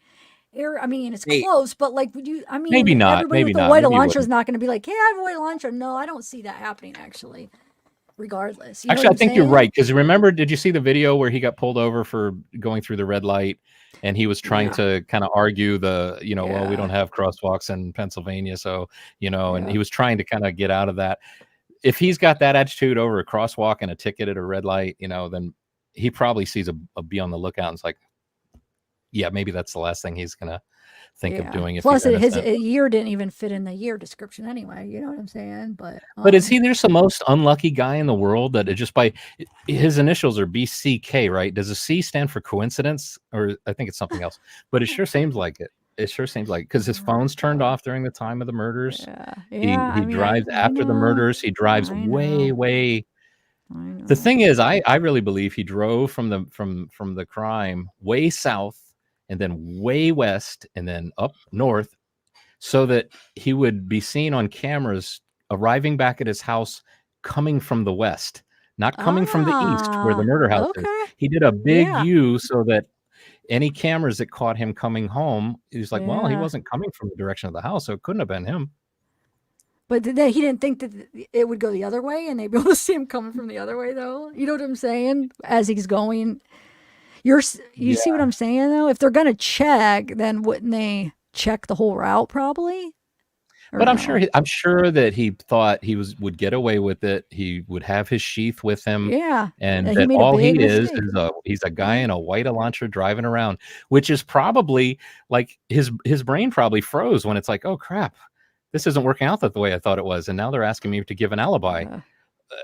area. I mean, it's close, but like, maybe not. Everybody Maybe with the not. white Maybe Elantra is not going to be like, hey, I have a white Elantra. No, I don't see that happening, actually. Regardless. You know actually, I think you're saying? right. Because remember, did you see the video where he got pulled over for going through the red light, and he was trying to kind of argue well, we don't have crosswalks in Pennsylvania, so and he was trying to kind of get out of that. if he's got that attitude over a crosswalk and a ticket at a red light, then he probably sees a be on the lookout and it's like, yeah, maybe that's the last thing he's gonna think of doing if Plus, he's his innocent. year didn't even fit in the year description anyway. You know what I'm saying? But Is he there's the most unlucky guy in the world that it just by his initials are BCK, right? Does a C stand for coincidence, or I think it's something else? But it sure seems like it. It sure seems like because his phone's turned off during the time of the murders. Yeah. He drives after the murders. He drives way. I know. The thing is, I really believe he drove from the crime way south and then way west and then up north so that he would be seen on cameras arriving back at his house coming from the west, not coming from the east where the murder house is. He did a big U so that any cameras that caught him coming home, he's like, well, he wasn't coming from the direction of the house, so it couldn't have been him. But he didn't think that it would go the other way and they'd be able to see him coming from the other way, though. You know what I'm saying? As he's going. You see what I'm saying, though? If they're going to check, then wouldn't they check the whole route probably? But I'm sure that he thought he would get away with it. He would have his sheath with him. Yeah. And that all he is he's a guy in a white Elantra driving around, which is probably like his brain probably froze when it's like, oh, crap. This isn't working out the way I thought it was. And now they're asking me to give an alibi.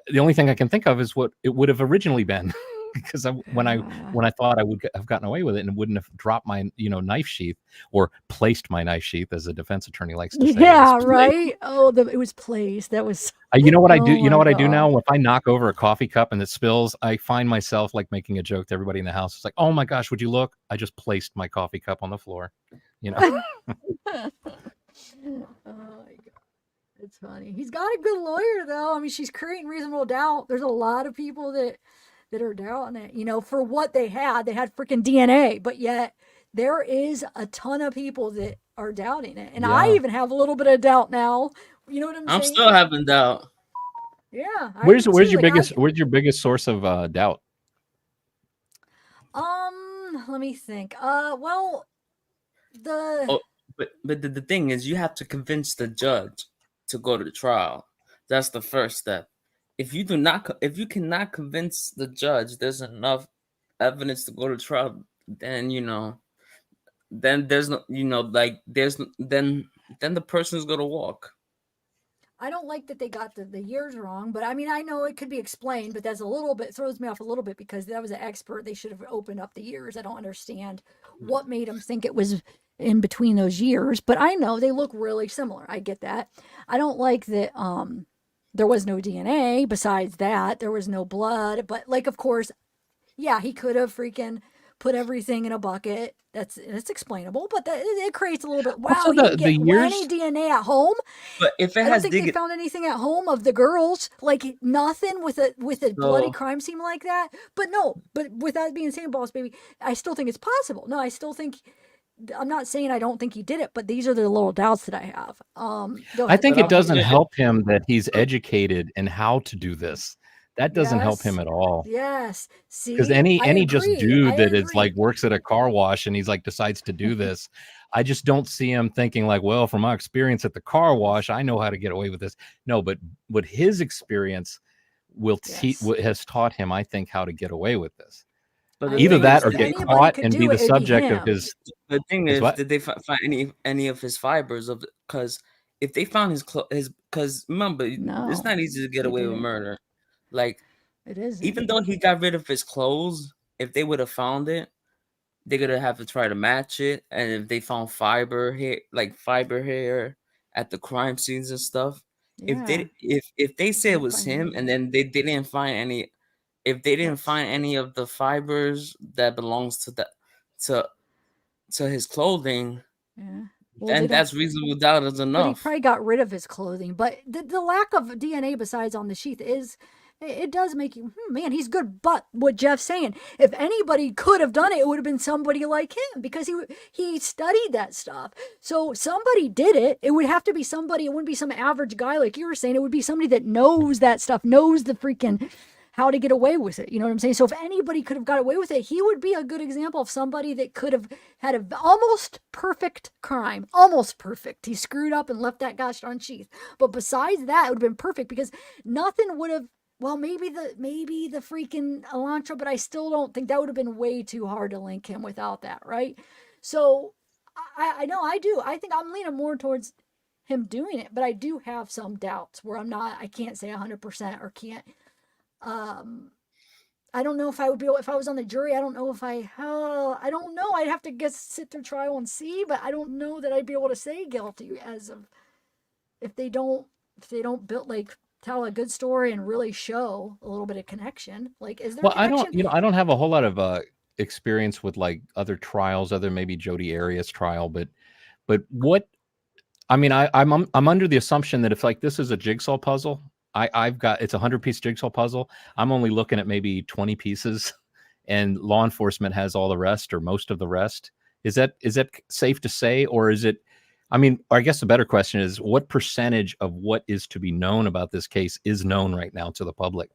The only thing I can think of is what it would have originally been. Because when I thought I would have gotten away with it and wouldn't have dropped my knife sheath or placed my knife sheath, as a defense attorney likes to say. Yeah, right. Oh, it was placed. That was. You know what I do? You know what I do now? If I knock over a coffee cup and it spills, I find myself like making a joke to everybody in the house. It's like, oh my gosh, would you look? I just placed my coffee cup on the floor. Oh my god, it's funny. He's got a good lawyer, though. I mean, she's creating reasonable doubt. There's a lot of people that are doubting it. For what they had freaking DNA, but yet there is a ton of people that are doubting it, and I even have a little bit of doubt now. You know what I'm saying? I'm still having doubt. Yeah. Where's your biggest source of doubt? Let me think. Well, but the thing is, you have to convince the judge to go to the trial. That's the first step. If you cannot convince the judge there's enough evidence to go to trial, then then there's no, then the person's gonna walk. I don't like that they got the years wrong, but I mean, I know it could be explained, but that's throws me off a little bit because that was an expert. They should have opened up the years. I don't understand what made them think it was in between those years, but I know they look really similar. I get that. I don't like that there was no DNA. Besides that, there was no blood, but of course, yeah, he could have freaking put everything in a bucket. That's explainable, but it creates a little bit. Wow, Also, you didn't get any DNA at home. But if it I don't think they found anything at home of the girls, nothing with a bloody crime scene like that. But with that being said, boss baby, I still think it's possible. No, I still think. I'm not saying I don't think he did it, but these are the little doubts that I have. I think it doesn't help him that he's educated in how to do this. That doesn't help him at all. Yes. See, because any just dude that is works at a car wash and he's decides to do this, I just don't see him thinking well, from my experience at the car wash, I know how to get away with this. No, but what his experience has taught him, I think, how to get away with this. But either that or get caught and be the subject of his. The thing is, did they find any of his fibers of? Because if they found his because remember, it's not easy to get away with murder. It is. Even though he got rid of his clothes, if they would have found it, they're gonna have to try to match it. And if they found fiber hair at the crime scenes and stuff, if they say it was him, and then they didn't find any. If they didn't find any of the fibers that belongs to his clothing, then that's reasonable doubt is enough. But he probably got rid of his clothing. But the lack of DNA besides on the sheath it does make you, man, he's good. But what Jeff's saying, if anybody could have done it, it would have been somebody like him because he studied that stuff. So somebody did it. It would have to be somebody. It wouldn't be some average guy like you were saying. It would be somebody that knows that stuff, knows the freaking how to get away with it. You know what I'm saying? So if anybody could have got away with it, he would be a good example of somebody that could have had a almost perfect crime. Almost perfect. He screwed up and left that gosh darn sheath. But besides that, it would have been perfect because nothing would have, well, maybe the freaking Elantra, but I still don't think that would have been way too hard to link him without that, right? So I know I do. I think I'm leaning more towards him doing it, but I do have some doubts where I can't say 100% or can't. I don't know if I would be able, if I was on the jury. I don't know if I don't know. I'd have to guess, sit through trial and see, but I don't know that I'd be able to say guilty as of if they don't build like tell a good story and really show a little bit of connection. Like, is there Well, connection? I don't have a whole lot of experience with like other trials, other maybe Jodi Arias trial, but what I mean, I'm under the assumption that if like this is a jigsaw puzzle, I've got it's a 100-piece jigsaw puzzle. I'm only looking at maybe 20 pieces, and law enforcement has all the rest or most of the rest. Is that safe to say, or is it? I mean, I guess the better question is what percentage of what is to be known about this case is known right now to the public?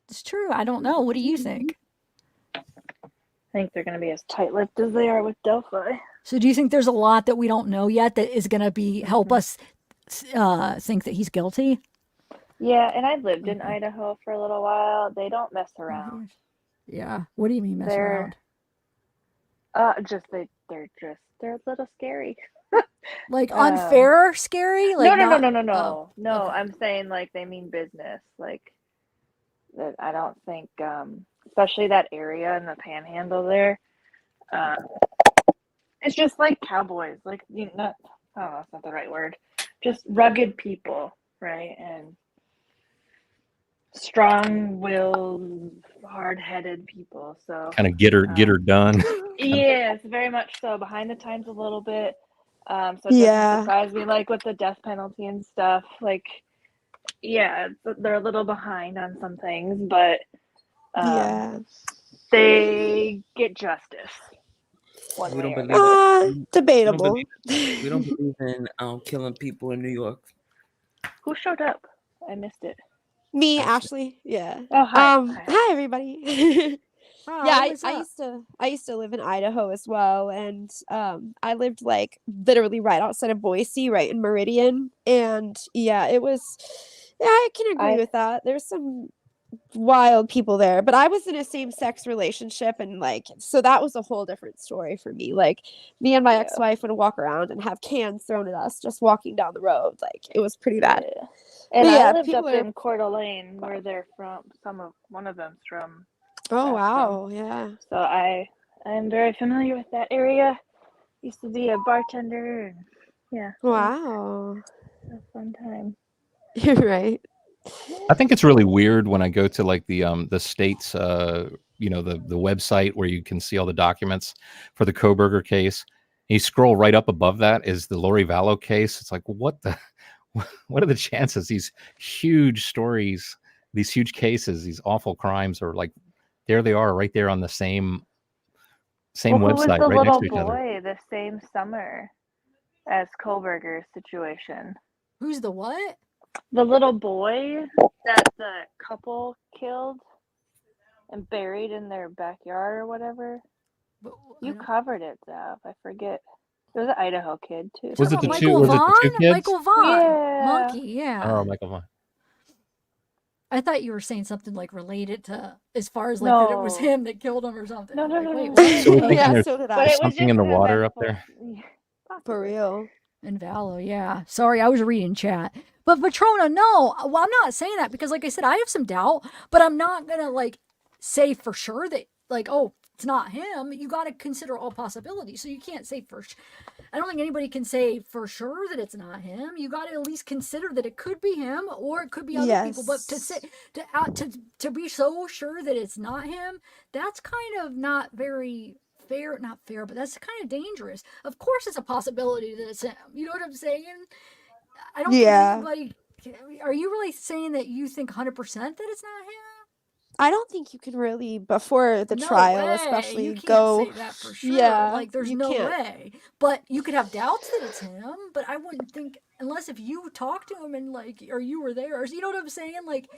It's true. I don't know. What do you think? I think they're going to be as tight-lipped as they are with Delphi. So do you think there's a lot that we don't know yet that is going to be help us think that he's guilty? Yeah, and I lived in Idaho for a little while. They don't mess around. Yeah. What do you mean mess around? They're a little scary. Like unfair, scary? Like no. Oh, okay. I'm saying like they mean business. Like that. I don't think, especially that area in the Panhandle there. It's just like cowboys. Like I don't know, it's not the right word. Just rugged people, right? And strong-willed, hard-headed people. So Kind of get her done. yes, very much so. Behind the times a little bit. So it doesn't surprise me, like with the death penalty and stuff. Like, yeah, they're a little behind on some things, but they get justice. We don't believe debatable. We don't believe in killing people in New York. Who showed up? I missed it. Me, Ashley. Yeah. Oh, hi. Hi everybody. Wow, Yeah, I used to live in Idaho as well, and I lived like literally right outside of Boise, right in Meridian, and yeah, it was. Yeah, I can agree with that. There's some wild people there, but I was in a same-sex relationship, and like, so that was a whole different story for me. Like, me and my ex-wife would walk around and have cans thrown at us just walking down the road. Like, it was pretty bad. Yeah. And I lived up people in Coeur d'Alene, where they're from. One of them's from. Oh wow, yeah. So I'm very familiar with that area. Used to be a bartender, and yeah. Wow. A fun time. You're right. I think it's really weird when I go to like the state's the website where you can see all the documents for the Koberger case. And you scroll right up above that is the Lori Vallow case. It's like what are the chances these huge stories, these huge cases, these awful crimes are like there they are right there on the same website right next to each other. Who was the little boy the same summer as Kohlberger's situation? Who's the what? The little boy that the couple killed and buried in their backyard or whatever. You covered it, Zav. I forget. There was an Idaho kid too. Was it the Michael two kids? Michael Vaughn. Yeah. Monkey, yeah. Oh, Michael Vaughn. I thought you were saying something like related to as far as like that it was him that killed him or something. No. Wait, So we're thinking Yeah, there's so did I. something in the water up there. For real. In Vallow, yeah. Sorry, I was reading chat. But Patrona, no. Well, I'm not saying that because, like I said, I have some doubt, but I'm not going to, like, say for sure that, like, oh, it's not him. You got to consider all possibilities. So you can't say for sure. I don't think anybody can say for sure that it's not him. You got to at least consider that it could be him or it could be other people. But to be so sure that it's not him, that's kind of not very not fair, but that's kind of dangerous. Of course, it's a possibility that it's him. You know what I'm saying? I don't think anybody. Are you really saying that you think 100% that it's not him? I don't think you can really before the No trial, way. especially You can't go. say that for sure. Yeah, like there's you no can't. way. But you could have doubts that it's him. But I wouldn't think unless if you talked to him and like or you were there. Or, you know what I'm saying? Like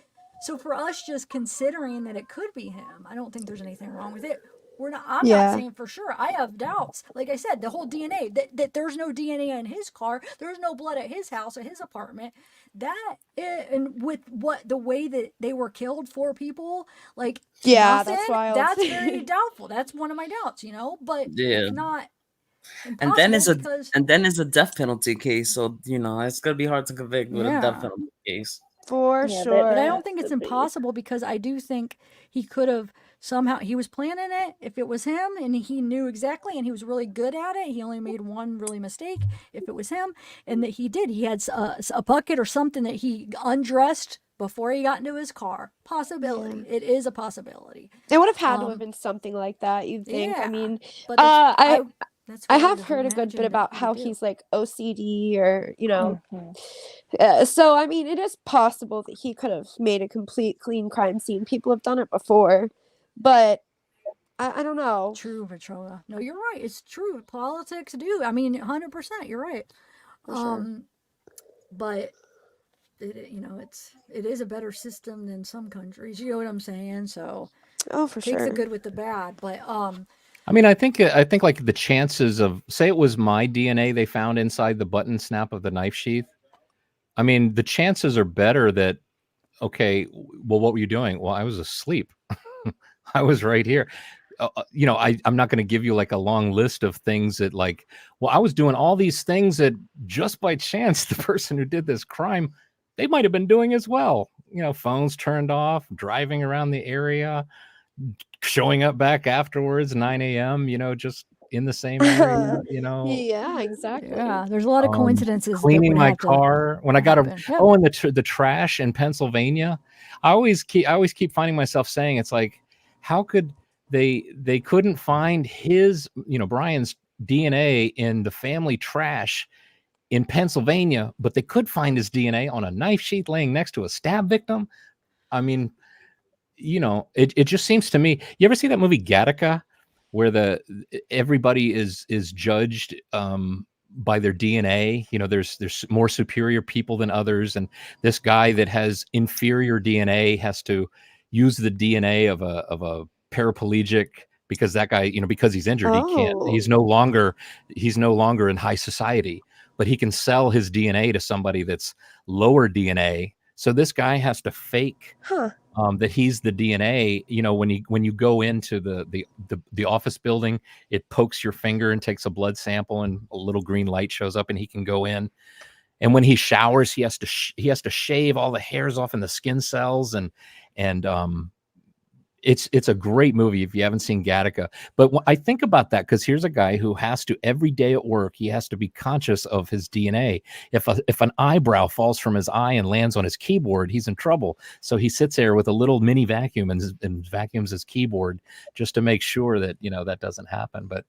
So for us just considering that it could be him, I don't think there's anything wrong with it. I'm not Yeah. saying for sure. I have doubts. Like I said, the whole DNA, that there's no DNA in his car, there's no blood at his house, at his apartment. And with the way that they were killed, 4 people, like Yeah, nothing, that's wild. that's very doubtful. That's one of my doubts, but Yeah. it's not And impossible then it's a death penalty case, so it's gonna be hard to convict with a death penalty case. For Yeah, sure. But I don't think it's Could be. impossible because I do think he could have somehow, he was planning it if it was him and he knew exactly and he was really good at it. He only made one really mistake if it was him, and that he had a bucket or something that he undressed before he got into his car. Possibility. It is a possibility. It would have had to have been something like that, you'd think. I Yeah, mean, but that's I weird have to heard a good bit imagine about that how they do. he's like OCD or, Mhm. so I mean, it is possible that he could have made a complete clean crime scene. People have done it before, but I don't know. True, Petrola. No, you're right. It's true. Politics do. I mean, 100%. You're right. For sure. But it is a better system than some countries. You know what I'm saying? So Oh, for take sure. the good with the bad. But I mean, I think like the chances of, say it was my DNA they found inside the button snap of the knife sheath. I mean, the chances are better that, okay, well, what were you doing? Well, I was asleep. I was right here. I'm not going to give you like a long list of things that like, well, I was doing all these things that just by chance, the person who did this crime, they might have been doing as well. Phones turned off, driving around the area, showing up back afterwards, 9 a.m., just in the same area, Yeah, exactly. yeah, there's a lot of coincidences that cleaning would my have to car when I got happen. Yeah. and the trash in Pennsylvania. I always keep finding myself saying, it's like, how could they couldn't find his, Brian's DNA in the family trash in Pennsylvania, but they could find his DNA on a knife sheath laying next to a stab victim. I mean, it just seems to me. You ever see that movie Gattaca, where everybody is judged by their DNA? There's more superior people than others, and this guy that has inferior DNA has to use the DNA of a paraplegic because that guy, because he's injured, he can't. He's no longer in high society, but he can sell his DNA to somebody that's lower DNA. So this guy has to fake that he's the DNA. When you go into the office building, it pokes your finger and takes a blood sample, and a little green light shows up, and he can go in. And when he showers, he has to shave all the hairs off in the skin cells, and it's a great movie if you haven't seen Gattaca. But I think about that because here's a guy who has to, every day at work, he has to be conscious of his DNA. If an eyebrow falls from his eye and lands on his keyboard, he's in trouble. So he sits there with a little mini vacuum and vacuums his keyboard just to make sure that that doesn't happen. But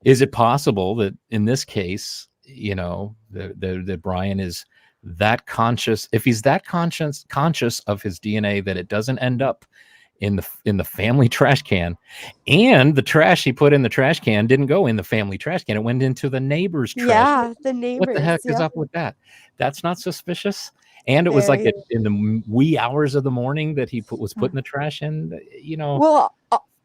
is it possible that in this case, that Brian is that conscious? If he's that conscious of his DNA, that it doesn't end up in the family trash can, and the trash he put in the trash can didn't go in the family trash can, it went into the neighbor's trash. Yeah, the neighbors. What the heck is up with that? That's not suspicious. And it was like in the wee hours of the morning that he was putting the trash in. Well,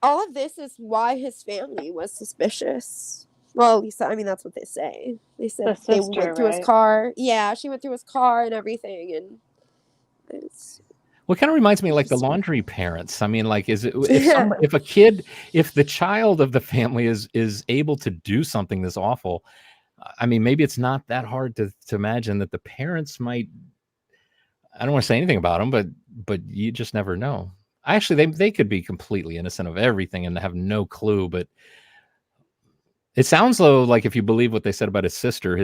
all of this is why his family was suspicious. Well, at least that's what they say. They said The they sister, went through his right? car. Yeah, she went through his car and everything, and it's. Well, it kind of reminds me like the laundry parents. I mean, like, if the child of the family is able to do something this awful, I mean, maybe it's not that hard to imagine that the parents might. I don't want to say anything about them, but you just never know. Actually, they could be completely innocent of everything and have no clue. But it sounds though like, if you believe what they said about his sister,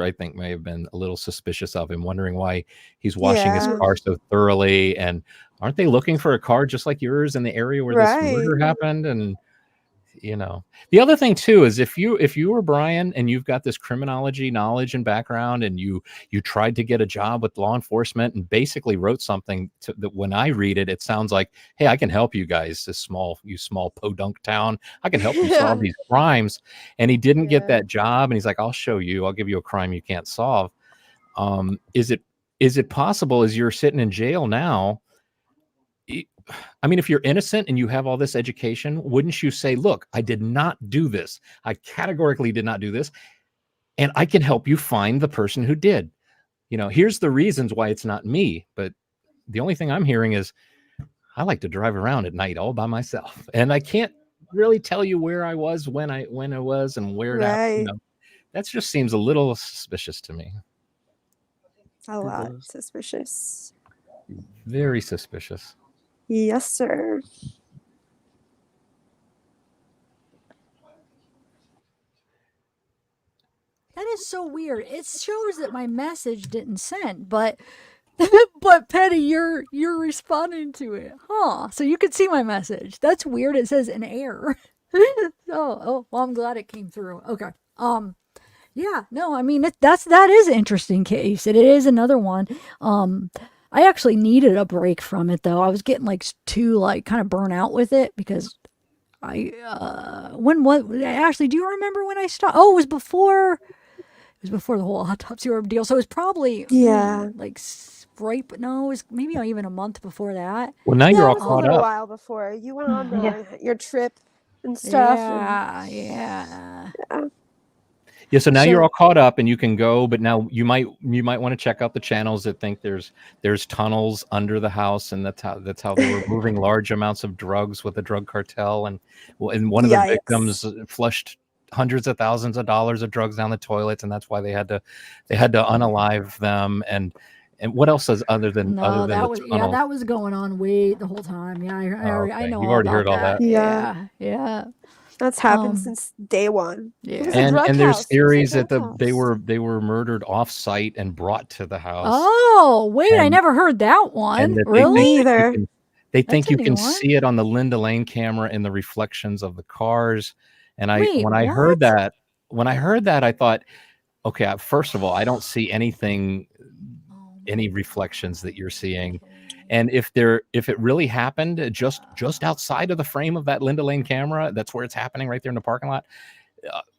I think may have been a little suspicious of him, wondering why he's washing his car so thoroughly. And aren't they looking for a car just like yours in the area where this murder happened? And the other thing too is, if you were Brian and you've got this criminology knowledge and background, and you tried to get a job with law enforcement and basically wrote something that when I read it, it sounds like, hey, I can help you guys, this small podunk town. I can help you solve these crimes. And he didn't get that job, and he's like, I'll show you. I'll give you a crime you can't solve. Is it possible, as you're sitting in jail now, I mean, if you're innocent and you have all this education, wouldn't you say, look, I did not do this. I categorically did not do this. And I can help you find the person who did. Here's the reasons why it's not me. But the only thing I'm hearing is I like to drive around at night all by myself. And I can't really tell you where I was, when I was, and where Right. that just seems a little suspicious to me. A lot does. suspicious. Very suspicious. Yes, sir. That is so weird. It shows that my message didn't send, but but Penny, you're responding to it, huh? So you could see my message. That's weird. It says an error. Oh, well, I'm glad it came through. Okay. Yeah. No, I mean that is an interesting case. It is another one. I actually needed a break from it though. I was getting too kind of burnt out with it because Ashley, do you remember when I stopped? Oh, it was before the whole autopsy ordeal. So it was probably Yeah. right, but no, it was maybe even a month before that. Well, now Yeah, you're it all was a caught little up. while before. You went on Yeah. your trip and stuff. Yeah. Yeah, so now you're So- all caught up and you can go, but now you might want to check out the channels that think there's tunnels under the house, and that's how they were moving large amounts of drugs with the drug cartel, and one of the Yikes. victims flushed hundreds of thousands of dollars of drugs down the toilets, and that's why they had to unalive them. And what else is other than No, that the was tunnel? that was going on the whole time. Yeah, I Okay. know You've all already about heard all that. Yeah. That's happened Um, since day one. Yeah. It was a And drug there's house. It was a theories that drug they house. were murdered off site and brought to the house. Oh, wait, I And- never heard that and one. that Really? Me either. they That's think a you new can one. see it on the Linda Lane camera in the reflections of the cars. And Wait, when I what? heard that, I thought, okay, first of all, I don't see anything, any reflections that you're seeing. And if it really happened just outside of the frame of that Linda Lane camera, that's where it's happening, right there in the parking lot.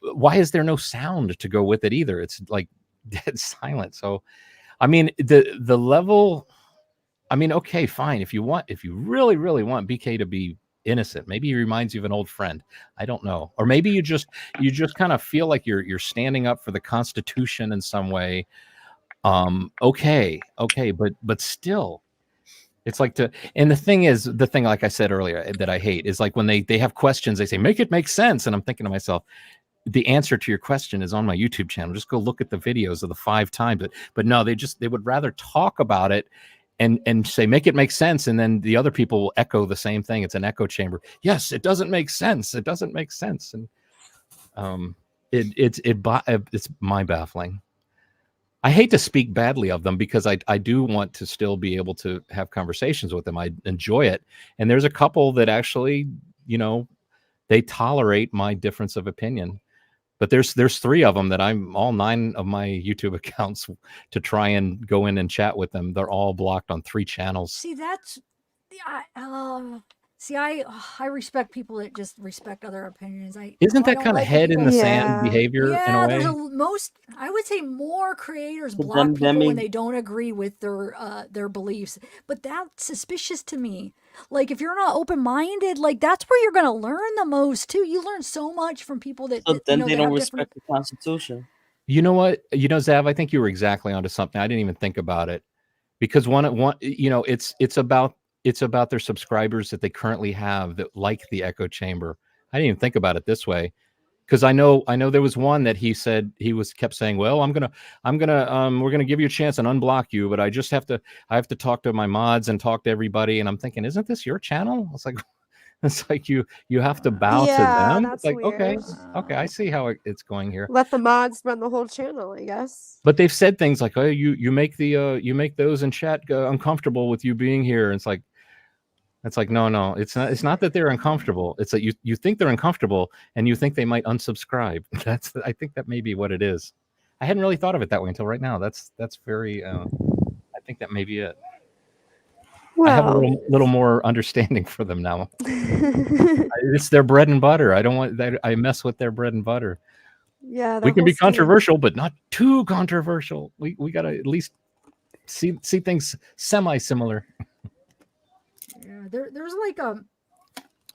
Why is there no sound to go with it either? It's like dead silent. So, I mean, the level. I mean, okay, fine. If you really, really want BK to be innocent, maybe he reminds you of an old friend. I don't know, or maybe you just kind of feel like you're standing up for the Constitution in some way. Okay, but still, it's like and the thing like I said earlier that I hate is like when they have questions, they say make it make sense, and I'm thinking to myself, the answer to your question is on my YouTube channel. Just go look at the videos of the 5 times. But no, they would rather talk about it and say make it make sense, and then the other people will echo the same thing. It's an echo chamber. Yes, it doesn't make sense. It doesn't make sense, and it's mind baffling. I hate to speak badly of them because I do want to still be able to have conversations with them. I enjoy it, and there's a couple that actually, they tolerate my difference of opinion. But there's 3 of them that I'm all 9 of my YouTube accounts to try and go in and chat with them. They're all blocked on 3 channels. See, that's I respect people that just respect other opinions. Isn't I that don't kind of like head in people- the Yeah. sand behavior in a Yeah, way? there's I would say more creators But block then people when means- they don't agree with their beliefs. But that's suspicious to me. Like if you're not open minded, like that's where you're gonna learn the most too. You learn so much from people that So then that they have don't different- respect the Constitution. You know what? Zav, I think you were exactly onto something. I didn't even think about it because one, it's about their subscribers that they currently have that like the echo chamber. I didn't even think about it this way because I know there was one that he said kept saying, well, we're gonna give you a chance and unblock you, but I have to talk to my mods and talk to everybody. And I'm thinking, isn't this your channel? It's like you have to bow to Yeah, them. that's It's like, weird. okay, I see how it's going here. Let the mods run the whole channel, I guess. But they've said things like, "Oh, you make those in chat uncomfortable with you being here." And it's like no, it's not that they're uncomfortable. It's that you think they're uncomfortable and you think they might unsubscribe. I think that may be what it is. I hadn't really thought of it that way until right now. That's very. I think that may be it. I have a Well, little more understanding for them now. It's their bread and butter. I don't want that. I mess with their bread and butter. yeah, We their can whole be scheme. controversial, but not too controversial. We got to at least see things semi-similar. Yeah, there's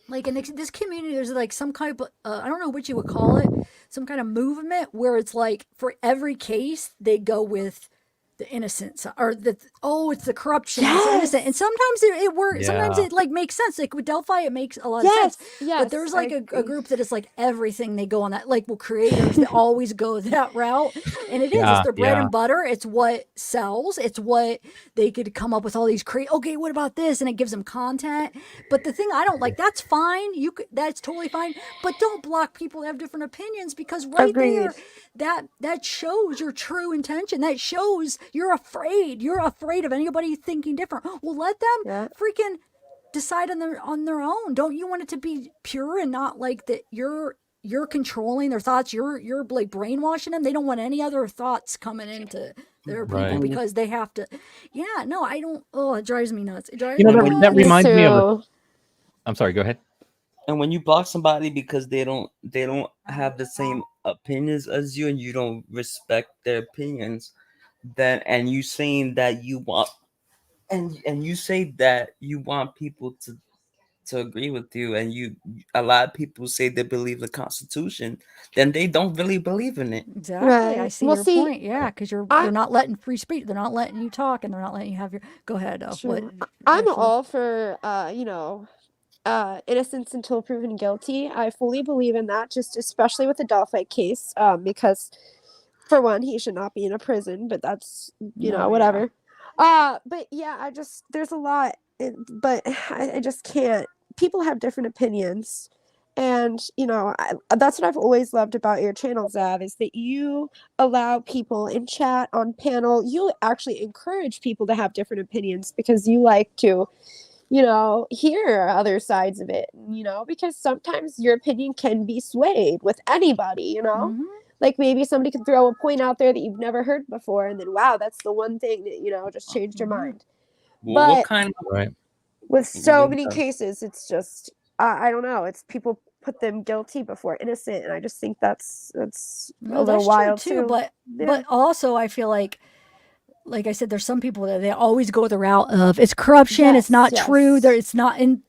like in this community, there's like some kind of I don't know what you would call it, some kind of movement where it's like for every case they go with the innocence or it's the corruption, it's innocent, and Yes. sometimes it works, sometimes Yeah. it like makes sense, like with Delphi it makes a lot of sense, Yes. but there's like I a agree. group that is like everything they go on that, like, well, creators that always go that route, and it's Yeah. their bread Yeah. and butter, it's what sells, it's what they could come up with all these okay, what about this, and it gives them content. But the thing I don't like, that's fine, that's totally fine, but don't block people that have different opinions, because right Agreed. there, that shows your true intention, that shows you're afraid of anybody thinking different. Well, let them Yeah. freaking decide on their own. Don't you want it to be pure and not like that you're controlling their thoughts, you're like brainwashing them? They don't want any other thoughts coming into their people Right. because they have to. Yeah, no, I don't. Oh, it drives me nuts. It drives You know, me that, when that nuts. Me reminds me of a. too. I'm sorry. Go ahead. and when you block somebody because they don't have the same opinions as you, and you don't respect their opinions, then and you saying that you want and you say that you want people to agree with you, and a lot of people say they believe the Constitution, then they don't really believe in it. Exactly. I Right. see Well, your see, point. Yeah, because they're I not letting free speech. They're not letting you talk, and they're not letting you have your. Go ahead. What? true. I'm Actually, all for innocence until proven guilty. I fully believe in that, just especially with the Delphi case, because for one, he should not be in a prison, but that's no, yeah. whatever. But yeah, there's a lot, but I just can't. People have different opinions, and that's what I've always loved about your channel, Zav, is that you allow people in chat, on panel. You actually encourage people to have different opinions because you like to hear other sides of it, because sometimes your opinion can be swayed with anybody, Mm-hmm. like maybe somebody could throw a point out there that you've never heard before, and then wow, that's the one thing that just changed your mind. Well, what But kind of Right. with so Yeah. many cases, it's just I don't know, it's people put them guilty before innocent, and I just think that's a No, little that's wild true too. too. But Yeah. also I feel like I said, there's some people that they always go the route of it's corruption. It's not true. Yes. It's not in.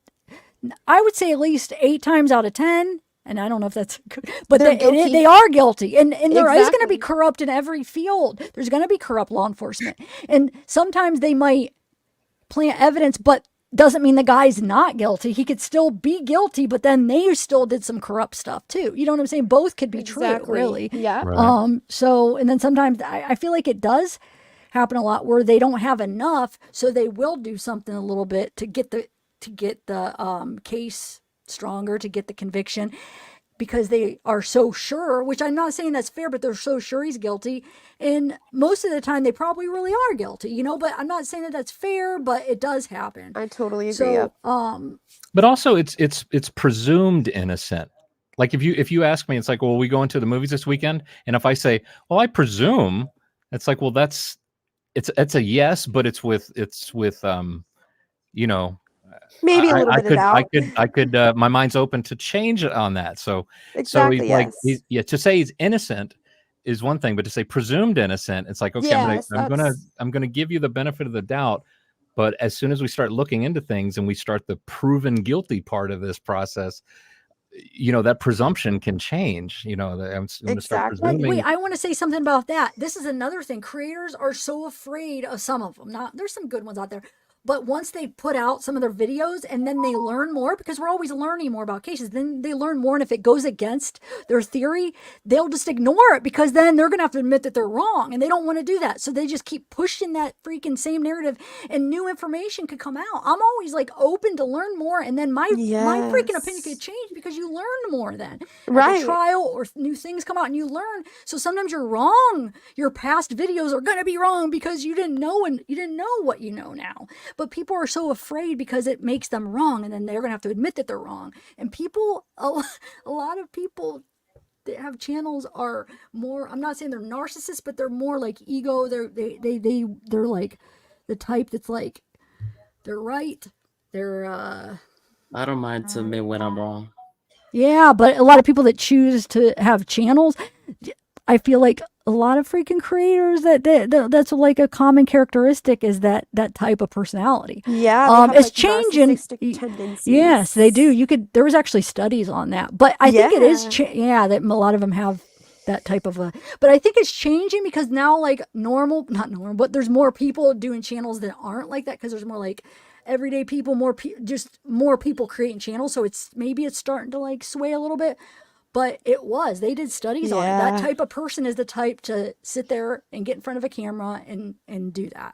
I would say at least 8 times out of 10. And I don't know if that's good, but They're guilty. they are guilty. And there is going to be Exactly. corrupt in every field. There's going to be corrupt law enforcement. And sometimes they might plant evidence, but doesn't mean the guy's not guilty. He could still be guilty, but then they still did some corrupt stuff too. You know what I'm saying? Both could be true, really. Yeah. Right. So, and then sometimes I feel like it does happen a lot where they don't have enough, so they will do something a little bit to get the case stronger, to get the conviction, because they are so sure, which I'm not saying that's fair, but they're so sure he's guilty. And most of the time they probably really are guilty, but I'm not saying that that's fair, but it does happen. I totally agree. So, But also, it's presumed innocent. Like if you ask me, it's like, well, we going to the movies this weekend, and if I say, well, I presume, it's like, well, it's a yes, but it's with maybe a little I bit of doubt. I could my mind's open to change it on that. So Exactly. he's like, Yes. to say he's innocent is one thing, but to say presumed innocent, it's like, okay, Yes, I'm gonna give you the benefit of the doubt. But as soon as we start looking into things and we start the proven guilty part of this process, that presumption can change. I'm going to start Exactly. presuming. wait, I want to say something about that. This is another thing. Creators are so afraid of some of them. Not there's some good ones out there, but once they put out some of their videos and then they learn more, because we're always learning more about cases, then they learn more, and if it goes against their theory, they'll just ignore it, because then they're going to have to admit that they're wrong, and they don't want to do that. So they just keep pushing that freaking same narrative, and new information could come out. I'm always like open to learn more, and then my freaking opinion could change because you learn more then. Right. At the trial, or new things come out and you learn. So sometimes you're wrong. Your past videos are going to be wrong because you didn't know, and you didn't know what you know now. But people are so afraid because it makes them wrong, and then they're going to have to admit that they're wrong. And a lot of people that have channels are more, I'm not saying they're narcissists, but they're more like ego. They're like the type that's like, they're right. They're I don't mind to admit when I'm wrong. yeah, but a lot of people that choose to have channels, I feel like a lot of freaking creators that's like a common characteristic is that type of personality. Yeah, they have It's like changing. narcissistic tendencies. Yes, they do. There was actually studies on that, but I think it is. That a lot of them have that type of a. But I think it's changing because now, like not normal, but there's more people doing channels that aren't like that because there's more like everyday people, just more people creating channels. So it's starting to like sway a little bit. But they did studies on it. That type of person is the type to sit there and get in front of a camera and do that.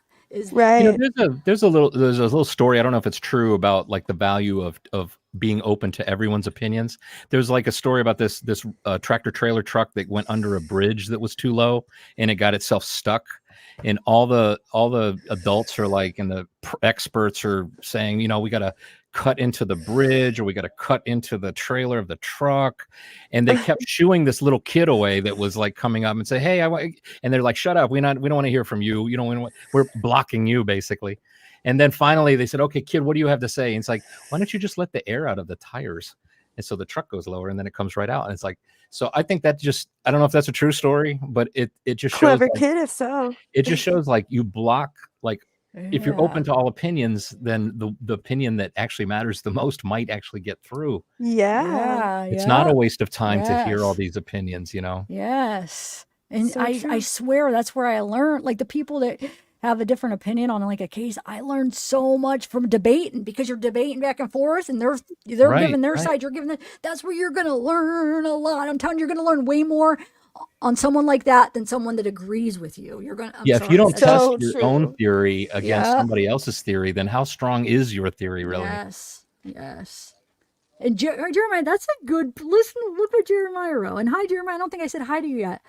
Right. There's a little story. I don't know if it's true about like the value of being open to everyone's opinions. There's like a story about this tractor trailer truck that went under a bridge that was too low and it got itself stuck. And all the adults are like, and the experts are saying, we got to cut into the bridge or we got to cut into the trailer of the truck. And they kept shooing this little kid away that was like coming up and say, hey, and they're like, shut up. We don't want to hear from you. We're blocking you basically. And then finally they said, okay, kid, what do you have to say? And it's like, why don't you just let the air out of the tires? And so the truck goes lower and then it comes right out. And it's like, so I think that I don't know if that's a true story, but it just shows. Clever kid, if so. It just shows like you block, like if you're open to all opinions, then the opinion that actually matters the most might actually get through. Yeah. It's not a waste of time to hear all these opinions, Yes. And So I true. swear that's where I learned, like the people that have a different opinion on like a case, I learned so much from debating because you're debating back and forth and they're giving their side, you're giving that's where you're going to learn a lot. I'm telling you, you're going to learn way more on someone like that than someone that agrees with you. You're going to, if you don't so test your true. own theory against somebody else's theory, then how strong is your theory really? Yes. And Jeremiah, that's a good, look what Jeremiah wrote. And hi, Jeremiah, I don't think I said hi to you yet.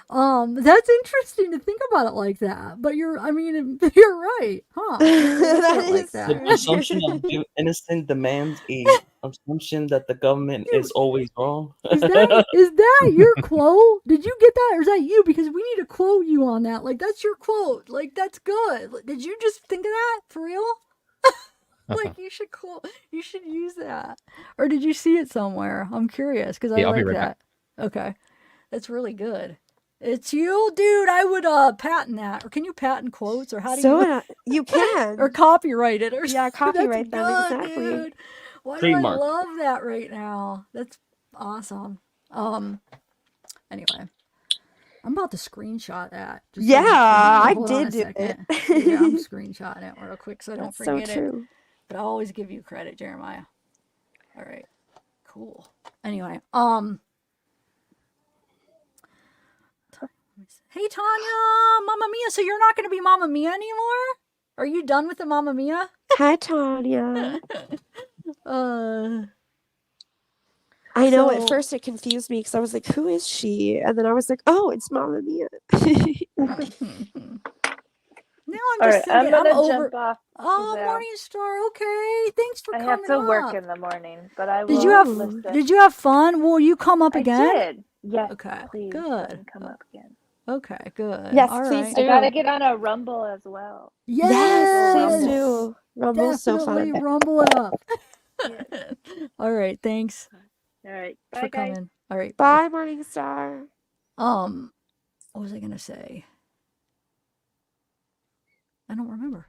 That's interesting to think about it like that. But you're right, huh? That Like is that. The assumption of innocent demands a assumption that the government is always wrong. Is that your quote? Did you get that, or is that you? Because we need to quote you on that. Like that's your quote. Like that's good. Did you just think of that for real? Like you should use that, or did you see it somewhere? I'm curious because I I'll be like right that. Okay, that's really good. It's you, dude. I would patent that, or can you patent quotes, or how do you? You can. Or copyright it, or Yeah, copyright them, That's good, exactly. dude. Why Trademark. do I love that right now? That's awesome. Anyway, I'm about to screenshot that. Just so I hold on did a do second. it. Yeah, I'm screenshotting it real quick so I don't That's so forget it. true. But I always give you credit, Jeremiah. All right, cool. Anyway, hey Tanya, Mamma Mia. So you're not going to be Mamma Mia anymore? Are you done with the Mamma Mia? Hi, Tanya. I know at first it confused me because I was like, who is she? And then I was like, oh, it's Mamma Mia. Now I'm just I'm thinking, gonna I'm over. jump off. Oh, Yeah. Morning Star. Okay, thanks for I coming have to work up. in the morning, but I will. Did you have fun? Will you come up I again? did. Yes. Okay. Please. Good. Come up again. Okay. Good. Yes, All please right. do. I gotta get on a Rumble as well. Yes, please do. Rumble's so Definitely fun. rumble it up. All right. Thanks All right. Bye, for guys. coming. All right. Bye, Morningstar. What was I gonna say? I don't remember.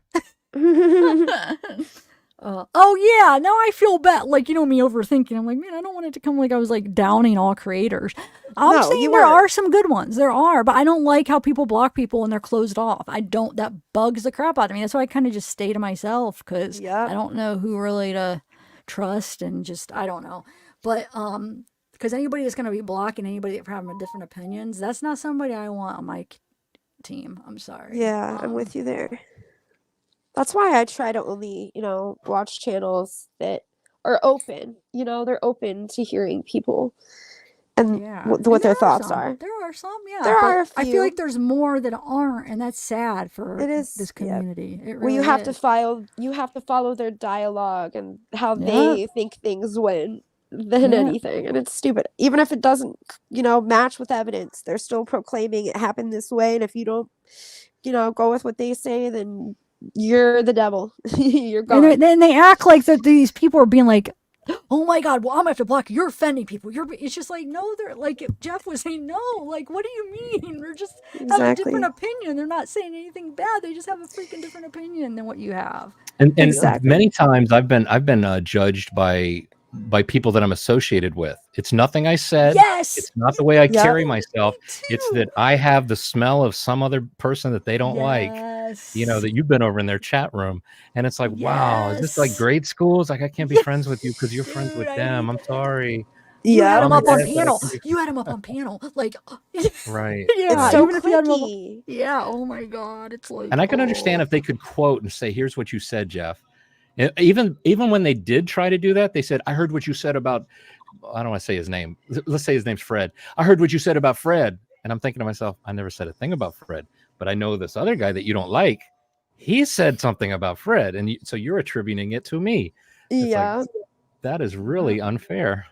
Oh yeah, now I feel bad. Like me overthinking. I'm like, man, I don't want it to come like I was like downing all creators. I'm No, saying you there weren't. are some good ones. There are, but I don't like how people block people and they're closed off. That bugs the crap out of me. That's why I kind of just stay to myself because Yep. I don't know who really to trust and just I don't know. But because anybody that's gonna be blocking anybody for having different opinions, that's not somebody I want on my team. I'm sorry. Yeah, I'm with you there. That's why I try to only, watch channels that are open. They're open to hearing people and what their thoughts are. There are some, yeah. There are a I feel few. like there's more that aren't, and that's sad for It is, this yep. community. It Well, really you have is. to follow their dialogue and how they think things went than Yeah. anything, and it's stupid. Even if it doesn't, match with evidence, they're still proclaiming it happened this way, and if you don't, go with what they say, then you're the devil. You're gone. And then they act like that these people are being like oh my God, well, I'm gonna have to block you. You're offending people. It's just like, no, they're like, if Jeff was saying no, like, what do you mean? They're just have a different Exactly. opinion. They're not saying anything bad. They just have a freaking different opinion than what you have. And Exactly. many times I've been judged by people that I'm associated with. It's nothing I said. Yes. It's not the way I Yep. carry myself. It's that I have the smell of some other person that they don't like. Yes. You know, that you've been over in their chat room, and it's like, wow, is this like Yes. grade school? It's like, I can't be friends with you because you're friends Dude, with I them. hate I'm that. sorry. You had Yeah. him I'm up on dead, but I panel. can be You had him up on panel. Like, right. yeah, It's so even if you had him up, clicky. yeah. Oh my God, it's like. And I can understand if they could quote and say, here's what you said, Jeff. Even when they did try to do that, they said, I heard what you said about, I don't want to say his name. Let's say his name's Fred. I heard what you said about Fred. And I'm thinking to myself, I never said a thing about Fred, but I know this other guy that you don't like. He said something about Fred. And so you're attributing it to me. It's Yeah. like, that is really unfair.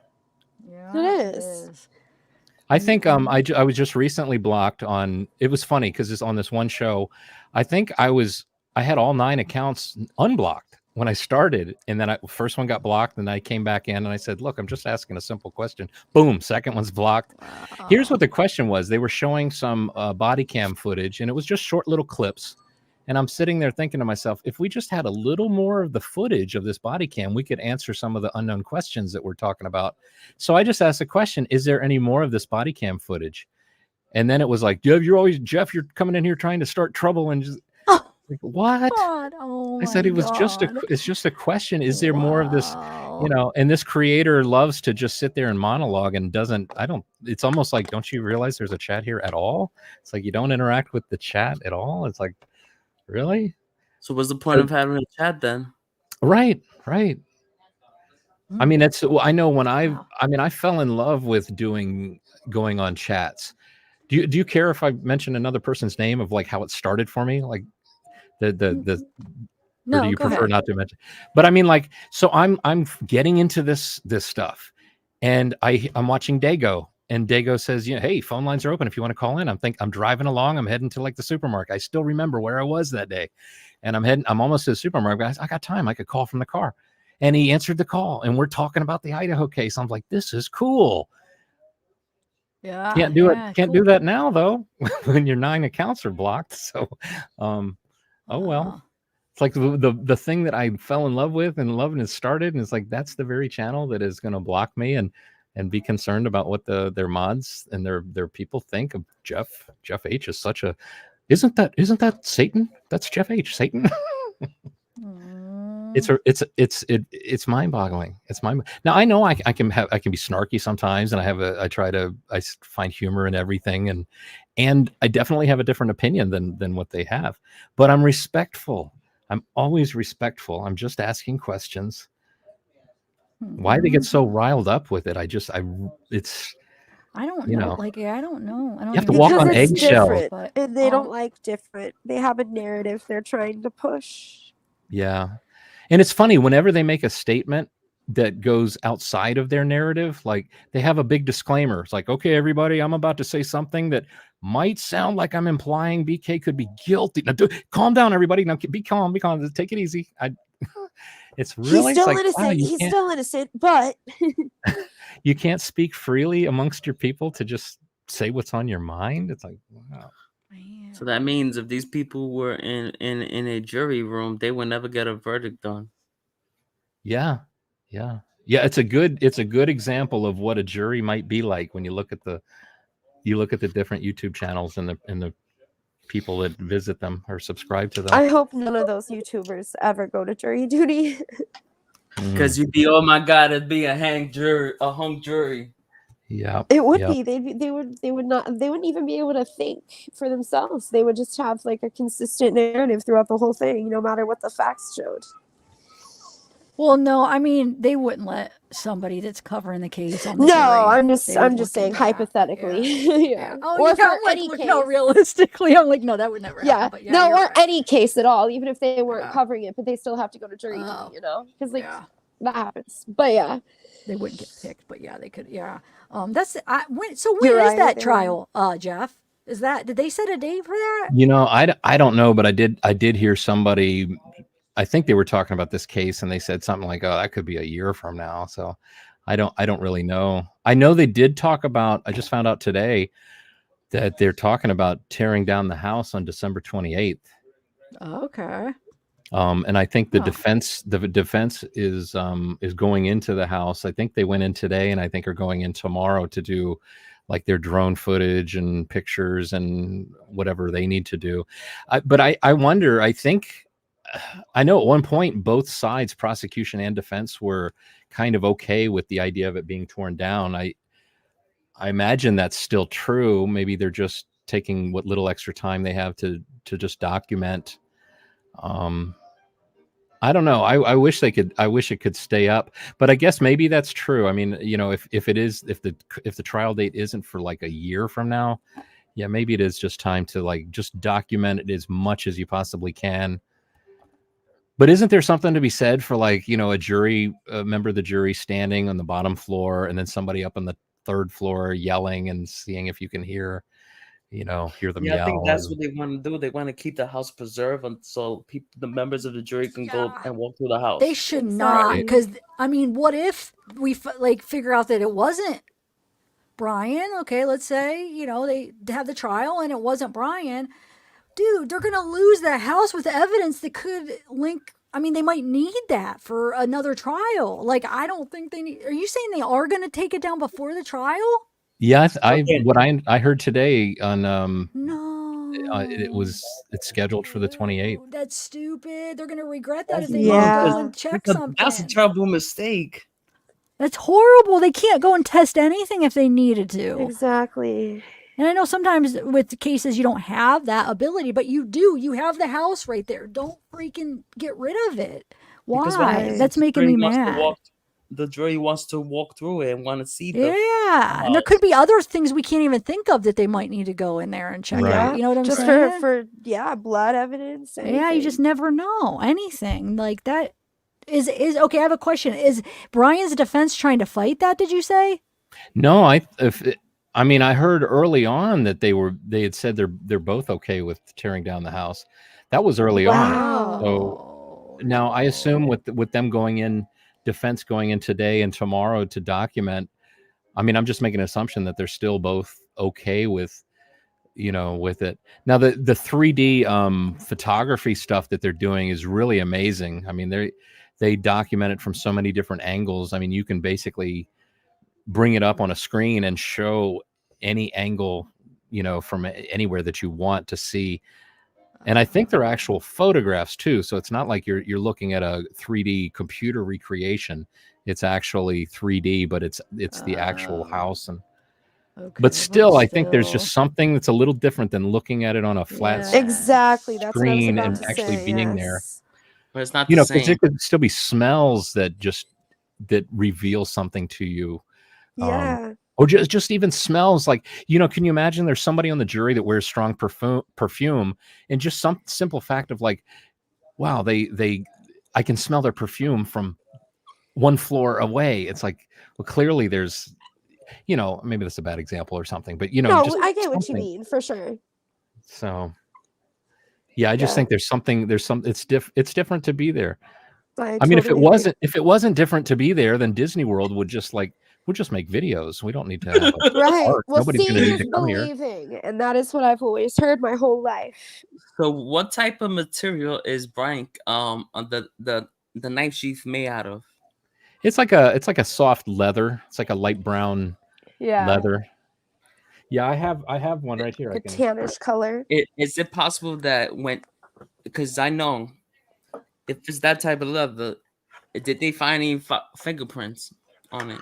Yeah, It is. I think I was just recently blocked on. It was funny because it's on this one show. I think I had all 9 accounts unblocked when I started, and then first one got blocked, and I came back in and I said, "Look, I'm just asking a simple question." Boom, second one's blocked. Here's what the question was: they were showing some body cam footage, and it was just short little clips. And I'm sitting there thinking to myself, if we just had a little more of the footage of this body cam, we could answer some of the unknown questions that we're talking about. So I just asked the question, is there any more of this body cam footage? And then it was like, Jeff, you're coming in here trying to start trouble. And just like, what? God, oh I said, it's just a question. Is there more of this, you know, and this creator loves to just sit there and monologue and it's almost like, don't you realize there's a chat here at all? It's like, you don't interact with the chat at all. It's like, really? So what's the point of having a chat then? Right. I mean, I know when I fell in love with going on chats. Do you care if I mention another person's name of like how it started for me? Like the no, or do you go prefer ahead. not to mention? But I mean, like, so I'm getting into this stuff, and I'm watching Dago. And Dago says, hey, phone lines are open if you want to call in. I'm driving along. I'm heading to like the supermarket. I still remember where I was that day. And I'm almost to the supermarket. Guys, I got time. I could call from the car. And he answered the call. And we're talking about the Idaho case. I'm like, this is cool. Yeah. Can't do it. Can't do that now, though, when your 9 accounts are blocked. So, oh, well. It's like the thing that I fell in love with and loved and started. And it's like, that's the very channel that is going to block me and be concerned about what their mods and their people think of Jeff H is such a, isn't that Satan? That's Jeff H, Satan. It's mind-boggling. Now I know I can be snarky sometimes, and I find humor in everything, and I definitely have a different opinion than what they have, but I'm respectful. I'm always respectful. I'm just asking questions. Why they get so riled up with it? I don't know. Like, I don't know. I don't You have to walk on it's eggshells. different, and they don't like different. They have a narrative they're trying to push. Yeah. And it's funny, whenever they make a statement that goes outside of their narrative, like they have a big disclaimer. It's like, okay, everybody, I'm about to say something that might sound like I'm implying BK could be guilty. Now, calm down, everybody. Now, be calm. Take it easy. It's really, He's still like, innocent. wow, He's still innocent, but you can't speak freely amongst your people to just say what's on your mind. It's like, wow. So that means if these people were in a jury room, they would never get a verdict done. Yeah. It's a good example of what a jury might be like when you look at the different YouTube channels and the people that visit them or subscribe to them. I hope none of those YouTubers ever go to jury duty. Because you'd be, oh my God, it'd be a hung jury. Yeah, it would be. They wouldn't even be able to think for themselves. They would just have like a consistent narrative throughout the whole thing, no matter what the facts showed. Well, no, I mean, they wouldn't let somebody that's covering the case on the No, jury. I'm just saying hypothetically. Yeah. Oh, or yeah, for I'm like, any look, case. no, realistically, I'm like, no, that would never happen. But no, you're or right. any case at all, even if they weren't covering it, but they still have to go to jury duty, because like that happens. But yeah, they wouldn't get picked, but yeah, they could. Yeah, when is right, that trial, Jeff? Did they set a date for that? I don't know, but I did hear somebody I think they were talking about this case, and they said something like, "Oh, that could be a year from now." So I don't really know. I know they did talk about. I just found out today that they're talking about tearing down the house on December 28th. Okay. And I think the Huh. defense is going into the house. I think they went in today, and I think are going in tomorrow to do like their drone footage and pictures and whatever they need to do. But I wonder. I think I know at one point both sides, prosecution and defense, were kind of okay with the idea of it being torn down. I imagine that's still true. Maybe they're just taking what little extra time they have to just document. I don't know. I wish they could. I wish it could stay up, but I guess maybe that's true. I mean, if it is, if the trial date isn't for like a year from now, yeah, maybe it is just time to like just document it as much as you possibly can. But isn't there something to be said for like a member of the jury standing on the bottom floor and then somebody up on the third floor yelling and seeing if you can hear them Yeah, I think yell? that's what they want to do. They want to keep the house preserved so the members of the jury can go Yeah. and walk through the house. They should not, Exactly. because I mean, what if we figure out that it wasn't Brian? Okay, let's say they have the trial and it wasn't Brian. Dude, they're gonna lose that house with evidence that could link. I mean, they might need that for another trial. Like, I don't think they need. Are you saying they are gonna take it down before the trial? Yeah, Okay. what I heard today on No. it's scheduled for the 28th. That's stupid. They're gonna regret that That's if they didn't go Yeah. and check That's something. a terrible mistake. That's horrible. They can't go and test anything if they needed to. Exactly. And I know sometimes with cases you don't have that ability, but you do. You have the house right there. Don't freaking get rid of it. Because Why? Right. That's making me mad. The jury wants to walk through it and want to see the Yeah, and there could be other things we can't even think of that they might need to go in there and check Right. out. You know what I'm Just saying? for blood evidence. Yeah, you anything. just never know anything like that. Is okay? I have a question. Is Brian's defense trying to fight that? Did you say? No, I mean, I heard early on that they had said they're both okay with tearing down the house. That was early on. Wow. So now I assume with them defense going in today and tomorrow to document. I mean, I'm just making an assumption that they're still both okay with it. Now the 3D photography stuff that they're doing is really amazing. I mean, they document it from so many different angles. I mean, you can basically bring it up on a screen and show any angle, from anywhere that you want to see. And I think they're actual photographs too. So it's not like you're looking at a 3D computer recreation. It's actually 3D, but it's the actual house. And Okay, but still, I think there's just something that's a little different than looking at it on a flat Yeah. Exactly. That's what I was screen about and to actually say. being there. Yes. but it's not the Because same. there could still be smells that reveal something to you. Yeah. Or just even smells like, can you imagine there's somebody on the jury that wears strong perfume and just some simple fact of like, wow, I can smell their perfume from one floor away. It's like, well, clearly there's, maybe that's a bad example or something, but No, just I get what you something. mean for sure. So yeah, I just Yeah. think it's different to be there. I mean, totally agree. if it wasn't different to be there, then Disney World would just we'll just make videos. We don't need to have a Right. park. Well, Nobody's going to seeing need is to come here. believing, and that is what I've always heard my whole life. So what type of material is Brian on the knife sheath made out of? It's like a soft leather. It's like a light brown Yeah. leather. Yeah, I have one right here. A tannish color. Is it possible that because I know if it's that type of leather, did they find any fingerprints on it?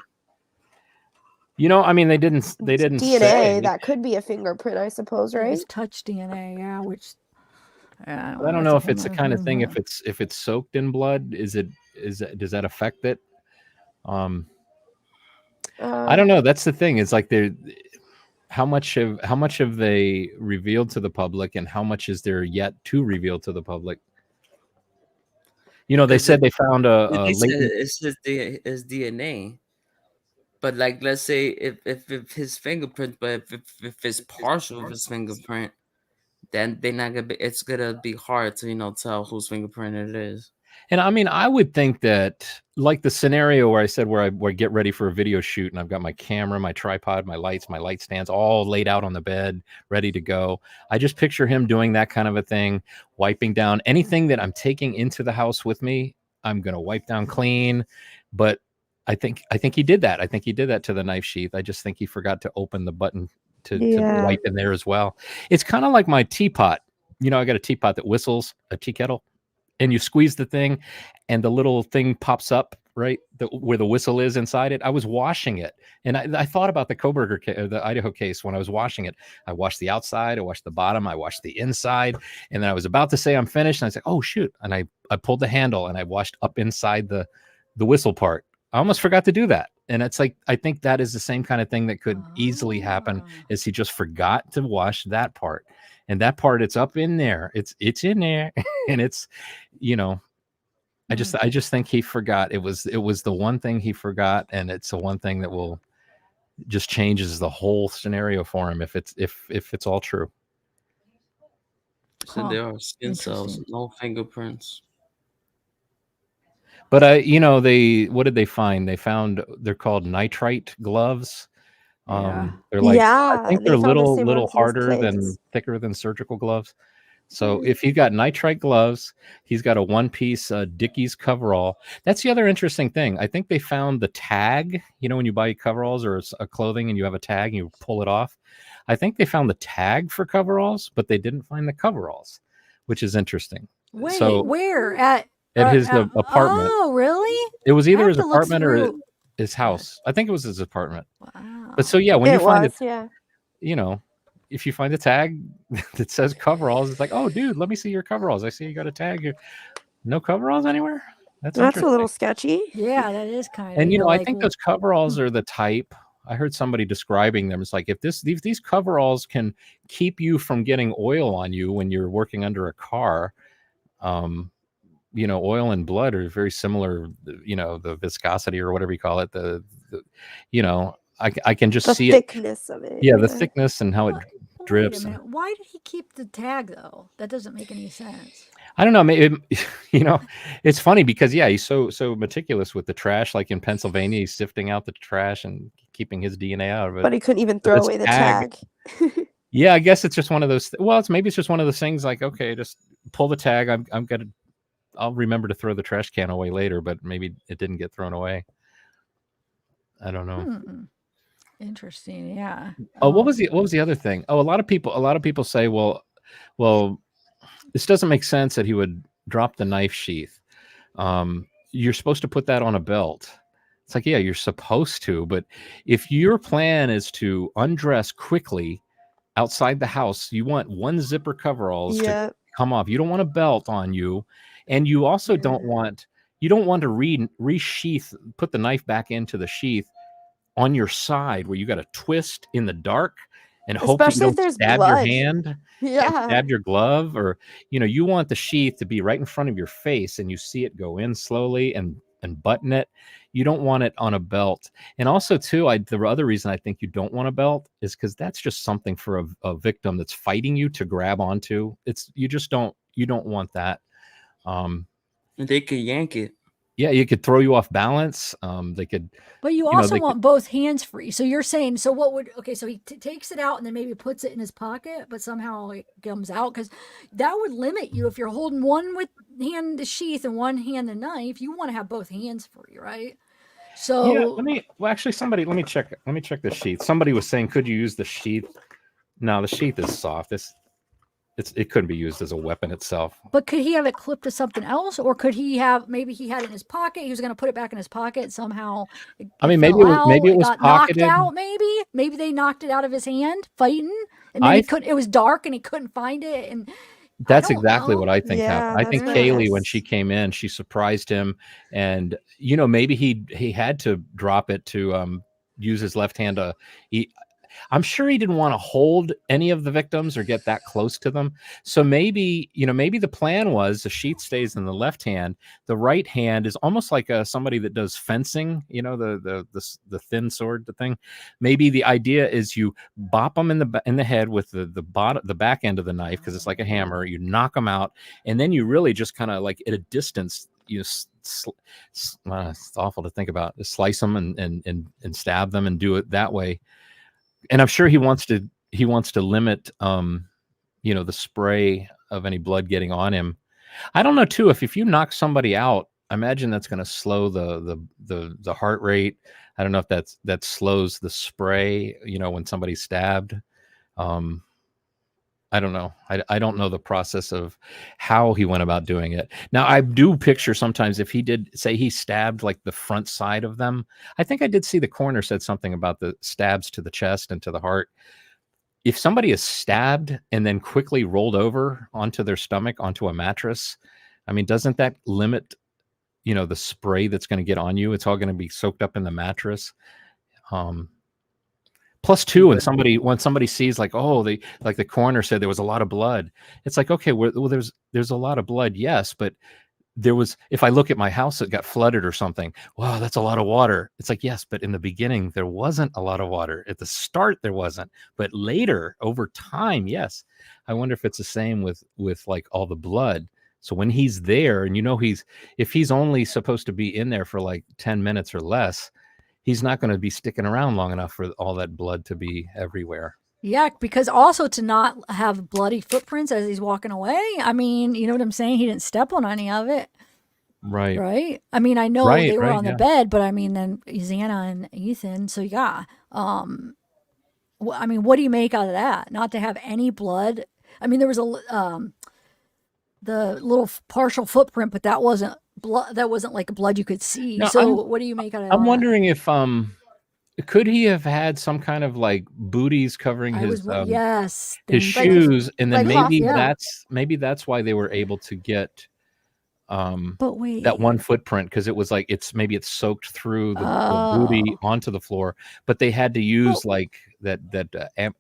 I mean, they didn't DNA. say. That could be a fingerprint, I suppose, right? It's touch DNA, yeah. Which I don't know if it's the kind of thing. If it's soaked in blood, does that affect it? I don't know. That's the thing. It's like how much have they revealed to the public, and how much is there yet to reveal to the public? They said they found They said latent. it's DNA, but like let's say if his fingerprint, but if it's partial of his fingerprint, then they're not gonna be. It's gonna be hard to tell whose fingerprint it is. And I mean, I would think that, like the scenario where I said where I get ready for a video shoot and I've got my camera, my tripod, my lights, my light stands all laid out on the bed, ready to go. I just picture him doing that kind of a thing, wiping down anything that I'm taking into the house with me. I'm gonna wipe down clean. But I think he did that. I think he did that to the knife sheath. I just think he forgot to open the button to Yeah. wipe in there as well. It's kind of like my teapot. I got a teapot that whistles, a tea kettle, and you squeeze the thing and the little thing pops up, right? Where the whistle is inside it. I was washing it. And I thought about the the Idaho case when I was washing it. I washed the outside, I washed the bottom, I washed the inside. And then I was about to say I'm finished. And I said, oh, shoot. And I pulled the handle and I washed up inside the whistle part. I almost forgot to do that. And it's like, I think that is the same kind of thing that could easily happen, is he just forgot to wash that part. And that part, it's up in there. It's in there. And it's, I just think he forgot. It was the one thing he forgot. And it's the one thing that will just changes the whole scenario for him if it's all true. So there are skin cells, no fingerprints. But what did they find? They're called nitrite gloves. They're like, I think they're little harder thicker than surgical gloves. So if he's got nitrite gloves, he's got a one-piece Dickies coverall. That's the other interesting thing. I think they found the tag. When you buy coveralls or a clothing and you have a tag and you pull it off. I think they found the tag for coveralls, but they didn't find the coveralls, which is interesting. Wait, so where at his apartment? Oh, really? It was either his apartment or his house. I think it was his apartment. Wow. But so yeah, when you find it, yeah. If you find a tag that says coveralls, it's like, oh, dude, let me see your coveralls. I see you got a tag here. No coveralls anywhere? That's a little sketchy. Yeah, that is kind of. And I think those coveralls are the type. I heard somebody describing them. It's like, if these coveralls can keep you from getting oil on you when you're working under a car, oil and blood are very similar. The viscosity or whatever you call it. I can just see the thickness of it. Yeah, the thickness and how it drips. Wait a minute. Why did he keep the tag though? That doesn't make any sense. I don't know. Maybe, it's funny because he's so meticulous with the trash. Like in Pennsylvania, he's sifting out the trash and keeping his DNA out of it. But he couldn't even throw away the tag. Yeah, I guess it's just one of those. Maybe it's just one of those things. Like, okay, just pull the tag. I'll remember to throw the trash can away later, but maybe it didn't get thrown away. I don't know. Interesting. Yeah. Oh, what was the other thing? Oh, a lot of people say, well, this doesn't make sense that he would drop the knife sheath. You're supposed to put that on a belt. It's like, yeah, you're supposed to, but if your plan is to undress quickly outside the house, you want one zipper coveralls to come off. You don't want a belt on you, and you also don't want to resheath, put the knife back into the sheath on your side where you got to twist in the dark and hope you don't stab your hand, stab your glove, or you want the sheath to be right in front of your face and you see it go in slowly and button it. You don't want it on a belt. And also too, the other reason I think you don't want a belt is because that's just something for a victim that's fighting you to grab onto. You don't want that. They could yank it. Yeah, you could throw you off balance. They could. But you also want both hands free. So you're saying, so he takes it out and then maybe puts it in his pocket, but somehow it comes out, because that would limit you if you're holding one with hand the sheath and one hand the knife. You want to have both hands free, right? So yeah, let me check the sheath. Somebody was saying, could you use the sheath? No, the sheath is soft. It couldn't be used as a weapon itself. But could he have it clipped to something else, or could he have, maybe he had it in his pocket, he was going to put it back in his pocket somehow? Maybe it was pocketed. Knocked out. Maybe they knocked it out of his hand fighting, and then it was dark and he couldn't find it. And that's exactly what I think happened. I think Kaylee, when she came in, she surprised him, and maybe he had to drop it to use his left hand to eat. I'm sure he didn't want to hold any of the victims or get that close to them. So maybe the plan was the sheath stays in the left hand. The right hand is almost like somebody that does fencing, the thin sword, the thing. Maybe the idea is you bop them in the head with the back end of the knife, because it's like a hammer. You knock them out, and then you really just kind of like at a distance, it's awful to think about. Slice them and stab them and do it that way. And I'm sure he wants to limit, the spray of any blood getting on him. I don't know too, if you knock somebody out, I imagine that's going to slow the heart rate. I don't know if that slows the spray, when somebody's stabbed. I don't know. I don't know the process of how he went about doing it. Now, I do picture sometimes if he did say he stabbed like the front side of them. I think I did see the coroner said something about the stabs to the chest and to the heart. If somebody is stabbed and then quickly rolled over onto their stomach, onto a mattress, I mean, doesn't that limit, the spray that's going to get on you? It's all going to be soaked up in the mattress. Plus two, when somebody sees like, like the coroner said there was a lot of blood. It's like, okay, well, there's a lot of blood, yes, but if I look at my house that got flooded or something, wow, that's a lot of water. It's like, yes, but in the beginning there wasn't a lot of water. At the start there wasn't, but later over time, yes. I wonder if it's the same with like all the blood. So when he's there, and if he's only supposed to be in there for like 10 minutes or less, he's not going to be sticking around long enough for all that blood to be everywhere. Yeah, because also to not have bloody footprints as he's walking away. I mean, you know what I'm saying? He didn't step on any of it. Right. Right. I mean, I know they were on the yeah. bed, but I mean, then Xana and Ethan. So yeah. I mean, what do you make out of that? Not to have any blood. I mean, there was the little partial footprint, but that wasn't blood. That wasn't like blood you could see. No, so what do you make out of that? I'm wondering if could he have had some kind of like booties covering his shoes, and then maybe that's why they were able to get but wait, that one footprint, because it was like it's soaked through the booty onto the floor, but they had to use like that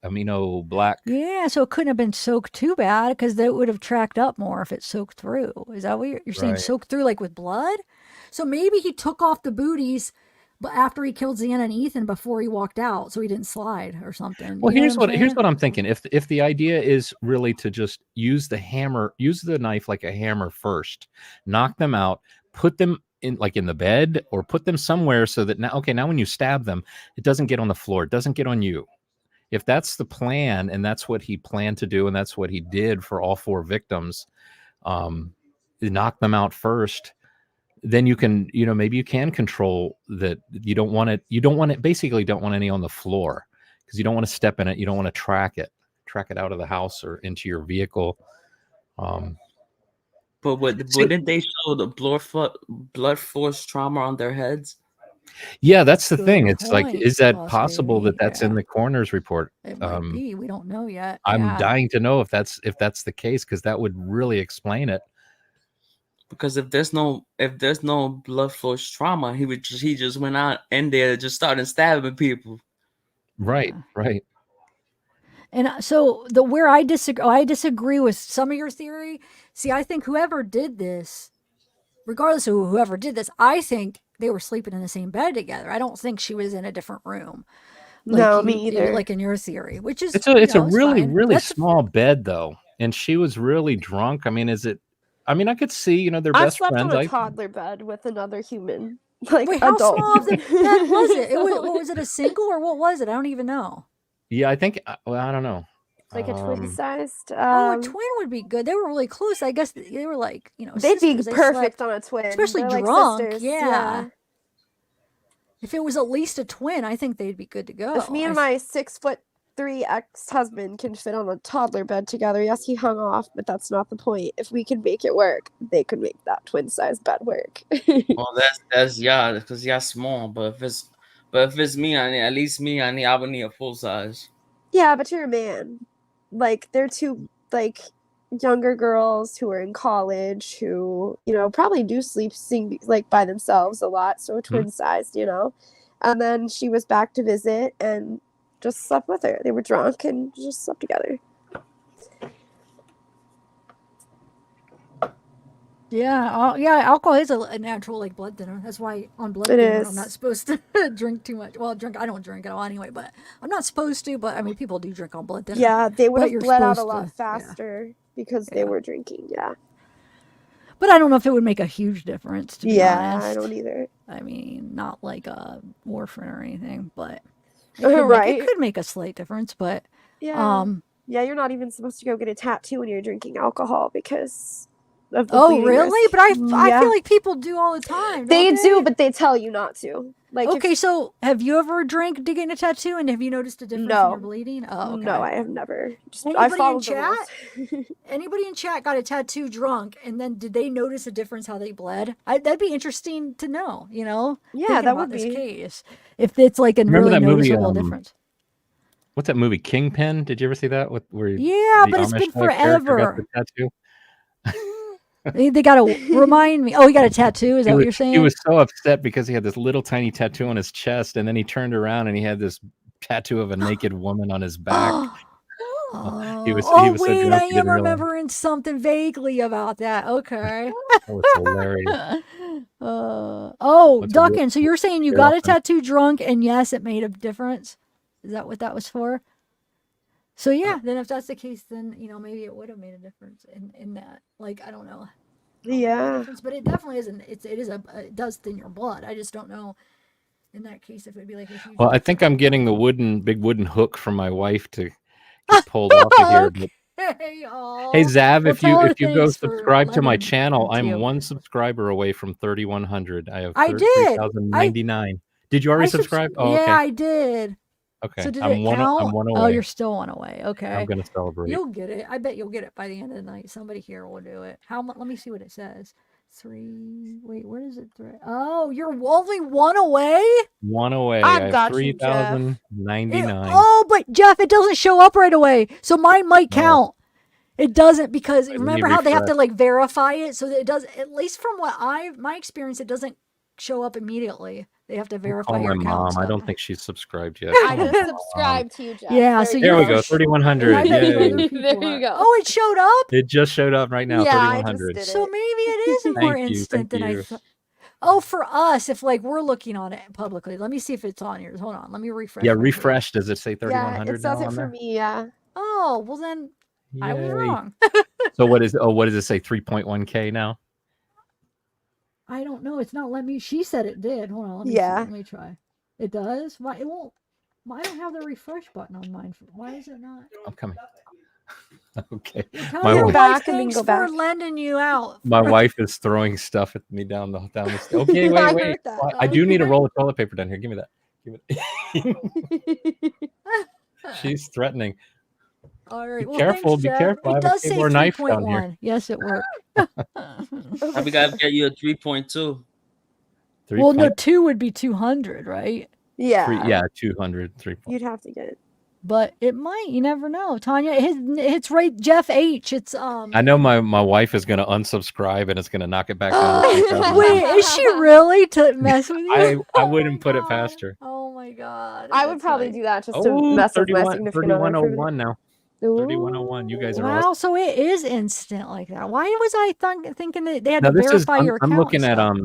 amino black. Yeah, so it couldn't have been soaked too bad, because they would have tracked up more if it soaked through. Is that what you're saying? Right. Soaked through like with blood? So maybe he took off the booties, but after he killed Xana and Ethan before he walked out, so he didn't slide or something. Well, here's what I'm thinking. If the idea is really to just use the knife like a hammer first, knock them out, put them in the bed, or put them somewhere so that now when you stab them, it doesn't get on the floor, it doesn't get on you. If that's the plan, and that's what he planned to do, and that's what he did for all 4 victims, knock them out first, then you can, maybe you can control that. You don't want any on the floor, because you don't want to step in it. You don't want to track it out of the house or into your vehicle. But wouldn't they show the blood force trauma on their heads? Yeah, that's the Good thing. It's like, point, is that boss possible baby. that's in the coroner's report? It might be. We don't know yet. I'm dying to know if that's the case, because that would really explain it. Because if there's no blood force trauma, he just went out in there just started stabbing people. Right, right. And so where I disagree with some of your theory. See, I think whoever did this, regardless of whoever did this, I think they were sleeping in the same bed together. I don't think she was in a different room. No, me either. Like in your theory, which is it's a really fine. really small bed though, and she was really drunk. I mean, I could see, they're I best slept friends. on a toddler bed with another human, like Wait, how adult. small of the bed was it? What was it, a single or what was it? I don't even know. Yeah, I think. Well, I don't know. Like a twin-sized. A twin would be good. They were really close. I guess they were like, they'd be sisters. They perfect slept, on a twin, especially They're drunk. like sisters. Yeah. If it was at least a twin, I think they'd be good to go. If me and my 6'3" ex-husband can fit on a toddler bed together, yes, he hung off, but that's not the point. If we can make it work, they could make that twin-sized bed work. Well, that's because small. But if it's me, I would need a full size. Yeah, but you're a man. Like, they're two younger girls who are in college who, probably do sleep like by themselves a lot, so twin-sized, And then she was back to visit and just slept with her. They were drunk and just slept together. Yeah, alcohol is a natural blood thinner. That's why on blood thinner I'm not supposed to drink too much. Well, I don't drink at all anyway, but I'm not supposed to. But I mean, people do drink on blood thinner. Yeah, they would have bled out a lot faster because they were drinking. Yeah. But I don't know if it would make a huge difference, to be Yeah, honest. I don't either. I mean, not like a warfarin or anything, but Right. it could make a slight difference. But Yeah. Yeah, you're not even supposed to go get a tattoo when you're drinking alcohol because of the oh, bleeding really? risk. But I Yeah. feel like people do all the time. They don't do, but they tell you not to. Like, okay, so have you ever drank to get a tattoo, and have you noticed a difference in your No. bleeding? Oh, okay. No, I have never. Just, I Anybody in followed the chat? rules. Anybody in chat got a tattoo drunk, and then did they notice a difference how they bled? That'd be interesting to know. You know, Yeah, thinking that about would this be. case, if it's like a Remember really that movie, noticeable difference. What's that movie, Kingpin? Did you ever see that? Where Yeah, the but it's Amish been character got forever. the tattoo? They gotta remind me. Oh, you got a tattoo? Is that what you're saying? He was so upset because he had this little tiny tattoo on his chest, and then he turned around and he had this tattoo of a naked woman on his back. He was so wait, drunk I he didn't am realize. remembering something vaguely about that. Okay. That was hilarious. What's a Duckin, so you're saying you real got a offense? tattoo drunk, and yes, it made a difference? Is that what that was for? So yeah, then if that's the case, then maybe it would have made a difference in that. Like, I don't know. Yeah. But it definitely isn't. It does thin your blood. I just don't know in that case if it'd be like a huge. Well, I think I'm getting the big wooden hook from my wife to get pulled off of here. Okay. Hey Zav, Well, if you tell her go thanks for subscribe to my letting channel, them I'm to. 1 subscriber away from 3,100. I have I did. 3,099. Did you already subscribe? Oh, yeah, okay. I did. Okay. So did I'm it one count? away. Oh, you're still one away. Okay. I'm gonna celebrate. You'll get it. I bet you'll get it by the end of the night. Somebody here will do it. How much? Let me see what it says. 3. Wait, where is it? 3. Oh, you're only one away? One away. I have got you, Jeff. 3,099. Oh, but Jeff, it doesn't show up right away. So mine might count. It doesn't, because Let me remember how they have to refresh. like verify it, so that it does. At least from my experience, it doesn't show up immediately. They have to verify Call your my account. mom. I stuff. don't think she's subscribed yet. I just subscribed to you, Jeff. Yeah, so There we you're go. I 3,100. bet you Yay. other people There you are. go. Oh, it showed up. It just showed up right now. Yeah, I 3,100. just did So it. maybe it is more Thank you, instant than I you. thought. Oh, for us, if like we're looking on it publicly, let me see if it's on yours. Hold on, let me refresh. Yeah, real quick. refresh. Does it say Yeah, 3,100 it says now it on for there? me. Yeah. Oh, well then I was Yay. wrong. So what does it say? 3.1K now? I don't know. It's not letting me. She said it did. Hold on, let me Yeah. see. Let me try. It does. Why it won't? I don't have the refresh button on mine. Why is it not? I'm coming. Okay. Tell My your wife, back wife and then thanks go for back. lending you out. my wife is throwing stuff at me down the stairs. Okay, I wait. heard that. I do need a roll of toilet paper down here. Give me that. She's threatening. All right. Be Well, careful. thanks, Be Jeff. careful. I It have a does say keyboard knife down here. 3.1. Yes, it worked. We gotta get you a 3.2. Well, no, 3.3. 2 would be 200, right? Yeah. Yeah, 200. 3. You'd have to get it. But it might. You never know, Tanya. It's right, Jeff H. It's I know my wife is gonna unsubscribe and it's gonna knock it back down. To 3,000. Wait, is she really to mess with you? I Oh wouldn't my put it God. past her. Oh my God. I would That's probably like- do that just to Oh, mess with my 31, significant other. 3101 now. Ooh. 3101. You guys are awesome. Wow, so it is instant like that. Why was I thinking that they had Now to this is verify your account? I'm looking and at stuff?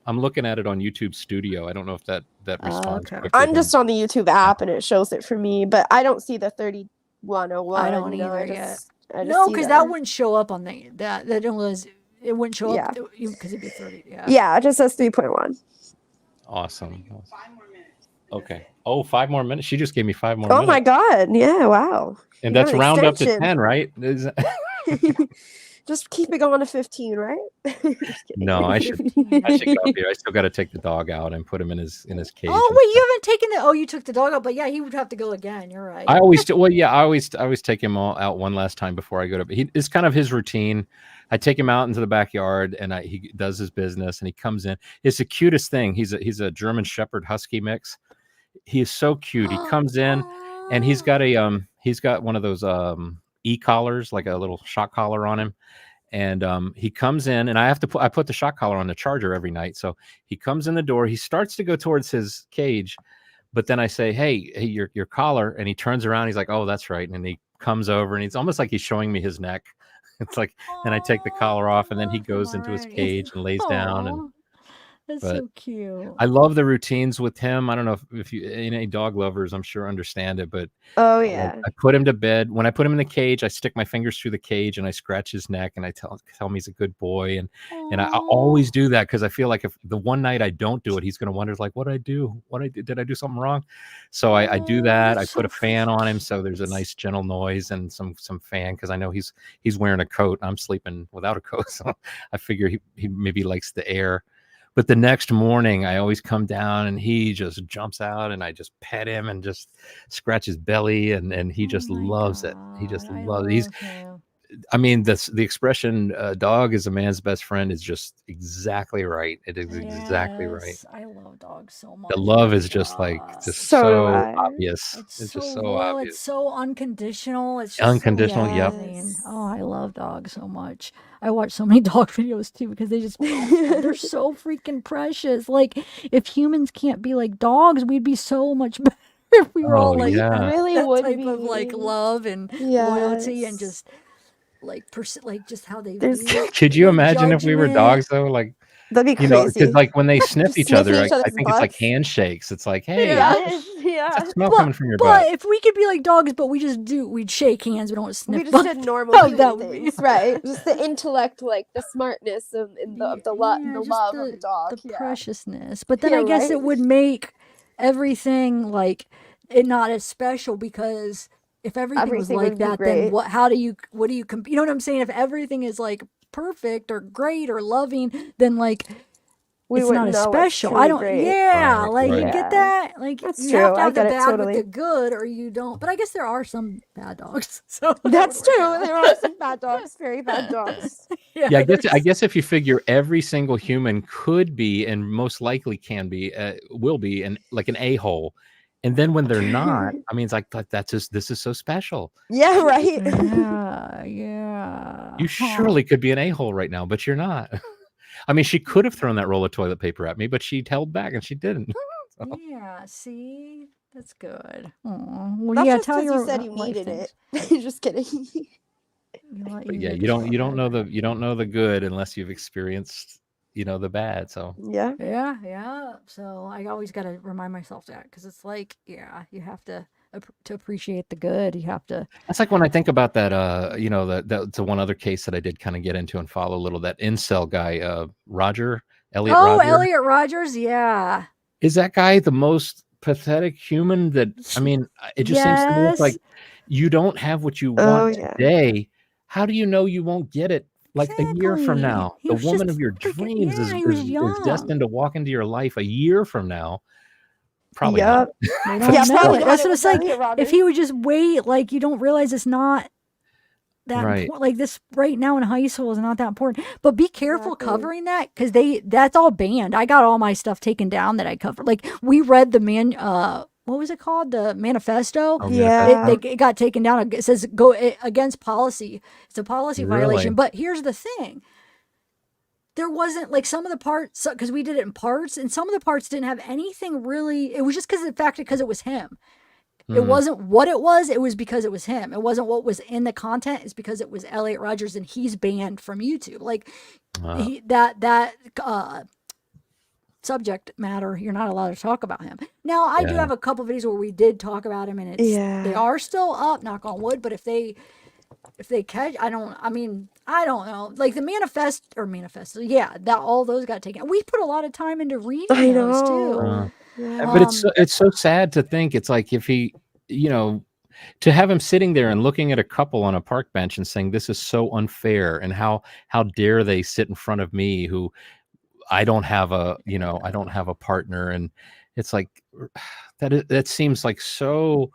I'm looking at it on YouTube Studio. I don't know if that responds. okay. quickly I'm then. just on the YouTube app and it shows it for me, but I don't see the 3101. I don't you know, either I yet. just, I just No, see because that wouldn't show up on that it wouldn't show up because it'd be 30. Yeah. Yeah, it just says 3.1. Awesome. Okay. Oh, 5 more minutes. She just gave me 5 more Oh minutes. my God. Yeah, wow. And You got that's an round up to extension. 10, right? Just keep it going to 15, right? Just kidding. No, I should go up here. I still got to take the dog out and put him in his cage. Oh and wait, you stuff. haven't taken the. Oh, you took the dog out, but yeah, he would have to go again. You're right. I always do. Well, yeah, I always take him all out one last time before I go to. It's kind of his routine. I take him out into the backyard and he does his business and he comes in. It's the cutest thing. He's a German Shepherd Husky mix. He is so cute. He comes in and he's got one of those e-collars, like a little shock collar on him. And he comes in and I put the shock collar on the charger every night. So he comes in the door, he starts to go towards his cage, but then I say, hey, your collar, and he turns around, he's like, oh, that's right. And he comes over and it's almost like he's showing me his neck. It's like, then I take the collar off and then he goes into his cage and lays down. And That's But so cute. I love the routines with him. I don't know if you any dog lovers, I'm sure understand it, but Oh like yeah. I put him to bed. When I put him in the cage, I stick my fingers through the cage and I scratch his neck and I tell him he's a good boy. And I Aw. always do that because I feel like if the one night I don't do it, he's gonna wonder like, what did I do? Did I do something wrong? So I do that. I That's put a so fan on him freaking so there's a cute. nice gentle noise and some fan because I know he's wearing a coat. I'm sleeping without a coat, so I figure he maybe likes the air. But the next morning, I always come down and he just jumps out and I just pet him and just scratch his belly and he Oh just my loves it. He God, just I loves it. He's, love him. I mean, the expression "dog is a man's best friend" is just exactly right. It is exactly right. Yes, I love dogs so The much. love My is just like just So do so I. obvious. it's It's so just so loyal. It's obvious. so unconditional. It's just so Unconditional. Yep. loving. Oh, I love dogs so much. I watch so many dog videos too because they just they're so freaking precious. Like if humans can't be like dogs, we'd be so much better if we were all Oh like We yeah. really that would type of like be. love and loyalty and Yes. just like like just how they There's view Could you no imagine if we were judgment. dogs though? Like, that'd be you know, because crazy. like when they sniff Just each sniffing other, each I other's think it's like butts. handshakes. It's like, hey, Yeah. Yes, it's yeah. a smell coming from your But butt. if we could be like dogs, but we'd shake hands, we don't We sniff just butts. did normal That human would be things, right? Just the intellect, like the smartness and yeah, the just love of a dog. the Yeah, preciousness. But then I you're guess right. it would make everything like it not as special because if everything was Everything like would be that, then great. what do you you know what I'm saying? If everything is like perfect or great or loving, then like We it's not wouldn't as know what's special. I truly don't, great. yeah, Right, like you right. get Yeah, that? Like that's you have true. to I have the get it bad with the totally. good or you don't. But I guess there are some bad dogs. So that would That's work true. out. There are some bad dogs, very bad dogs. Yeah, Yeah, I there's guess if you figure every single human could be and most likely can be, will be, an like an a-hole, and then when they're not, I mean, it's like that's just this is so special. Yeah, right. yeah, yeah. You Huh. surely could be an a-hole right now, but you're not. I mean, she could have thrown that roll of toilet paper at me, but she held back and she didn't. So, Yeah, see? That's good. Aw. Well, That's yeah, just tell because you your said you life needed it. things. Just kidding. You but yeah, needed to you love don't it. know you don't know the good unless you've experienced, the bad. So Yeah. Yeah, yeah. So I always got to remind myself that because it's like, yeah, you have to appreciate the good. You have to. that's like when I think about that, the one other case that I did kind of get into and follow a little, that incel guy, Elliot Oh, Roger. Elliot Rogers. Yeah. Is that guy the most pathetic human that, I mean, it just seems to me it's Yes. like you don't have what you Oh want yeah. today. How do you know you won't get it like a year from Exactly. now? He The was just woman of your freaking. dreams Yeah, he was is young. destined to walk into your life a year from now. Probably Yep. not. They But don't Yeah, know probably it. not. That's It what was it's like. Elliot If Rogers. he would just wait, like you don't realize it's not that Right. important. Like this right now in high school is not that important. But be careful Exactly. covering that because that's all banned. I got all my stuff taken down that I covered. Like we read what was it called? The manifesto. Oh, Yeah. manifesto. It got taken down. It says go against policy. It's a policy violation. Really? But here's the thing. There wasn't like some of the parts because we did it in parts, and some of the parts didn't have anything really. It was just because it was him. It Hmm. wasn't what it was. It was because it was him. It wasn't what was in the content. It's because it was Elliot Rogers, and he's banned from YouTube. Like Wow. that subject matter, you're not allowed to talk about him. Now, I do Yeah. have a couple videos where we did talk about him, and they Yeah. are still up. Knock on wood. But if they catch, I don't know. Like the manifesto, yeah, that all those got taken. We put a lot of time into reading I those too. know. Yeah. But it's so sad to think. It's like if he, to have him sitting there and looking at a couple on a park bench and saying, "This is so unfair," and how dare they sit in front of me who I don't have I don't have a partner, and it's like that seems like so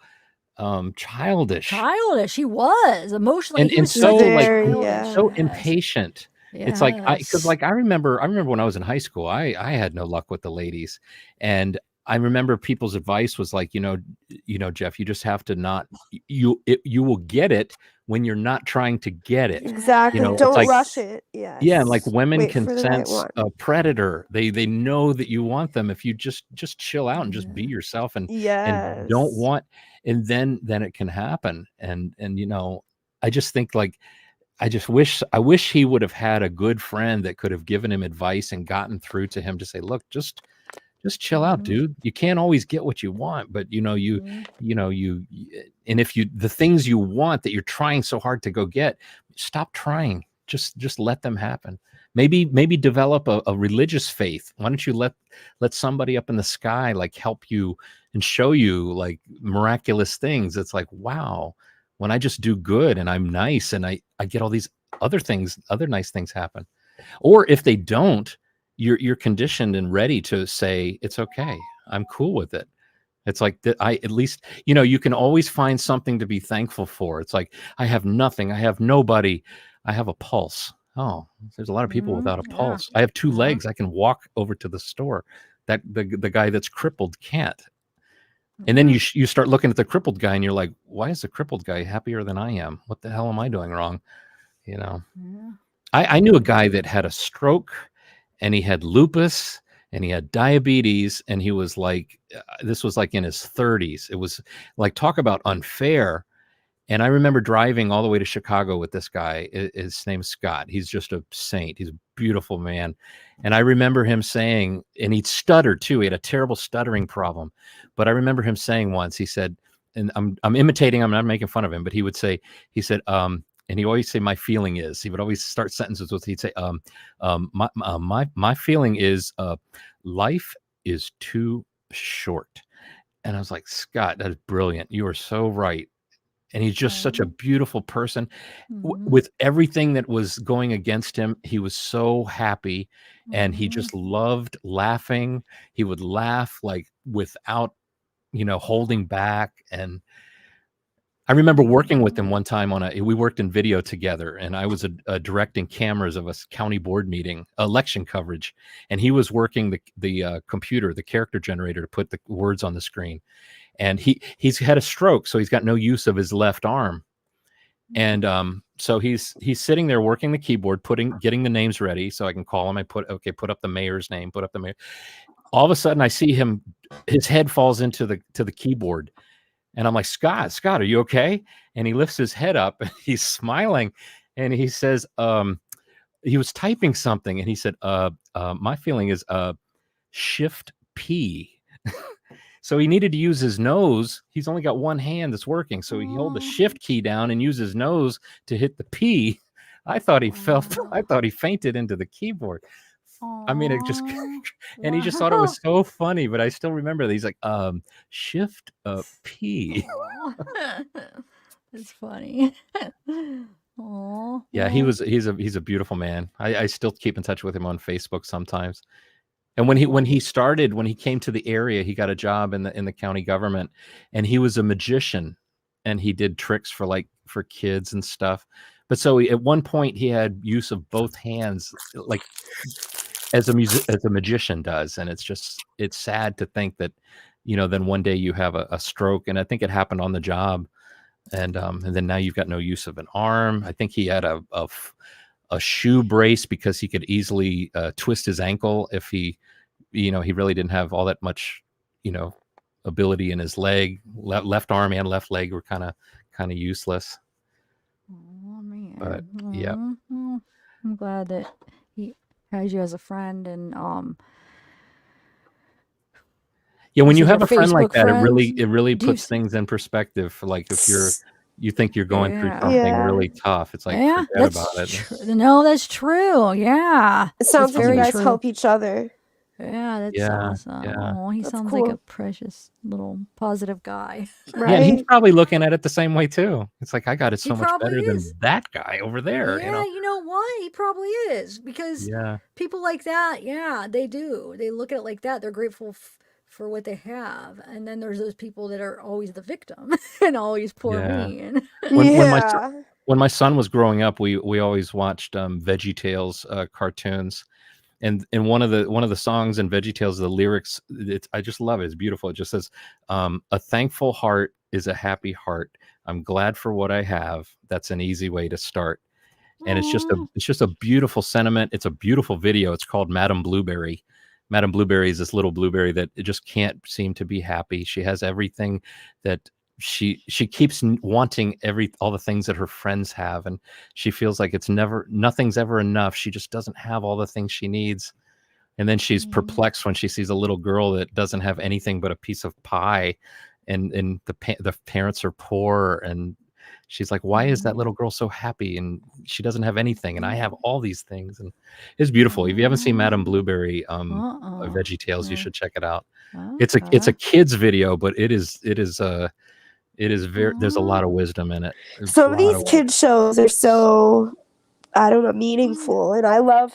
childish Childish. He was emotionally. and He was so such a like childish. so Yes. impatient. It's like because Yes. like I remember when I was in high school, I had no luck with the ladies, and I remember people's advice was like, Jeff, you just have to not you will get it when you're not trying to get it. Exactly. It's Don't like rush it. Yes. yeah, and like women Wait can for the right sense one. a predator. They know that you want them if you just chill out and just be yourself and don't Yes. want, and then it can happen. And I just think like I wish he would have had a good friend that could have given him advice and gotten through to him to say, look, just chill out, dude. You can't always get what you want, but you and if the things you want that you're trying so hard to go get, stop trying. Just let them happen. Maybe develop a religious faith. Why don't you let somebody up in the sky like help you and show you like miraculous things? It's like, wow, when I just do good and I'm nice and I get all these other nice things happen. Or if they don't, you're conditioned and ready to say, it's okay. I'm cool with it. It's like that. At least, you can always find something to be thankful for. It's like, I have nothing. I have nobody. I have a pulse. Oh, there's a lot of people without a pulse. I have two legs. I can walk over to the store. That the guy that's crippled can't. And then you start looking at the crippled guy and you're like, why is the crippled guy happier than I am? What the hell am I doing wrong? I knew a guy that had a stroke and he had lupus and he had diabetes and he was like, this was like in his 30s. It was like, talk about unfair. And I remember driving all the way to Chicago with this guy. His name's Scott. He's just a saint. He's a beautiful man. And I remember him saying, and he'd stutter too. He had a terrible stuttering problem. But I remember him saying once, he said, and I'm imitating him, I'm not making fun of him, but he said, and he always say, my feeling is, he would always start sentences with, he'd say, my feeling is, life is too short. And I was like, Scott, that is brilliant. You are so right. And he's just such a beautiful person. With everything that was going against him, he was so happy and he just loved laughing. He would laugh like without, holding back. And I remember working with him one time we worked in video together, and I was directing cameras of a county board meeting, election coverage, and he was working the computer, the character generator, to put the words on the screen. And he's had a stroke, so he's got no use of his left arm. And so he's sitting there working the keyboard, getting the names ready so I can call him. I put up the mayor's name, put up the mayor. All of a sudden I see his head falls into the keyboard. And I'm like, Scott, are you okay? And he lifts his head up and he's smiling and he says, he was typing something and he said, my feeling is shift P. So he needed to use his nose. He's only got one hand that's working. So he held the shift key down and used his nose to hit the P. I thought he fainted into the keyboard. I mean, it just, and he just thought it was so funny, but I still remember that. He's like, shift P. It's funny. Aww. Yeah, he's a beautiful man. I still keep in touch with him on Facebook sometimes. And when he came to the area, he got a job in the county government, and he was a magician, and he did tricks for kids and stuff. But so at one point he had use of both hands, like as a magician does. And it's sad to think that, then one day you have a stroke, and I think it happened on the job. And then now you've got no use of an arm. I think he had a shoe brace because he could easily twist his ankle if he really didn't have all that much, ability in his leg. Left arm and left leg were kind of useless. Oh man. But yeah. I'm glad that he has you as a friend, and yeah, when you your have a friend like Facebook that, friends? it really Do you puts things in perspective. For like if you think you're going through Yeah. something Yeah. really tough, it's like Yeah, forget that's about it. no, that's true. Yeah, It sounds like you very guys true. help each other. Yeah, that's Yeah, awesome. yeah. Oh, he That's sounds like a cool. precious little positive guy. Yeah, and he's Right? probably looking at it the same way too. It's like, I got it He so much probably better than is. that guy over there, Yeah, you know what? He probably is, because Yeah, people like that, yeah, they do. They look at it like that. They're grateful for what they have, and then there's those people that are always the victim and always poor yeah. me. And Yeah. When my son was growing up, we always watched Veggie Tales cartoons, and one of the songs in Veggie Tales, the lyrics, I just love it. It's beautiful. It just says, "A thankful heart is a happy heart. I'm glad for what I have. That's an easy way to start." And it's just a beautiful sentiment. It's a beautiful video. It's called Madame Blueberry. Madame Blueberry is this little blueberry that it just can't seem to be happy. She has everything that she keeps wanting all the things that her friends have, and she feels like nothing's ever enough. She just doesn't have all the things she needs. And then she's perplexed when she sees a little girl that doesn't have anything but a piece of pie, and the parents are poor, and she's like, why is that little girl so happy and she doesn't have anything and I have all these things? And it's beautiful. If you haven't seen Madame Blueberry, Veggie Tales, you should check it out. It's a kids video, but it is very, there's a lot of wisdom in it. There's Some a of lot these kids shows are so, I don't know, meaningful, and I love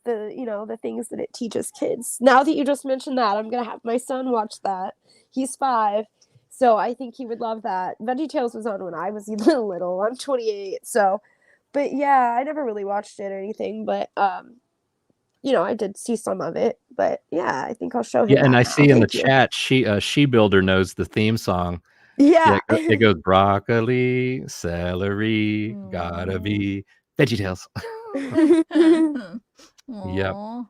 the things that it teaches kids. Now that you just mentioned that, I'm gonna have my son watch that. He's 5, so I think he would love that. VeggieTales was on when I was little. I'm 28, so, but yeah, I never really watched it or anything, but I did see some of it. But yeah, I think I'll show him. Yeah, and that I now. see in the Thank you. chat, she builder knows the theme song. Yeah. It goes broccoli, celery, gotta be VeggieTales. Yep. Aw.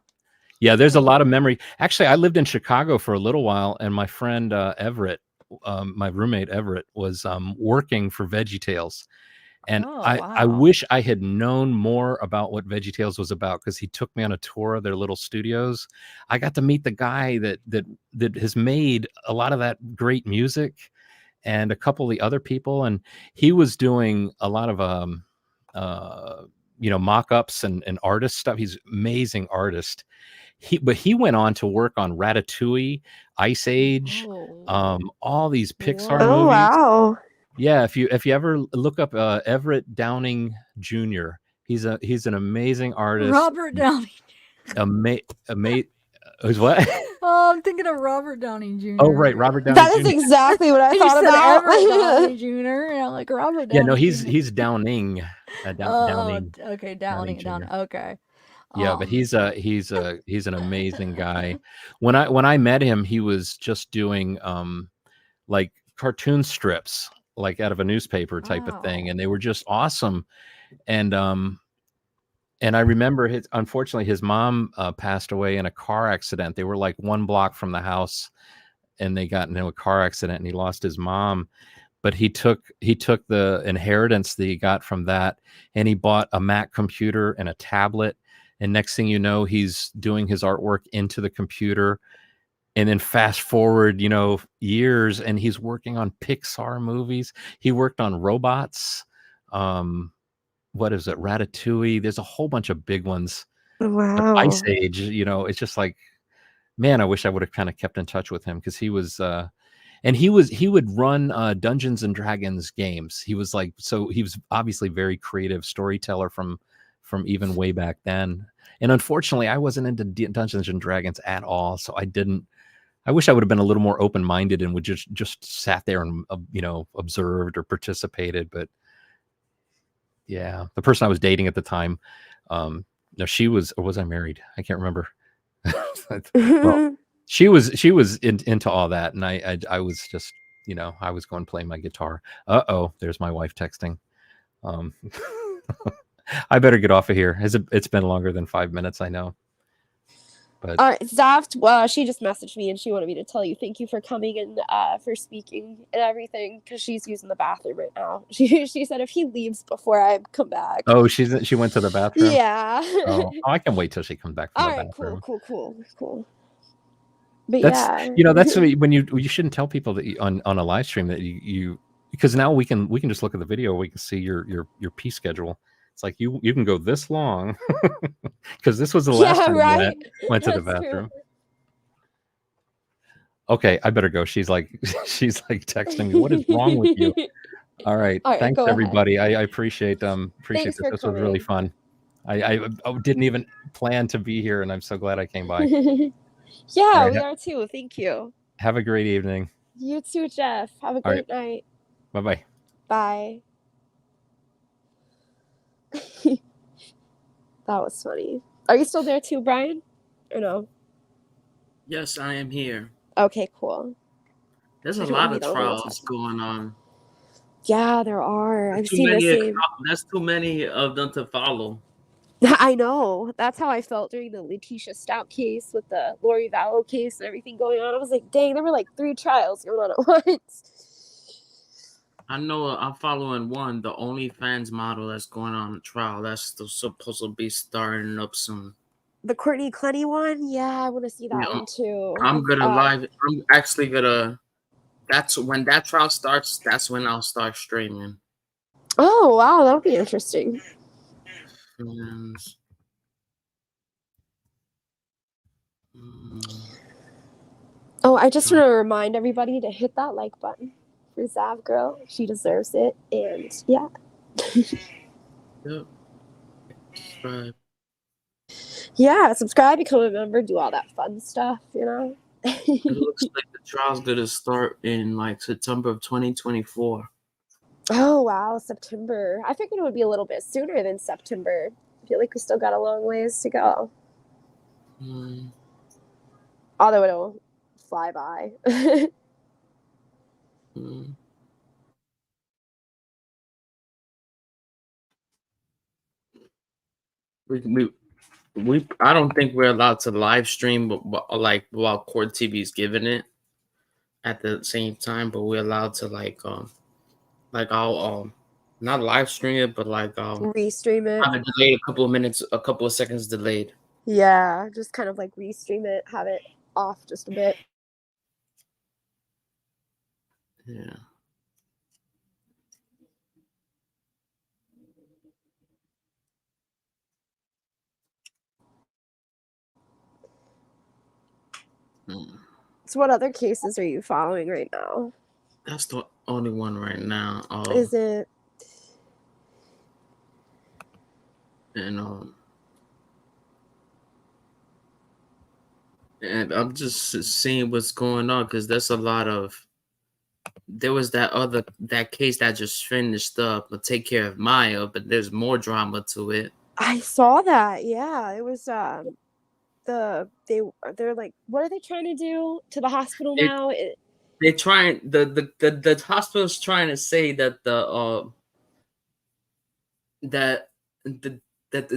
Yeah, there's a lot of memory. Actually, I lived in Chicago for a little while, and my friend Everett, my roommate Everett, was working for VeggieTales. And Oh, I wow. wish I had known more about what VeggieTales was about, because he took me on a tour of their little studios. I got to meet the guy that has made a lot of that great music, and a couple of the other people, and he was doing a lot of mock-ups and artist stuff. He's an amazing artist. But he went on to work on Ratatouille, Ice Age, Oh. all these Pixar Oh movies. wow. Yeah, if you ever look up Everett Downing Jr., he's an amazing artist. Robert Downey. Who's what? Oh, I'm thinking of Robert Downey Jr. Oh, right, Robert Downey That Jr. is exactly what I You thought said about. Everett Downey Jr. And I'm like, Robert Downey Yeah, no, Jr. he's Downing. Downing. Okay, Downing Downing. Jr. Okay. Yeah, but he's an amazing guy. When I met him, he was just doing like cartoon strips, like out of a newspaper type of thing, Wow. and they were just awesome. And I remember unfortunately his mom passed away in a car accident. They were like 1 block from the house, and they got into a car accident, and he lost his mom. But he took the inheritance that he got from that, and he bought a Mac computer and a tablet. And next thing you know, he's doing his artwork into the computer. And then fast forward, years, and he's working on Pixar movies. He worked on robots. What is it? Ratatouille. There's a whole bunch of big ones. Wow. Ice Age, it's just like, man, I wish I would have kind of kept in touch with him, because he was and he would run Dungeons and Dragons games. He was obviously very creative storyteller from even way back then. And unfortunately, I wasn't into Dungeons and Dragons at all, so I wish I would have been a little more open-minded and would just sat there and observed or participated. But yeah, the person I was dating at the time, no, she was, or was I married? I can't remember. Well, she was into all that, and I was just, I was going playing my guitar. There's my wife texting. I better get off of here. It's been longer than 5 minutes, I know. But all right, Zaft, she just messaged me and she wanted me to tell you thank you for coming and for speaking and everything, because she's using the bathroom right now. She said if he leaves before I come back. Oh, she went to the bathroom? Yeah. Oh, I can wait till she comes back from all the right, bathroom. Cool. But That's yeah. that's when you shouldn't tell people that on a live stream that you because now we can just look at the video, we can see your pee schedule. It's like you can go this long, because this was the last time right. you went to the bathroom. True. Okay, I better go. She's like texting me. What is wrong with you? All right. Thanks everybody. I appreciate this. This was really fun. I didn't even plan to be here, and I'm so glad I came by. Yeah, right. We are too. Thank you. Have a great evening. You too, Jeff. Have a great night. Bye-bye. Bye. That was funny. Are you still there too, Brian? Or no? Yes, I am here. Okay, cool. There's a lot of trials going on. Yeah, there are. I've seen the same. That's too many of them to follow. I know. That's how I felt during the Letitia Stout case with the Lori Vallow case and everything going on. I was like, dang, there were like 3 trials going on at once. I know I'm following one, the OnlyFans model that's going on a trial. That's still supposed to be starting up soon. The Courtney Clenny one? Yeah, I want to see that Yeah, one too. I'm actually gonna. That's when that trial starts. That's when I'll start streaming. Oh, wow, that'll be interesting. And, Oh, I just want to remind everybody to hit that like button for zavgirl. She deserves it. And yeah. yep. Subscribe. Yeah, subscribe, become a member, do all that fun stuff, you know? It looks like the trial's gonna start in like September of 2024. Oh, wow, September. I figured it would be a little bit sooner than September. I feel like we still got a long ways to go. Although it'll fly by. I don't think we're allowed to live stream, but like while Court TV is giving it at the same time, but we're allowed to I'll not live stream it, but Restream it. have it delayed a couple of seconds delayed. Yeah, just kind of like restream it, have it off just a bit. Yeah. So what other cases are you following right now? That's the only one right now. Is it? And I'm just seeing what's going on because there's a lot of. There was that case that just finished up, but take care of Maya, but there's more drama to it. I saw that. Yeah, it was they're like, what are they trying to do to the hospital now? They're trying the hospital's trying to say that the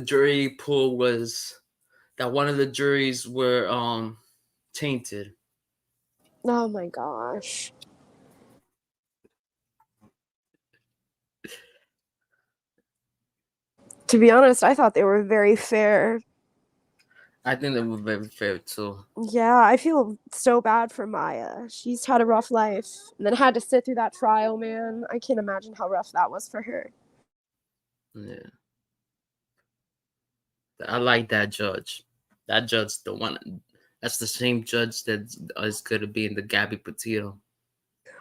jury pool was that one of the juries were tainted. Oh my gosh. To be honest, I thought they were very fair. I think they were very fair too. Yeah, I feel so bad for Maya. She's had a rough life and then had to sit through that trial, man. I can't imagine how rough that was for her. Yeah. I like that judge. That judge, the one, that's the same judge that is going to be in the Gabby Petito.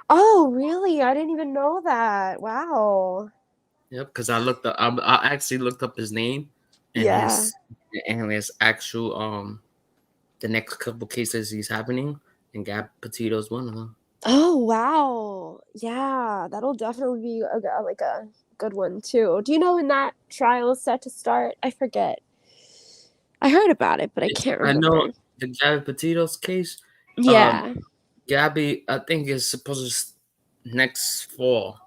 Oh, really? I didn't even know that. Wow. Yep, because I actually looked up his name and his actual the next couple cases he's happening, and Gab Petito's one of them. Oh, wow. Yeah, that'll definitely be a good one too. Do you know when that trial is set to start? I forget. I heard about it, but I can't remember. I know the Gabby Petito's case. Yeah. Gabby, I think is supposed to next fall.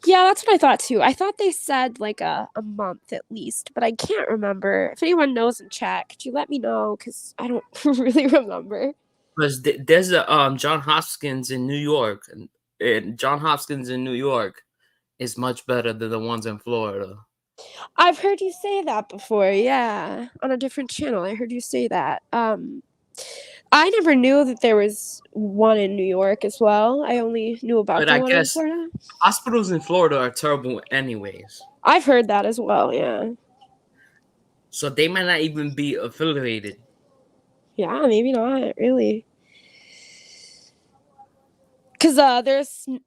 Yeah, that's what I thought too. I thought they said like a month at least, but I can't remember. If anyone knows in chat, could you let me know? Because I don't really remember. Because there's a John Hopkins in New York, and John Hopkins in New York is much better than the ones in Florida. I've heard you say that before, yeah. On a different channel, I heard you say that. I never knew that there was one in New York as well. I only knew about the one in Florida. Hospitals in Florida are terrible anyways. I've heard that as well, yeah. So they might not even be affiliated. Yeah, maybe not, really. Because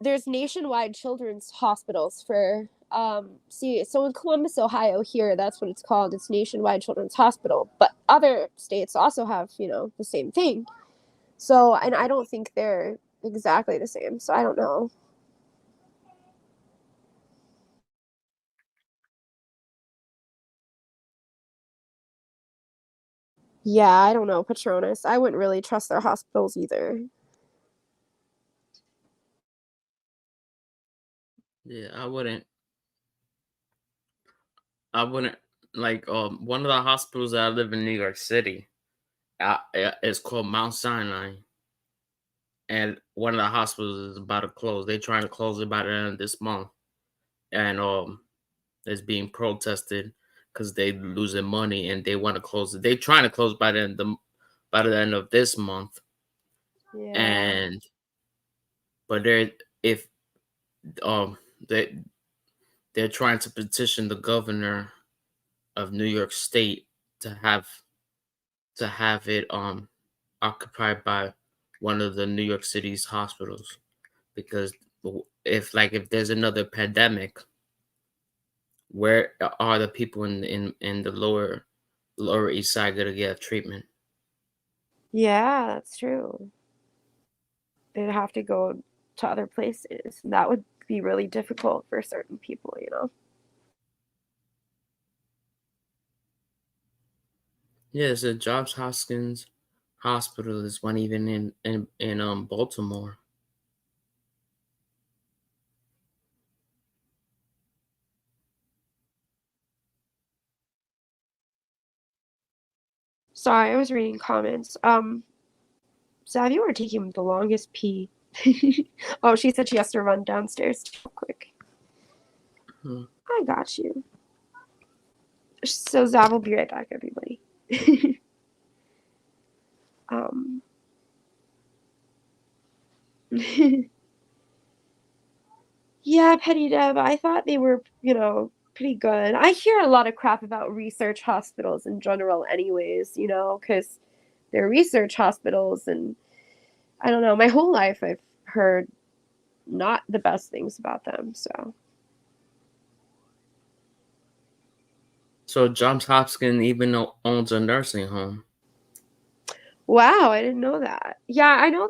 there's nationwide children's hospitals for so in Columbus, Ohio, here, that's what it's called. It's Nationwide Children's Hospital. But other states also have, the same thing. So, and I don't think they're exactly the same. So I don't know. Yeah, I don't know, Patronus. I wouldn't really trust their hospitals either. Yeah, I wouldn't like one of the hospitals that I live in New York City. It's called Mount Sinai. and one of the hospitals is about to close. They're trying to close it by the end of this month, and it's being protested because they losing money and they want to close it. They're trying to close by the end of this month, Yeah. and but um they they're trying to petition the governor of New York State to have it occupied by one of the New York City's hospitals, because if there's another pandemic, where are the people in the lower east side going to get treatment? Yeah, that's true. They'd have to go to other places. And that would be really difficult for certain people, you know? Yeah, so Johns Hopkins Hospital is one even in Baltimore. Sorry, I was reading comments. Sav, you were taking the longest pee. Oh, she said she has to run downstairs real quick. I got you. So Zav will be right back, everybody. Yeah, Petty Deb, I thought they were, pretty good. I hear a lot of crap about research hospitals in general anyways, because they're research hospitals, and I don't know, my whole life I've heard not the best things about them, so. So Johns Hopkins even owns a nursing home. Wow, I didn't know that. Yeah, I know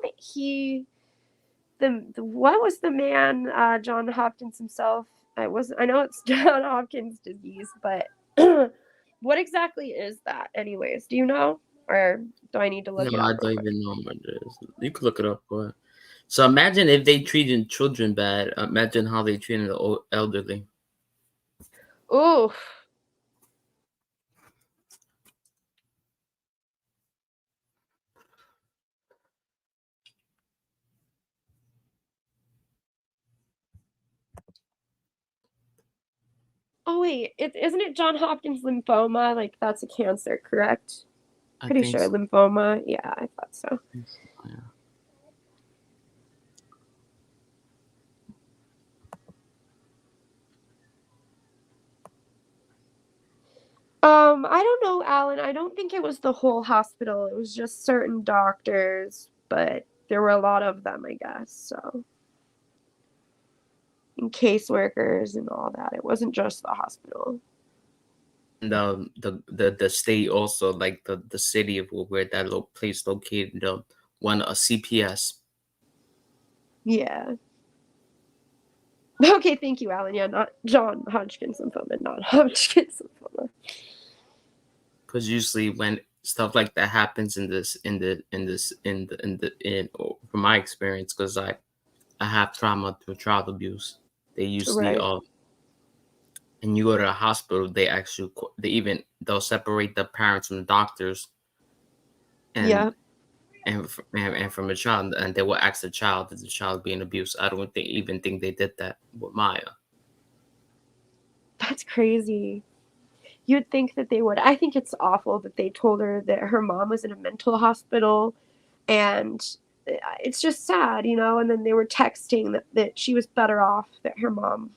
that what was the man, John Hopkins himself? I know it's John Hopkins disease, but what exactly is that anyways? Do you know? Or do I need to look it No, up? I don't even know what it is. You could look it up. Go ahead. So imagine if they treated children bad. Imagine how they treated the elderly. Ooh. Oh wait, isn't it John Hopkins lymphoma? Like that's a cancer, correct? Pretty sure So. lymphoma. Yeah, I thought so. Yeah. I don't know, Alan. I don't think it was the whole hospital. It was just certain doctors, but there were a lot of them, I guess. So, and caseworkers and all that. It wasn't just the hospital. And the state also, like the city of where that place located, won a CPS. Yeah. Okay, thank you, Alan. Yeah, not John Hodgkin's lymphoma, not Hodgkin's lymphoma. Because usually when stuff like that happens from my experience, because I have trauma through child abuse, they usually Right. and you go to the hospital, they'll separate the parents from the doctors, and Yeah. and from a child, and they will ask the child, is the child being abused? I don't even think they did that with Maya. That's crazy. You'd think that they would. I think it's awful that they told her that her mom was in a mental hospital, and it's just sad, and then they were texting that she was better off, that her mom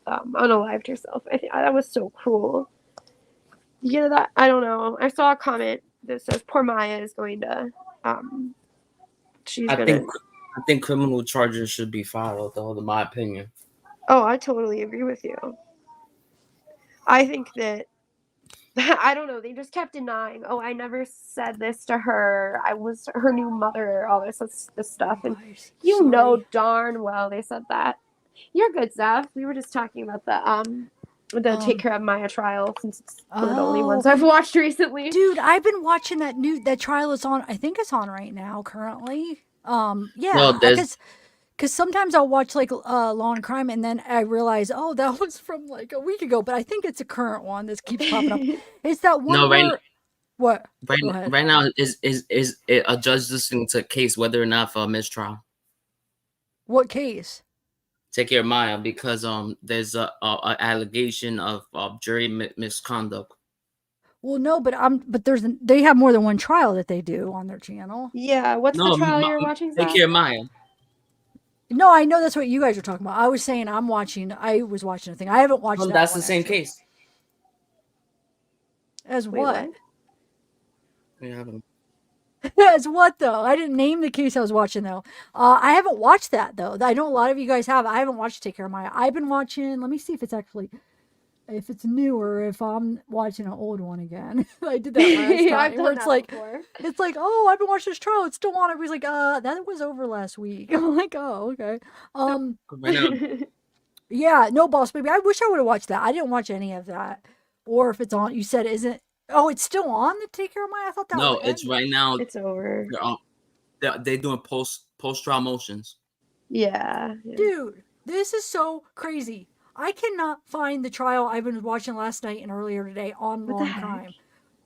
unalived herself. I think that was so cruel. That? I don't know. I saw a comment that says poor Maya is going to I think criminal charges should be filed, though, in my opinion. Oh, I totally agree with you. I think that I don't know. They just kept denying. Oh, I never said this to her. I was her new mother. All this stuff, and know darn well they said that. You're good, Zav. We were just talking about the Take Care of Maya trial, since it's one of the only ones I've watched recently. Dude, I've been watching that trial is on. I think it's on right now currently. Yeah, No, because sometimes I'll watch like Law and Crime, and then I realize, oh, that was from like a week ago. But I think it's a current one. This keeps popping up. It's that one where What? Right, Go ahead. right now is a judge listening to a case whether or not for a mistrial. What case? Take care of Maya because there's a allegation of jury misconduct. Well, no, but they have more than one trial that they do on their channel. Yeah, what's the trial you're watching, Take Zach? care of Maya. No, I know that's what you guys are talking about. I was saying I was watching a thing. I haven't watched that. That's one, the same actually. case. As Wait, what? Yeah, As what though? I didn't name the case I was watching though. I haven't watched that though. I know a lot of you guys have. I haven't watched Take Care of Maya. I've been watching. Let me see if it's new or if I'm watching an old one again. I did that last time. I've done where it's that like, before. it's like, oh, I've been watching this trial. It's still on. Everybody's like, that was over last week. I'm like, oh, okay. right now, Yeah, no, Boss Baby. I wish I would have watched that. I didn't watch any of that. Or if it's on, you said, isn't? Oh, it's still on the Take Care of Maya. I thought that no, was it's right now. It's over. They're doing post trial motions. Yeah. Dude, this is so crazy. I cannot find the trial I've been watching last night and earlier today on What the Long heck? Time.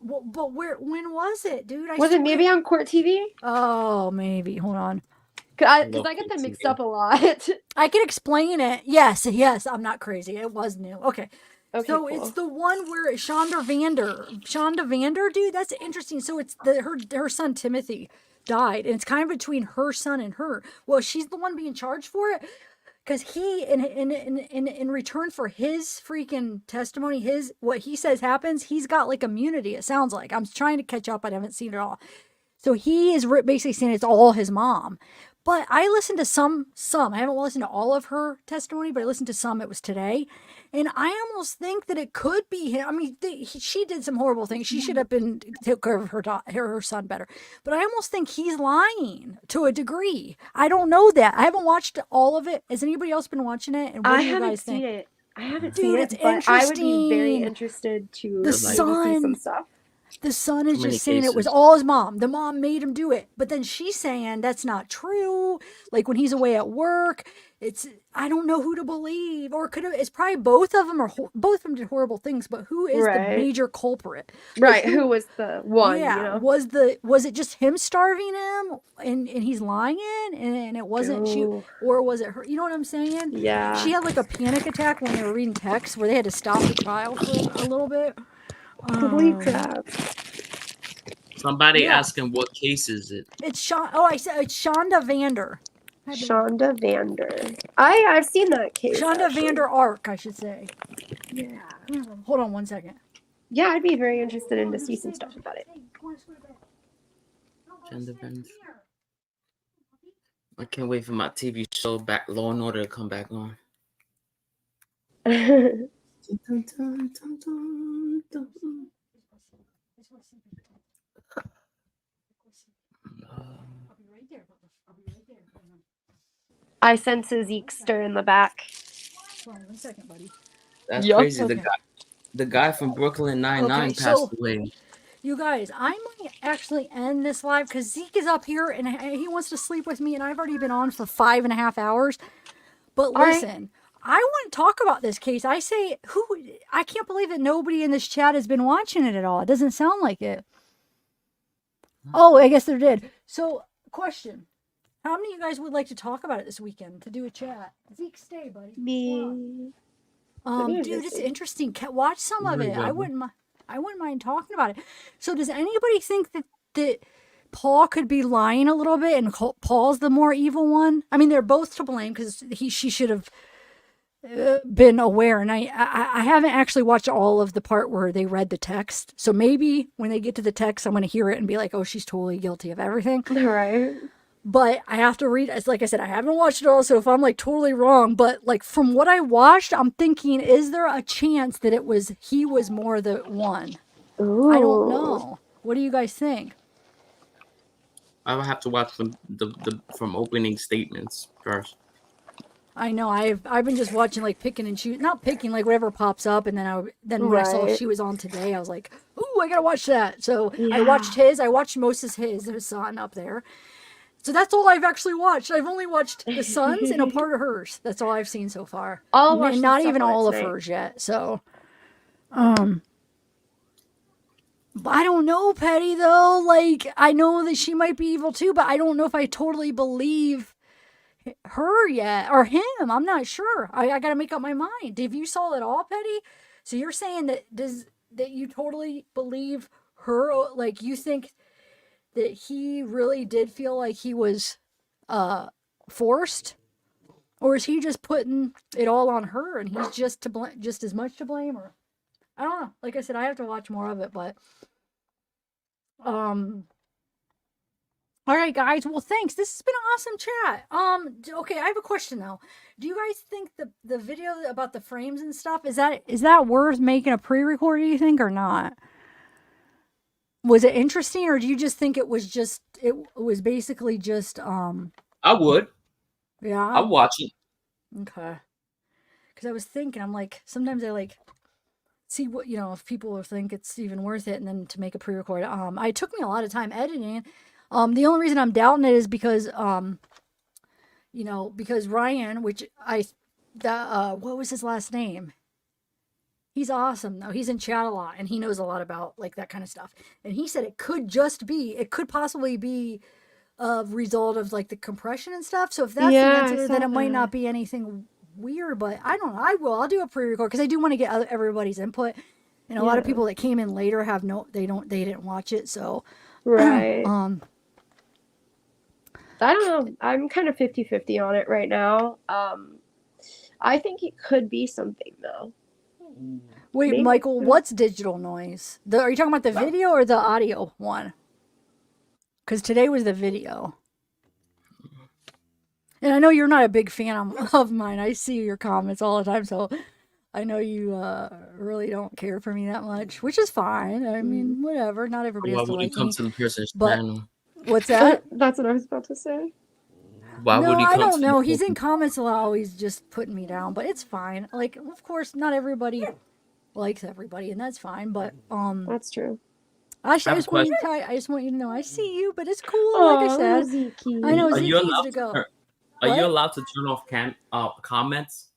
Well, but when was it, dude? Was it maybe on Court TV? Oh, maybe. Hold on. Because I get them mixed up a lot. I can explain it. Yes, I'm not crazy. It was new. Okay. Okay, So cool. it's the one where Shonda Vander, dude, that's interesting. So it's her son Timothy died, and it's kind of between her son and her. Well, she's the one being charged for it because he, in return for his freaking testimony, what he says happens, he's got like immunity. It sounds like. I'm trying to catch up. I haven't seen it all. So he is basically saying it's all his mom. But I listened to some. I haven't listened to all of her testimony, but I listened to some. It was today. And I almost think that it could be him. I mean, she did some horrible things. She should have took care of her son better. But I almost think he's lying to a degree. I don't know that. I haven't watched all of it. Has anybody else been watching it? And what I do you haven't guys seen think? it. I haven't Dude, seen it's it, but I would be very interesting. interested to The maybe see son. some stuff. The son is Too many just saying it was cases. all his mom. The mom made him do it. But then she's saying that's not true. Like when he's away at work, I don't know who to believe. Or it's probably both of them, or both of them did horrible things. But who is the Right. major culprit? Right, who was the one, Yeah, you know? was it just him starving him and he's lying and it wasn't she, Ooh. or was it her? You know what I'm saying? Yeah. She had like a panic attack when they were reading text where they had to stop the trial for a little bit. Holy crap. Somebody Yeah. asking what case is it? It's I said it's Shonda Vander. Shonda Vander. I've seen that case. Shonda actually. Vander Ark, I should say. Yeah. Hold on one second. Yeah, I'd be very interested in to see some stuff about it. Gender bend. I can't wait for my TV show Law and Order to come back on. I sense a Zeke stir in the back. Hold on one second, buddy. That's Yup. crazy. Okay. The guy from Brooklyn Nine-Nine Okay, passed so- away. You guys, I might actually end this live because Zeke is up here and he wants to sleep with me, and I've already been on for 5.5 hours. But right. listen, I want to talk about this case. I can't believe that nobody in this chat has been watching it at all. It doesn't sound like it. Oh, I guess there did. So, question. How many of you guys would like to talk about it this weekend to do a chat? Zeke, stay, buddy. Me. Dude, it's interesting. Watch some of it. I wouldn't mind talking about it. So, does anybody think that Paul could be lying a little bit, and Paul's the more evil one? I mean, they're both to blame because she should have been aware. And I haven't actually watched all of the part where they read the text. So maybe when they get to the text, I'm going to hear it and be like, "Oh, she's totally guilty of everything." Right. But I have to read. It's like I said, I haven't watched it all, so if I'm like totally wrong, but like from what I watched, I'm thinking, is there a chance that he was more the one? Ooh. I don't know. What do you guys think? I would have to watch the from opening statements first. I know I've been just watching, like picking and choosing, not picking, like whatever pops up, and then when I saw Right. she was on today, I was like, ooh, I gotta watch that. So I Yeah. watched I watched Moses his son up there. So that's all I've actually watched. I've only watched the son's and a part of hers. That's all I've seen so far. I'll And watch the not stuff even on it all of tonight. hers yet. So, But I don't know, Petty, though. Like, I know that she might be evil too, but I don't know if I totally believe her yet or him. I'm not sure. I got to make up my mind. Have you saw it all, Petty? So you're saying that you totally believe her? Like, you think that he really did feel like he was forced, or is he just putting it all on her and he's just to blame, just as much to blame? Or I don't know. Like I said, I have to watch more of it, but all right, guys. Well, thanks. This has been an awesome chat. Okay, I have a question though. Do you guys think the video about the frames and stuff is that worth making a pre-record? Do you think or not? Was it interesting, or do you just think it was basically just I would. Yeah. I'd watch it. Okay. Because I was thinking, I'm like, sometimes I like see what, if people think it's even worth it, and then to make a pre-record. It took me a lot of time editing. The only reason I'm doubting it is because, because Ryan, what was his last name? He's awesome though. He's in chat a lot and he knows a lot about like that kind of stuff. And he said it could possibly be a result of like the compression and stuff. So if that's the answer, then it might not be anything weird, but I don't know. I'll do a pre-record because I do want to get everybody's input. And a lot of people that came in later they didn't watch it. So, right. I don't know. I'm kind of 50-50 on it right now. I think it could be something though. Wait, Maybe. Michael, what's digital noise? Are you talking about the video or the audio one? Because today was the video. And I know you're not a big fan of mine. I see your comments all the time, so I know you really don't care for me that much, which is fine. I mean, whatever. Not everybody has to like me. To the Pearson's But channel? what's that? That's what I was about to say. Why would he I come don't to know. the He's in Pearson's- comments a lot, always just putting me down, but it's fine. Like, of course, not everybody likes everybody, and that's fine. But That's true. I just want you to know I see you, but it's cool. Like I said, I know Are Zeke you needs allowed to go. Are What? you allowed to turn off comments?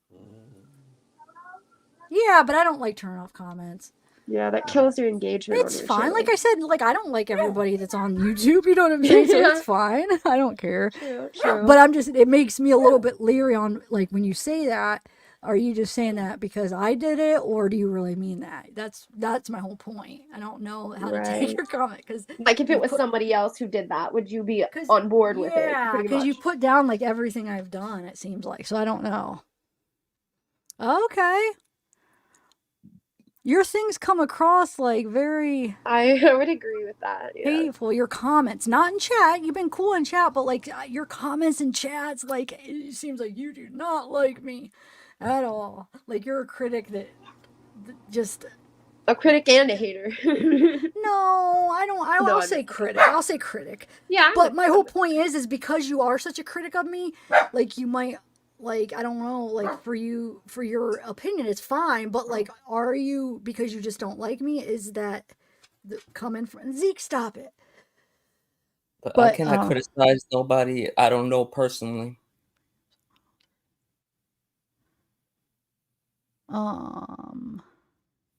Yeah, but I don't like turn off comments. Yeah, that kills your engagement. It's on your fine. channel. Like I said, like I don't like everybody that's on YouTube. You know what I'm saying? So it's fine. I don't care. True. But it makes me a little bit leery on like when you say that. Are you just saying that because I did it, or do you really mean that? That's my whole point. I don't know how to take your comment because like if it was somebody else who did that, would you be on board with it? Yeah, because you put down like everything I've done. It seems like so. I don't know. Okay. Your things come across like very I would agree with that. Yeah. hateful. Your comments, not in chat. You've been cool in chat, but like your comments in chats, like it seems like you do not like me at all. Like you're a critic that just a critic and a hater. No, I don't. I'll say critic. I'll say critic. Yeah. But my whole point is because you are such a critic of me, like you might. Like, I don't know, like, for your opinion, it's fine, but, like, are you, because you just don't like me, is that coming from, Zeke, stop it. But I cannot criticize nobody I don't know personally.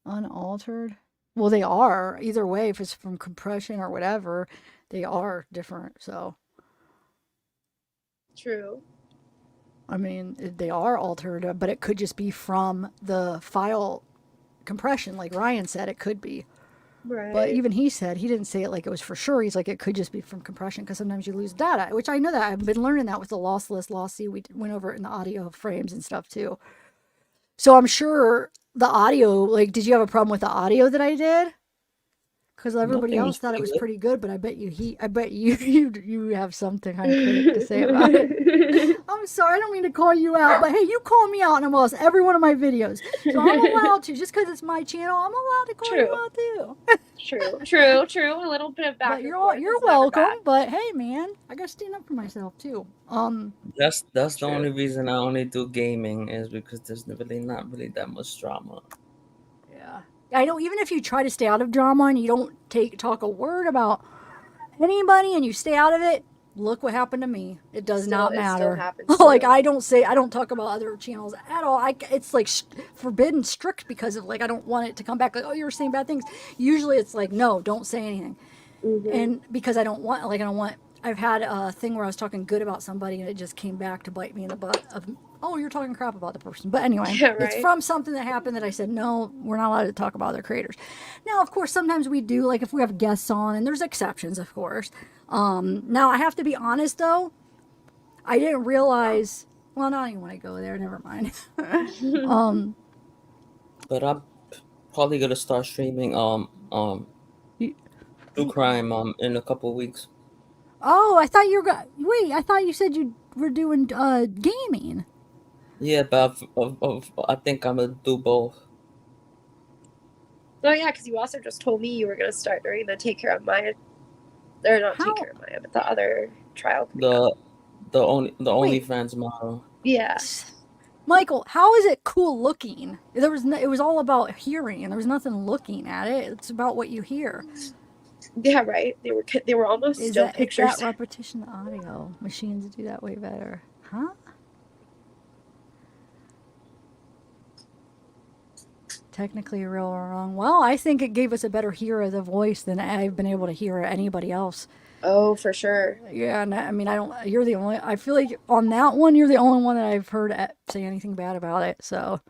Unaltered? Well, they are, either way, if it's from compression or whatever, they are different, so. True. I mean, they are altered, but it could just be from the file compression. Like Ryan said, it could be. Right. But even he said, he didn't say it like it was for sure. He's like, it could just be from compression because sometimes you lose data, which I know that. I've been learning that with the lossless lossy. We went over it in the audio frames and stuff too. So I'm sure the audio, like, did you have a problem with the audio that I did? Because everybody else thought it was pretty good, but I bet you have something kind of critic to say about it. I'm sorry, I don't mean to call you out, but hey, you call me out in almost every one of my videos. So I'm allowed to, just because it's my channel, I'm allowed to call you out too. True. A little bit of back. But you're welcome. But hey, man, I gotta stand up for myself too. That's the only reason I only do gaming is because there's not really that much drama. Yeah. I know even if you try to stay out of drama and you don't talk a word about anybody and you stay out of it, Look what happened to me. It does Still- not it still matter. happens Like too. I don't talk about other channels at all. It's like forbidden, strict because of like I don't want it to come back like, oh, you were saying bad things. Usually it's like, no, don't say anything. And because I don't want, I've had a thing where I was talking good about somebody and it just came back to bite me in the butt of, oh, you're talking crap about the person. But anyway, Yeah, it's right. from something that happened that I said, no, we're not allowed to talk about other creators. Now, of course, sometimes we do, like if we have guests on, and there's exceptions, of course. Now, I have to be honest though, I didn't realize, well, not even when I go there, never mind. But I'm probably gonna start streaming true crime in a couple of weeks. Oh, I thought you were, wait, I thought you said you were doing gaming. Yeah, but I think I'm gonna do both. Oh yeah, because you also just told me you were gonna start during the Take Care of Maya, or not How? Take Care of Maya, but the other trial. coming up. The Wait. OnlyFans model. Yeah. Michael, how is it cool looking? There was it was all about hearing, and there was nothing looking at it. It's about what you hear. Yeah, right. They were almost Is still that pictures. it's that repetition audio? Machines do that way better, huh? Technically real or wrong. Well, I think it gave us a better hear of the voice than I've been able to hear anybody else. Oh, for sure. Yeah, and I mean, I don't. You're the only. I feel like on that one, you're the only one that I've heard say anything bad about it. So.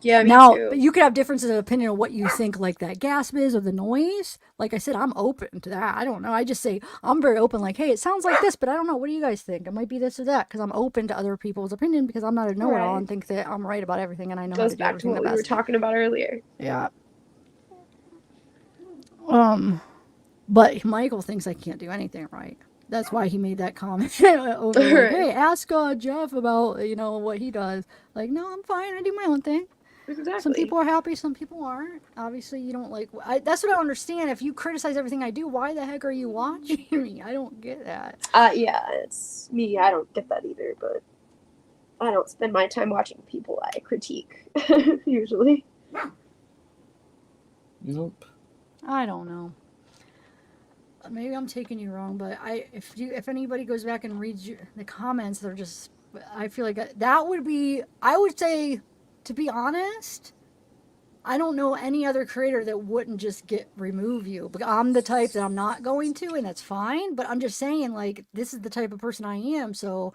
Yeah, me Now, too. you could have differences of opinion on what you think, like that gasp is or the noise. Like I said, I'm open to that. I don't know. I just say I'm very open. Like, hey, it sounds like this, but I don't know. What do you guys think? It might be this or that because I'm open to other people's opinion because I'm not a know-it-all Right. and think that I'm right about everything and I know how to Goes do back to everything what the we were best. talking about earlier. Yeah. But Michael thinks I can't do anything right. That's why he made that comment over like, Right. hey, ask Jeff about what he does. Like, no, I'm fine. I do my own thing. Exactly. Some people are happy, some people aren't. Obviously, you don't like. That's what I don't understand. If you criticize everything I do, why the heck are you watching me? I don't get that. Yeah, it's me. I don't get that either, but I don't spend my time watching people I critique usually. Nope. I don't know. Maybe I'm taking you wrong, but if anybody goes back and reads the comments, they're just. I feel like that would be. I would say, to be honest, I don't know any other creator that wouldn't just remove you. But I'm the type that I'm not going to, and that's fine. But I'm just saying, like, this is the type of person I am. So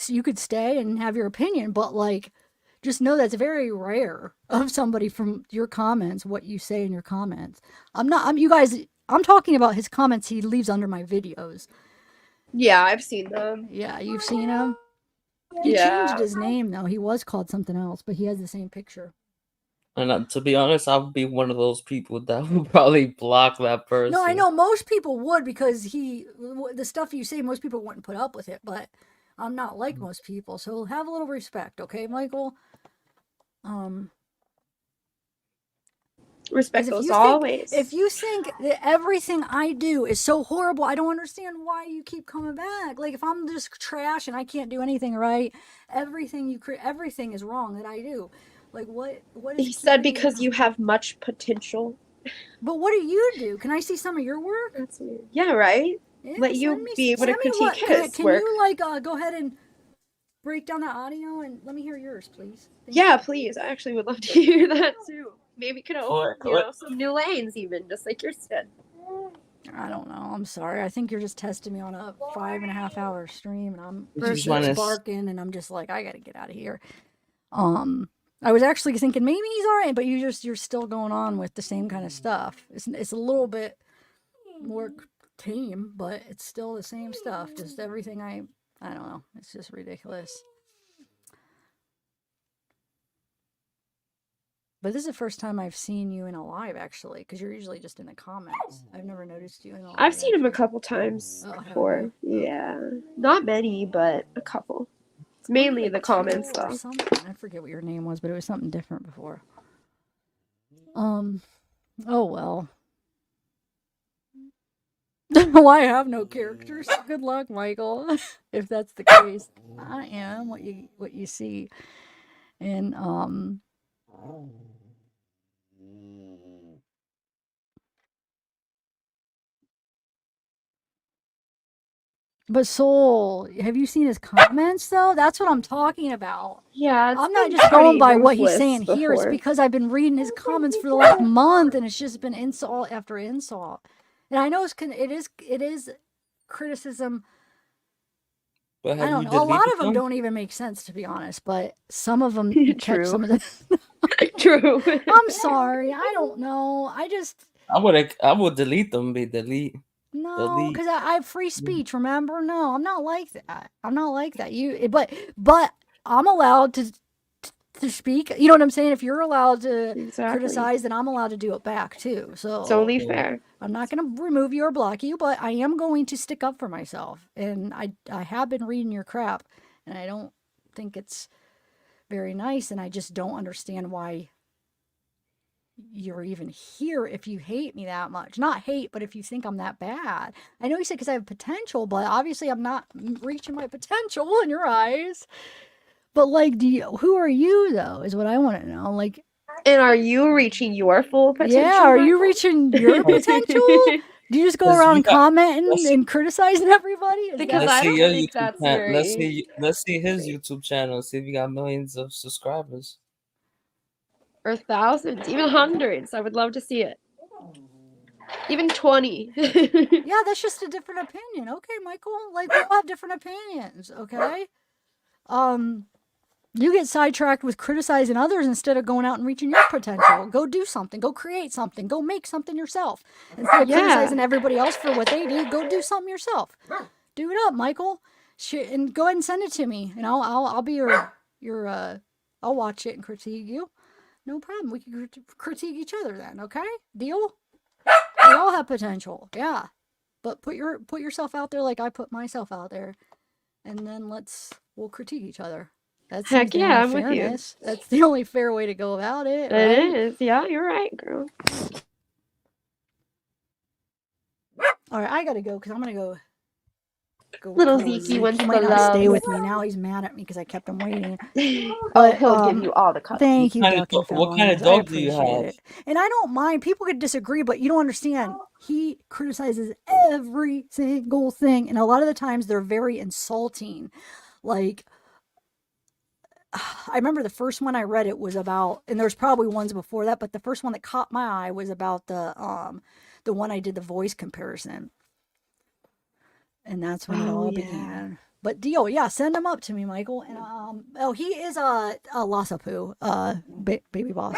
you could stay and have your opinion, but like, just know that's very rare of somebody from your comments, what you say in your comments. I'm talking about his comments he leaves under my videos. Yeah, I've seen them. Yeah, you've seen him? He changed his name, though. He was called something else, but he has the same picture. And to be honest, I would be one of those people that would probably block that person. No, I know most people would because the stuff you say, most people wouldn't put up with it, but I'm not like most people, so have a little respect, okay, Michael? Respect goes always. If you think that everything I do is so horrible, I don't understand why you keep coming back. Like if I'm just trash and I can't do anything right, everything is wrong that I do. Like what is He said because you have much potential. But what do you do? Can I see some of your work? That's weird. Yeah, right. Yeah, Let you be able to critique what? his Can work. you like go ahead and break down that audio and let me hear yours, please? Yeah, please. I actually would love to hear that too. Maybe could open some new lanes, even just like yours did. I don't know. I'm sorry. I think you're just testing me on a 5.5 hour stream, and I'm Just wanna barking, and I'm just like, I gotta get out of here. I was actually thinking maybe he's all right, but you're still going on with the same kind of stuff. It's a little bit more tame, but it's still the same stuff. Just everything I don't know. It's just ridiculous. But this is the first time I've seen you in a live, actually, because you're usually just in the comments. I've never noticed you in a live. I've seen him a couple times before. Yeah, not many, but a couple. It's mainly the comments, though. I forget what your name was, but it was something different before. Oh well. Well, I have no characters. Good luck, Michael. If that's the case, I am what you see, and But Soul, have you seen his comments though? That's what I'm talking about. Yeah, it's I'm not been just going pretty by what he's ruthless saying here. It's before. because I've been reading his comments for the last month, and it's just been insult after insult. And I know it is criticism. But I have don't you know. A lot deleted of them them? don't even make sense, to be honest. But some of them you catch True. some of the. True. I'm sorry. I don't know. I would delete them. Delete. No, because I have free speech. Remember? No, I'm not like that. I'm not like that. But I'm allowed to speak. You know what I'm saying? If you're allowed to Exactly. criticize, then I'm allowed to do it back too. It's So only fair. I'm not going to remove you or block you, but I am going to stick up for myself. And I have been reading your crap, and I don't think it's very nice, and I just don't understand why you're even here if you hate me that much. Not hate, but if you think I'm that bad. I know you said because I have potential, but obviously I'm not reaching my potential in your eyes. But like, who are you though? Is what I want to know. Like, And are you reaching your full potential? yeah, are you Michael? reaching your potential? Do you just go 'Cause around you got- commenting let's- and criticizing everybody? Is Because that- I Let's see don't your think YouTube that's channel. very Let's see his YouTube channel. See if he got millions of subscribers. or thousands, even hundreds. I would love to see it. Even 20. yeah, that's just a different opinion. Okay, Michael. Like, we all have different opinions. Okay. You get sidetracked with criticizing others instead of going out and reaching your potential. Go do something. Go create something. Go make something yourself. Instead of Yeah. criticizing everybody else for what they do, go do something yourself. Do it up, Michael. And go ahead and send it to me, and I'll be your I'll watch it and critique you. No problem. We can critique each other then. Okay? Deal? We all have potential. Yeah. But put yourself out there like I put myself out there, and then we'll critique each other. That's Heck yeah, I'm with you. fairness. That's the only fair way to go about it. It Right? is. Yeah, you're right, girl. All right, I gotta go because I'm gonna go. Little cuddle with Zeke wants He might the not stay love. with me now. He's mad at me because I kept him waiting. Oh, But, he'll give you all the cuddles. Thank you, What kind of Duck and what kind of Felonies. I dog do you appreciate have? it. And I don't mind. People could disagree, but you don't understand. He criticizes every single thing. And a lot of the times they're very insulting. Like, I remember the first one I read it was about, and there's probably ones before that, but the first one that caught my eye was about the one I did the voice comparison. And that's when it all began. But deal, yeah, send him up to me, Michael. And he is a Lassapoo, baby boss.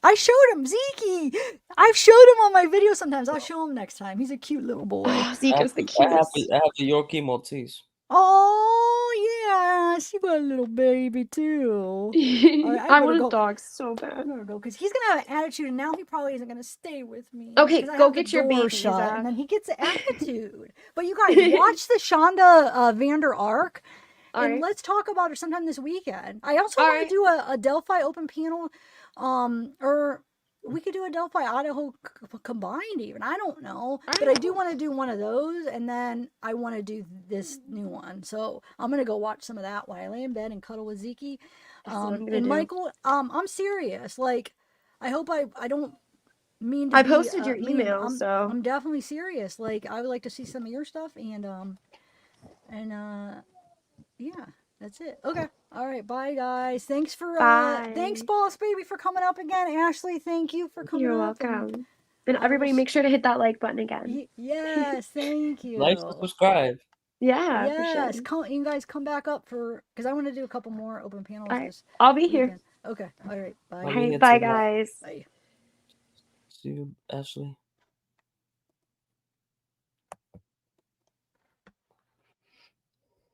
I showed him Zeke. I've showed him on my video sometimes. I'll show him next time. He's a cute little boy. Oh, Zeke is the I have cutest. the Yorkie Maltese. Oh yeah, she got a little baby too. Right, I want a dog so bad. I'm gonna go because he's gonna have an attitude, and now he probably isn't gonna stay with me. Okay, 'cause I go have the get your door baby, shut, Zach. and then he gets an attitude. But you guys watch the Shonda Vander Ark, and Alright. let's talk about her sometime this weekend. I also want Alright. to do a Delphi open panel, or we could do a Delphi Idaho combined even. I don't know, but I do want to do one of those, and then I want to do this new one. So I'm gonna go watch some of that while I lay in bed and cuddle with Zeke. That's what I'm gonna And do. Michael, I'm serious. Like, I hope I don't mean to I be, posted your mean. email, so I'm definitely serious. Like, I would like to see some of your stuff, and yeah, that's it. Okay. All right. Bye, guys. Thanks for thanks, Bye. Boss Baby, for coming up again. Ashley, thank you for coming You're up. welcome. And everybody make sure to hit that like button again. Yes, thank you. Like and subscribe. Yeah, Yes, for sure. you guys come back up because I want to do a couple more open panels. All right, this I'll be here. weekend. Okay. All right. Bye. All right, bye, guys. Bye. See you, Ashley.